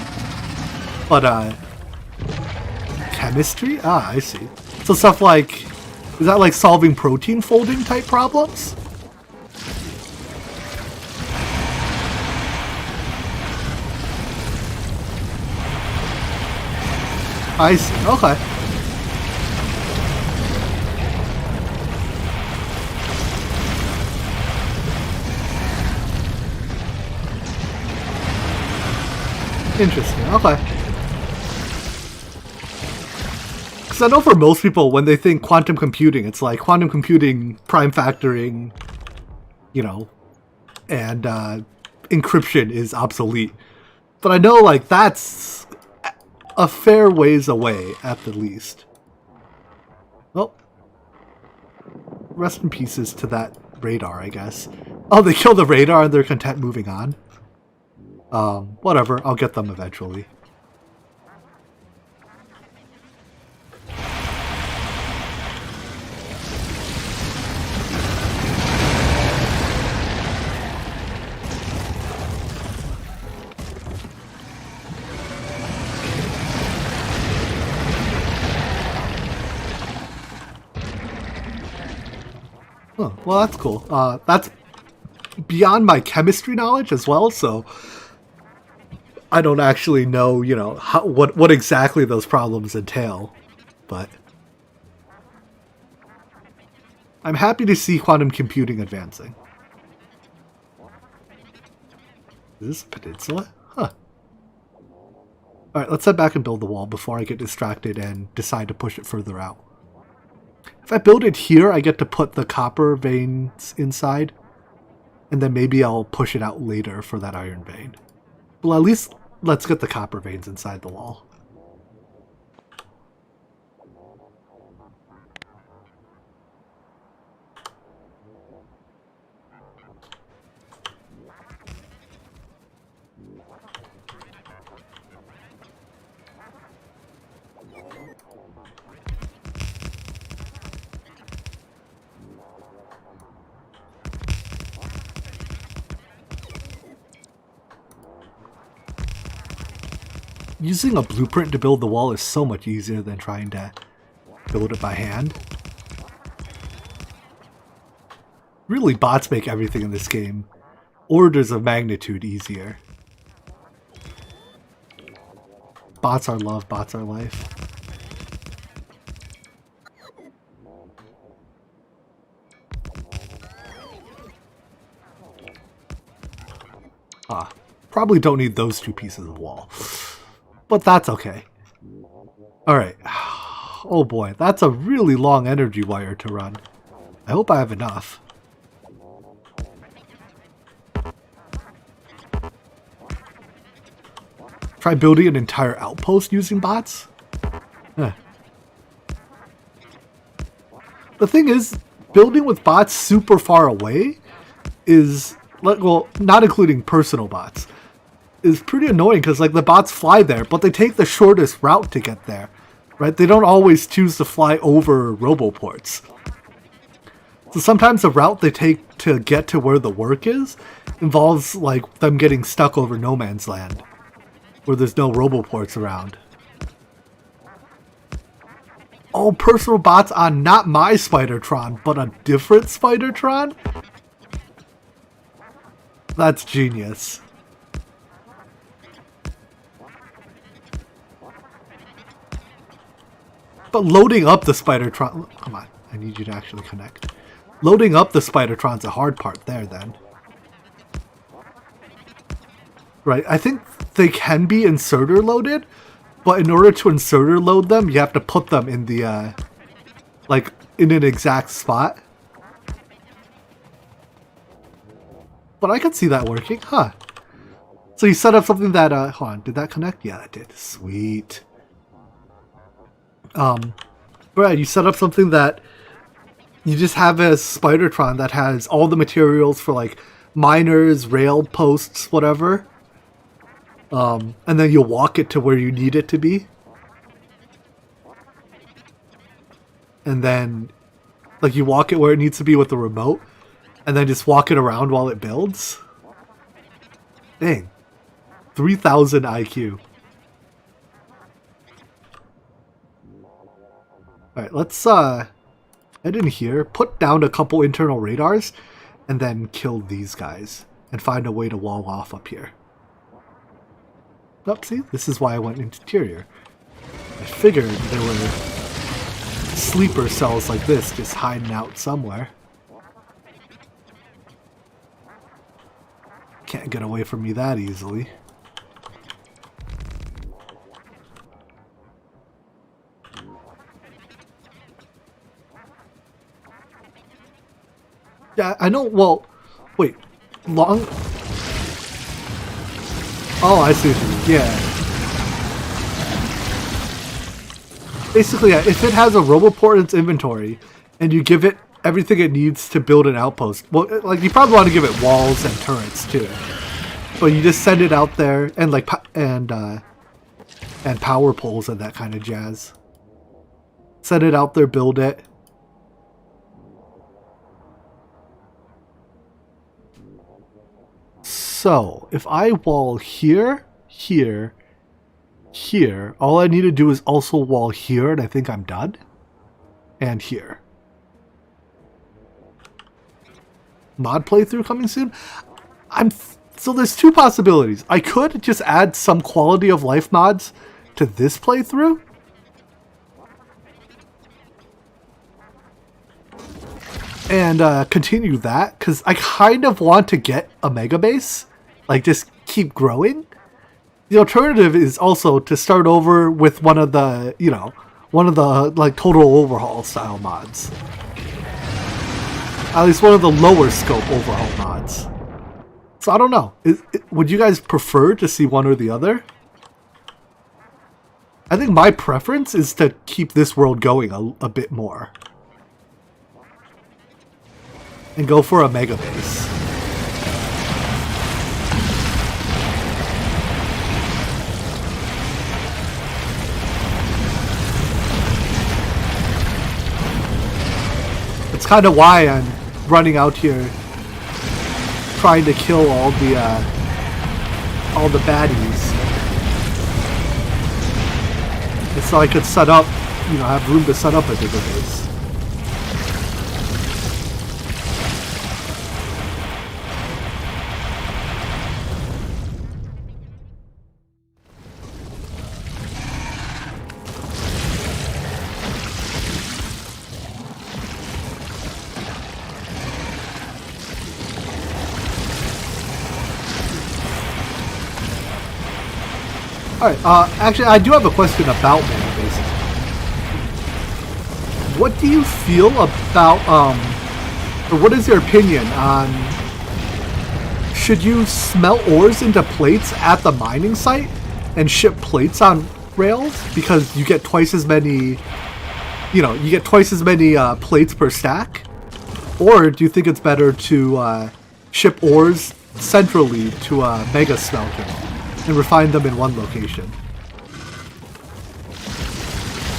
But, chemistry? Ah, I see. So stuff like, is that like solving protein folding type problems? I see. Okay. Interesting. Okay. Because I know for most people, when they think quantum computing, it's like quantum computing, prime factoring, you know, and encryption is obsolete. But I know, like, that's a fair ways away, at the least. Well, rest in pieces to that radar, I guess. Oh, they killed the radar and they're content moving on? Whatever, I'll get them eventually. Oh, well, that's cool. That's beyond my chemistry knowledge as well, so I don't actually know, you know, what exactly those problems entail, but I'm happy to see quantum computing advancing. Is this a peninsula? Huh. Alright, let's head back and build the wall before I get distracted and decide to push it further out. If I build it here, I get to put the copper veins inside. And then maybe I'll push it out later for that iron vein. Well, at least let's get the copper veins inside the wall. Using a blueprint to build the wall is so much easier than trying to build it by hand. Really, bots make everything in this game orders of magnitude easier. Bots are love, bots are life. Probably don't need those two pieces of wall. But that's okay. Alright. Oh boy, that's a really long energy wire to run. I hope I have enough. Try building an entire outpost using bots? Huh. The thing is, building with bots super far away is, well, not including personal bots, is pretty annoying because, like, the bots fly there, but they take the shortest route to get there, right? They don't always choose to fly over roboports. So sometimes the route they take to get to where the work is involves, like, them getting stuck over no man's land, where there's no roboports around. Oh, personal bots on not my Spidertron, but a different Spidertron? That's genius. But loading up the Spidertron... Come on, I need you to actually connect. Loading up the Spidertron's a hard part there, then. Right, I think they can be inserter loaded, but in order to inserter load them, you have to put them in the, like, in an exact spot. But I can see that working, huh? So you set up something that, hold on, did that connect? Yeah, it did. Sweet. Right, you set up something that you just have a Spidertron that has all the materials for, like, miners, rail posts, whatever. And then you'll walk it to where you need it to be. And then, like, you walk it where it needs to be with the remote. And then just walk it around while it builds. Dang. 3,000 IQ. Alright, let's, head in here, put down a couple internal radars, and then kill these guys. And find a way to wall off up here. Oh, see? This is why I went interior. I figured there were sleeper cells like this just hiding out somewhere. Can't get away from me that easily. Yeah, I know, well, wait, long... Oh, I see what you mean, yeah. Basically, yeah, if it has a roboport in its inventory, and you give it everything it needs to build an outpost, well, like, you probably want to give it walls and turrets, too. but you just send it out there and like and power poles and that kind of jazz. Send it out there, build it. So if I wall here, here, here, all I need to do is also wall here, and I think I'm done. And here. Mod playthrough coming soon? So there's two possibilities. I could just add some quality of life mods to this playthrough. And continue that, because I kind of want to get a mega base. Like, just keep growing. The alternative is also to start over with one of the, you know, like total overhaul style mods. At least one of the lower scope overhaul mods. So I don't know. Would you guys prefer to see one or the other? I think my preference is to keep this world going a bit more. And go for a mega base. It's kind of why I'm running out here trying to kill all the baddies. It's so I could set up, you know, have room to set up a bigger base. Alright, actually, I do have a question about mega bases. What do you feel about, or what is your opinion on, should you smelt ores into plates at the mining site and ship plates on rails? Because you get twice as many, you know, you get twice as many plates per stack? Or do you think it's better to ship ores centrally to a mega smelter and refine them in one location?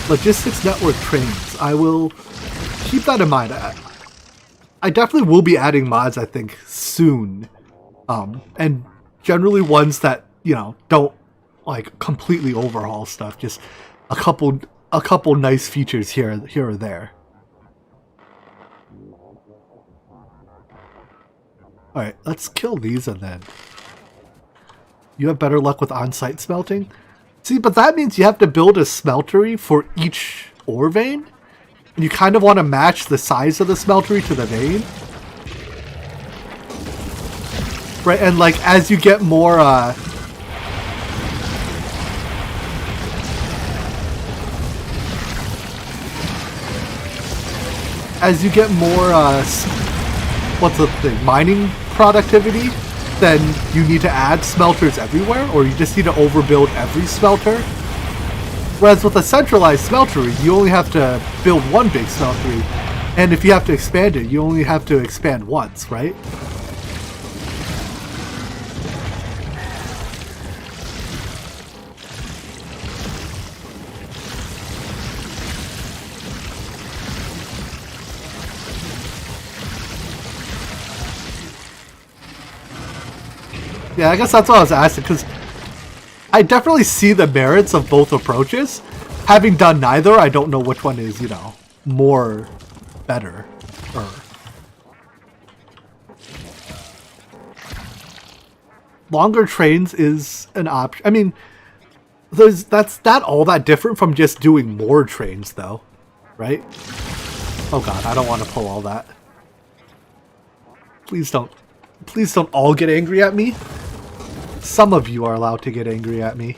Logistics network trains. I will keep that in mind. I definitely will be adding mods, I think, soon. And generally ones that, you know, don't like completely overhaul stuff. Just a couple nice features here or there. Alright, let's kill these and then you have better luck with on-site smelting? See, but that means you have to build a smeltery for each ore vein. And you kind of want to match the size of the smeltery to the vein. Right, and like as you get more what's the thing, mining productivity, then you need to add smelters everywhere, or you just need to overbuild every smelter. Whereas with a centralized smeltery, you only have to build one big smeltery, and if you have to expand it, you only have to expand once, right? Yeah, I guess that's what I was asking, because I definitely see the merits of both approaches. Having done neither, I don't know which one is, you know, more better. Longer trains is an option. I mean, that's not all that different from just doing more trains, though, right? Oh god, I don't want to pull all that. Please don't all get angry at me. Some of you are allowed to get angry at me.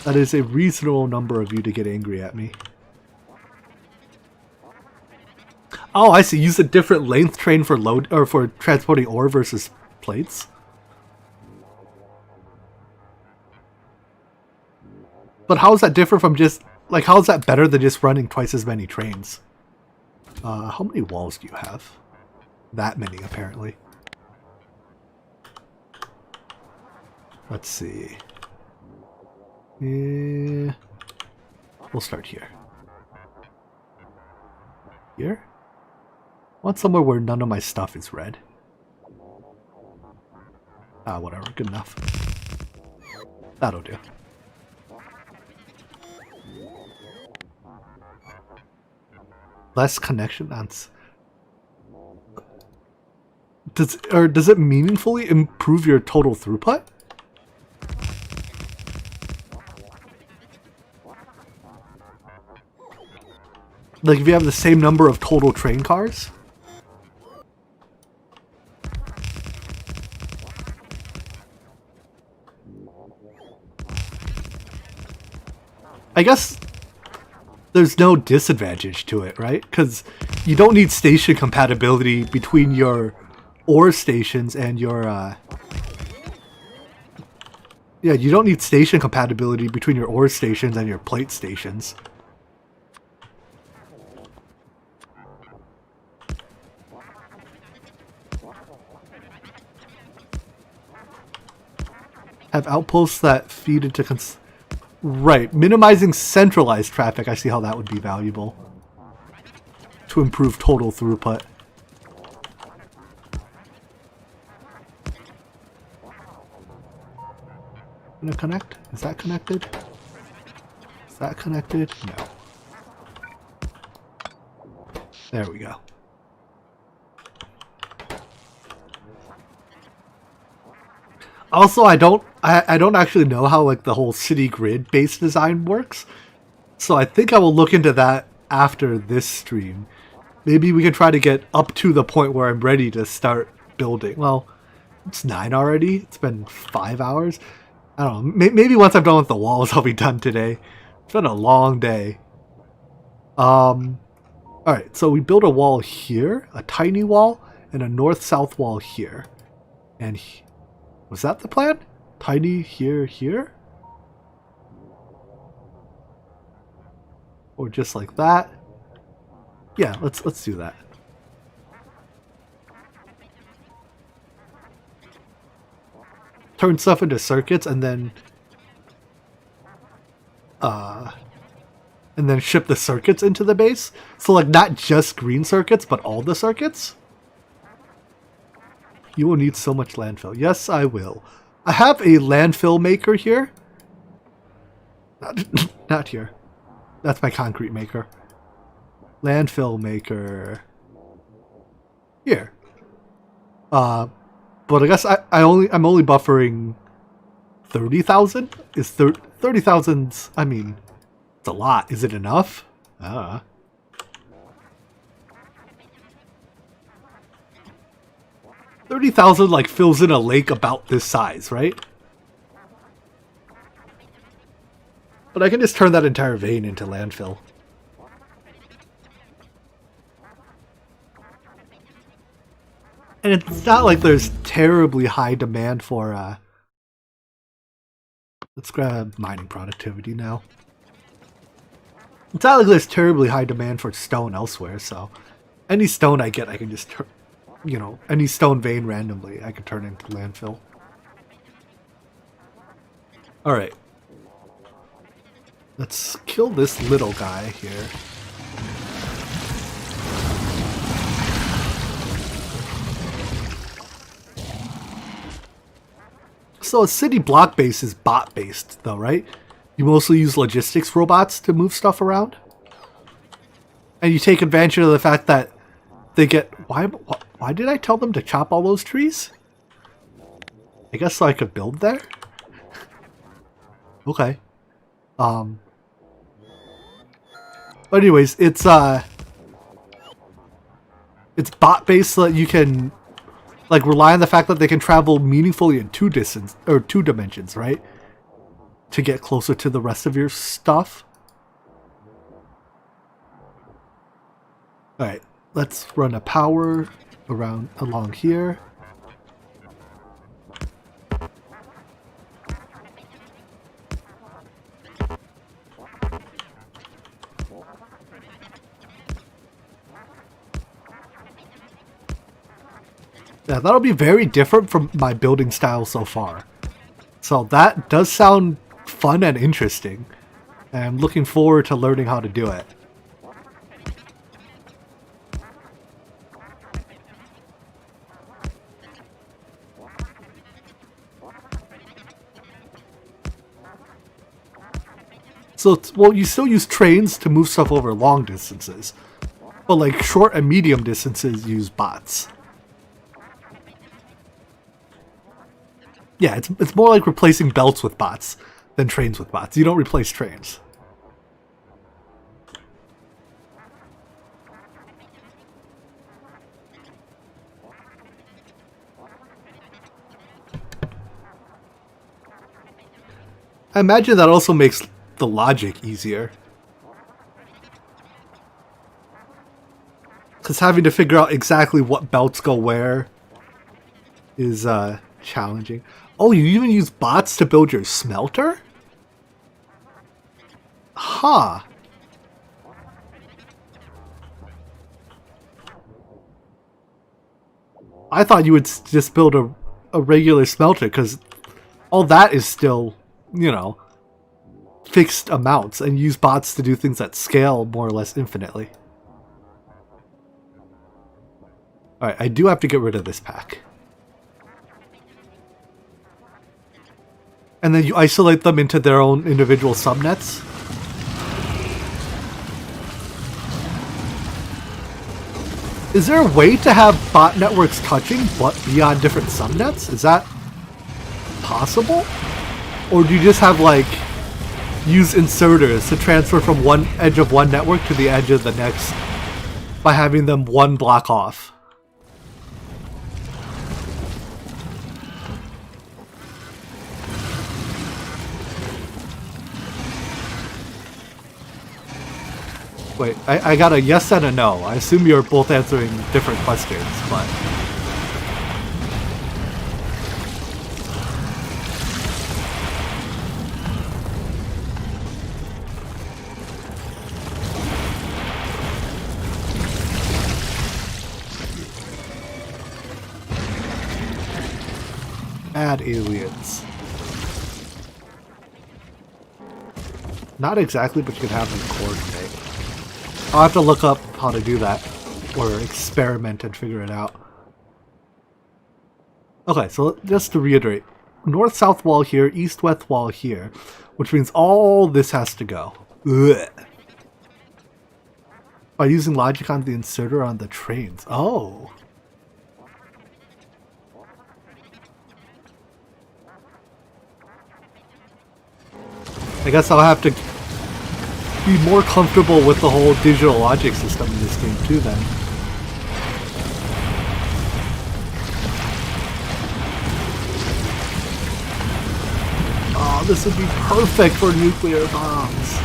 That is a reasonable number of you to get angry at me. Oh, I see. Use a different length train for load or for transporting ore versus plates. But how is that different from just like how is that better than just running twice as many trains? How many walls do you have? That many, apparently. Let's see. We'll start here. Here? I want somewhere where none of my stuff is red. Ah, whatever. Good enough. That'll do. Less connection. Does it meaningfully improve your total throughput? Like if you have the same number of total train cars? I guess there's no disadvantage to it, right? Because you don't need station compatibility between your ore stations and your... Yeah, you don't need station compatibility between your ore stations and your plate stations. Have outposts that feed into... Right, minimizing centralized traffic, I see how that would be valuable. To improve total throughput. Gonna connect? Is that connected? Is that connected? No. There we go. Also, I don't actually know how like the whole city grid based design works. So I think I will look into that after this stream. Maybe we can try to get up to the point where I'm ready to start building. Well, it's 9 already. It's been 5 hours. I don't know. Maybe once I'm done with the walls, I'll be done today. It's been a long day. Alright, so we built a wall here, a tiny wall, and a north-south wall here. And was that the plan? Tiny here, here? Or just like that? Yeah, let's do that. Turn stuff into circuits and then ship the circuits into the base. So like not just green circuits, but all the circuits. You will need so much landfill. Yes, I will. I have a landfill maker here. Not here. That's my concrete maker. Landfill maker. Here. But I guess I'm only buffering 30,000. Is 30,000? I mean, it's a lot. Is it enough? 30,000 like fills in a lake about this size, right? But I can just turn that entire vein into landfill. And it's not like there's terribly high demand for, let's grab mining productivity now. It's not like there's terribly high demand for stone elsewhere, so any stone I get, I can just turn, you know, any stone vein randomly, I can turn into landfill. Alright. Let's kill this little guy here. So a city block base is bot based though, right? You mostly use logistics robots to move stuff around. And you take advantage of the fact that they get... Why did I tell them to chop all those trees? I guess so I could build there? Okay. But anyways, it's bot based so that you can like rely on the fact that they can travel meaningfully in two dimensions, right? To get closer to the rest of your stuff. Alright, let's run a power along here. Yeah, that'll be very different from my building style so far. So that does sound fun and interesting. And I'm looking forward to learning how to do it. So, well, you still use trains to move stuff over long distances. But like short and medium distances use bots. Yeah, it's more like replacing belts with bots than trains with bots. You don't replace trains. I imagine that also makes the logic easier. Because having to figure out exactly what belts go where is challenging. Oh, you even use bots to build your smelter? Huh. I thought you would just build a regular smelter, because all that is still, you know, fixed amounts, and use bots to do things that scale more or less infinitely. Alright, I do have to get rid of this pack. And then you isolate them into their own individual subnets. Is there a way to have bot networks touching but be on different subnets? Is that possible? Or do you just have like use inserters to transfer from one edge of one network to the edge of the next by having them one block off? Wait, I got a yes and a no. I assume you're both answering different questions, but... Add aliens. Not exactly, but you can have them coordinate. I'll have to look up how to do that, or experiment and figure it out. Okay, so just to reiterate, north-south wall here, east-west wall here, which means all this has to go. Ugh. By using logic on the inserter on the trains. Oh. I guess I'll have to be more comfortable with the whole digital logic system in this game too then. Oh, this would be perfect for nuclear bombs.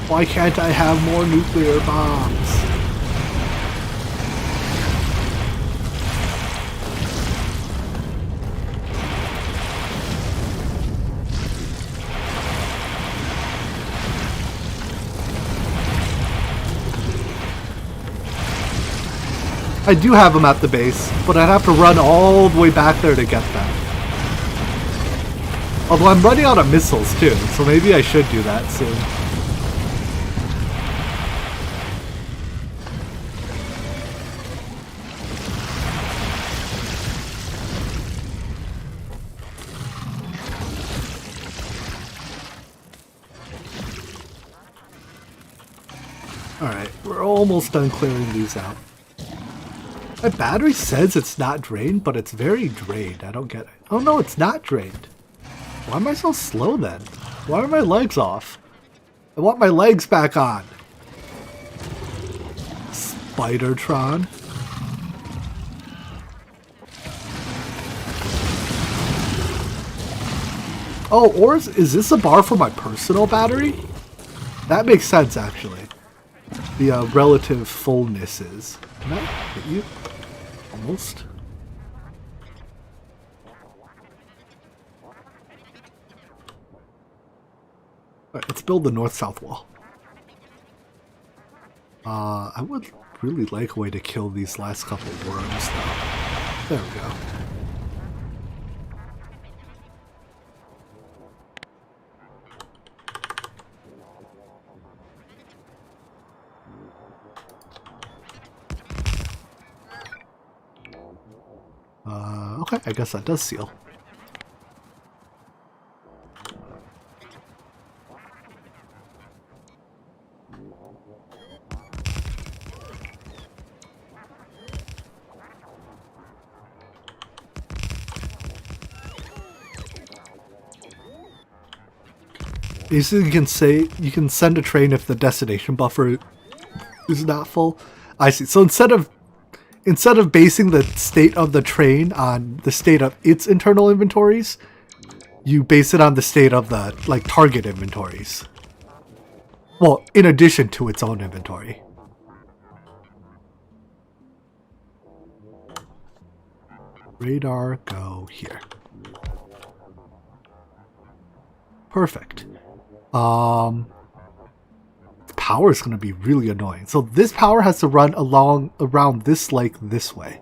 Why can't I have more nuclear bombs? I do have them at the base, but I'd have to run all the way back there to get them. Although I'm running out of missiles too, so maybe I should do that soon. Alright, we're almost done clearing these out. My battery says it's not drained, but it's very drained. I don't get it. Oh no, it's not drained. Why am I so slow then? Why are my legs off? I want my legs back on. Spidertron. Oh, or is this a bar for my personal battery? That makes sense, actually. The relative fullness is. Can I hit you? Almost. Alright, let's build the north-south wall. I would really like a way to kill these last couple worms, though. There we go. Okay, I guess that does seal. Basically, you can send a train if the destination buffer is not full. I see. So instead of basing the state of the train on the state of its internal inventories, you base it on the state of the target inventories. Well, in addition to its own inventory. Radar, go here. Perfect. Power is going to be really annoying. So this power has to run around this lake this way.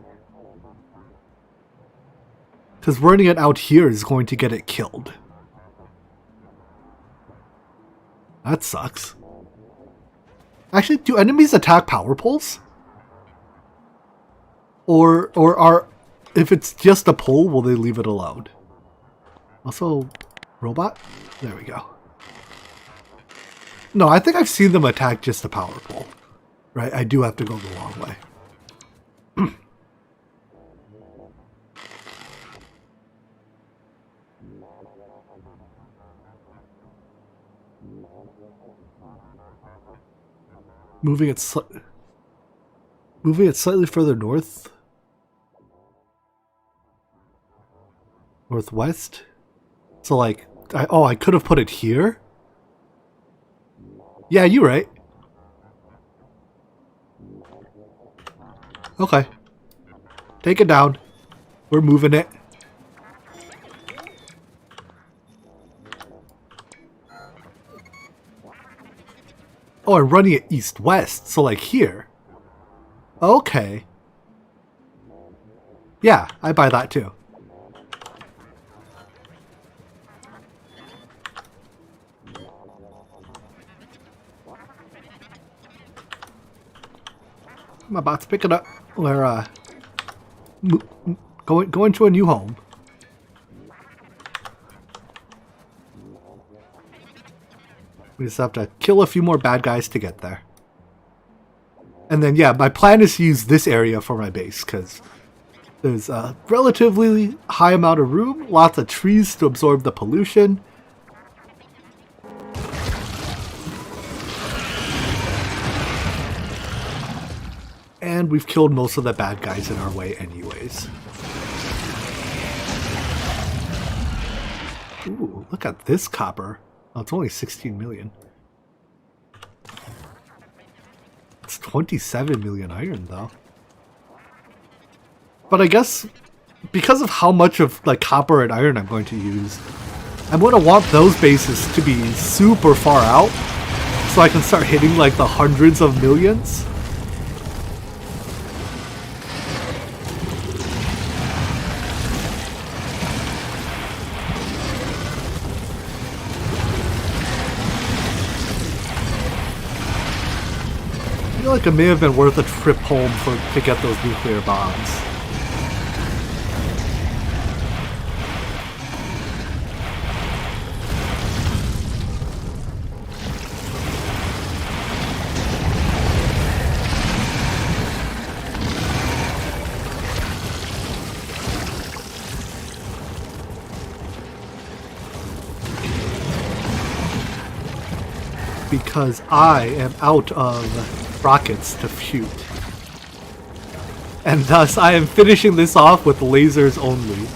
Because running it out here is going to get it killed. That sucks. Actually, do enemies attack power poles? Or if it's just a pole, will they leave it alone? Also, robot? There we go. No, I think I've seen them attack just a power pole. Right, I do have to go the long way. Moving it slightly further north. Northwest. So I could have put it here. Yeah, you're right. Okay. Take it down. We're moving it. Oh, I'm running it east-west, so here. Okay. Yeah, I buy that too. I'm about to pick it up. We're going to a new home. We just have to kill a few more bad guys to get there. And then, yeah, my plan is to use this area for my base, because there's a relatively high amount of room, lots of trees to absorb the pollution. And we've killed most of the bad guys in our way anyways. Ooh, look at this copper. Oh, it's only 16 million. It's 27 million iron, though. But I guess, because of how much of copper and iron I'm going to use, I'm going to want those bases to be super far out, so I can start hitting the hundreds of millions. I feel like it may have been worth a trip home to get those nuclear bombs. Because I am out of rockets to shoot. And thus I am finishing this off with lasers only.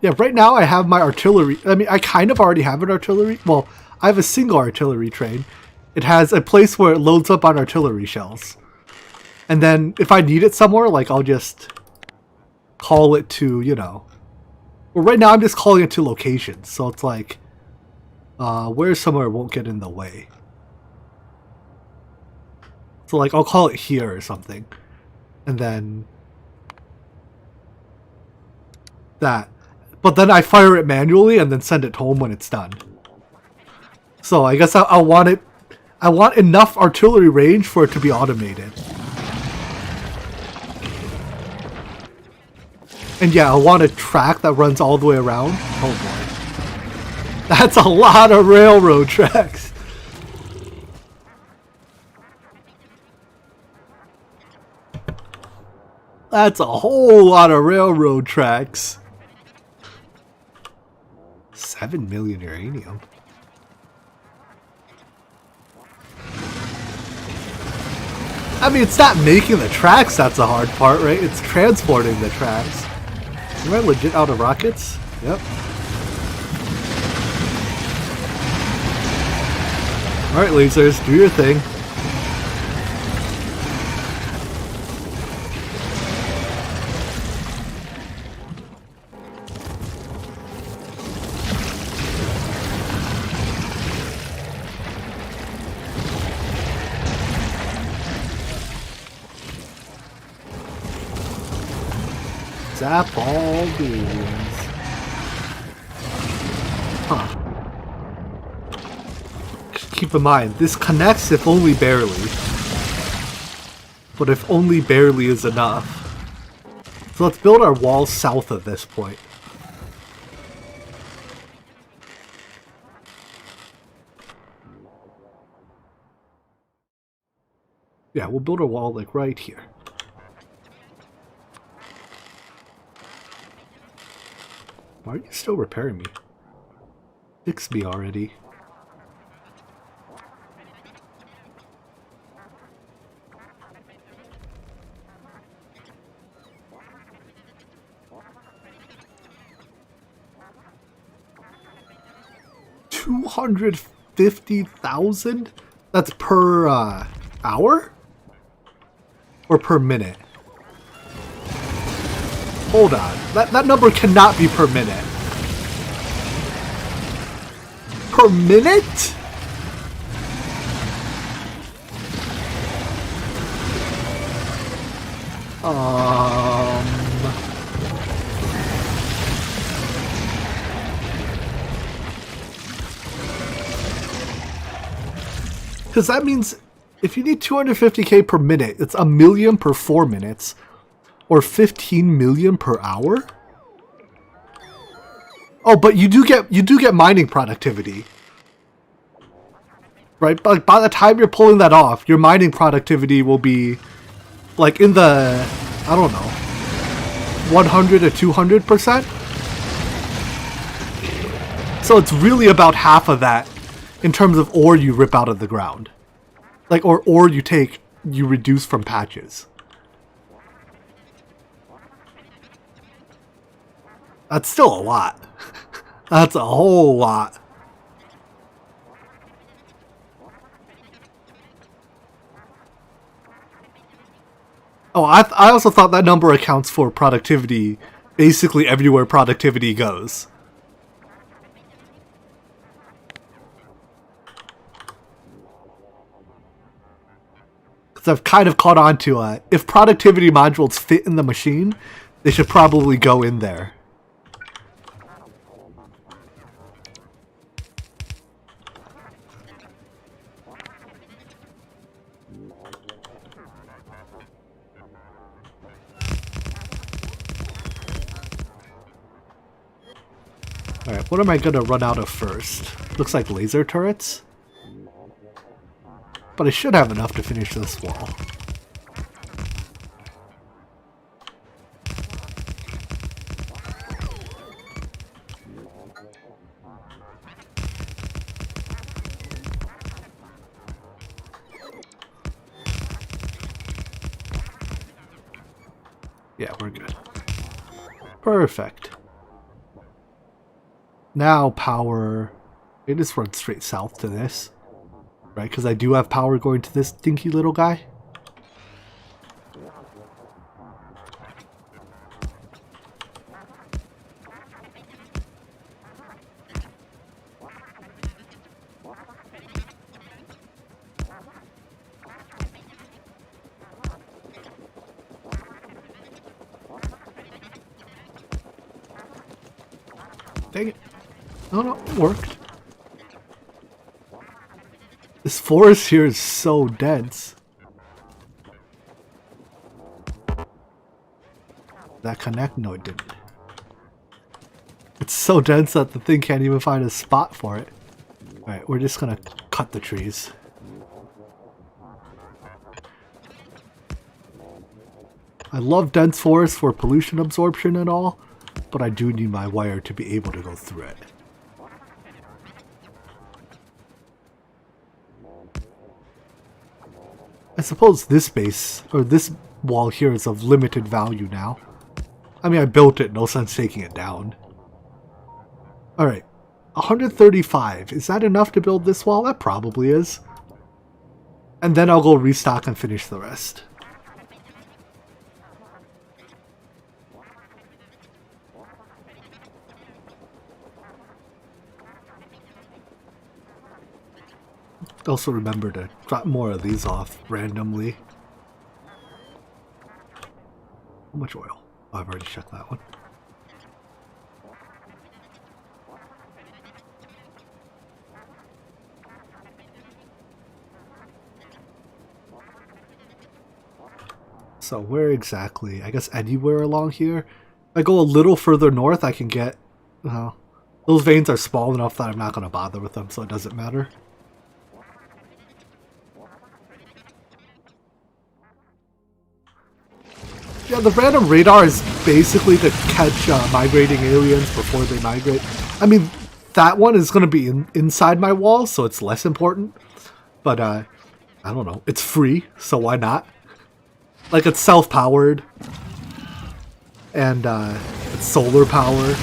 Yeah, right now I have my artillery. I mean, I kind of already have an artillery. Well, I have a single artillery train. It has a place where it loads up on artillery shells. And then if I need it somewhere, I'll just call it to, well, right now I'm just calling it to locations. So it's where's somewhere it won't get in the way. So like I'll call it here or something. And then that. But then I fire it manually and then send it home when it's done. So I guess I want it. I want enough artillery range for it to be automated. And yeah, I want a track that runs all the way around. Oh boy. That's a lot of railroad tracks. That's a whole lot of railroad tracks. 7 million uranium. I mean, it's not making the tracks that's the hard part, right? It's transporting the tracks. Am I legit out of rockets? Yep. Alright, lasers, do your thing. Zap all beans. Huh. Keep in mind, this connects if only barely. But if only barely is enough. So let's build our wall south of this point. Yeah, we'll build a wall like right here. Why are you still repairing me? Fix me already. $250,000? That's per hour? Or per minute? Hold on. That number cannot be per minute. Per minute? Because that means if you need 250k per minute, it's a million per 4 minutes. Or 15 million per hour? Oh, but you do get mining productivity. Right? But by the time you're pulling that off, your mining productivity will be like in the, I don't know, 100 to 200%. So it's really about half of that in terms of ore you rip out of the ground. Like, or ore you reduce from patches. That's still a lot. That's a whole lot. Oh, I also thought that number accounts for productivity, basically everywhere productivity goes. Because I've kind of caught on to if productivity modules fit in the machine, they should probably go in there. Alright, what am I gonna run out of first? Looks like laser turrets. But I should have enough to finish this wall. Yeah, we're good. Perfect. Now power, it just runs straight south to this, right? Because I do have power going to this dinky little guy. Dang it. Oh no, it worked. This forest here is so dense. That connect? No, it didn't. It's so dense that the thing can't even find a spot for it. Alright, we're just gonna cut the trees. I love dense forests for pollution absorption and all, but I do need my wire to be able to go through it. I suppose this base, or this wall here is of limited value now. I mean, I built it, no sense taking it down. Alright, 135. Is that enough to build this wall? That probably is. And then I'll go restock and finish the rest. Also remember to drop more of these off randomly. How much oil? Oh, I've already checked that one. So where exactly? I guess anywhere along here. If I go a little further north, I can get... those veins are small enough that I'm not going to bother with them, so it doesn't matter. Yeah, the random radar is basically to catch migrating aliens before they migrate. I mean, that one is going to be inside my wall, so it's less important. But, I don't know. It's free, so why not? Like, it's self-powered. And, it's solar power.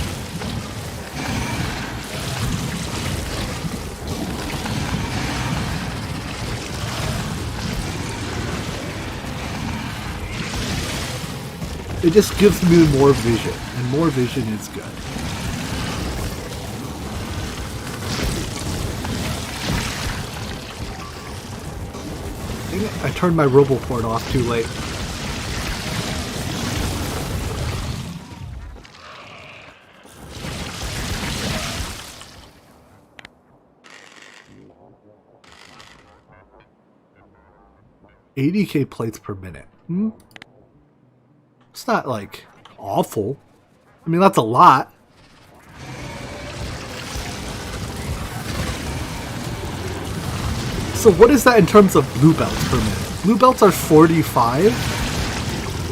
It just gives me more vision, and more vision is good. Dang it, I turned my RoboPort off too late. $80K plates per minute. It's not, like, awful. I mean, that's a lot. So what is that in terms of blue belts per minute? Blue belts are 45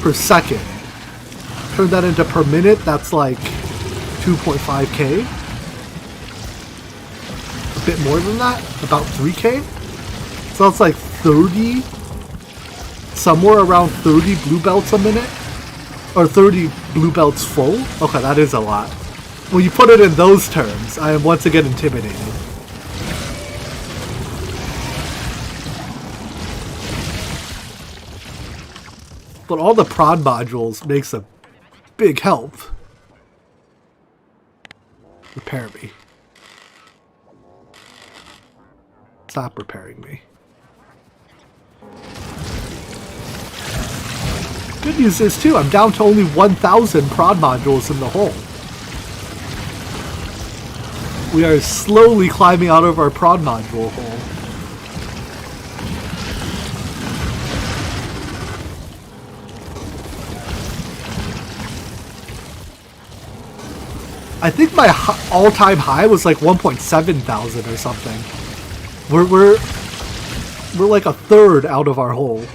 per second. Turn that into per minute, that's like 2.5K. A bit more than that, about 3K. So that's like 30, somewhere around 30 blue belts a minute. Or 30 blue belts full? Okay, that is a lot. When you put it in those terms, I am once again intimidated. But all the prod modules makes a big help. Repair me. Stop repairing me. Good news is, too, I'm down to only 1,000 prod modules in the hole. We are slowly climbing out of our prod module hole. I think my all-time high was like 1.7 thousand or something. We're like a third out of our hole.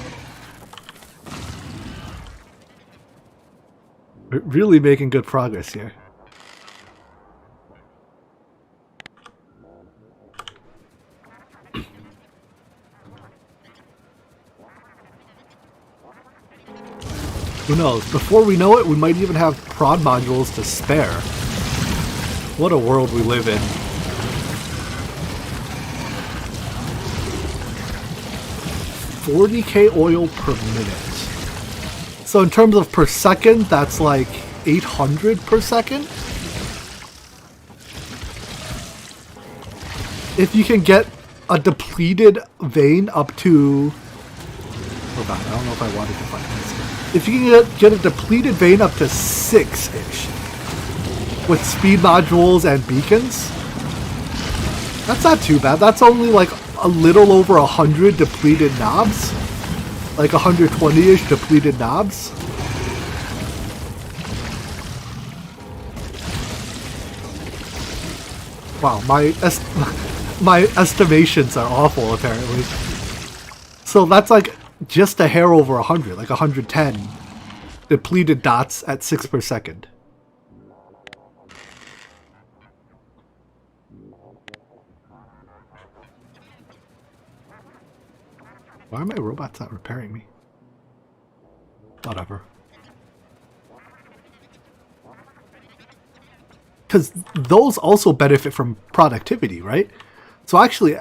Really making good progress here. Who knows? Before we know it, we might even have prod modules to spare. What a world we live in. $40K oil per minute. So in terms of per second, that's like 800 per second. If you can get a depleted vein up to... Oh god, I don't know if I wanted to find this. If you can get a depleted vein up to 6-ish, with speed modules and beacons. That's not too bad. That's only like a little over 100 depleted knobs. Like 120-ish depleted knobs. Wow, my estimations are awful apparently. So that's like just a hair over 100, like 110 depleted dots at 6 per second. Why are my robots not repairing me? Whatever. Because those also benefit from productivity, right? So actually,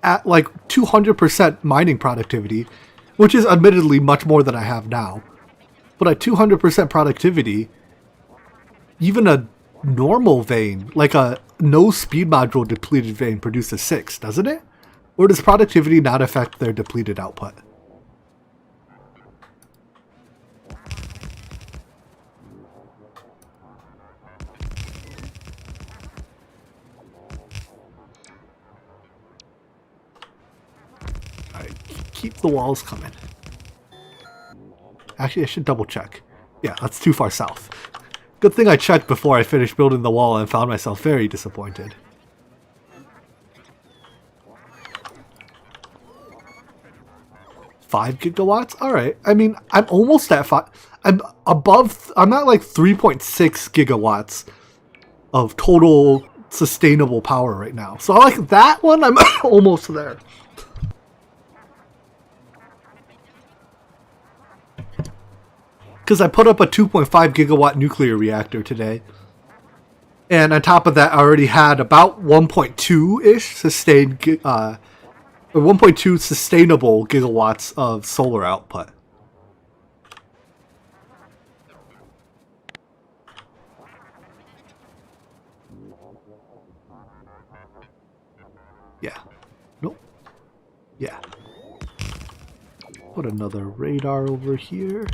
at like 200% mining productivity, which is admittedly much more than I have now, but at 200% productivity, even a normal vein, like a no speed module depleted vein, produces 6, doesn't it? Or does productivity not affect their depleted output? Alright, keep the walls coming. Actually, I should double check. Yeah, that's too far south. Good thing I checked before I finished building the wall and found myself very disappointed. 5 gigawatts? Alright. I mean, I'm almost at 5. I'm at like 3.6 gigawatts of total sustainable power right now. So I like that one, I'm almost there. Because I put up a 2.5 gigawatt nuclear reactor today. And on top of that, I already had about 1.2-ish sustained 1.2 sustainable gigawatts of solar output. Yeah. Nope. Yeah. Put another radar over here.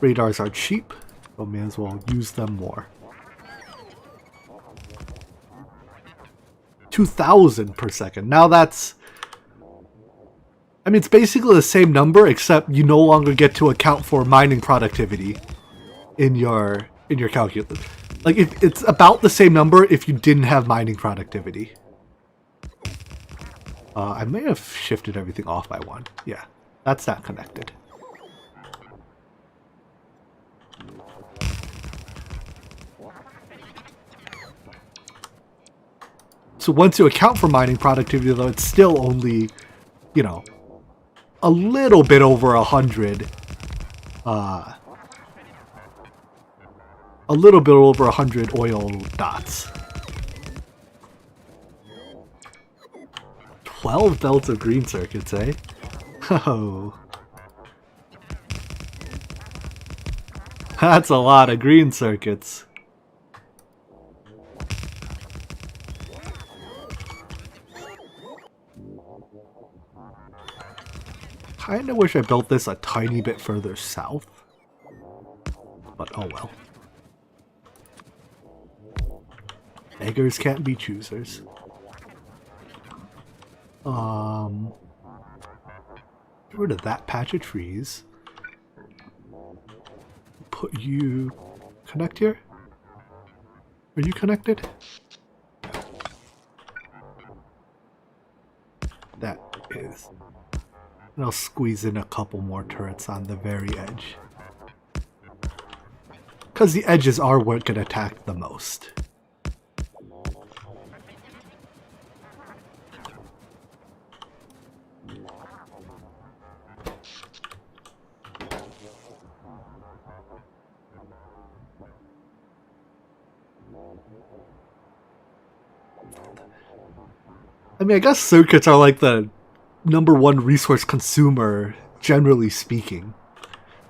Radars are cheap, so may as well use them more. 2,000 per second. Now that's... I mean, it's basically the same number, except you no longer get to account for mining productivity in your calculus. Like, it's about the same number if you didn't have mining productivity. I may have shifted everything off by 1. Yeah, that's not connected. So once you account for mining productivity, though, it's still only, you know, a little bit over 100. A little bit over 100 oil dots. 12 belts of green circuits, eh? Oh. That's a lot of green circuits. Kinda wish I built this a tiny bit further south. But oh well. Beggars can't be choosers. Get rid of that patch of trees. Put you... Connect here? Are you connected? That is... And I'll squeeze in a couple more turrets on the very edge. Because the edges are what get attacked the most. I mean, I guess circuits are like the #1 resource consumer, generally speaking.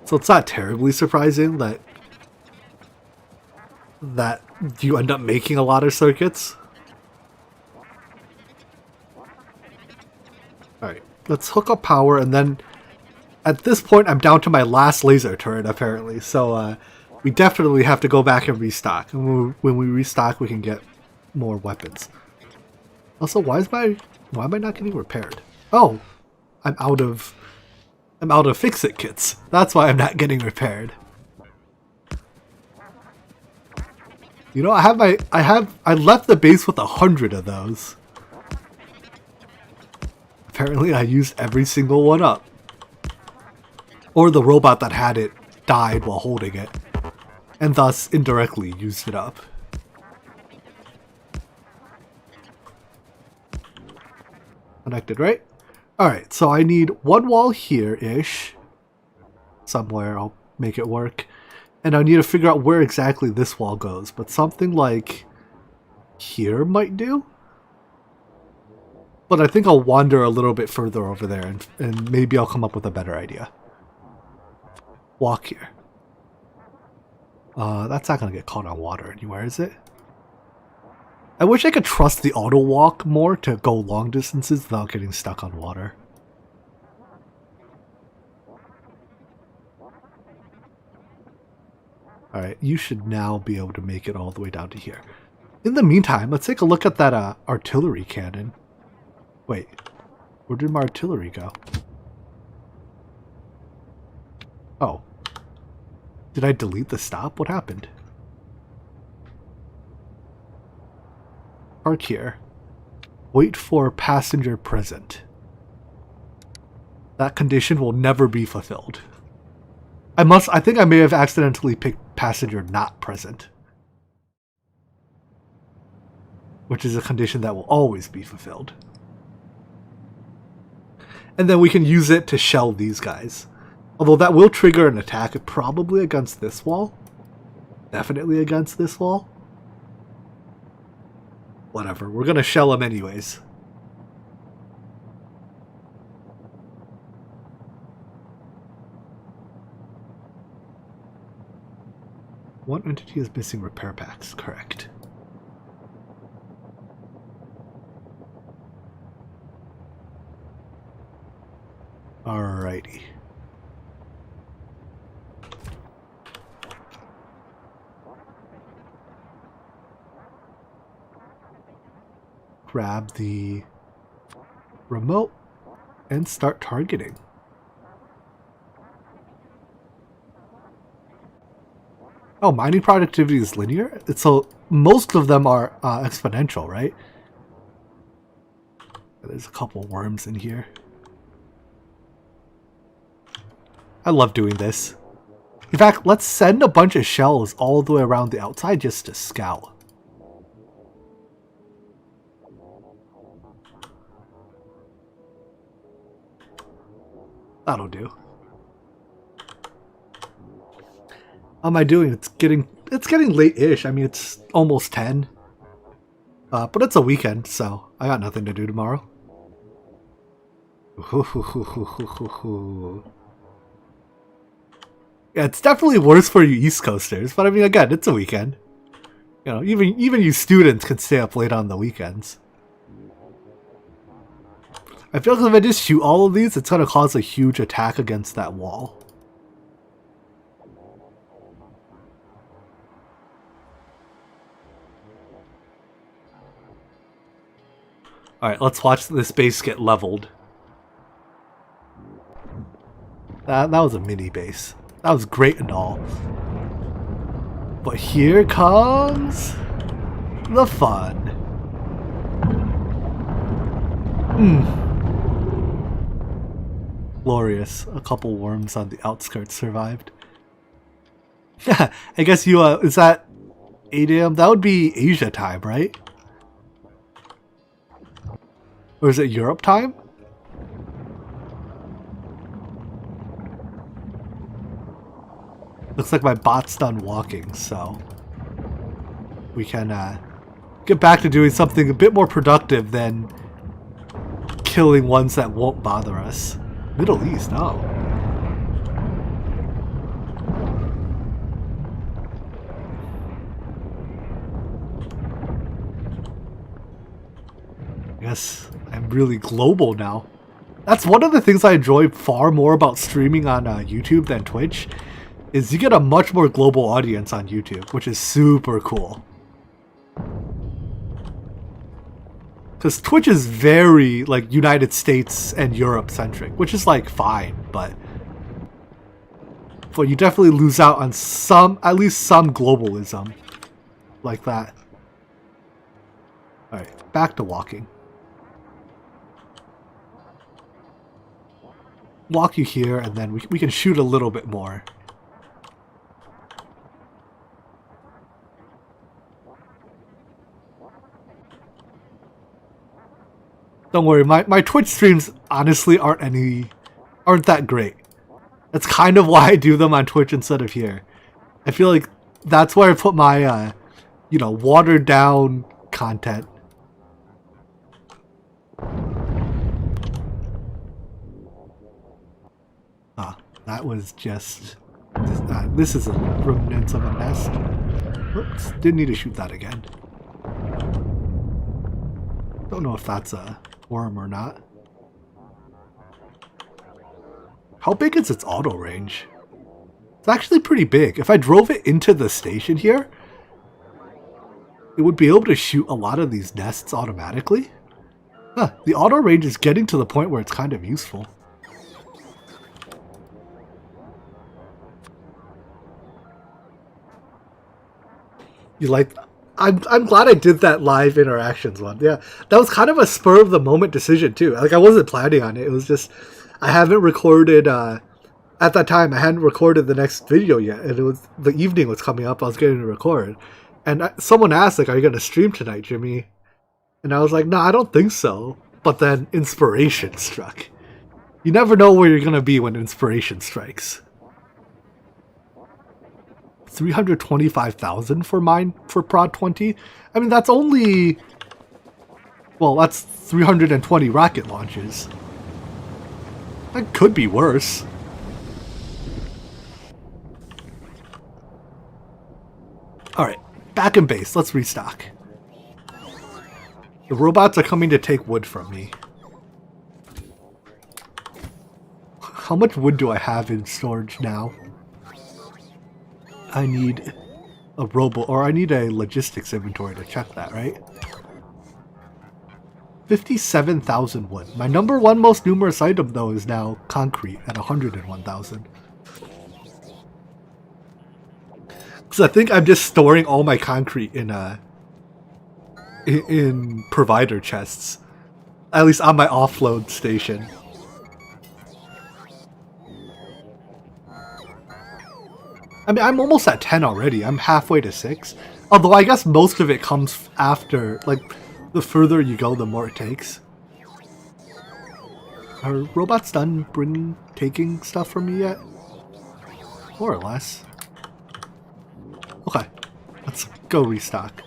So it's not terribly surprising that you end up making a lot of circuits. Alright, let's hook up power, and then at this point I'm down to my last laser turret apparently, so we definitely have to go back and restock. And when we restock, we can get more weapons. Also, why am I not getting repaired? Oh, I'm out of fix-it kits. That's why I'm not getting repaired. You know, I left the base with 100 of those. Apparently, I used every single one up. Or the robot that had it died while holding it, and thus indirectly used it up. Connected, right? Alright, so I need one wall here-ish. Somewhere, I'll make it work. And I need to figure out where exactly this wall goes, but something like here might do? But I think I'll wander a little bit further over there, and maybe I'll come up with a better idea. Walk here. That's not going to get caught on water anywhere, is it? I wish I could trust the auto walk more to go long distances without getting stuck on water. Alright, you should now be able to make it all the way down to here. In the meantime, let's take a look at that artillery cannon. Wait, where did my artillery go? Oh. Did I delete the stop? What happened? Park here. Wait for passenger present. That condition will never be fulfilled. I think I may have accidentally picked passenger not present. Which is a condition that will always be fulfilled. And then we can use it to shell these guys. Although that will trigger an attack, probably against this wall. Definitely against this wall. Whatever, we're gonna shell them anyways. One entity is missing repair packs, correct. Alrighty. Grab the remote and start targeting. Oh, mining productivity is linear? So most of them are exponential, right? There's a couple worms in here. I love doing this. In fact, let's send a bunch of shells all the way around the outside just to scout. That'll do. How am I doing? It's getting late-ish. I mean, it's almost 10. But it's a weekend, so I got nothing to do tomorrow. Yeah, it's definitely worse for you East Coasters, but I mean, again, it's a weekend. You know, even you students can stay up late on the weekends. I feel like if I just shoot all of these, it's going to cause a huge attack against that wall. Alright, let's watch this base get leveled. That was a mini base. That was great and all. But here comes the fun. Glorious. A couple worms on the outskirts survived. I guess you, is that 8 AM? That would be Asia time, right? Or is it Europe time? Looks like my bot's done walking, so we can get back to doing something a bit more productive than killing ones that won't bother us. Middle East, oh. Yes, I'm really global now. That's one of the things I enjoy far more about streaming on YouTube than Twitch, is you get a much more global audience on YouTube, which is super cool. Because Twitch is very, like, United States and Europe centric, which is, like, fine, but you definitely lose out on some, at least some globalism like that. Alright, back to walking. Walk you here, and then we can shoot a little bit more. Don't worry, my Twitch streams honestly aren't that great. That's kind of why I do them on Twitch instead of here. I feel like that's where I put my, you know, watered down content. Ah, that was just... this is a remnants of a nest. Oops, didn't need to shoot that again. Don't know if that's a worm or not. How big is its auto range? It's actually pretty big. If I drove it into the station here, it would be able to shoot a lot of these nests automatically. Huh, the auto range is getting to the point where it's kind of useful. You like... I'm glad I did that live interactions one. Yeah, that was kind of a spur of the moment decision too. Like, I wasn't planning on it. It was just, I haven't recorded, at that time I hadn't recorded the next video yet, and it was, the evening was coming up, I was getting to record. And someone asked, like, are you going to stream tonight, Jimmy? And I was like, no, I don't think so. But then inspiration struck. You never know where you're going to be when inspiration strikes. 325,000 for mine for Prod 20. I mean, that's only... well, that's 320 rocket launches. That could be worse. Alright, back in base. Let's restock. The robots are coming to take wood from me. How much wood do I have in storage now? I need a I need a logistics inventory to check that, right? 57,000 wood. My number one most numerous item, though, is now concrete at 101,000. Because I think I'm just storing all my concrete in provider chests. At least on my offload station. I mean, I'm almost at 10 already. I'm halfway to 6. Although I guess most of it comes after, like, the further you go, the more it takes. Are robots done taking stuff from me yet? More or less. Okay, let's go restock.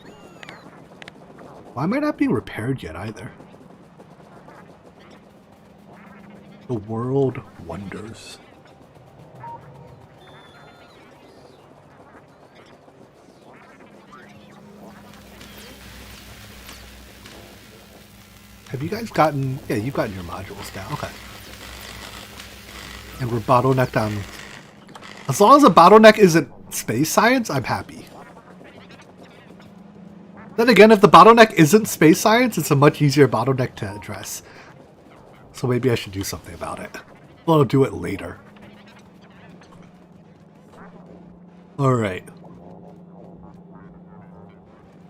Why am I not being repaired yet either? The world wonders. Have you guys gotten... yeah, you've gotten your modules down. Okay. And we're bottlenecked on... as long as the bottleneck isn't space science, I'm happy. Then again, if the bottleneck isn't space science, it's a much easier bottleneck to address. So maybe I should do something about it. Well, I'll do it later. Alright.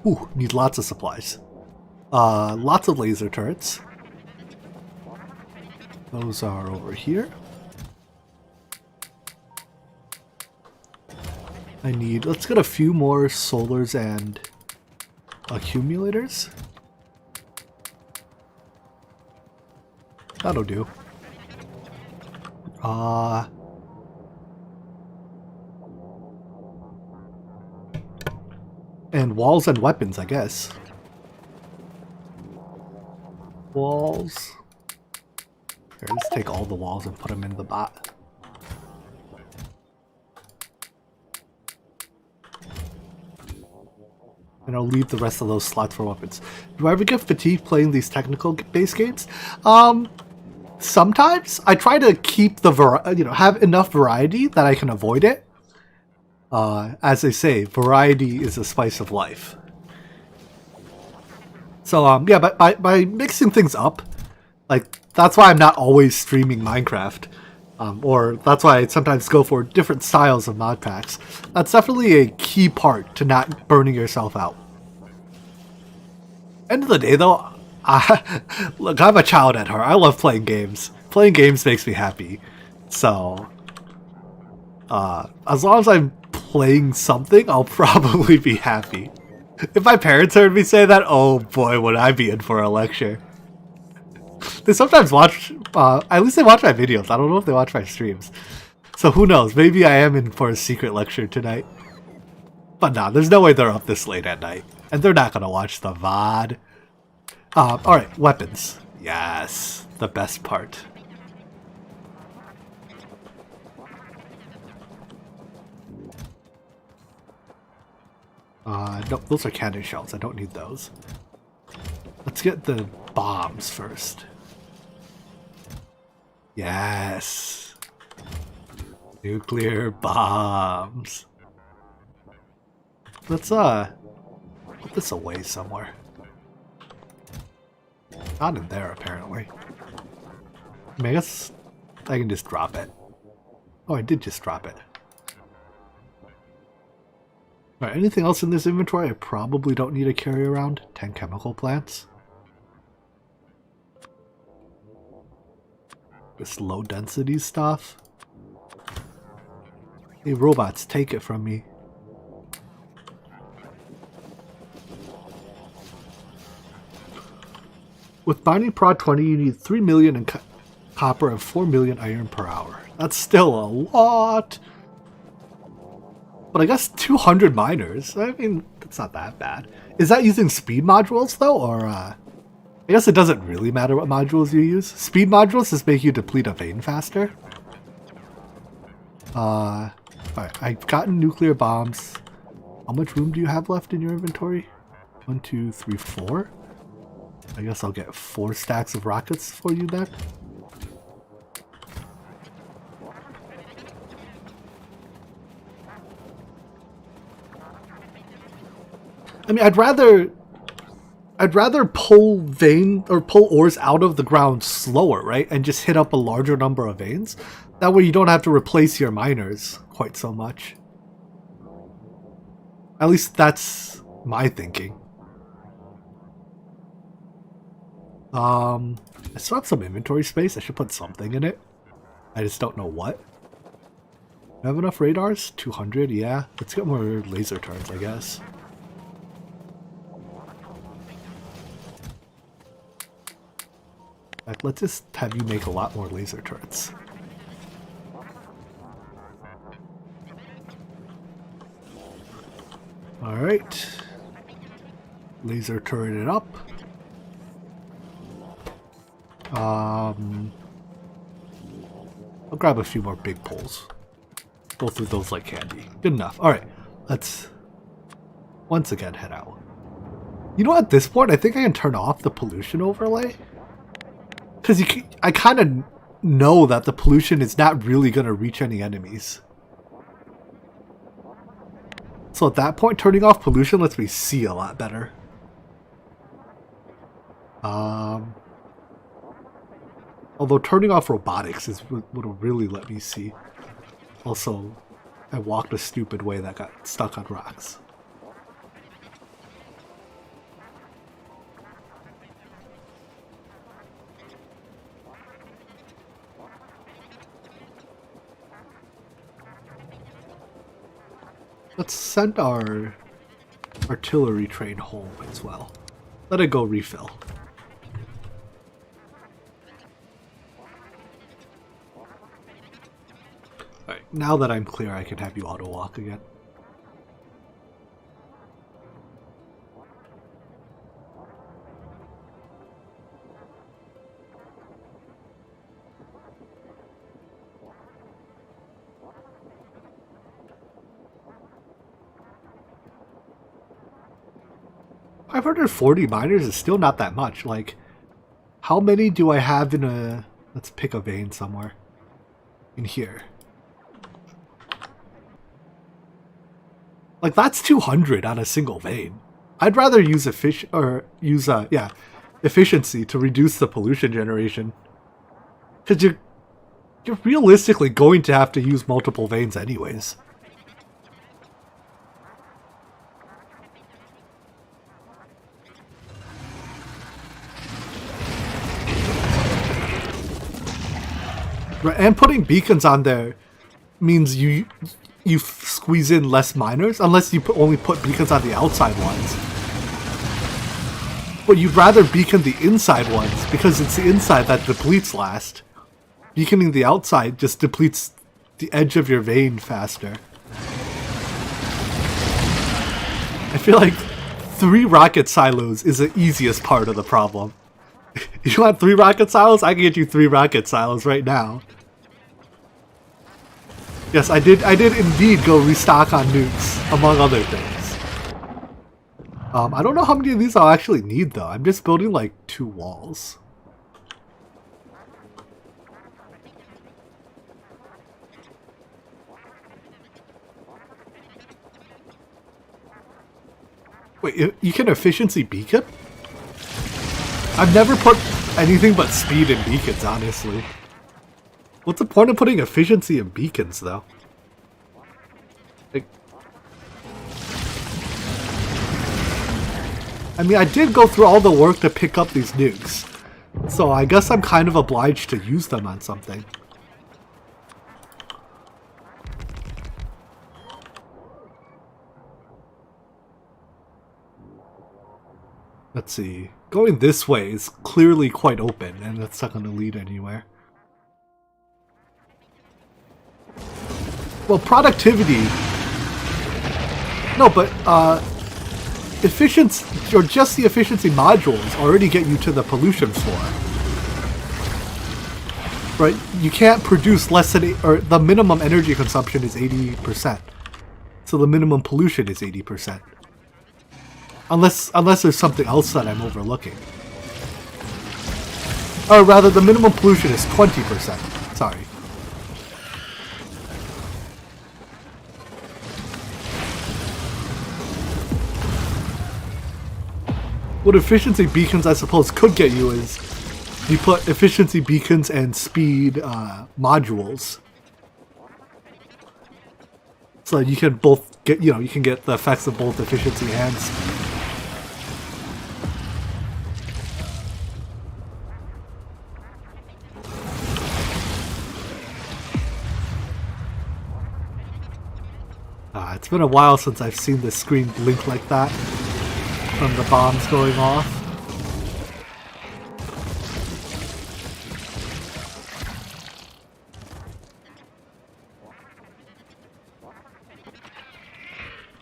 Ooh, need lots of supplies. Lots of laser turrets. Those are over here. I need... let's get a few more solars and accumulators. That'll do. And walls and weapons, I guess. Walls. Here, let's take all the walls and put them in the bot. And I'll leave the rest of those slots for weapons. Do I ever get fatigued playing these technical base games? Sometimes. I try to keep the have enough variety that I can avoid it. As they say, variety is the spice of life. So yeah, but by mixing things up, like that's why I'm not always streaming Minecraft, or that's why I sometimes go for different styles of mod packs. That's definitely a key part to not burning yourself out. End of the day, though, look, I'm a child at heart. I love playing games. Playing games makes me happy. So, as long as I'm playing something, I'll probably be happy. If my parents heard me say that, oh boy, would I be in for a lecture. They sometimes watch, at least they watch my videos. I don't know if they watch my streams. So who knows, maybe I am in for a secret lecture tonight. But nah, there's no way they're up this late at night. And they're not gonna watch the VOD. Alright, weapons. Yes, the best part. No, those are cannon shells. I don't need those. Let's get the bombs first. Yes. Nuclear bombs. Let's, put this away somewhere. Not in there, apparently. I mean, I guess I can just drop it. Oh, I did just drop it. Alright, anything else in this inventory I probably don't need to carry around? 10 chemical plants. This low density stuff. Hey robots, take it from me. With binding prod 20, you need 3 million in copper and 4 million iron per hour. That's still a lot. But I guess 200 miners, I mean, that's not that bad. Is that using speed modules though, or I guess it doesn't really matter what modules you use. Speed modules just make you deplete a vein faster. Alright, I've gotten nuclear bombs. How much room do you have left in your inventory? 1, 2, 3, 4? I guess I'll get 4 stacks of rockets for you then. I mean, I'd rather pull vein or pull ores out of the ground slower, right? And just hit up a larger number of veins. That way you don't have to replace your miners quite so much. At least that's my thinking. I still have some inventory space. I should put something in it. I just don't know what. Do I have enough radars? 200, yeah. Let's get more laser turrets, I guess. Let's just have you make a lot more laser turrets. Alright. Laser turret it up. I'll grab a few more big poles. Go through those like candy. Good enough. Alright. Let's once again head out. You know, at this point, I think I can turn off the pollution overlay. Because I kind of know that the pollution is not really going to reach any enemies. So at that point, turning off pollution lets me see a lot better. Although turning off robotics is what will really let me see. Also, I walked a stupid way that got stuck on rocks. Let's send our artillery train home as well. Let it go refill. Alright, now that I'm clear, I can have you auto walk again. $540 miners is still not that much. Like, how many do I have in a... Let's pick a vein somewhere. In here. Like, that's 200 on a single vein. I'd rather use efficiency to reduce the pollution generation. Because you're realistically going to have to use multiple veins anyways. Right, and putting beacons on there means you squeeze in less miners, unless you only put beacons on the outside ones. But you'd rather beacon the inside ones, because it's the inside that depletes last. Beaconing the outside just depletes the edge of your vein faster. I feel like 3 rocket silos is the easiest part of the problem. You want 3 rocket silos? I can get you 3 rocket silos right now. Yes, I did indeed go restock on nukes, among other things. I don't know how many of these I'll actually need though. I'm just building like 2 walls. Wait, you can efficiency beacon? I've never put anything but speed in beacons, honestly. What's the point of putting efficiency in beacons, though? Like, I mean, I did go through all the work to pick up these nukes, so I guess I'm kind of obliged to use them on something. Let's see. Going this way is clearly quite open, and that's not going to lead anywhere. Well, productivity... No, but, efficiency, or just the efficiency modules already get you to the pollution floor. Right? You can't produce less than... or the minimum energy consumption is 80%. So the minimum pollution is 80%. Unless there's something else that I'm overlooking. Or rather, the minimum pollution is 20%. Sorry. What efficiency beacons, I suppose, could get you is you put efficiency beacons and speed modules. So you can both get, you can get the effects of both efficiency and speed. It's been a while since I've seen the screen blink like that from the bombs going off.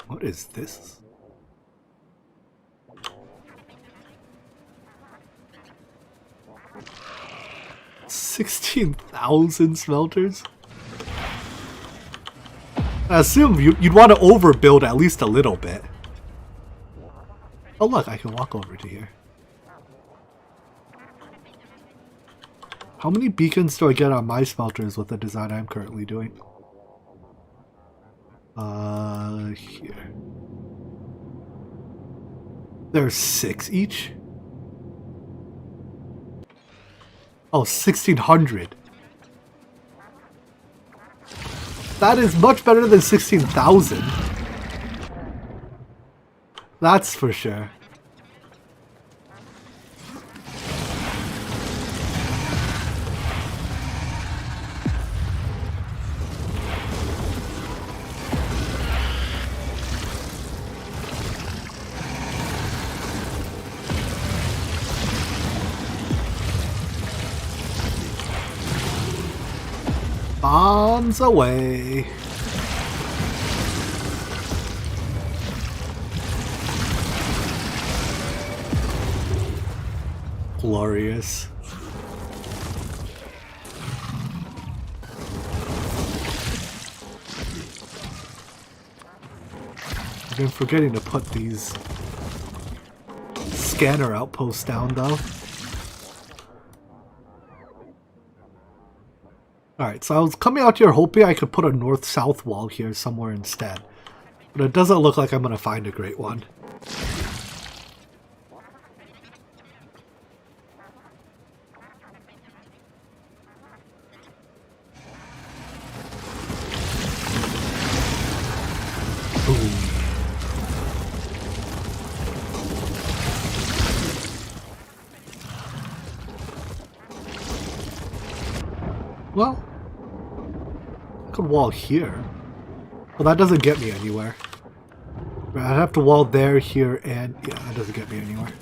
What is this? $16,000 smelters? I assume you'd want to overbuild at least a little bit. Oh look, I can walk over to here. How many beacons do I get on my smelters with the design I'm currently doing? Here. There's 6 each? Oh, 1,600. That is much better than 16,000. That's for sure. Bombs away. Glorious. I've been forgetting to put these scanner outposts down though. Alright, so I was coming out here hoping I could put a north-south wall here somewhere instead. But it doesn't look like I'm going to find a great one. Well, I could wall here. Well, that doesn't get me anywhere. I'd have to wall there, here, and... yeah, that doesn't get me anywhere.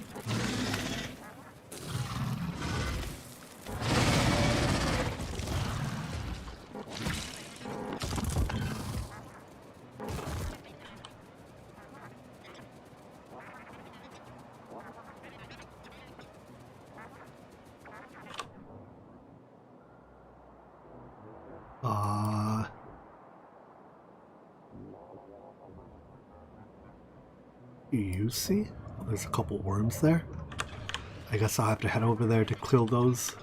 You see? Oh, there's a couple worms there. I guess I'll have to head over there to kill those.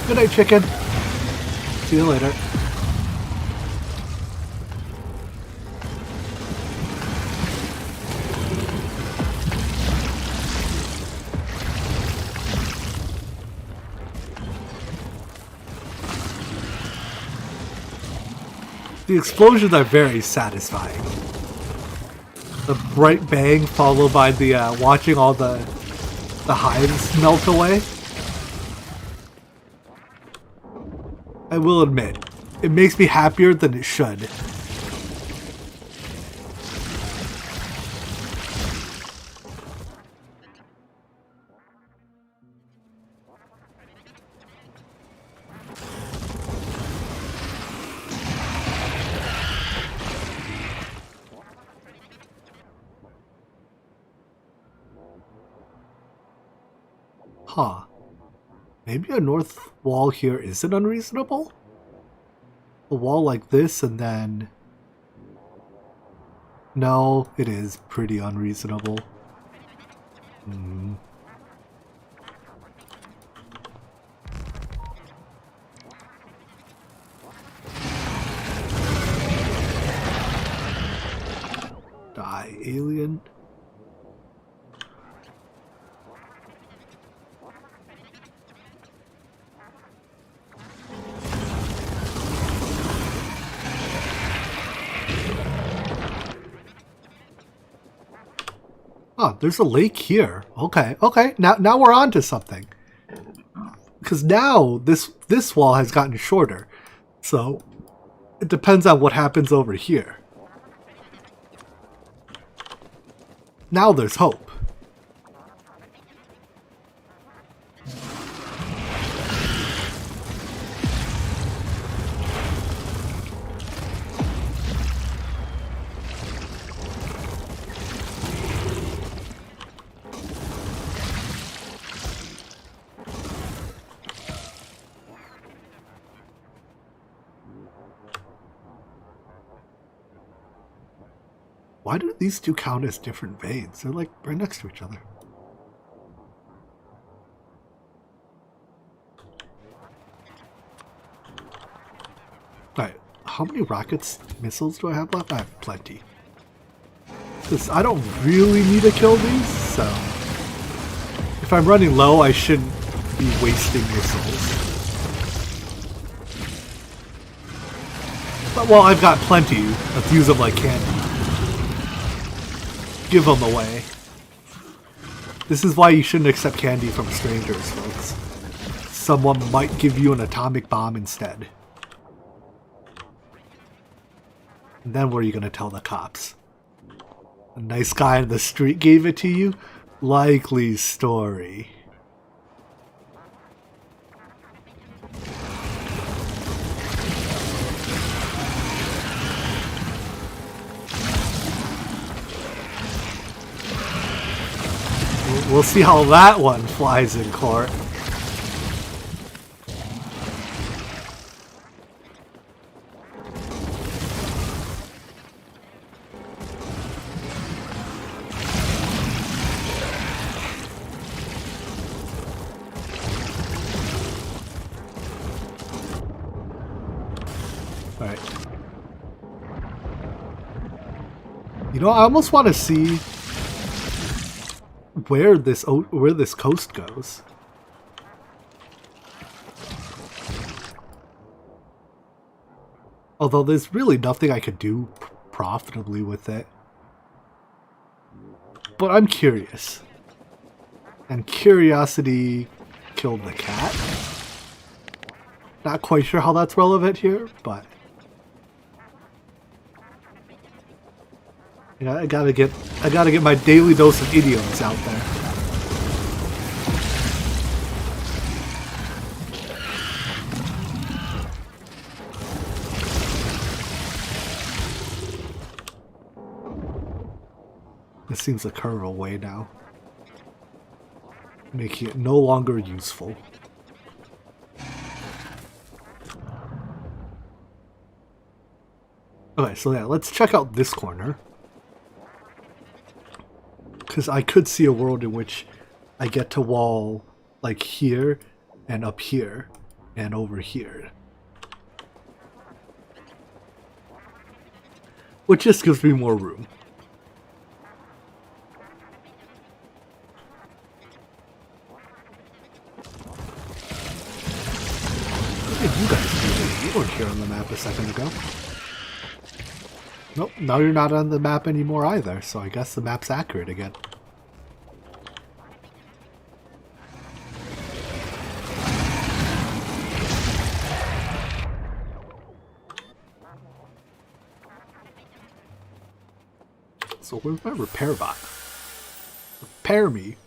Good night, chicken. See you later. The explosions are very satisfying. The bright bang followed by the watching all the hives melt away. I will admit, it makes me happier than it should. Huh. Maybe a north wall here isn't unreasonable? A wall like this and then... no, it is pretty unreasonable. Die, alien. Oh, there's a lake here. Okay, okay. Now we're on to something. Because now this wall has gotten shorter. So it depends on what happens over here. Now there's hope. Why do these two count as different veins? They're like right next to each other. Alright, how many rockets, missiles do I have left? I have plenty. Because I don't really need to kill these, so... if I'm running low, I shouldn't be wasting missiles. But, well, I've got plenty. Let's use them like candy. Give them away. This is why you shouldn't accept candy from strangers, folks. Someone might give you an atomic bomb instead. And then what are you going to tell the cops? A nice guy in the street gave it to you? Likely story. We'll see how that one flies in court. Alright. You know, I almost want to see where this coast goes. Although there's really nothing I could do profitably with it. But I'm curious. And curiosity killed the cat. Not quite sure how that's relevant here, but yeah, I gotta get my daily dose of idioms out there. This seems to curve away now, making it no longer useful. Okay, so yeah, let's check out this corner. Because I could see a world in which I get to wall like here and up here and over here. Which just gives me more room. What did you guys do? You weren't here on the map a second ago. Nope, now you're not on the map anymore either, so I guess the map's accurate again. So where's my repair bot? Repair me.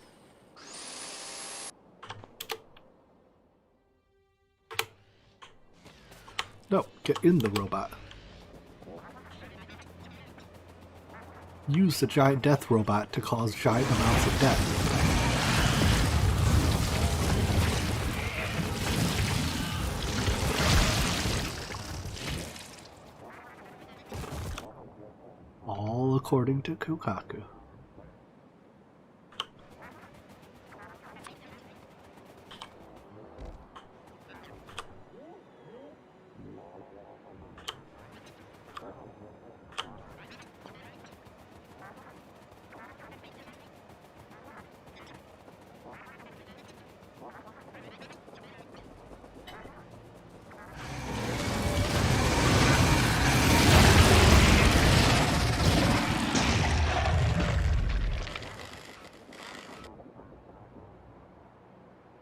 No, get in the robot. Use the giant death robot to cause giant amounts of death. All according to Kokaku.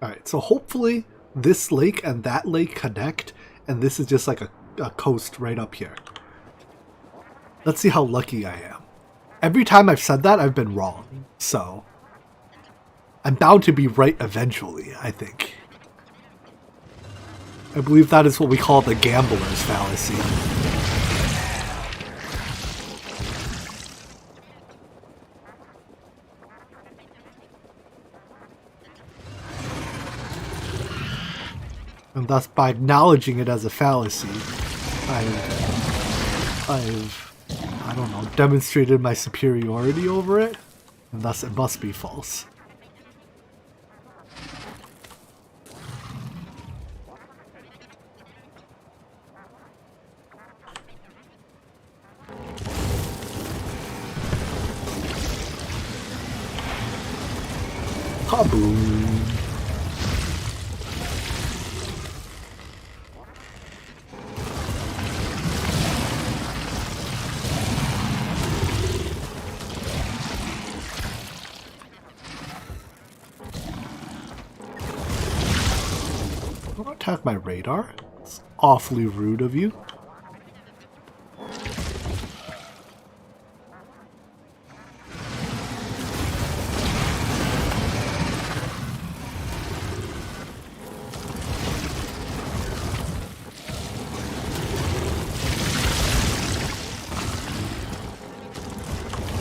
Alright, so hopefully this lake and that lake connect, and this is just like a coast right up here. Let's see how lucky I am. Every time I've said that, I've been wrong, so I'm bound to be right eventually, I think. I believe that is what we call the gambler's fallacy. And thus, by acknowledging it as a fallacy, I've, I don't know, demonstrated my superiority over it, and thus it must be false. Kaboom! Attack my radar? It's awfully rude of you.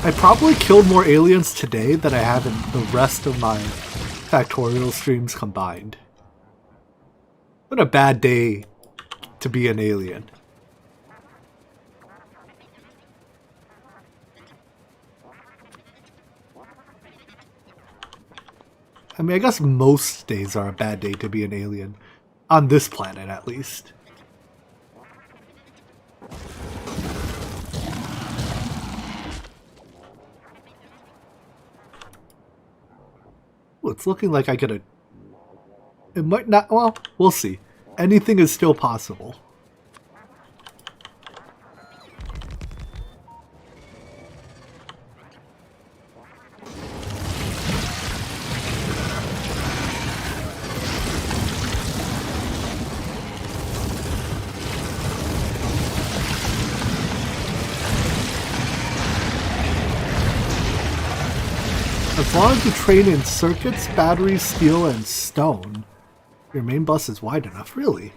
I probably killed more aliens today than I have in the rest of my Factorio streams combined. What a bad day to be an alien. I mean, I guess most days are a bad day to be an alien. On this planet, at least. it's looking like I get a... It might not... Well, we'll see. Anything is still possible. As long as you train in circuits, batteries, steel, and stone, your main bus is wide enough. Really?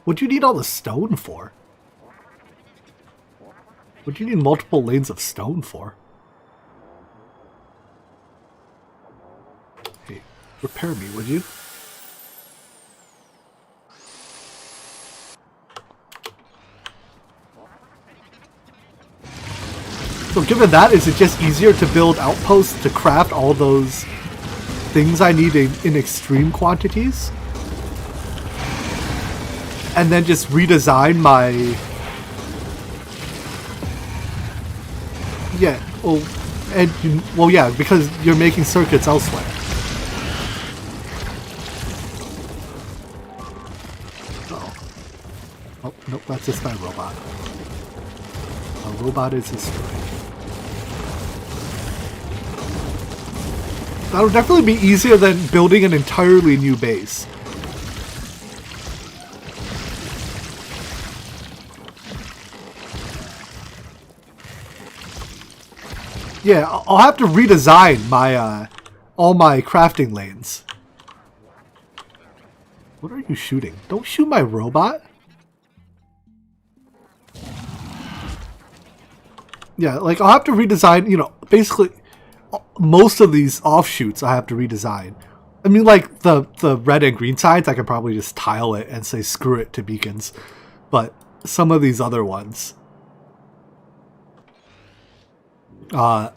What'd you need all the stone for? What'd you need multiple lanes of stone for? Hey, repair me, would you? So given that, is it just easier to build outposts to craft all those things I need in extreme quantities? And then just redesign my... Yeah, well, yeah, because you're making circuits elsewhere. Oh, nope, that's just my robot. A robot is destroyed. That'll definitely be easier than building an entirely new base. Yeah, I'll have to redesign my all my crafting lanes. What are you shooting? Don't shoot my robot. Yeah, like I'll have to redesign, you know, basically most of these offshoots I have to redesign. I mean, like the red and green sides, I could probably just tile it and say screw it to beacons. But some of these other ones, I'll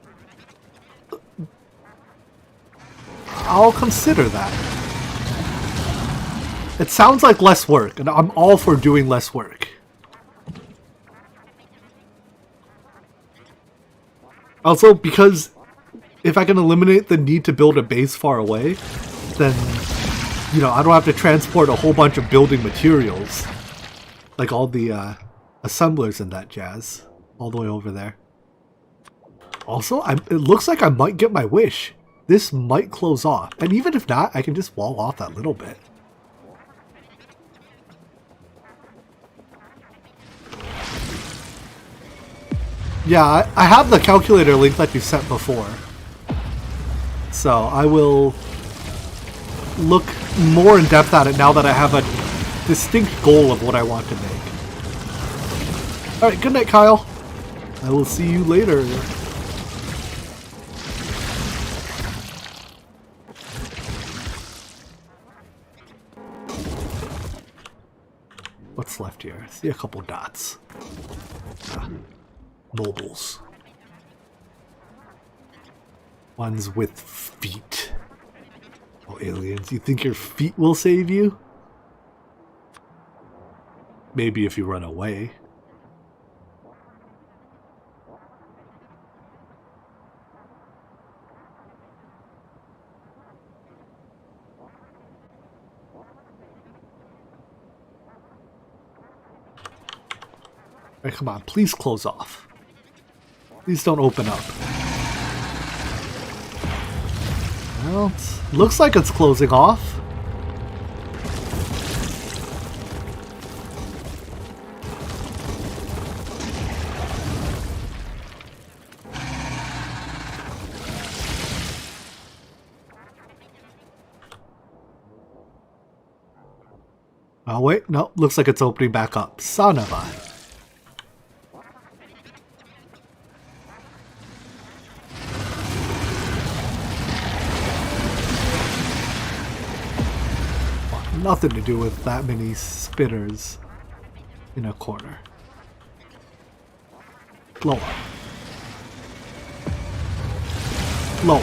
consider that. It sounds like less work, and I'm all for doing less work. Also, because if I can eliminate the need to build a base far away, then, you know, I don't have to transport a whole bunch of building materials. Like all the assemblers and that jazz. All the way over there. Also, it looks like I might get my wish. This might close off. And even if not, I can just wall off that little bit. Yeah, I have the calculator link that you sent before. So I will look more in depth at it now that I have a distinct goal of what I want to make. Alright, good night, Kyle. I will see you later. What's left here? I see a couple dots. Mobiles. Ones with feet. Oh, aliens, you think your feet will save you? Maybe if you run away. Alright, come on, please close off. Please don't open up. Well, looks like it's closing off. Oh wait, no, looks like it's opening back up. Son of a... Nothing to do with that many spitters in a corner. Lower. Lower.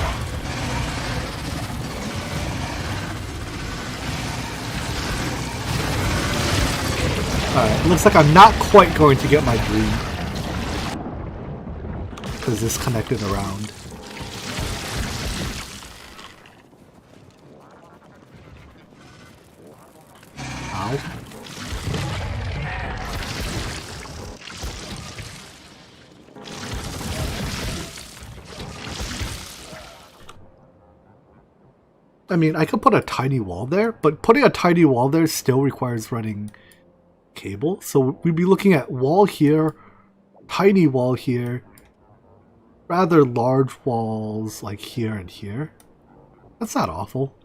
Alright, looks like I'm not quite going to get my dream. Because this connected around. now. I mean, I could put a tiny wall there, but putting a tiny wall there still requires running cable. So we'd be looking at wall here, tiny wall here, rather large walls like here and here. That's not awful.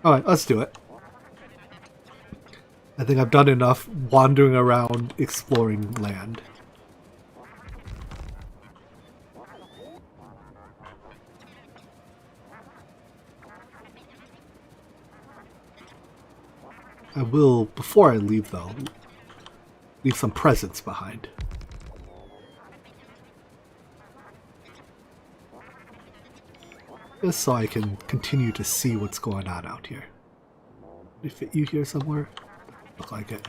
Alright, let's do it. I think I've done enough wandering around exploring land. I will, before I leave though, leave some presents behind. Just so I can continue to see what's going on out here. Did it fit you here somewhere? Look like it.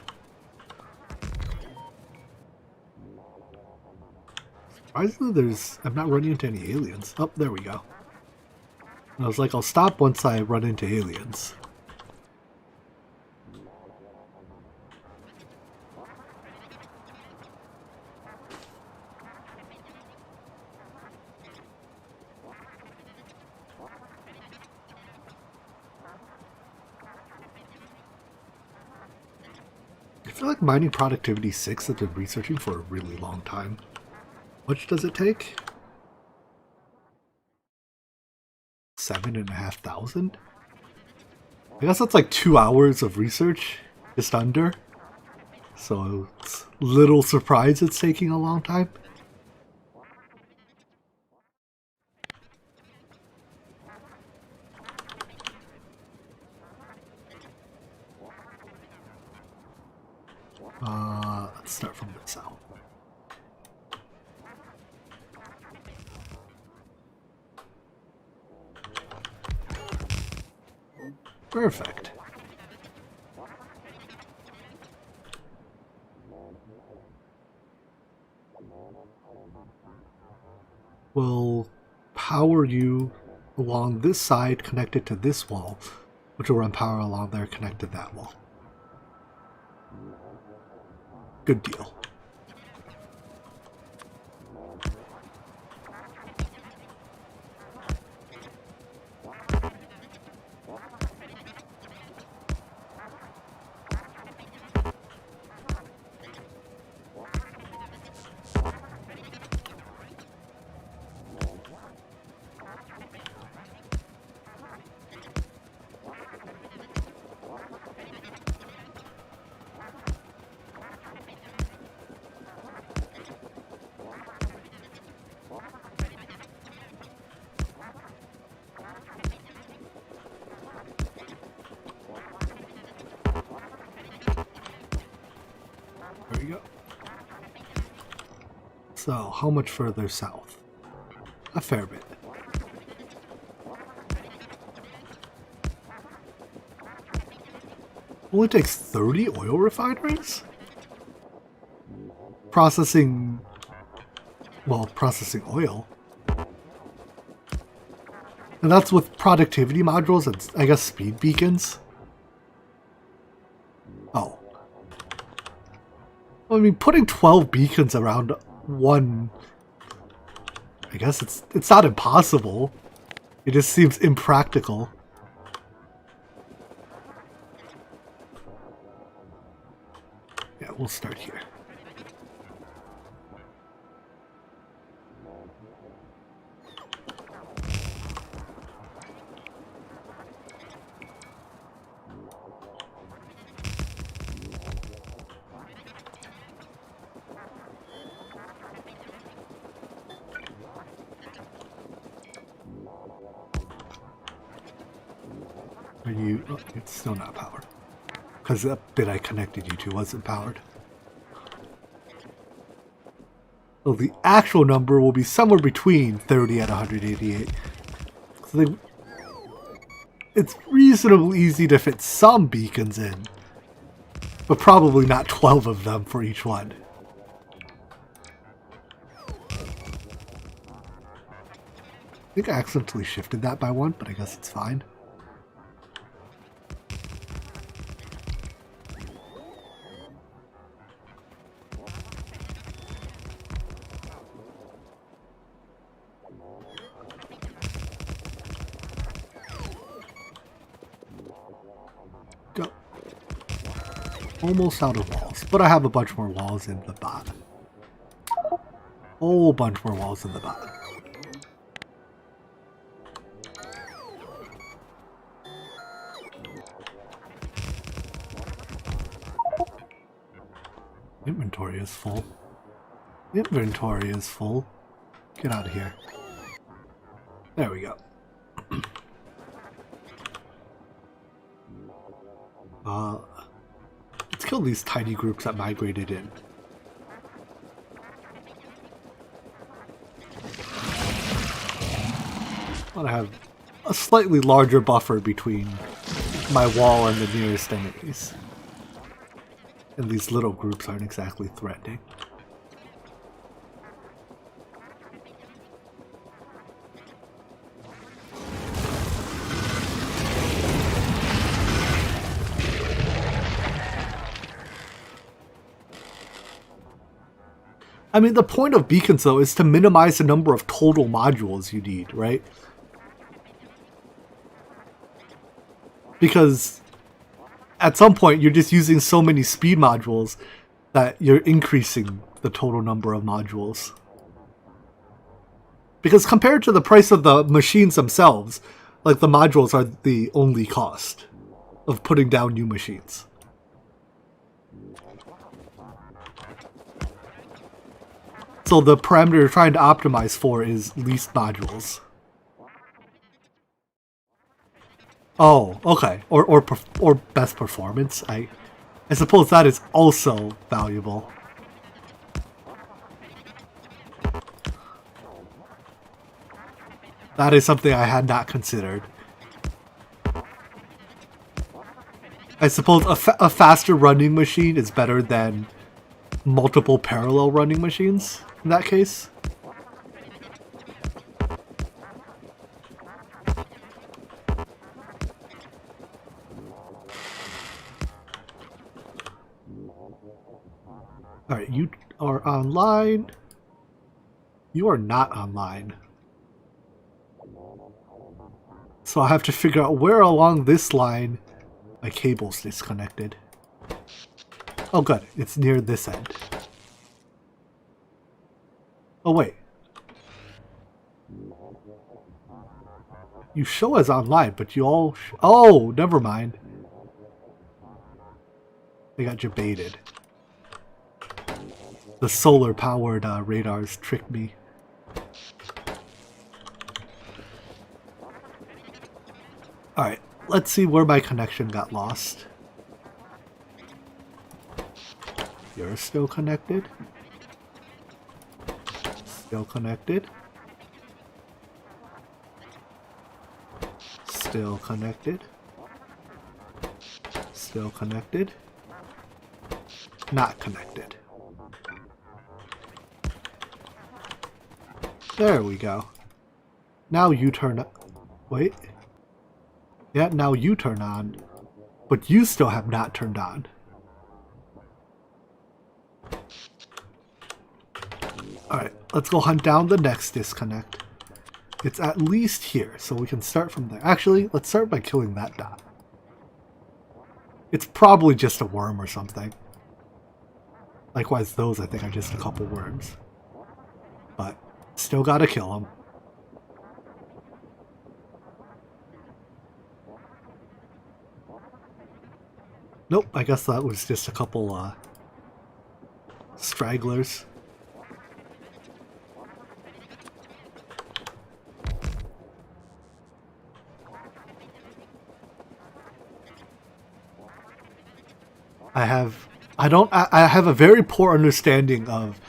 Surprisingly, I'm not running into any aliens. Oh, there we go. I was like, I'll stop once I run into aliens. I feel like mining productivity 6 I've been researching for a really long time. How much does it take? 7,500? I guess that's like 2 hours of research, just under. So it's little surprise it's taking a long time. Let's start from the south. Perfect. We'll power you along this side connected to this wall, which will run power along there connected to that wall. Good deal. There you go. So, how much further south? A fair bit. Only takes 30 oil refineries? Processing oil. And that's with productivity modules and, I guess, speed beacons. Oh. I mean, putting 12 beacons around one, I guess it's not impossible. It just seems impractical. Yeah, we'll start here. Are you... Oh, it's still not powered. Because that bit I connected you to wasn't powered. So the actual number will be somewhere between 30 and 188. So it's reasonably easy to fit some beacons in, but probably not 12 of them for each one. I think I accidentally shifted that by one, but I guess it's fine. Almost out of walls, but I have a bunch more walls in the bot. Whole bunch more walls in the bot. Inventory is full. Inventory is full. Get out of here. There we go. Let's kill these tiny groups that migrated in. I want to have a slightly larger buffer between my wall and the nearest enemies. And these little groups aren't exactly threatening. I mean, the point of beacons, though, is to minimize the number of total modules you need, right? Because at some point, you're just using so many speed modules that you're increasing the total number of modules. Because compared to the price of the machines themselves, like, the modules are the only cost of putting down new machines. So the parameter you're trying to optimize for is least modules. Oh, okay. Or best performance. I suppose that is also valuable. That is something I had not considered. I suppose a faster running machine is better than multiple parallel running machines in that case. Alright, you are online. You are not online. So I have to figure out where along this line my cable's disconnected. Oh good, it's near this end. Oh wait. You show as online, but you all... oh, never mind. I got you baited. The solar-powered radars tricked me. Alright, let's see where my connection got lost. You're still connected. Still connected. Still connected. Still connected. Not connected. There we go. Now you turn up. Wait. Yeah, now you turn on. But you still have not turned on. Alright, let's go hunt down the next disconnect. It's at least here, so we can start from there. Actually, let's start by killing that dot. It's probably just a worm or something. Likewise, those I think are just a couple worms. But still gotta kill them. Nope, I guess that was just a couple stragglers. I have a very poor understanding of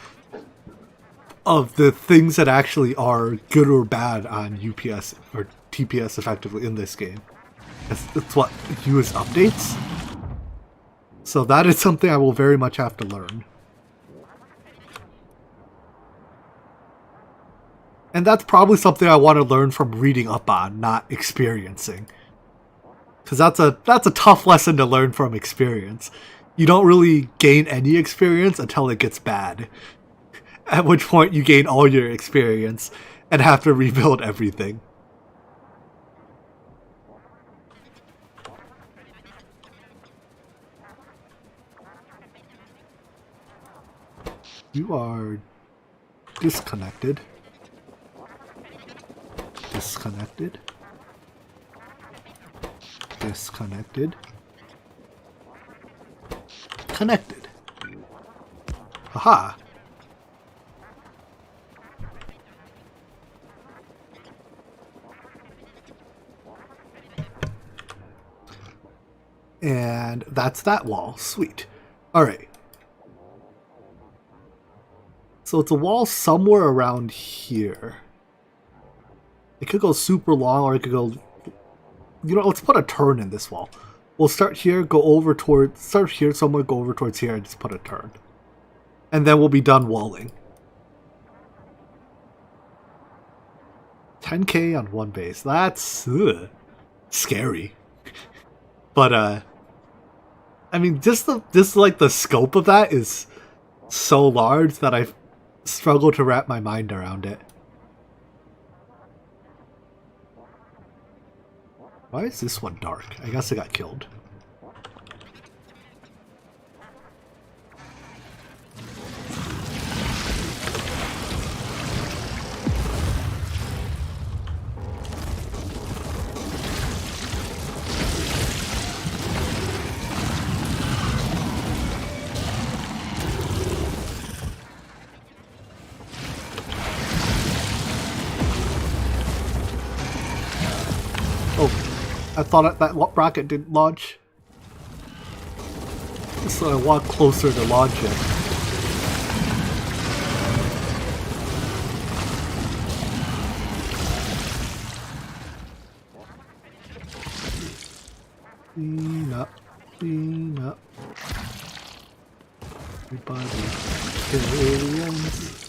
the things that actually are good or bad on UPS or TPS effectively in this game. It's what use updates. So that is something I will very much have to learn. And that's probably something I want to learn from reading up on, not experiencing. Because that's a tough lesson to learn from experience. You don't really gain any experience until it gets bad. At which point you gain all your experience and have to rebuild everything. You are disconnected. Disconnected. Disconnected. Connected. Haha. And that's that wall. Sweet. Alright. So it's a wall somewhere around here. It could go super long, or it could go... You know, let's put a turn in this wall. We'll start here, go over towards... Start here somewhere, go over towards here, and just put a turn. And then we'll be done walling. 10k on one base. That's... scary. But, I mean, just like the scope of that is so large that I struggle to wrap my mind around it. Why is this one dark? I guess it got killed. I thought that rocket didn't launch. So I walked closer to launch it. Clean up. Clean up. Everybody kill aliens.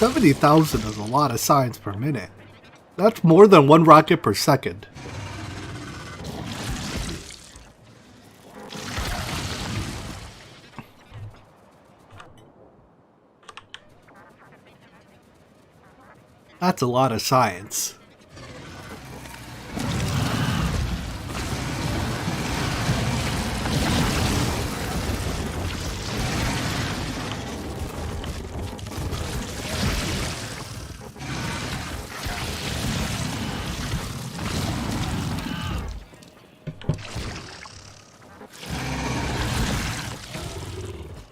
$70,000 is a lot of signs per minute. That's more than one rocket per second. That's a lot of science.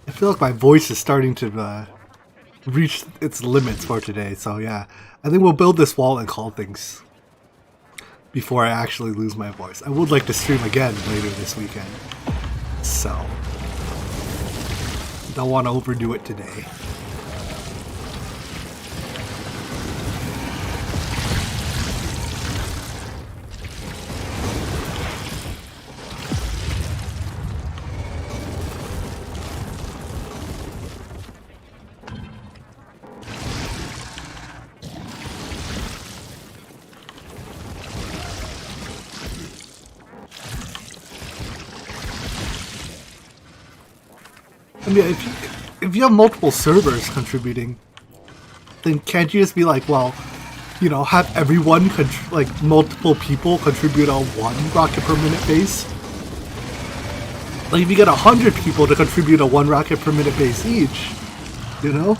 I feel like my voice is starting to reach its limits for today, so yeah. I think we'll build this wall and call things before I actually lose my voice. I would like to stream again later this weekend, so don't want to overdo it today. I mean, if you have multiple servers contributing, then can't you just be like, well, you know, have everyone, like, multiple people contribute on one rocket per minute base? Like, if you get 100 people to contribute a 1 rocket per minute base each, you know?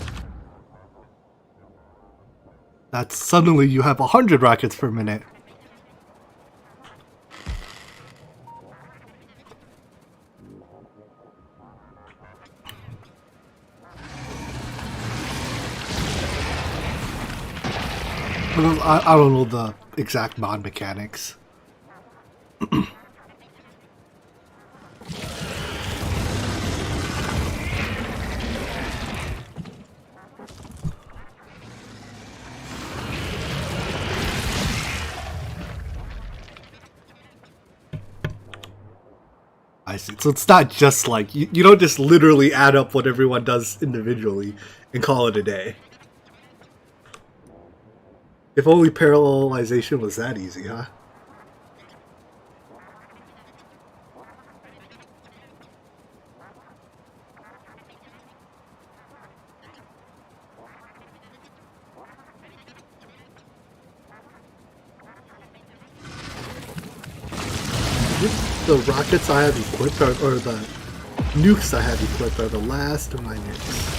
That's suddenly you have 100 rockets per minute. I don't know the exact mod mechanics. I see. So it's not just like, you don't just literally add up what everyone does individually and call it a day. If only parallelization was that easy, huh? The rockets I have equipped or the nukes I have equipped are the last of my nukes.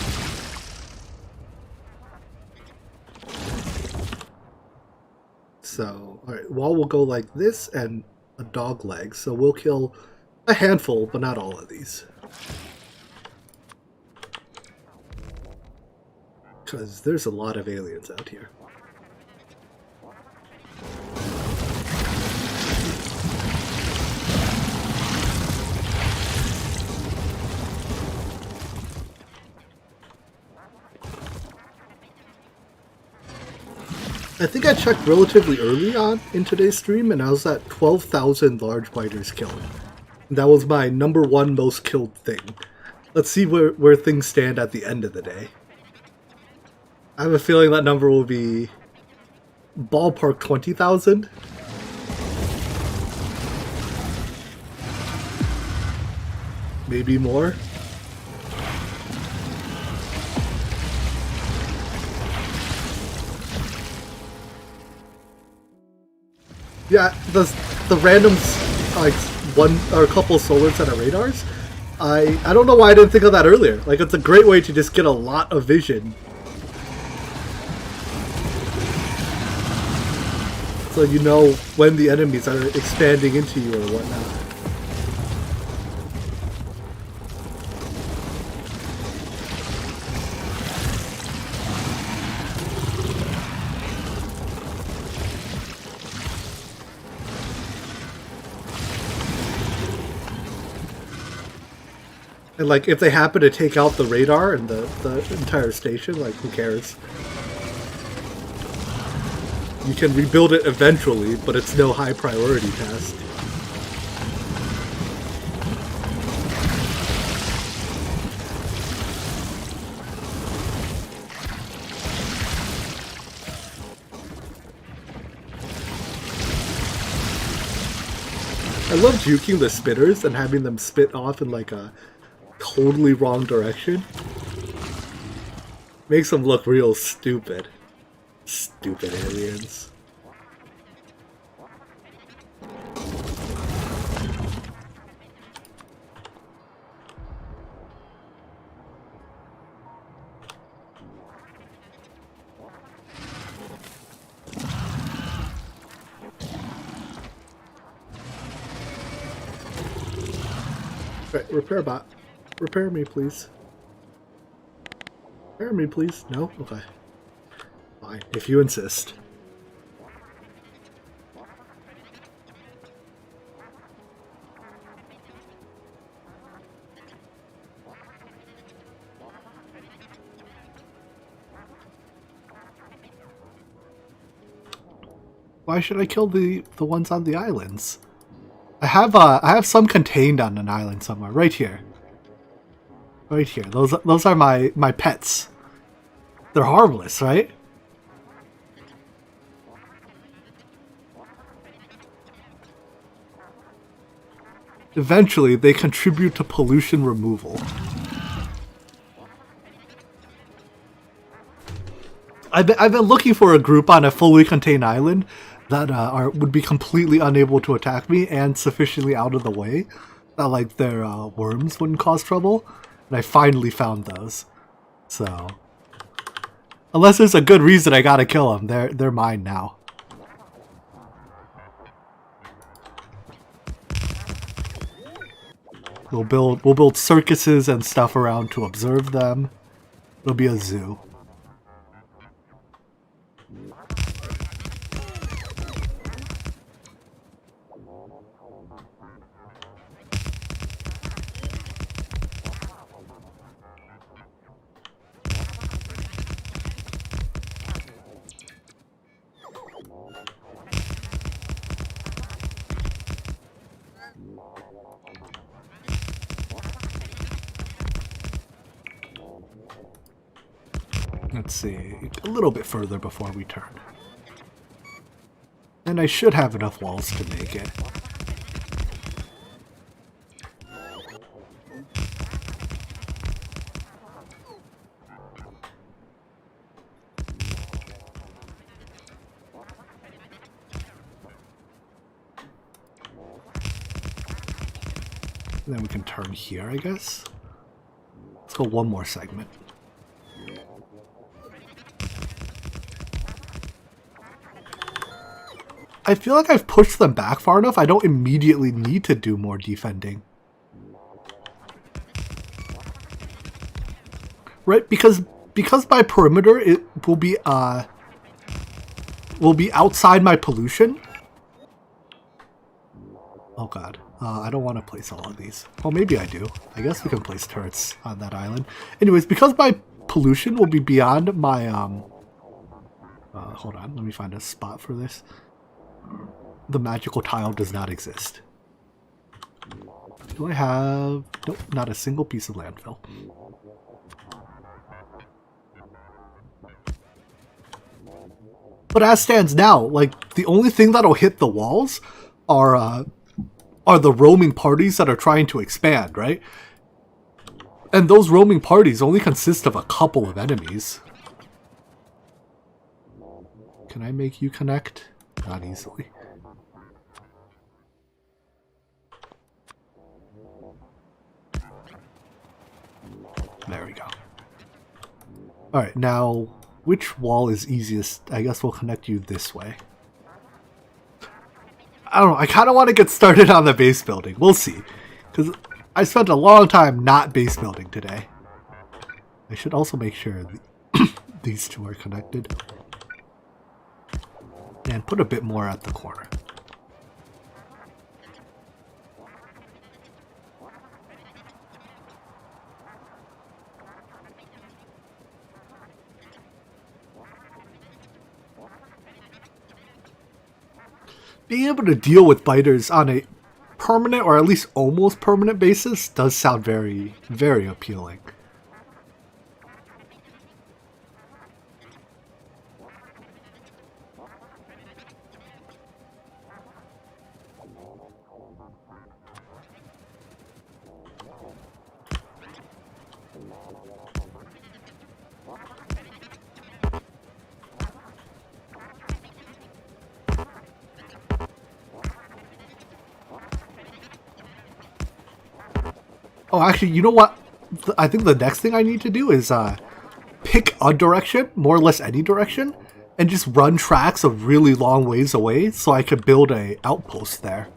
So, alright, wall will go like this and a dog leg. So we'll kill a handful, but not all of these. Because there's a lot of aliens out here. I think I checked relatively early on in today's stream, and I was at 12,000 large biters killed. That was my #1 most killed thing. Let's see where things stand at the end of the day. I have a feeling that number will be ballpark 20,000. Maybe more. Yeah, the randoms, like one or a couple of solar center radars. I don't know why I didn't think of that earlier. Like, it's a great way to just get a lot of vision. So you know when the enemies are expanding into you or whatnot. And like, if they happen to take out the radar and the entire station, like, who cares? You can rebuild it eventually, but it's no high priority task. I love juking the spitters and having them spit off in like a totally wrong direction. Makes them look real stupid. Stupid aliens. Right, repair bot. Repair me, please. Repair me, please. No? Okay. Fine, if you insist. Why should I kill the ones on the islands? I have some contained on an island somewhere, right here. Right here. Those are my pets. They're harmless, right? Eventually, they contribute to pollution removal. I've been looking for a group on a fully contained island that would be completely unable to attack me and sufficiently out of the way that like their worms wouldn't cause trouble. And I finally found those. So, unless there's a good reason I gotta kill them, they're mine now. We'll build circuses and stuff around to observe them. It'll be a zoo. Let's see, a little bit further before we turn. And I should have enough walls to make it. And then we can turn here, I guess. Let's go one more segment. I feel like I've pushed them back far enough. I don't immediately need to do more defending. Right? Because my perimeter it will be outside my pollution. Oh god. I don't want to place all of these. Well, maybe I do. I guess we can place turrets on that island. Anyways, because my pollution will be beyond my hold on, let me find a spot for this. The magical tile does not exist. Do I have... Nope, not a single piece of landfill. But as stands now, like, the only thing that'll hit the walls are the roaming parties that are trying to expand, right? And those roaming parties only consist of a couple of enemies. Can I make you connect? Not easily. There we go. Alright, now, which wall is easiest? I guess we'll connect you this way. I don't know, I kind of want to get started on the base building. We'll see. Because I spent a long time not base building today. I should also make sure these two are connected. And put a bit more at the corner. Being able to deal with biters on a permanent or at least almost permanent basis does sound very, very appealing. Oh, actually, you know what? I think the next thing I need to do is pick a direction, more or less any direction, and just run tracks a really long ways away so I could build a outpost there.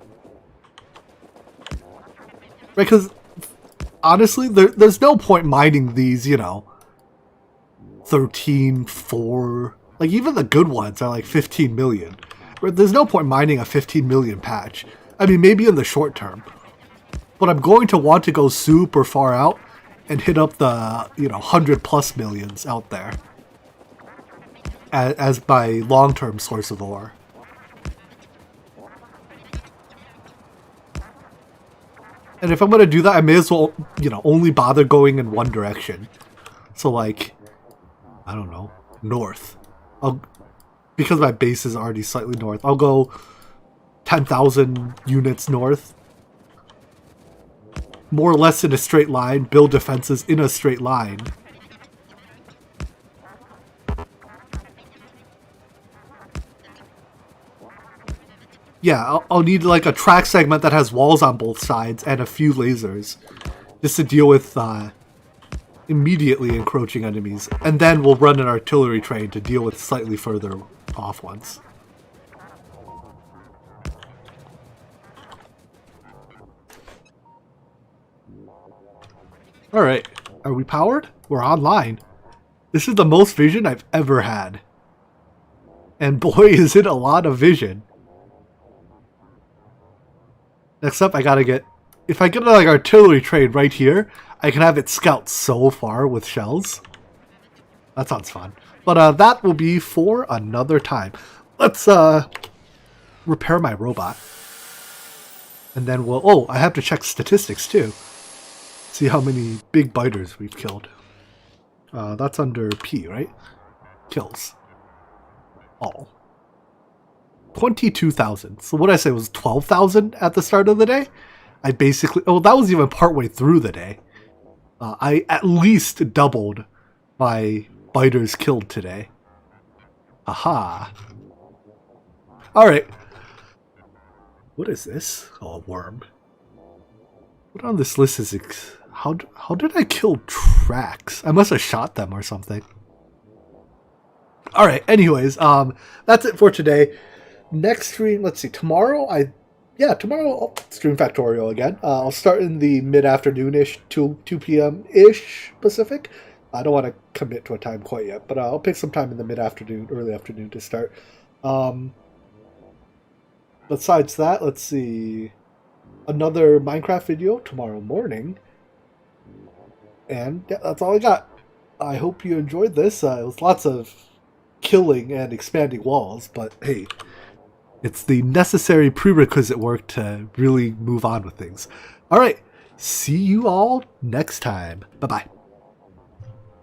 Right, because honestly, there's no point mining these, you know, 13, 4... Like, even the good ones are like 15 million. Right? There's no point mining a 15 million patch. I mean, maybe in the short term. But I'm going to want to go super far out and hit up the, you know, 100+ millions out there as my long-term source of ore. And if I'm going to do that, I may as well, you know, only bother going in one direction. So, like, I don't know, north. Because my base is already slightly north, I'll go 10,000 units north. More or less in a straight line, build defenses in a straight line. Yeah, I'll need like a track segment that has walls on both sides and a few lasers. Just to deal with immediately encroaching enemies. And then we'll run an artillery train to deal with slightly further off ones. Alright, are we powered? We're online. This is the most vision I've ever had. And boy, is it a lot of vision. Next up, I gotta get... If I get like artillery train right here, I can have it scout so far with shells. That sounds fun. But that will be for another time. Let's repair my robot. And then we'll... Oh, I have to check statistics too. See how many big biters we've killed. That's under P, right? kills. All. 22,000. So what did I say was 12,000 at the start of the day? I basically... Oh, that was even partway through the day. I at least doubled my biters killed today. Aha. Alright. What is this? Oh, a worm. What on this list is... How did I kill tracks? I must have shot them or something. Alright, anyways, that's it for today. Next stream, let's see, tomorrow tomorrow I'll stream Factorio again. I'll start in the mid-afternoon-ish, 2 p.m.-ish Pacific. I don't want to commit to a time quite yet, but I'll pick some time in the mid-afternoon, early afternoon to start. Besides that, let's see, another Minecraft video tomorrow morning. And yeah, that's all I got. I hope you enjoyed this. It was lots of killing and expanding walls, but hey, it's the necessary prerequisite work to really move on with things. All right, see you all next time. Bye-bye.